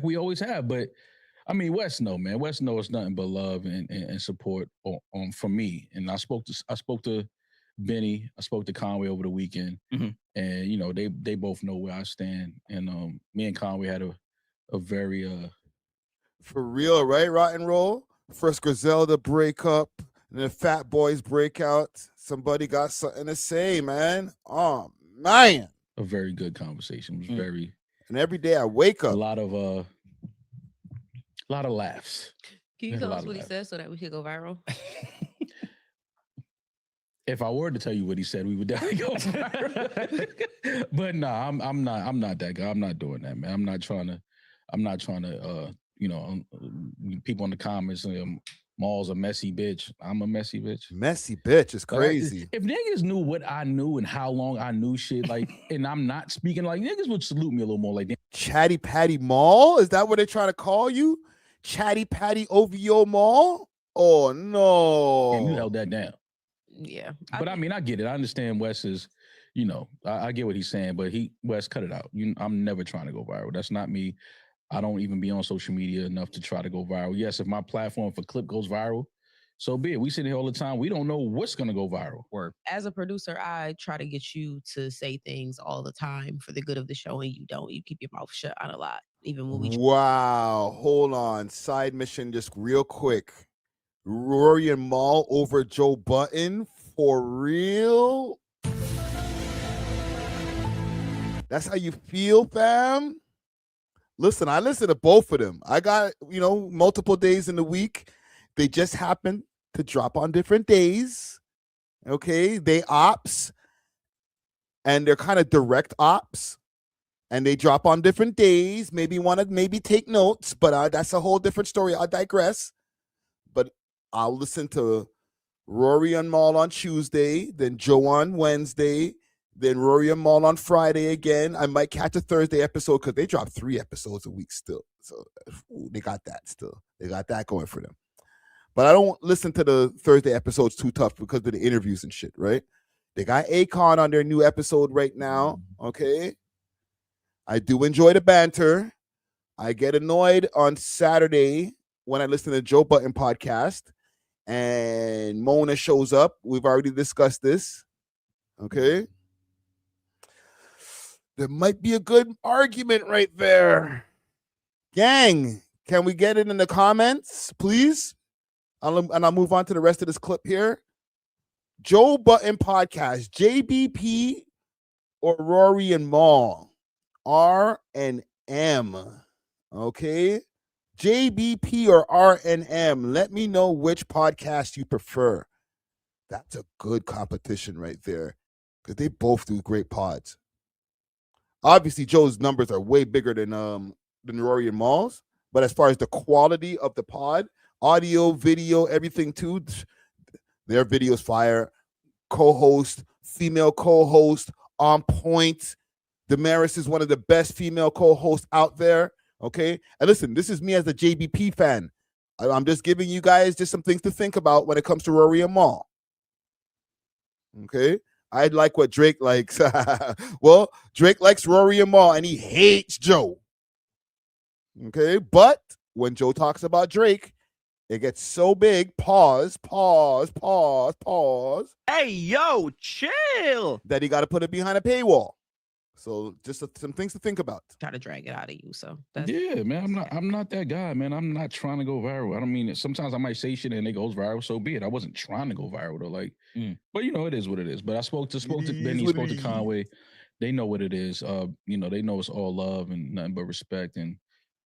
we always have. But I mean, Wes know, man. Wes know it's nothing but love and support from me. And I spoke to Benny. I spoke to Conway over the weekend, and they both know where I stand. And me and Conway had a very for real, right? Rotten Roll. First Griselda breakup, and then Fat Boys breakout. Somebody got something to say, man. Oh man, a very good conversation. It was very. And every day I wake up, a lot of laughs. Can you tell us what he said so that we could go viral? If I were to tell you what he said, we would definitely go viral. But no, I'm not that guy. I'm not doing that, man. I'm not trying to people in the comments, Maul's a messy bitch. I'm a messy bitch. Messy bitch is crazy. If niggas knew what I knew and how long I knew shit, like, and I'm not speaking, like, niggas would salute me a little more. Like, Chatty Patty Maul? Is that what they're trying to call you? Chatty Patty OVO Maul? Oh no! And you held that down. Yeah, but I mean, I get it. I understand Wes is, I get what he's saying, but Wes, cut it out. I'm never trying to go viral. That's not me. I don't even be on social media enough to try to go viral. Yes, if my platform for clip goes viral, so be it. We sit here all the time. We don't know what's going to go viral. As a producer, I try to get you to say things all the time for the good of the show, and you don't. You keep your mouth shut on a lot, even when we... Wow. Hold on. Side mission just real quick. Rory and Maul over Joe Budden? For real? That's how you feel, fam? Listen, I listen to both of them. I got, multiple days in the week. They just happen to drop on different days. Okay? They ops. And they're kind of direct ops. And they drop on different days. Maybe want to take notes, but that's a whole different story. I'll digress. But I'll listen to Rory and Maul on Tuesday, then Joe on Wednesday, then Rory and Maul on Friday again. I might catch a Thursday episode because they drop 3 episodes a week still. So they got that still. They got that going for them. But I don't listen to the Thursday episodes too tough because of the interviews and shit, right? They got Akon on their new episode right now, okay? I do enjoy the banter. I get annoyed on Saturday when I listen to the Joe Budden podcast and Mona shows up. We've already discussed this, okay? There might be a good argument right there. Gang, can we get it in the comments, please? And I'll move on to the rest of this clip here. Joe Budden podcast, JBP or Rory and Maul? R and M. Okay? JBP or R and M. Let me know which podcast you prefer. That's a good competition right there because they both do great pods. Obviously, Joe's numbers are way bigger than Rory and Maul's, but as far as the quality of the pod, audio, video, everything too, their videos fire. Co-host, female co-host, on point. Damaris is one of the best female co-hosts out there. Okay, and listen, this is me as a JBP fan. I'm just giving you guys just some things to think about when it comes to Rory and Maul. Okay, I like what Drake likes. Well, Drake likes Rory and Mal, and he hates Joe. Okay, but when Joe talks about Drake, it gets so big. Pause. Hey, yo, chill. That he got to put it behind a paywall. So just some things to think about. Try to drag it out of you. So yeah, man, I'm not that guy, man. I'm not trying to go viral. I don't mean it. Sometimes I might say shit and it goes viral. So be it. I wasn't trying to go viral though. Like, but you know, it is what it is. But I spoke to Benny, spoke to Conway. They know what it is. You know, they know it's all love and nothing but respect. And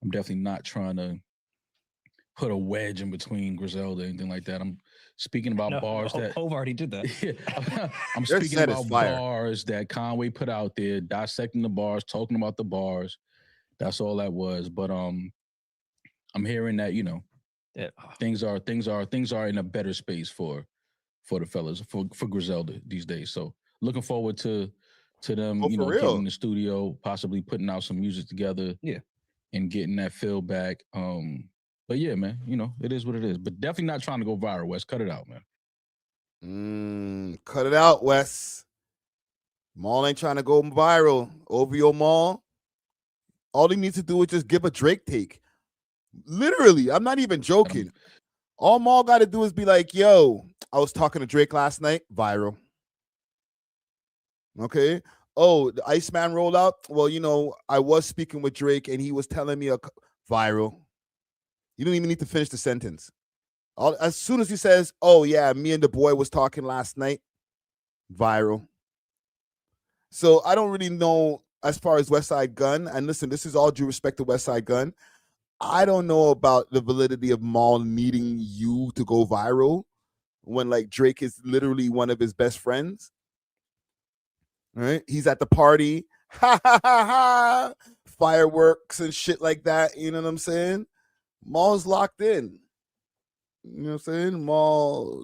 I'm definitely not trying to put a wedge in between Griselda or anything like that. I'm speaking about bars that Hov already did that. I'm speaking about bars that Conway put out there, dissecting the bars, talking about the bars. That's all that was. But I'm hearing that, you know, things are in a better space for the fellas, for Griselda these days. So looking forward to them, you know, getting in the studio, possibly putting out some music together. Yeah. And getting that feel back. But yeah, man, you know, it is what it is. But definitely not trying to go viral, Wes. Cut it out, man. Cut it out, Wes. Mal ain't trying to go viral. OVO Mal. All he needs to do is just give a Drake take. Literally, I'm not even joking. All Mal got to do is be like, yo, I was talking to Drake last night. Viral. Okay. Oh, the Iceman rollout. Well, you know, I was speaking with Drake and he was telling me viral. You don't even need to finish the sentence. As soon as he says, oh, yeah, me and the boy was talking last night, viral. So I don't really know as far as Westside Gunn. And listen, this is all due respect to Westside Gunn. I don't know about the validity of Mal needing you to go viral when, like, Drake is literally one of his best friends. All right? He's at the party. Ha, ha, ha, ha. Fireworks and shit like that. You know what I'm saying? Mal's locked in. You know what I'm saying? Mal,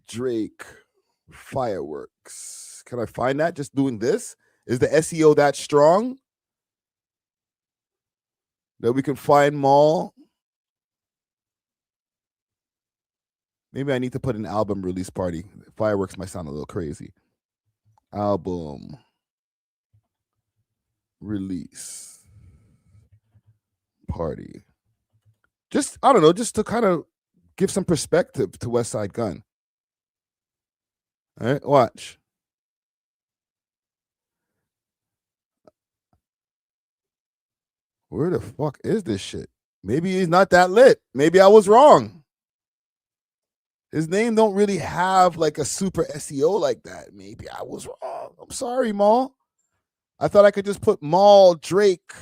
Drake, fireworks. Can I find that just doing this? Is the SEO that strong that we can find Mal? Maybe I need to put an album release party. Fireworks might sound a little crazy. Album release party. Just, I don't know, just to kind of give some perspective to Westside Gunn. All right, watch. Where the fuck is this shit? Maybe he's not that lit. Maybe I was wrong. His name don't really have like a super SEO like that. Maybe I was wrong. I'm sorry, Mal. I thought I could just put Mal Drake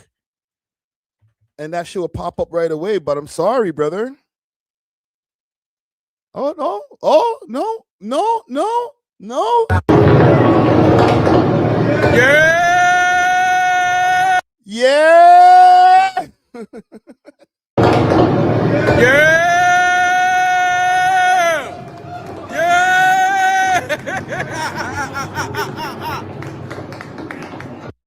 and that shit would pop up right away, but I'm sorry, brother. Oh, no. Oh, no. No, no, no. Yeah. Yeah. Yeah.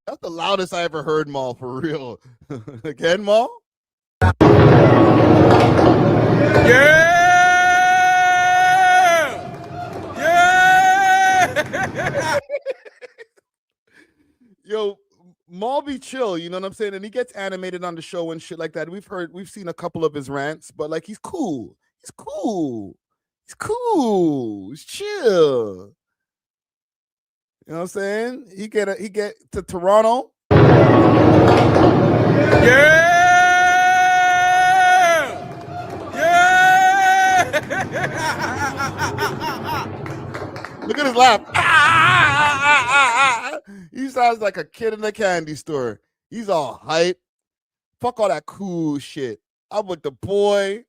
That's the loudest I ever heard Mal, for real. Again, Mal? Yeah. Yeah. Yo, Mal be chill, you know what I'm saying? And he gets animated on the show and shit like that. We've seen a couple of his rants, but like he's cool. He's cool. He's cool. He's chill. You know what I'm saying? He get to Toronto. Yeah. Yeah. Look at his laugh. He sounds like a kid in a candy store. He's all hype. Fuck all that cool shit. I'm with the boy.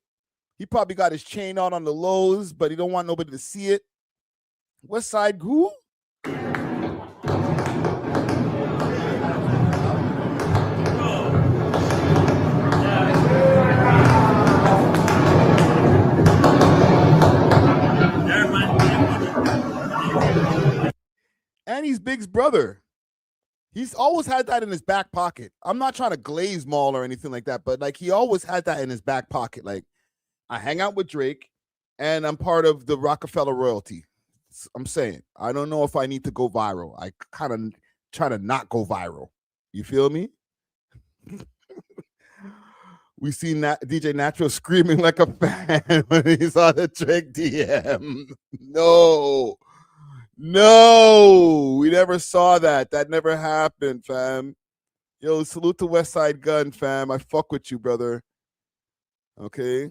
He probably got his chain on the lows, but he don't want nobody to see it. Westside Gunn? And he's Big's brother. He's always had that in his back pocket. I'm not trying to glaze Mal or anything like that, but like he always had that in his back pocket. Like, I hang out with Drake and I'm part of the Rockefeller royalty. I'm saying, I don't know if I need to go viral. I kind of try to not go viral. You feel me? We seen DJ Natural screaming like a fan when he saw the Drake DM. No, we never saw that. That never happened, fam. Yo, salute to Westside Gunn, fam. I fuck with you, brother. Okay.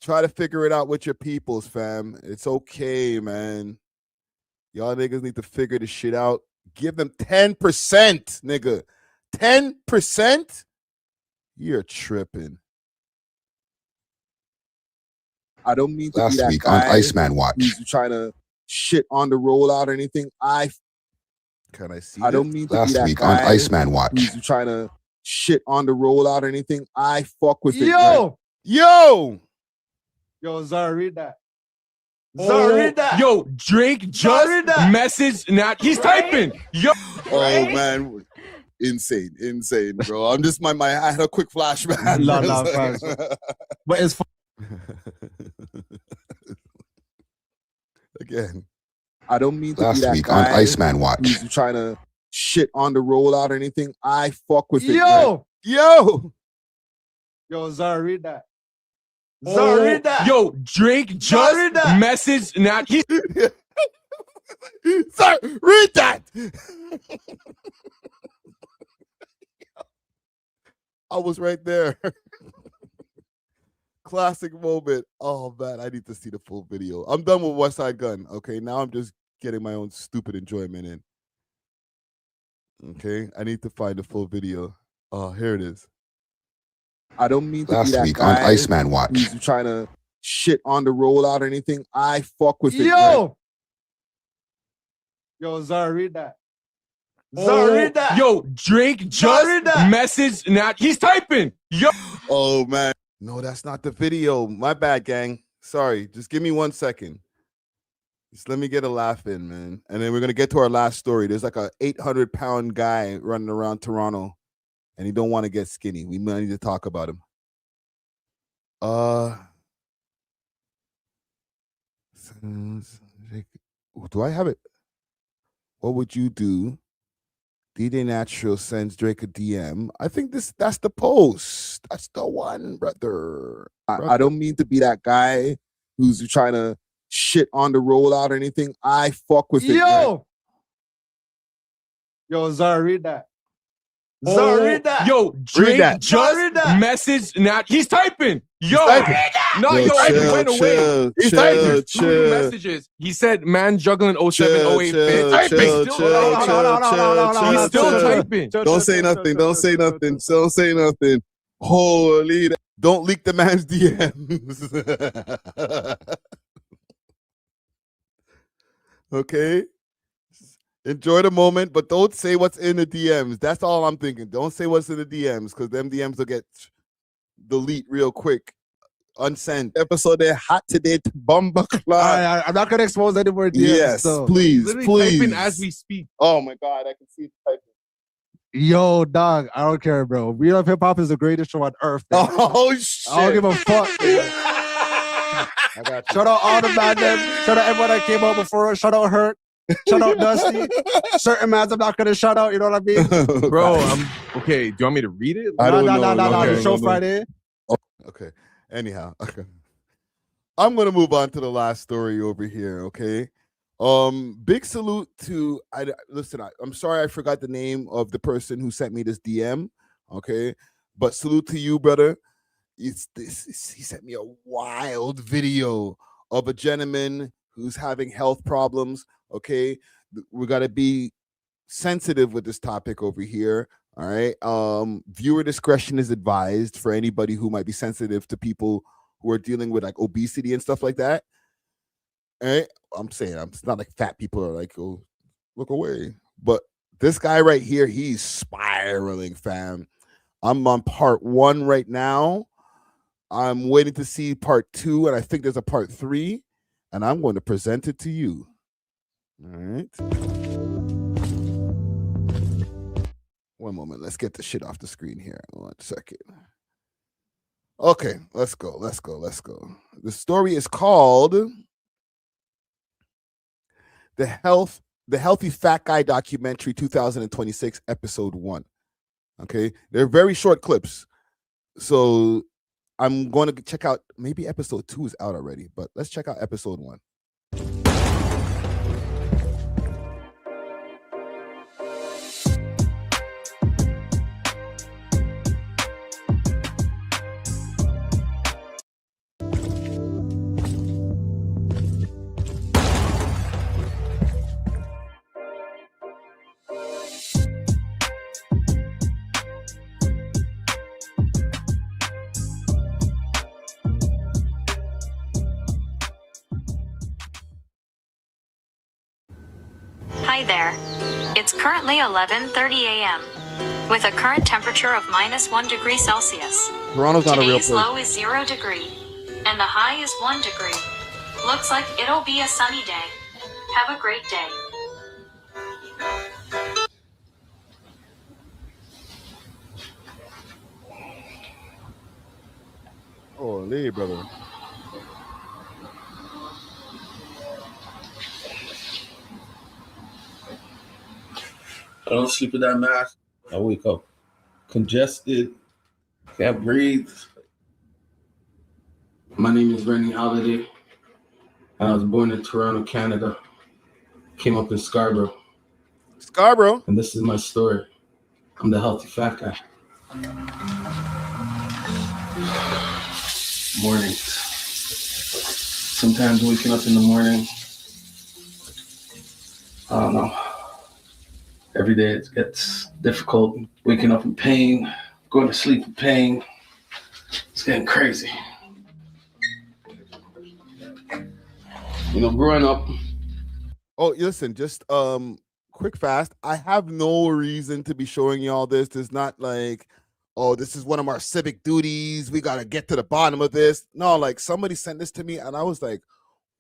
Try to figure it out with your peoples, fam. It's okay, man. Y'all niggas need to figure this shit out. Give them 10%, nigga. 10%? You're tripping. I don't mean to Last be that week guy on Iceman Watch. who's trying to shit on the rollout or anything. Can I see? I don't mean to Last be that week guy on Iceman Watch. who's trying to shit on the rollout or anything. I fuck with it. Yo! Yo! Yo, Zara, read that. Zara, read that. Yo, Drake just messaged. Now he's typing. Yo. Oh man, insane, bro. I'm just I had a quick flashback. But it's again. I don't mean to Last be that week guy on Iceman Watch. who's trying to shit on the rollout or anything. I fuck with it. Yo! Yo! Yo, Zara, read that. Zara, read that. Yo, Drake just messaged. Now he's. Sorry, read that. I was right there. Classic moment. Oh man, I need to see the full video. I'm done with Westside Gunn. Okay, now I'm just getting my own stupid enjoyment in. Okay, I need to find the full video. Oh, here it is. I don't mean to Last be that week guy on Iceman Watch. who's trying to shit on the rollout or anything. I fuck with it. Yo! Yo, Zara, read that. Zara, read that. Yo, Drake just messaged. Now he's typing. Yo. Oh man. No, that's not the video. My bad, gang. Sorry. Just give me 1 second. Just let me get a laugh in, man. And then we're going to get to our last story. There's like a 800-pound guy running around Toronto, and he don't want to get skinny. We might need to talk about him. Do I have it? What would you do? DJ Natural sends Drake a DM. I think that's the post. That's the one, brother. I don't mean to be that guy who's trying to shit on the rollout or anything. I fuck with it. Yo! Yo, Zara, read that. Zara, read that. Yo, Drake just messaged. Now he's typing. Yo, no, yo, wait away. He's typing. Two messages. He said, "Man, juggling 07, 08 fit." Typing. He's still typing. Don't say nothing. Don't say nothing. Don't say nothing. Holy! Don't leak the man's DMs. Okay. Enjoy the moment, but don't say what's in the DMs. That's all I'm thinking. Don't say what's in the DMs, because them DMs will get delete real quick. Unsent. Episode there hot today to Bomba Clout. I'm not gonna expose any more DMs. Yes, so. please. Typing as we speak. Oh my god, I can see it typing. Yo, dog, I don't care, bro. We Love Hip Hop is the greatest show on earth. Man. Oh shit. I don't give a fuck. Shout out all the bad men. Shout out everyone that came out before us. Shout out Hurt. Shout out Dusty. Certain mans I'm not gonna shout out, you know what I mean? Bro, okay. Do you want me to read it? No. Show Friday. Oh, okay. Anyhow, okay. I'm gonna move on to the last story over here, okay? Big salute to I'm sorry I forgot the name of the person who sent me this DM, okay? But salute to you, brother. He sent me a wild video of a gentleman who's having health problems. Okay, we got to be sensitive with this topic over here. All right, viewer discretion is advised for anybody who might be sensitive to people who are dealing with like obesity and stuff like that. All right, I'm saying it's not like fat people are like, oh, look away. But this guy right here, he's spiraling, fam. I'm on part 1 right now. I'm waiting to see part 2, and I think there's a part 3, and I'm going to present it to you. All right. One moment. Let's get the shit off the screen here. 1 second. Okay, let's go. The story is called the Healthy Fat Guy documentary 2026 episode 1. Okay, they're very short clips, so I'm going to check out. Maybe episode 2 is out already, but let's check out episode 1. Hi there. It's currently 11:30 a.m. with a current temperature of -1 degree Celsius. Toronto's not a real Today's place. low is 0 degree, and the high is 1 degree. Looks like it'll be a sunny day. Have a great day. Holy brother. I don't sleep with that mask. I wake up congested, can't breathe. My name is Rennie Holiday, and I was born in Toronto, Canada. Came up in Scarborough. And this is my story. I'm the healthy fat guy. Mornings. Sometimes waking up in the morning, I don't know. Every day it gets difficult. Waking up in pain, going to sleep in pain. It's getting crazy. You know, growing up. Oh, listen, just quick fast. I have no reason to be showing you all this. There's not like, oh, this is one of our civic duties. We got to get to the bottom of this. No, like somebody sent this to me and I was like,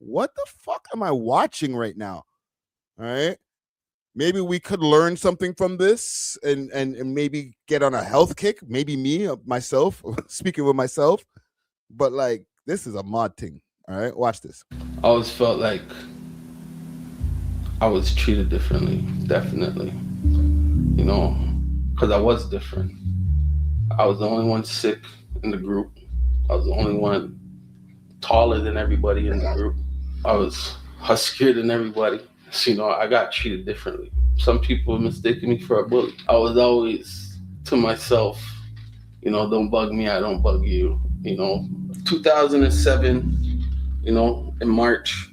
what the fuck am I watching right now? All right. Maybe we could learn something from this and maybe get on a health kick. Maybe me, myself, speaking with myself. But like, this is a mod thing. All right, watch this. I always felt like I was treated differently, definitely. You know, because I was different. I was the only one sick in the group. I was the only one taller than everybody in the group. I was huskier than everybody. So, you know, I got treated differently. Some people mistaken me for a bully. I was always to myself, you know, don't bug me, I don't bug you. You know, 2007, you know, in March,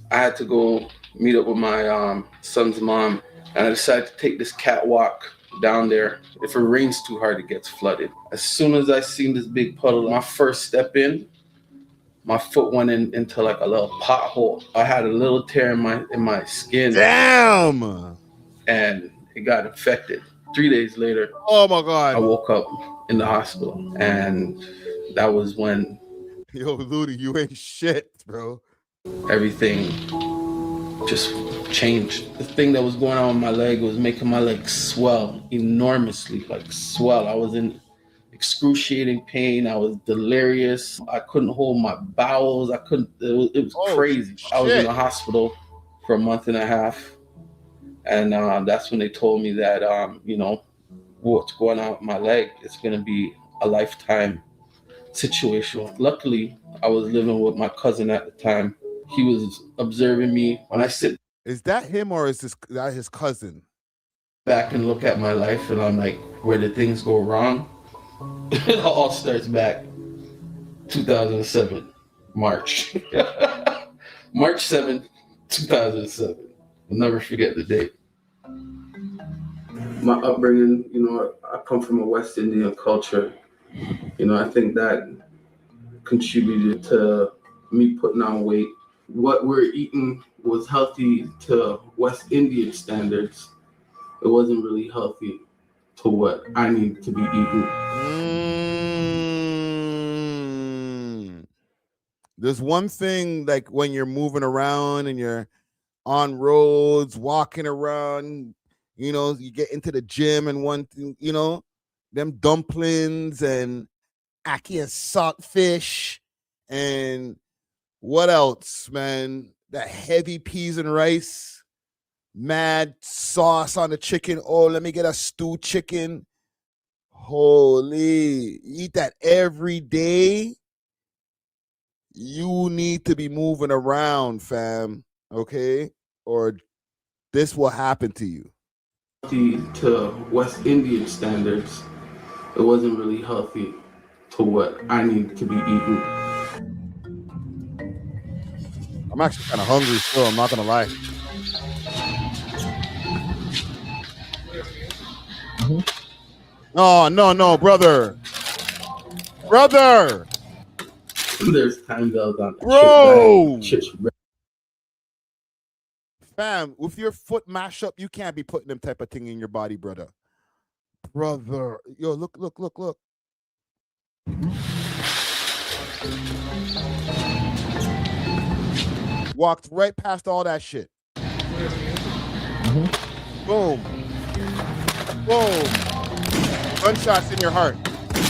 I had to go meet up with my son's mom, and I decided to take this catwalk down there. If it rains too hard, it gets flooded. As soon as I seen this big puddle, my first step in, my foot went into like a little pothole. I had a little tear in my skin. Damn! And it got infected. 3 days later, oh my God, I woke up in the hospital, and that was when yo, Ludi, you ain't shit, bro. Everything just changed. The thing that was going on with my leg was making my leg swell enormously, like swell. I was in excruciating pain. I was delirious. I couldn't hold my bowels. It was crazy. Shit. I was in the hospital for a month and a half. And that's when they told me that, you know, what's going on with my leg, it's going to be a lifetime situation. Luckily, I was living with my cousin at the time. He was observing me when I sit. Is that him or is that his cousin? Back and look at my life, and I'm like, where did things go wrong? It all starts back 2007, March. March 7th, 2007. I'll never forget the date. My upbringing, you know, I come from a West Indian culture. You know, I think that contributed to me putting on weight. What we're eating was healthy to West Indian standards. It wasn't really healthy to what I need to be eating. There's one thing, like when you're moving around and you're on roads, walking around, you know, you get into the gym and one thing, you know, them dumplings and ackee and saltfish and what else, man? that heavy peas and rice, mad sauce on the chicken. Oh, let me get a stewed chicken. Holy, eat that every day. You need to be moving around, fam. Okay, or this will happen to you. To West Indian standards, it wasn't really healthy to what I need to be eating. I'm actually kind of hungry still. I'm not gonna lie. Oh no, brother. There's times I was on Bro. chips. Fam, with your foot mash up, you can't be putting them type of thing in your body, brother. Yo, look. Walked right past all that shit. Boom. Gunshots in your heart.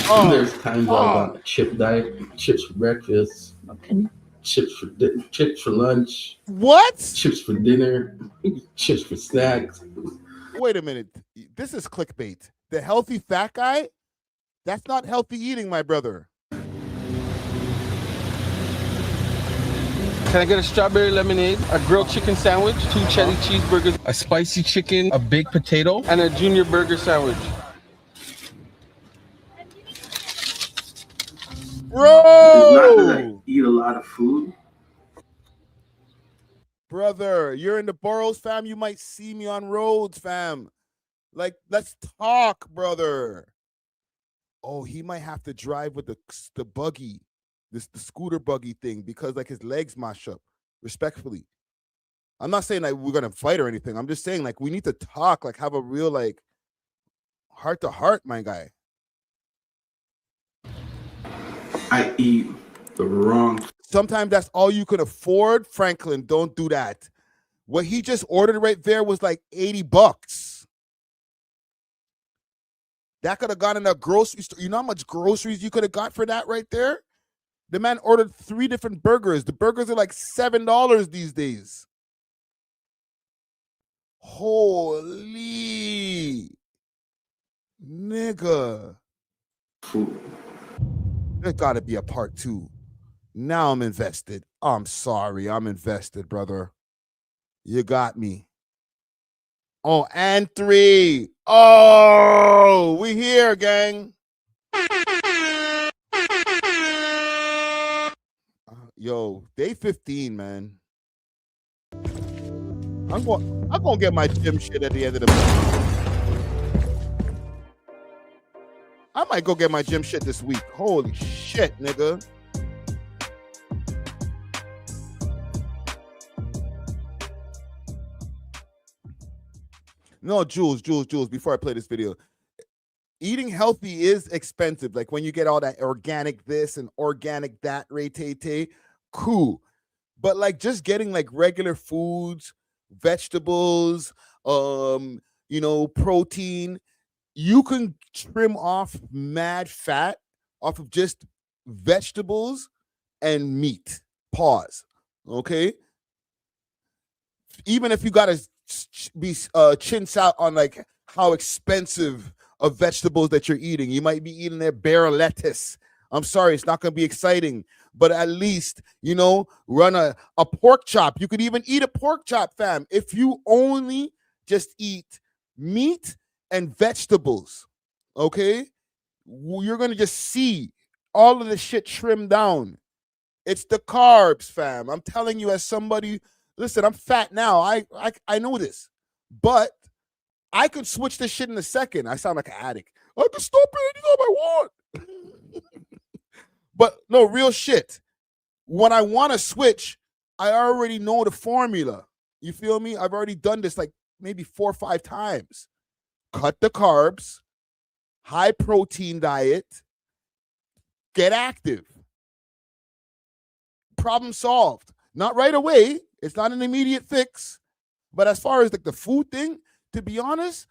Oh. There's times I was on a chip diet, chips for breakfast, chips for lunch. What? Chips for dinner, chips for snacks. Wait a minute. This is clickbait. The healthy fat guy? That's not healthy eating, my brother. Can I get a strawberry lemonade, a grilled chicken sandwich, 2 cheddar cheeseburgers, a spicy chicken, a baked potato, and a junior burger sandwich? Bro! It's not that I eat a lot of food. Brother, you're in the boroughs, fam. You might see me on roads, fam. Like, let's talk, brother. Oh, he might have to drive with the buggy. The scooter buggy thing because like his legs mash up. Respectfully, I'm not saying like we're gonna fight or anything. I'm just saying like we need to talk, like have a real like heart to heart, my guy. I eat the wrong. Sometimes that's all you can afford. Franklin, don't do that. What he just ordered right there was like $80. That could have gone in a grocery store. You know how much groceries you could have got for that right there? The man ordered 3 different burgers. The burgers are like $7 these days. Holy nigga. There's got to be a part 2. Now I'm invested. I'm sorry. I'm invested, brother. You got me. Oh, and 3. Oh, we here, gang. Yo, day 15, man. I'm gonna get my gym shit at the end of the month. I might go get my gym shit this week. Holy shit, nigga. No, Jules, before I play this video. Eating healthy is expensive. Like when you get all that organic this and organic that, Ray-Tay-Tay, cool. But like just getting like regular foods, vegetables, protein, you can trim off mad fat off of just vegetables and meat. Pause. Okay? Even if you got to be chintz out on like how expensive of vegetables that you're eating. You might be eating their bare lettuce. I'm sorry, it's not going to be exciting, but at least, run a pork chop. You could even eat a pork chop, fam, if you only just eat meat and vegetables, okay? You're going to just see all of the shit trimmed down. It's the carbs, fam. I'm telling you as somebody, listen, I'm fat now. I know this, but I could switch this shit in a second. I sound like an addict. I can stop it anytime I want. But no, real shit. When I want to switch, I already know the formula. You feel me? I've already done this like maybe 4 or 5 times. Cut the carbs, high protein diet, get active. Problem solved. Not right away. It's not an immediate fix. But as far as like the food thing, to be honest,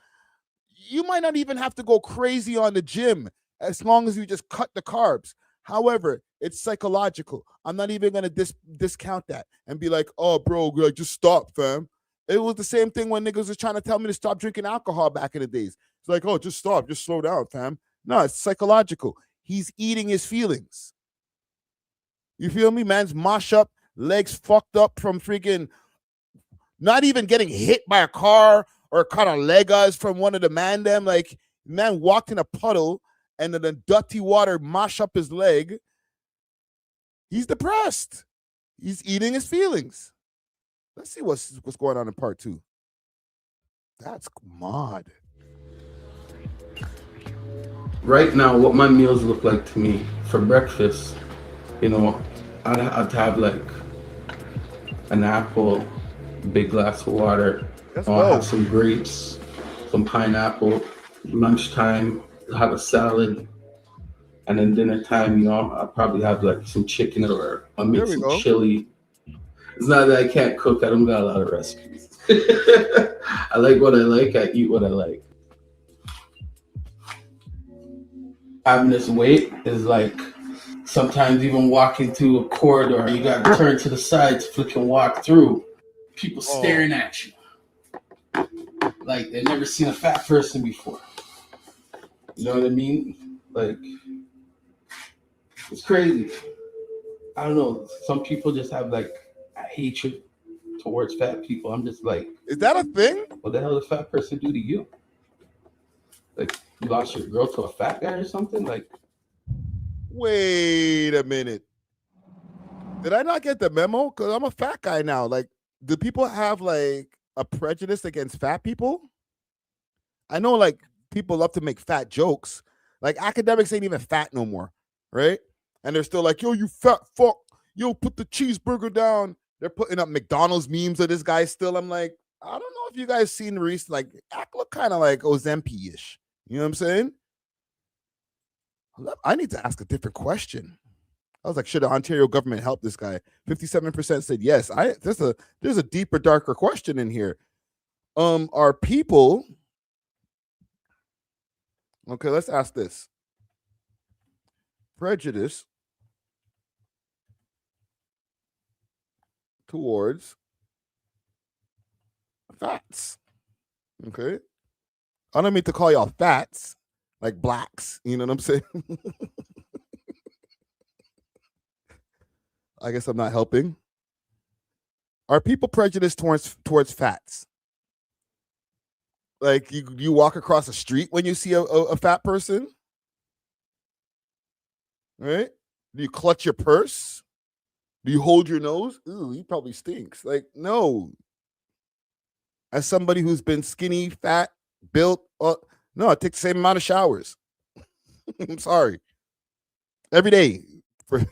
you might not even have to go crazy on the gym as long as you just cut the carbs. However, it's psychological. I'm not even gonna discount that and be like, oh, bro, like, just stop, fam. It was the same thing when niggas was trying to tell me to stop drinking alcohol back in the days. It's like, oh, just stop, just slow down, fam. No, it's psychological. He's eating his feelings. You feel me? Man's mosh up, legs fucked up from freaking not even getting hit by a car or caught a leg us from one of the man them. Like, man walked in a puddle and then the dirty water mash up his leg. He's depressed. He's eating his feelings. Let's see what's going on in part 2. That's mod. Right now, what my meals look like to me for breakfast, you know, I'd have like an apple, a big glass of water. I'll have some grapes, some pineapple. Lunchtime, I'll have a salad. And then dinner time, you know, I'll probably have like some chicken or I'll make some chili. It's not that I can't cook. I don't got a lot of recipes. I like what I like. I eat what I like. Having this weight is like sometimes even walking through a corridor, you got to turn to the side to flipping walk through. People staring at you. Like they've never seen a fat person before. You know what I mean? Like, it's crazy. I don't know. Some people just have like a hatred towards fat people. I'm just like, is that a thing? What the hell did a fat person do to you? Like, you lost your girl to a fat guy or something? Like, wait a minute. Did I not get the memo? Because I'm a fat guy now. Like, do people have like a prejudice against fat people? I know like people love to make fat jokes. Like Akademiks ain't even fat no more, right? And they're still like, yo, you fat fuck. Yo, put the cheeseburger down. They're putting up McDonald's memes of this guy still. I'm like, I don't know if you guys seen Reese, like, act look kind of like Ozempi-ish. You know what I'm saying? I need to ask a different question. I was like, should the Ontario government help this guy? 57% said yes. There's a deeper, darker question in here. Are people... Okay, let's ask this. Prejudice towards fats. Okay. I don't mean to call y'all fats, like blacks. You know what I'm saying? I guess I'm not helping. Are people prejudiced towards fats? Like you walk across the street when you see a fat person? Right? Do you clutch your purse? Do you hold your nose? Ooh, he probably stinks. Like, no. As somebody who's been skinny, fat, built, no, I take the same amount of showers. I'm sorry. Every day,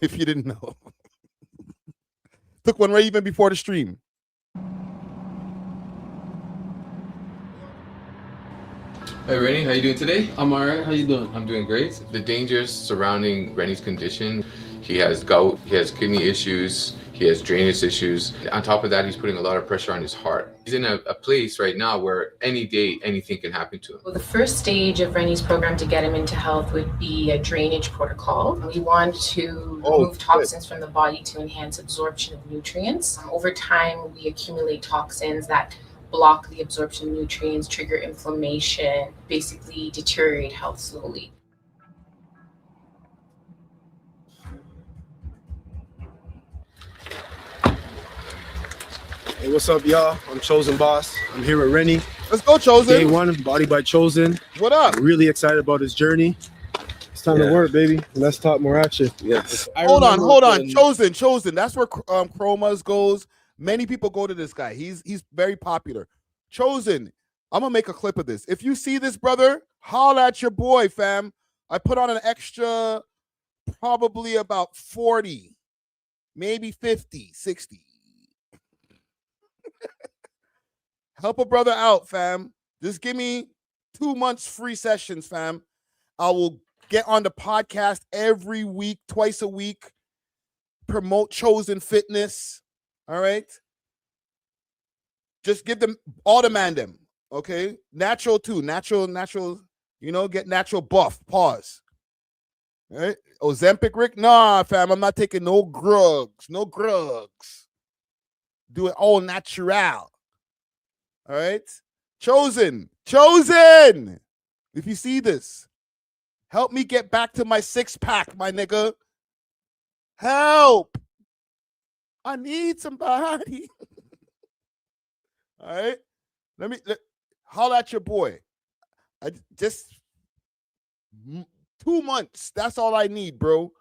if you didn't know. Took one right even before the stream. Hey Rennie, how you doing today? I'm alright, how you doing? I'm doing great. The dangers surrounding Rennie's condition, he has gout, he has kidney issues, he has drainage issues. On top of that, he's putting a lot of pressure on his heart. He's in a place right now where any day, anything can happen to him. Well, the first stage of Rennie's program to get him into health would be a drainage protocol. We want to remove toxins from the body to enhance absorption of nutrients. Over time, we accumulate toxins that block the absorption of nutrients, trigger inflammation, basically deteriorate health slowly. Hey, what's up, y'all? I'm Chosen Boss. I'm here with Rennie. Let's go, Chosen. Day one, Body by Chosen. What up? Really excited about his journey. It's time to work, baby. Let's talk more action. Yes. Hold on. Chosen. That's where Chromas goes. Many people go to this guy. He's very popular. Chosen. I'm gonna make a clip of this. If you see this, brother, holla at your boy, fam. I put on an extra, probably about 40, maybe 50, 60. Help a brother out, fam. Just give me 2 months free sessions, fam. I will get on the podcast every week, twice a week, promote Chosen Fitness. All right. Just give them all demand them. Okay. Natural too. Natural, get natural buff. Pause. Right? Ozempic, Rick? Nah, fam. I'm not taking no drugs. No drugs. Do it all natural. All right? Chosen. If you see this, help me get back to my 6-pack, my nigga. Help. I need somebody. All right? Let holla at your boy. I just 2 months. That's all I need, bro.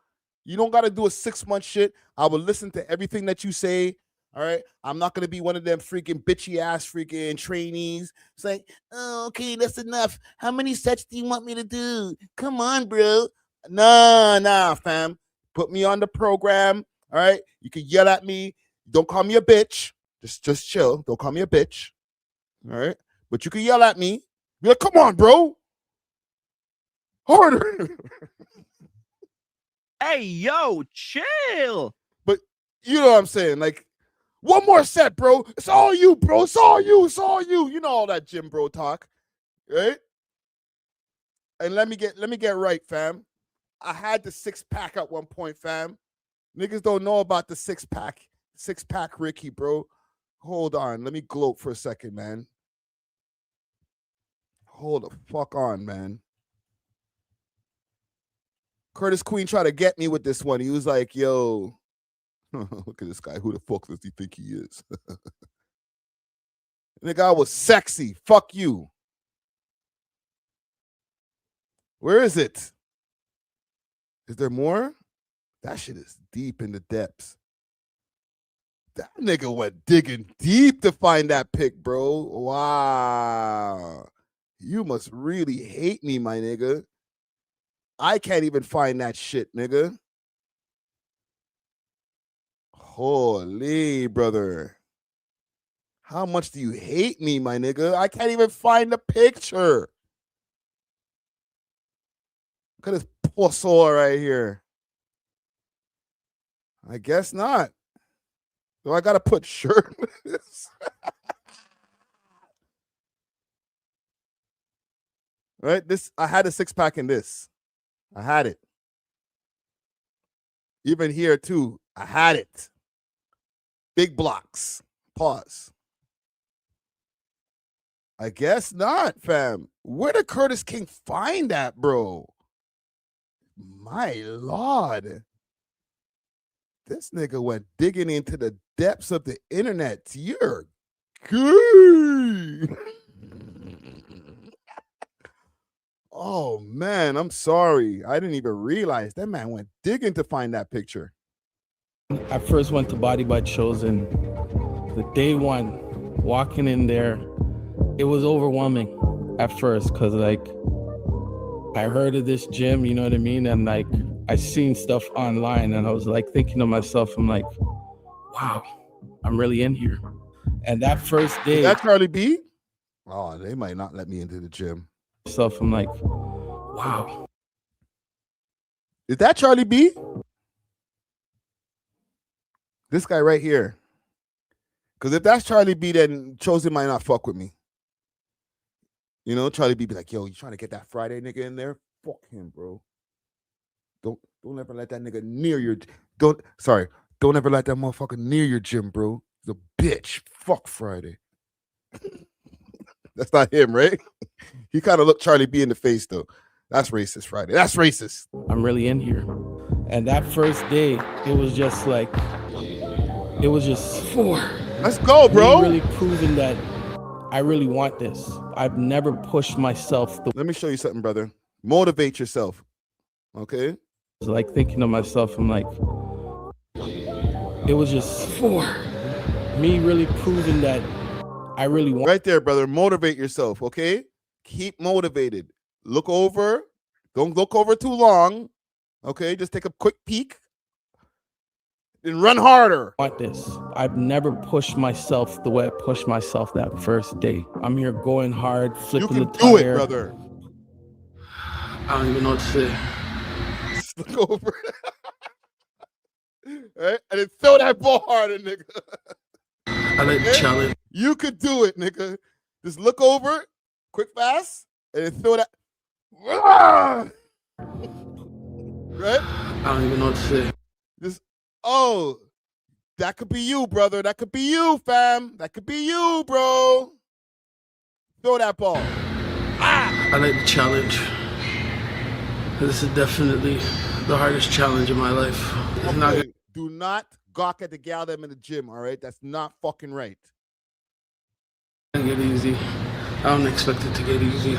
You don't got to do a 6-month shit. I will listen to everything that you say. All right. I'm not going to be one of them freaking bitchy ass freaking trainees. It's like, oh, okay, that's enough. How many sets do you want me to do? Come on, bro. Nah, fam. Put me on the program. All right. You can yell at me. Don't call me a bitch. Just chill. Don't call me a bitch. All right. But you can yell at me. Be like, come on, bro. Harder. Hey, yo, chill. But you know what I'm saying? Like, one more set, bro. It's all you, bro. It's all you. You know all that gym bro talk. Right? And let me get right, fam. I had the 6-pack at one point, fam. Niggas don't know about the 6-pack. 6-pack Ricky, bro. Hold on. Let me gloat for a second, man. Hold the fuck on, man. Curtis Queen tried to get me with this one. He was like, yo, look at this guy. Who the fuck does he think he is? The guy was sexy. Fuck you. Where is it? Is there more? That shit is deep in the depths. That nigga went digging deep to find that pic, bro. Wow. You must really hate me, my nigga. I can't even find that shit, nigga. Holy, brother. How much do you hate me, my nigga? I can't even find the picture. Look at this poor soul right here. I guess not. So I got to put shirt with this. Right? I had a 6-pack in this. I had it. Even here, too. I had it. Big blocks. Pause. I guess not, fam. Where did Curtis King find that, bro? My Lord. This nigga went digging into the depths of the internet. You're good. Oh, man, I'm sorry. I didn't even realize that man went digging to find that picture. I first went to Body by Chosen. The day one, walking in there, it was overwhelming at first because, like, I heard of this gym, you know what I mean? And, like, I seen stuff online and I was, like, thinking to myself, I'm like, wow, I'm really in here. And that first day... Is that Charlie B? Oh, they might not let me into the gym. I'm like, wow. Is that Charlie B? This guy right here. Because if that's Charlie B, then Chosen might not fuck with me. You know, Charlie B be like, yo, you trying to get that Friday nigga in there? Fuck him, bro. Don't ever let that nigga near your... Don't ever let that motherfucker near your gym, bro. He's a bitch. Fuck Friday. That's not him, right? He kind of looked Charlie B in the face, though. That's racist, Friday. That's racist. I'm really in here. And that first day, it was just like, it was just four. Let's go, bro. Really proving that I really want this. I've never pushed myself. Let me show you something, brother. Motivate yourself. Okay? It's like thinking to myself, I'm like, it was just four. Me really proving that I really want. Right there, brother. Motivate yourself, okay? Keep motivated. Look over. Don't look over too long. Okay? Just take a quick peek. And run harder. I want this. I've never pushed myself the way I pushed myself that first day. I'm here going hard, flipping the tire. You can do it, brother. I don't even know what to say. Just look over. Right? And then throw that ball harder, nigga. I like the challenge. You could do it, nigga. Just look over, quick, fast, and then throw that. Right? I don't even know what to say. That could be you, brother. That could be you, fam. That could be you, bro. Throw that ball. I like the challenge. This is definitely the hardest challenge in my life. It's not Okay, do not gawk at the gal them in the gym, all right? That's not fucking right. gonna get easy. I don't expect it to get easy.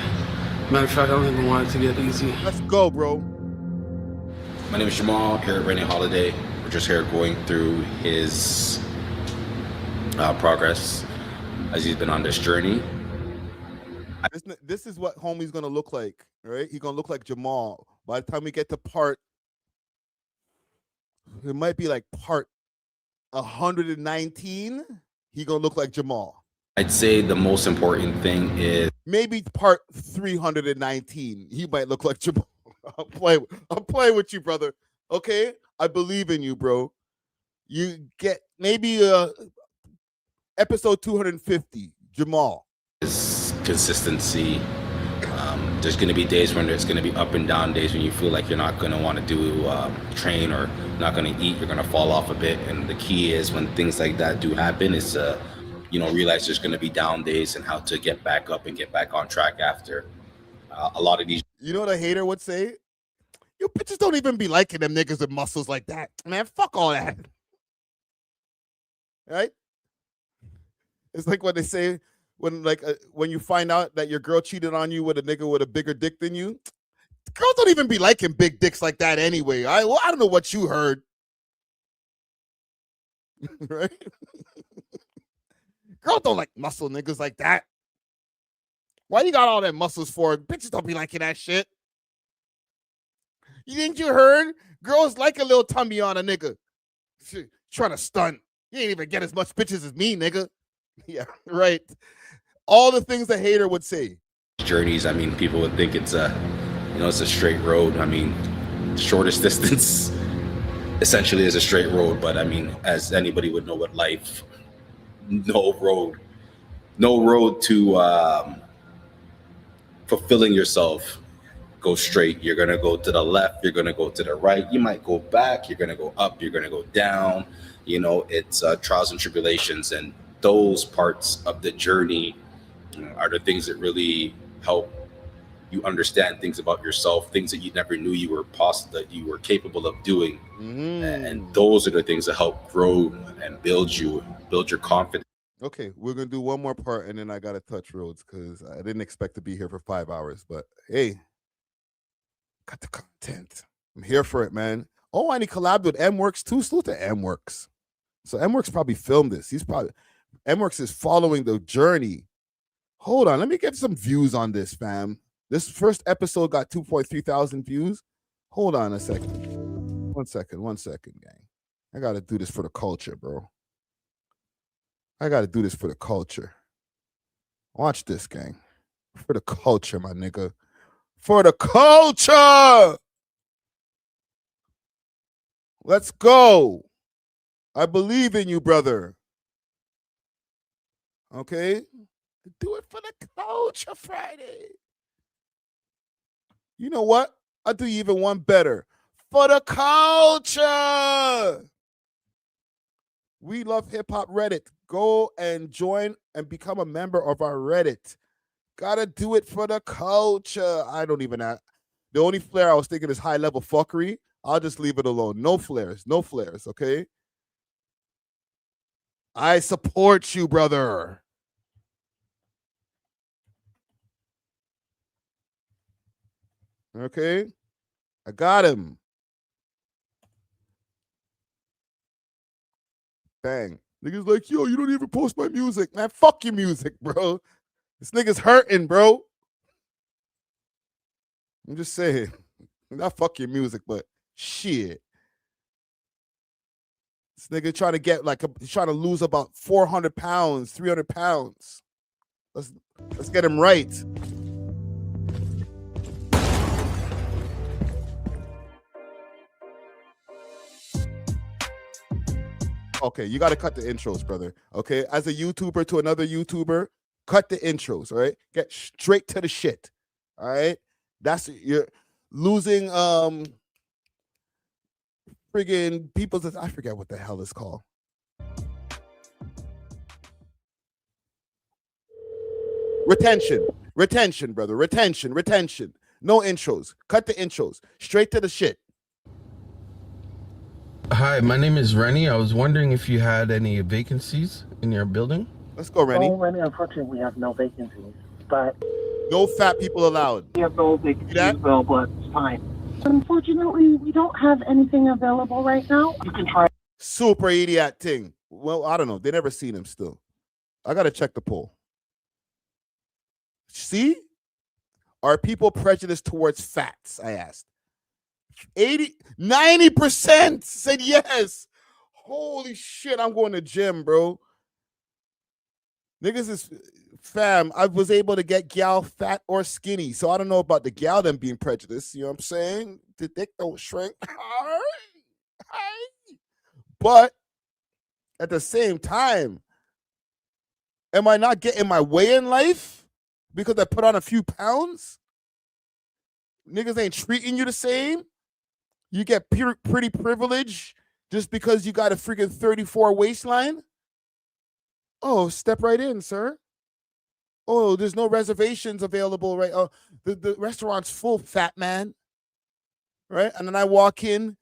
Matter of fact, I don't even want it to get easy. Let's go, bro. My name is Jamal, here at Rennie Holiday. We're just here going through his progress as he's been on this journey. This is what homie's gonna look like, all right? He's gonna look like Jamal. By the time we get to part, it might be like part 119, he gonna look like Jamal. I'd say the most important thing is maybe part 319, he might look like Jamal. I'm playing with you, brother. Okay, I believe in you, bro. You get maybe episode 250, Jamal. is consistency. There's going to be days when there's going to be up and down days when you feel like you're not going to want to do train or not going to eat. You're going to fall off a bit. And the key is when things like that do happen is realize there's going to be down days and how to get back up and get back on track after a lot of these. You know what a hater would say? You bitches don't even be liking them niggas with muscles like that. Man, fuck all that. Right? It's like what they say when you find out that your girl cheated on you with a nigga with a bigger dick than you. Girls don't even be liking big dicks like that anyway. I don't know what you heard. Right? Girls don't like muscle niggas like that. Why you got all that muscles for? Bitches don't be liking that shit. You think you heard? Girls like a little tummy on a nigga. Trying to stunt. You ain't even get as much bitches as me, nigga. Yeah, right. All the things a hater would say. Journeys, I mean, people would think it's a straight road. I mean, shortest distance essentially is a straight road, but I mean, as anybody would know what life, no road to fulfilling yourself goes straight. You're gonna go to the left, you're gonna go to the right, you might go back, you're gonna go up, you're gonna go down. It's trials and tribulations, and those parts of the journey are the things that really help you understand things about yourself, things that you never knew you were possible, that you were capable of doing. And those are the things that help grow and build your confidence. Okay, we're gonna do one more part, and then I gotta touch roads because I didn't expect to be here for 5 hours. But hey, got the content. I'm here for it, man. Oh, and he collabed with M-Works too. Salute to M-Works. So M-Works probably filmed this. M-Works is following the journey. Hold on, let me get some views on this, fam. This first episode got 2.3 thousand views. Hold on a second. One second, gang. I gotta do this for the culture, bro. I gotta do this for the culture. Watch this, gang. For the culture, my nigga. For the culture! Let's go. I believe in you, brother. Okay? Do it for the culture Friday. You know what? I'll do you even one better. For the culture. We Love Hip Hop Reddit. Go and join and become a member of our Reddit. Gotta do it for the culture. I don't even have. The only flair I was thinking is high level fuckery. I'll just leave it alone. No flares, okay? I support you, brother. Okay? I got him. Bang. Niggas like, yo, you don't even post my music. Man, fuck your music, bro. This nigga's hurting, bro. I'm just saying. Not fuck your music, but shit. This nigga trying to get he's trying to lose about 400 pounds, 300 pounds. Let's get him right. Okay, you got to cut the intros, brother. Okay, as a YouTuber to another YouTuber, cut the intros, all right? Get straight to the shit, all right? You're losing friggin' people. I forget what the hell it's called. Retention, brother. Retention. No intros. Cut the intros. Straight to the shit. Hi, my name is Rennie. I was wondering if you had any vacancies in your building. Let's go, Rennie. Oh, Rennie, unfortunately, we have no vacancies, but no fat people allowed. We have no vacancies available at this time. Unfortunately, we don't have anything available right now. You can try. Super idiot thing. Well, I don't know. They never seen him still. I gotta check the poll. See? Are people prejudiced towards fats? I asked. 90% said yes. Holy shit, I'm going to gym, bro. Niggas is fam. I was able to get gal fat or skinny. So I don't know about the gal them being prejudiced. You know what I'm saying? The dick don't shrink. But at the same time, am I not getting my way in life because I put on a few pounds? Niggas ain't treating you the same. You get pretty privilege just because you got a freaking 34 waistline. Oh, step right in, sir. Oh, there's no reservations available, right? Oh, the restaurant's full, fat man. Right? And then I walk in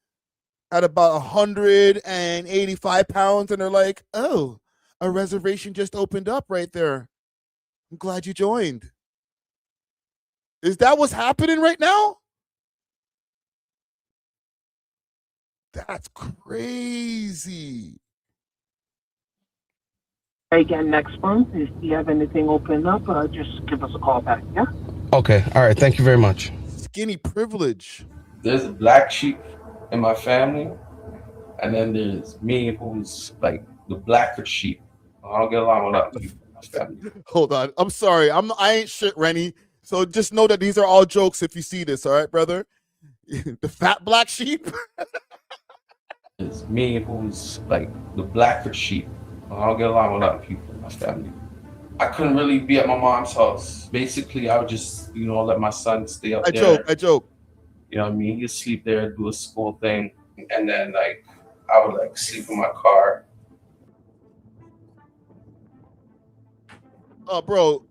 at about 185 pounds, and they're like, oh, a reservation just opened up right there. I'm glad you joined. Is that what's happening right now? That's crazy. Again, next month, if you have anything open up, just give us a call back, yeah? Okay, all right, thank you very much. Skinny privilege. There's a black sheep in my family, and then there's me, who's like the blacker sheep. I don't get along with other people in my family. Hold on. I'm sorry. I ain't shit, Rennie. So just know that these are all jokes if you see this, all right, brother? The fat black sheep. It's me, who's like the blacker sheep. I don't get along with other people in my family. I couldn't really be at my mom's house. Basically, I would just, let my son stay up there. I joke. You know what I mean? He'd sleep there, do a school thing. And then, I would, sleep in my car. Oh, bro.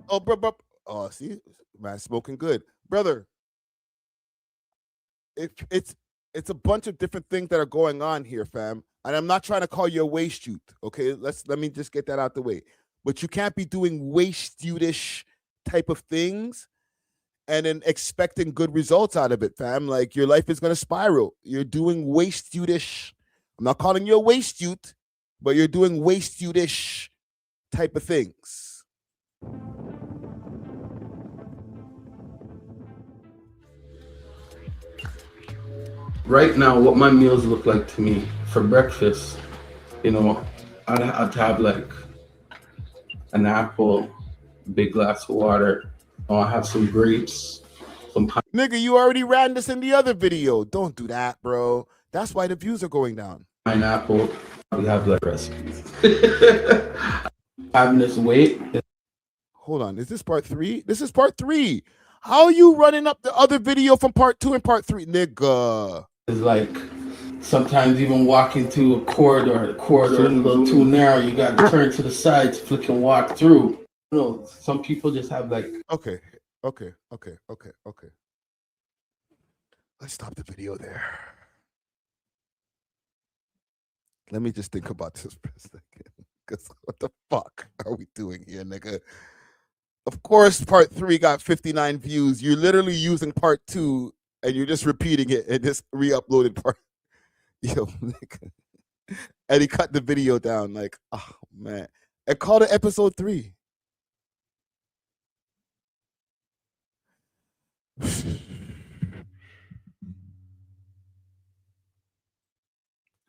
Oh, bro. Oh, see? Man, smoking good. Brother, it's a bunch of different things that are going on here, fam. And I'm not trying to call you a waste youth, okay? Let me just get that out the way. But you can't be doing waste youth-ish type of things and then expecting good results out of it, fam. Like, your life is going to spiral. You're doing waste youth-ish. I'm not calling you a waste youth, but you're doing waste youth-ish type of things. Right now, what my meals look like to me for breakfast, I'd have an apple, a big glass of water. I have some grapes, some Nigga, you already ran this in the other video. Don't do that, bro. That's why the views are going down. pineapple. We have recipes. Having this weight. Hold on, is this part 3? This is part 3. How are you running up the other video from part 2 and part 3, nigga? It's sometimes even walking to a corridor, the corridor is a little too narrow. You got to turn to the side to flick and walk through. Some people just have Okay. Let's stop the video there. Let me just think about this for a second. Because what the fuck are we doing here, nigga? Of course, part 3 got 59 views. You're literally using part 2 and you're just repeating it and just re-uploaded part. Yo, nigga. And he cut the video down oh, man. And called it episode 3.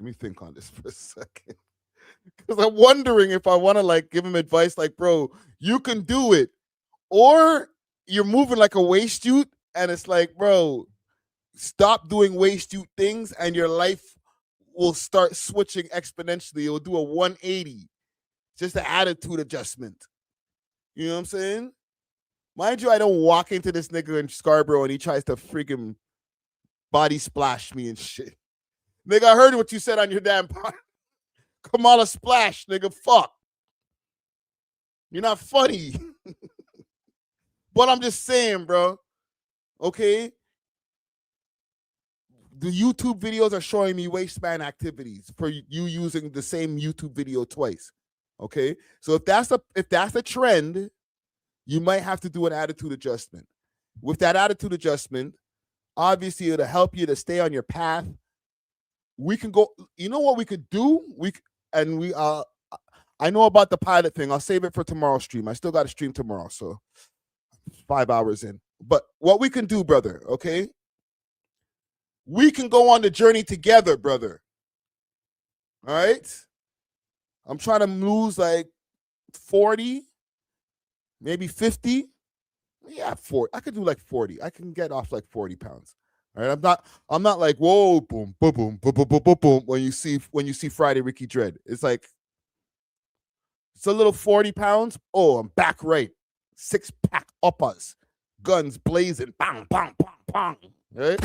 Let me think on this for a second. Because I'm wondering if I want to give him advice bro, you can do it. Or you're moving like a waste youth and it's bro, stop doing waste youth things and your life will start switching exponentially. It will do a 180. Just an attitude adjustment. You know what I'm saying? Mind you, I don't walk into this nigga in Scarborough and he tries to freaking body splash me and shit. Nigga, I heard what you said on your damn part. Kamala Splash, nigga. Fuck. You're not funny. But I'm just saying, bro. Okay? The YouTube videos are showing me waistband activities for you using the same YouTube video twice. Okay? So if that's a trend, you might have to do an attitude adjustment. With that attitude adjustment, obviously it'll help you to stay on your path. We can go, you know what we could do? I know about the pilot thing. I'll save it for tomorrow's stream. I still got to stream tomorrow, so 5 hours in. But what we can do, brother, okay? We can go on the journey together, brother. All right? I'm trying to lose like 40, maybe 50. Yeah, 40. I could do like 40. I can get off like 40 pounds. All right. I'm not like, whoa, boom, boom, boom, boom, boom, boom, boom, boom. When you see Friday Ricky Dread. It's like it's a little 40 pounds. Oh, I'm back right. 6-pack uppers. Guns blazing. Bang, bang, bang, bang. Right?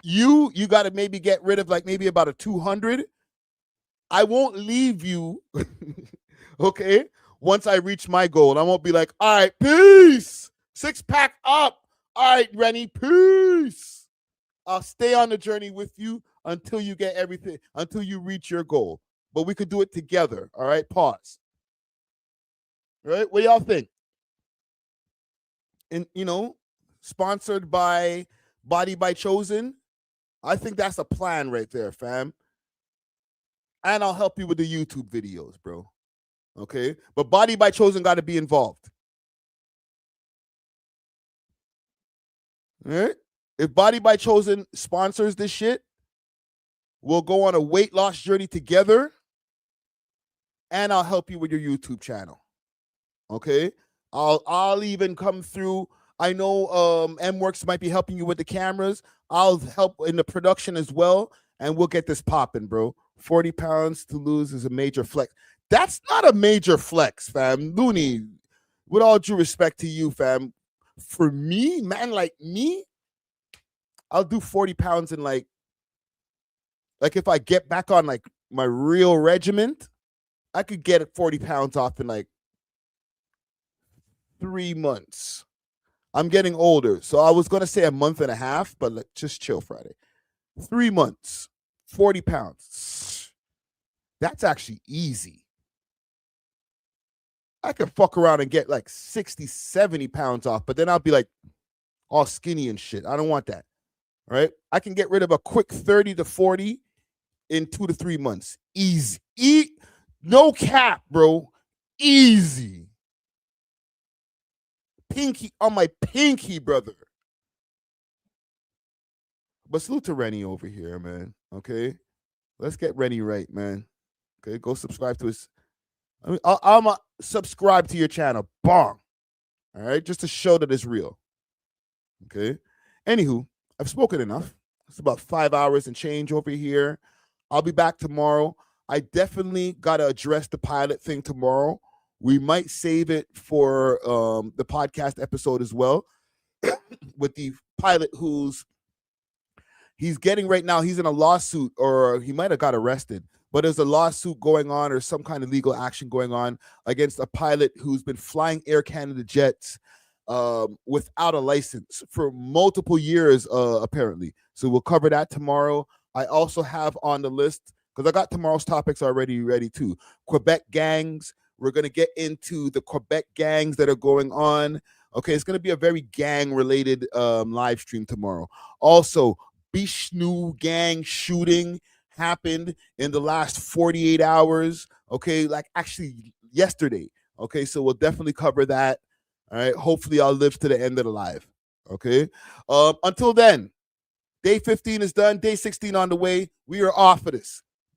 You gotta maybe get rid of like maybe about a 200. I won't leave you. Okay. Once I reach my goal, I won't be like, all right, peace. 6-pack up. All right, Rennie, peace. I'll stay on the journey with you until you get everything, until you reach your goal. But we could do it together. All right, pause. All right, what do y'all think? And, sponsored by Body by Chosen. I think that's a plan right there, fam. And I'll help you with the YouTube videos, bro. Okay, but Body by Chosen got to be involved. All right, if Body by Chosen sponsors this shit, we'll go on a weight loss journey together, and I'll help you with your YouTube channel. Okay, I'll even come through. I know M-Works might be helping you with the cameras. I'll help in the production as well, and we'll get this popping, bro. 40 pounds to lose is a major flex. That's not a major flex, fam. Looney, with all due respect to you, fam, for me, man, like me, I'll do 40 pounds in like if I get back on like my real regiment, I could get 40 pounds off in like 3 months. I'm getting older, so I was going to say a month and a half, but just chill, Friday. 3 months, 40 pounds. That's actually easy. I could fuck around and get like 60, 70 pounds off, but then I'll be like all skinny and shit. I don't want that. All right. I can get rid of a quick 30 to 40 in 2 to 3 months. Easy. No cap, bro. Easy. Pinky on my pinky, brother. But salute to Rennie over here, man. Okay. Let's get Rennie right, man. Okay. Go subscribe to his. I'm a subscribe to your channel. Bong. All right. Just to show that it's real. Okay. Anywho, I've spoken enough. It's about 5 hours and change over here. I'll be back tomorrow. I definitely got to address the pilot thing tomorrow. We might save it for the podcast episode as well with the pilot he's getting right now. He's in a lawsuit, or he might have got arrested, but there's a lawsuit going on or some kind of legal action going on against a pilot who's been flying Air Canada jets without a license for multiple years, apparently. So we'll cover that tomorrow. I also have on the list, because I got tomorrow's topics already ready too, Quebec gangs. We're going to get into the Quebec gangs that are going on. Okay, it's going to be a very gang-related live stream tomorrow. Also, Bishnu gang shooting happened in the last 48 hours. Okay, like actually yesterday. Okay, so we'll definitely cover that. All right, hopefully I'll live to the end of the live. Okay, until then, day 15 is done. Day 16 on the way. We are off of this.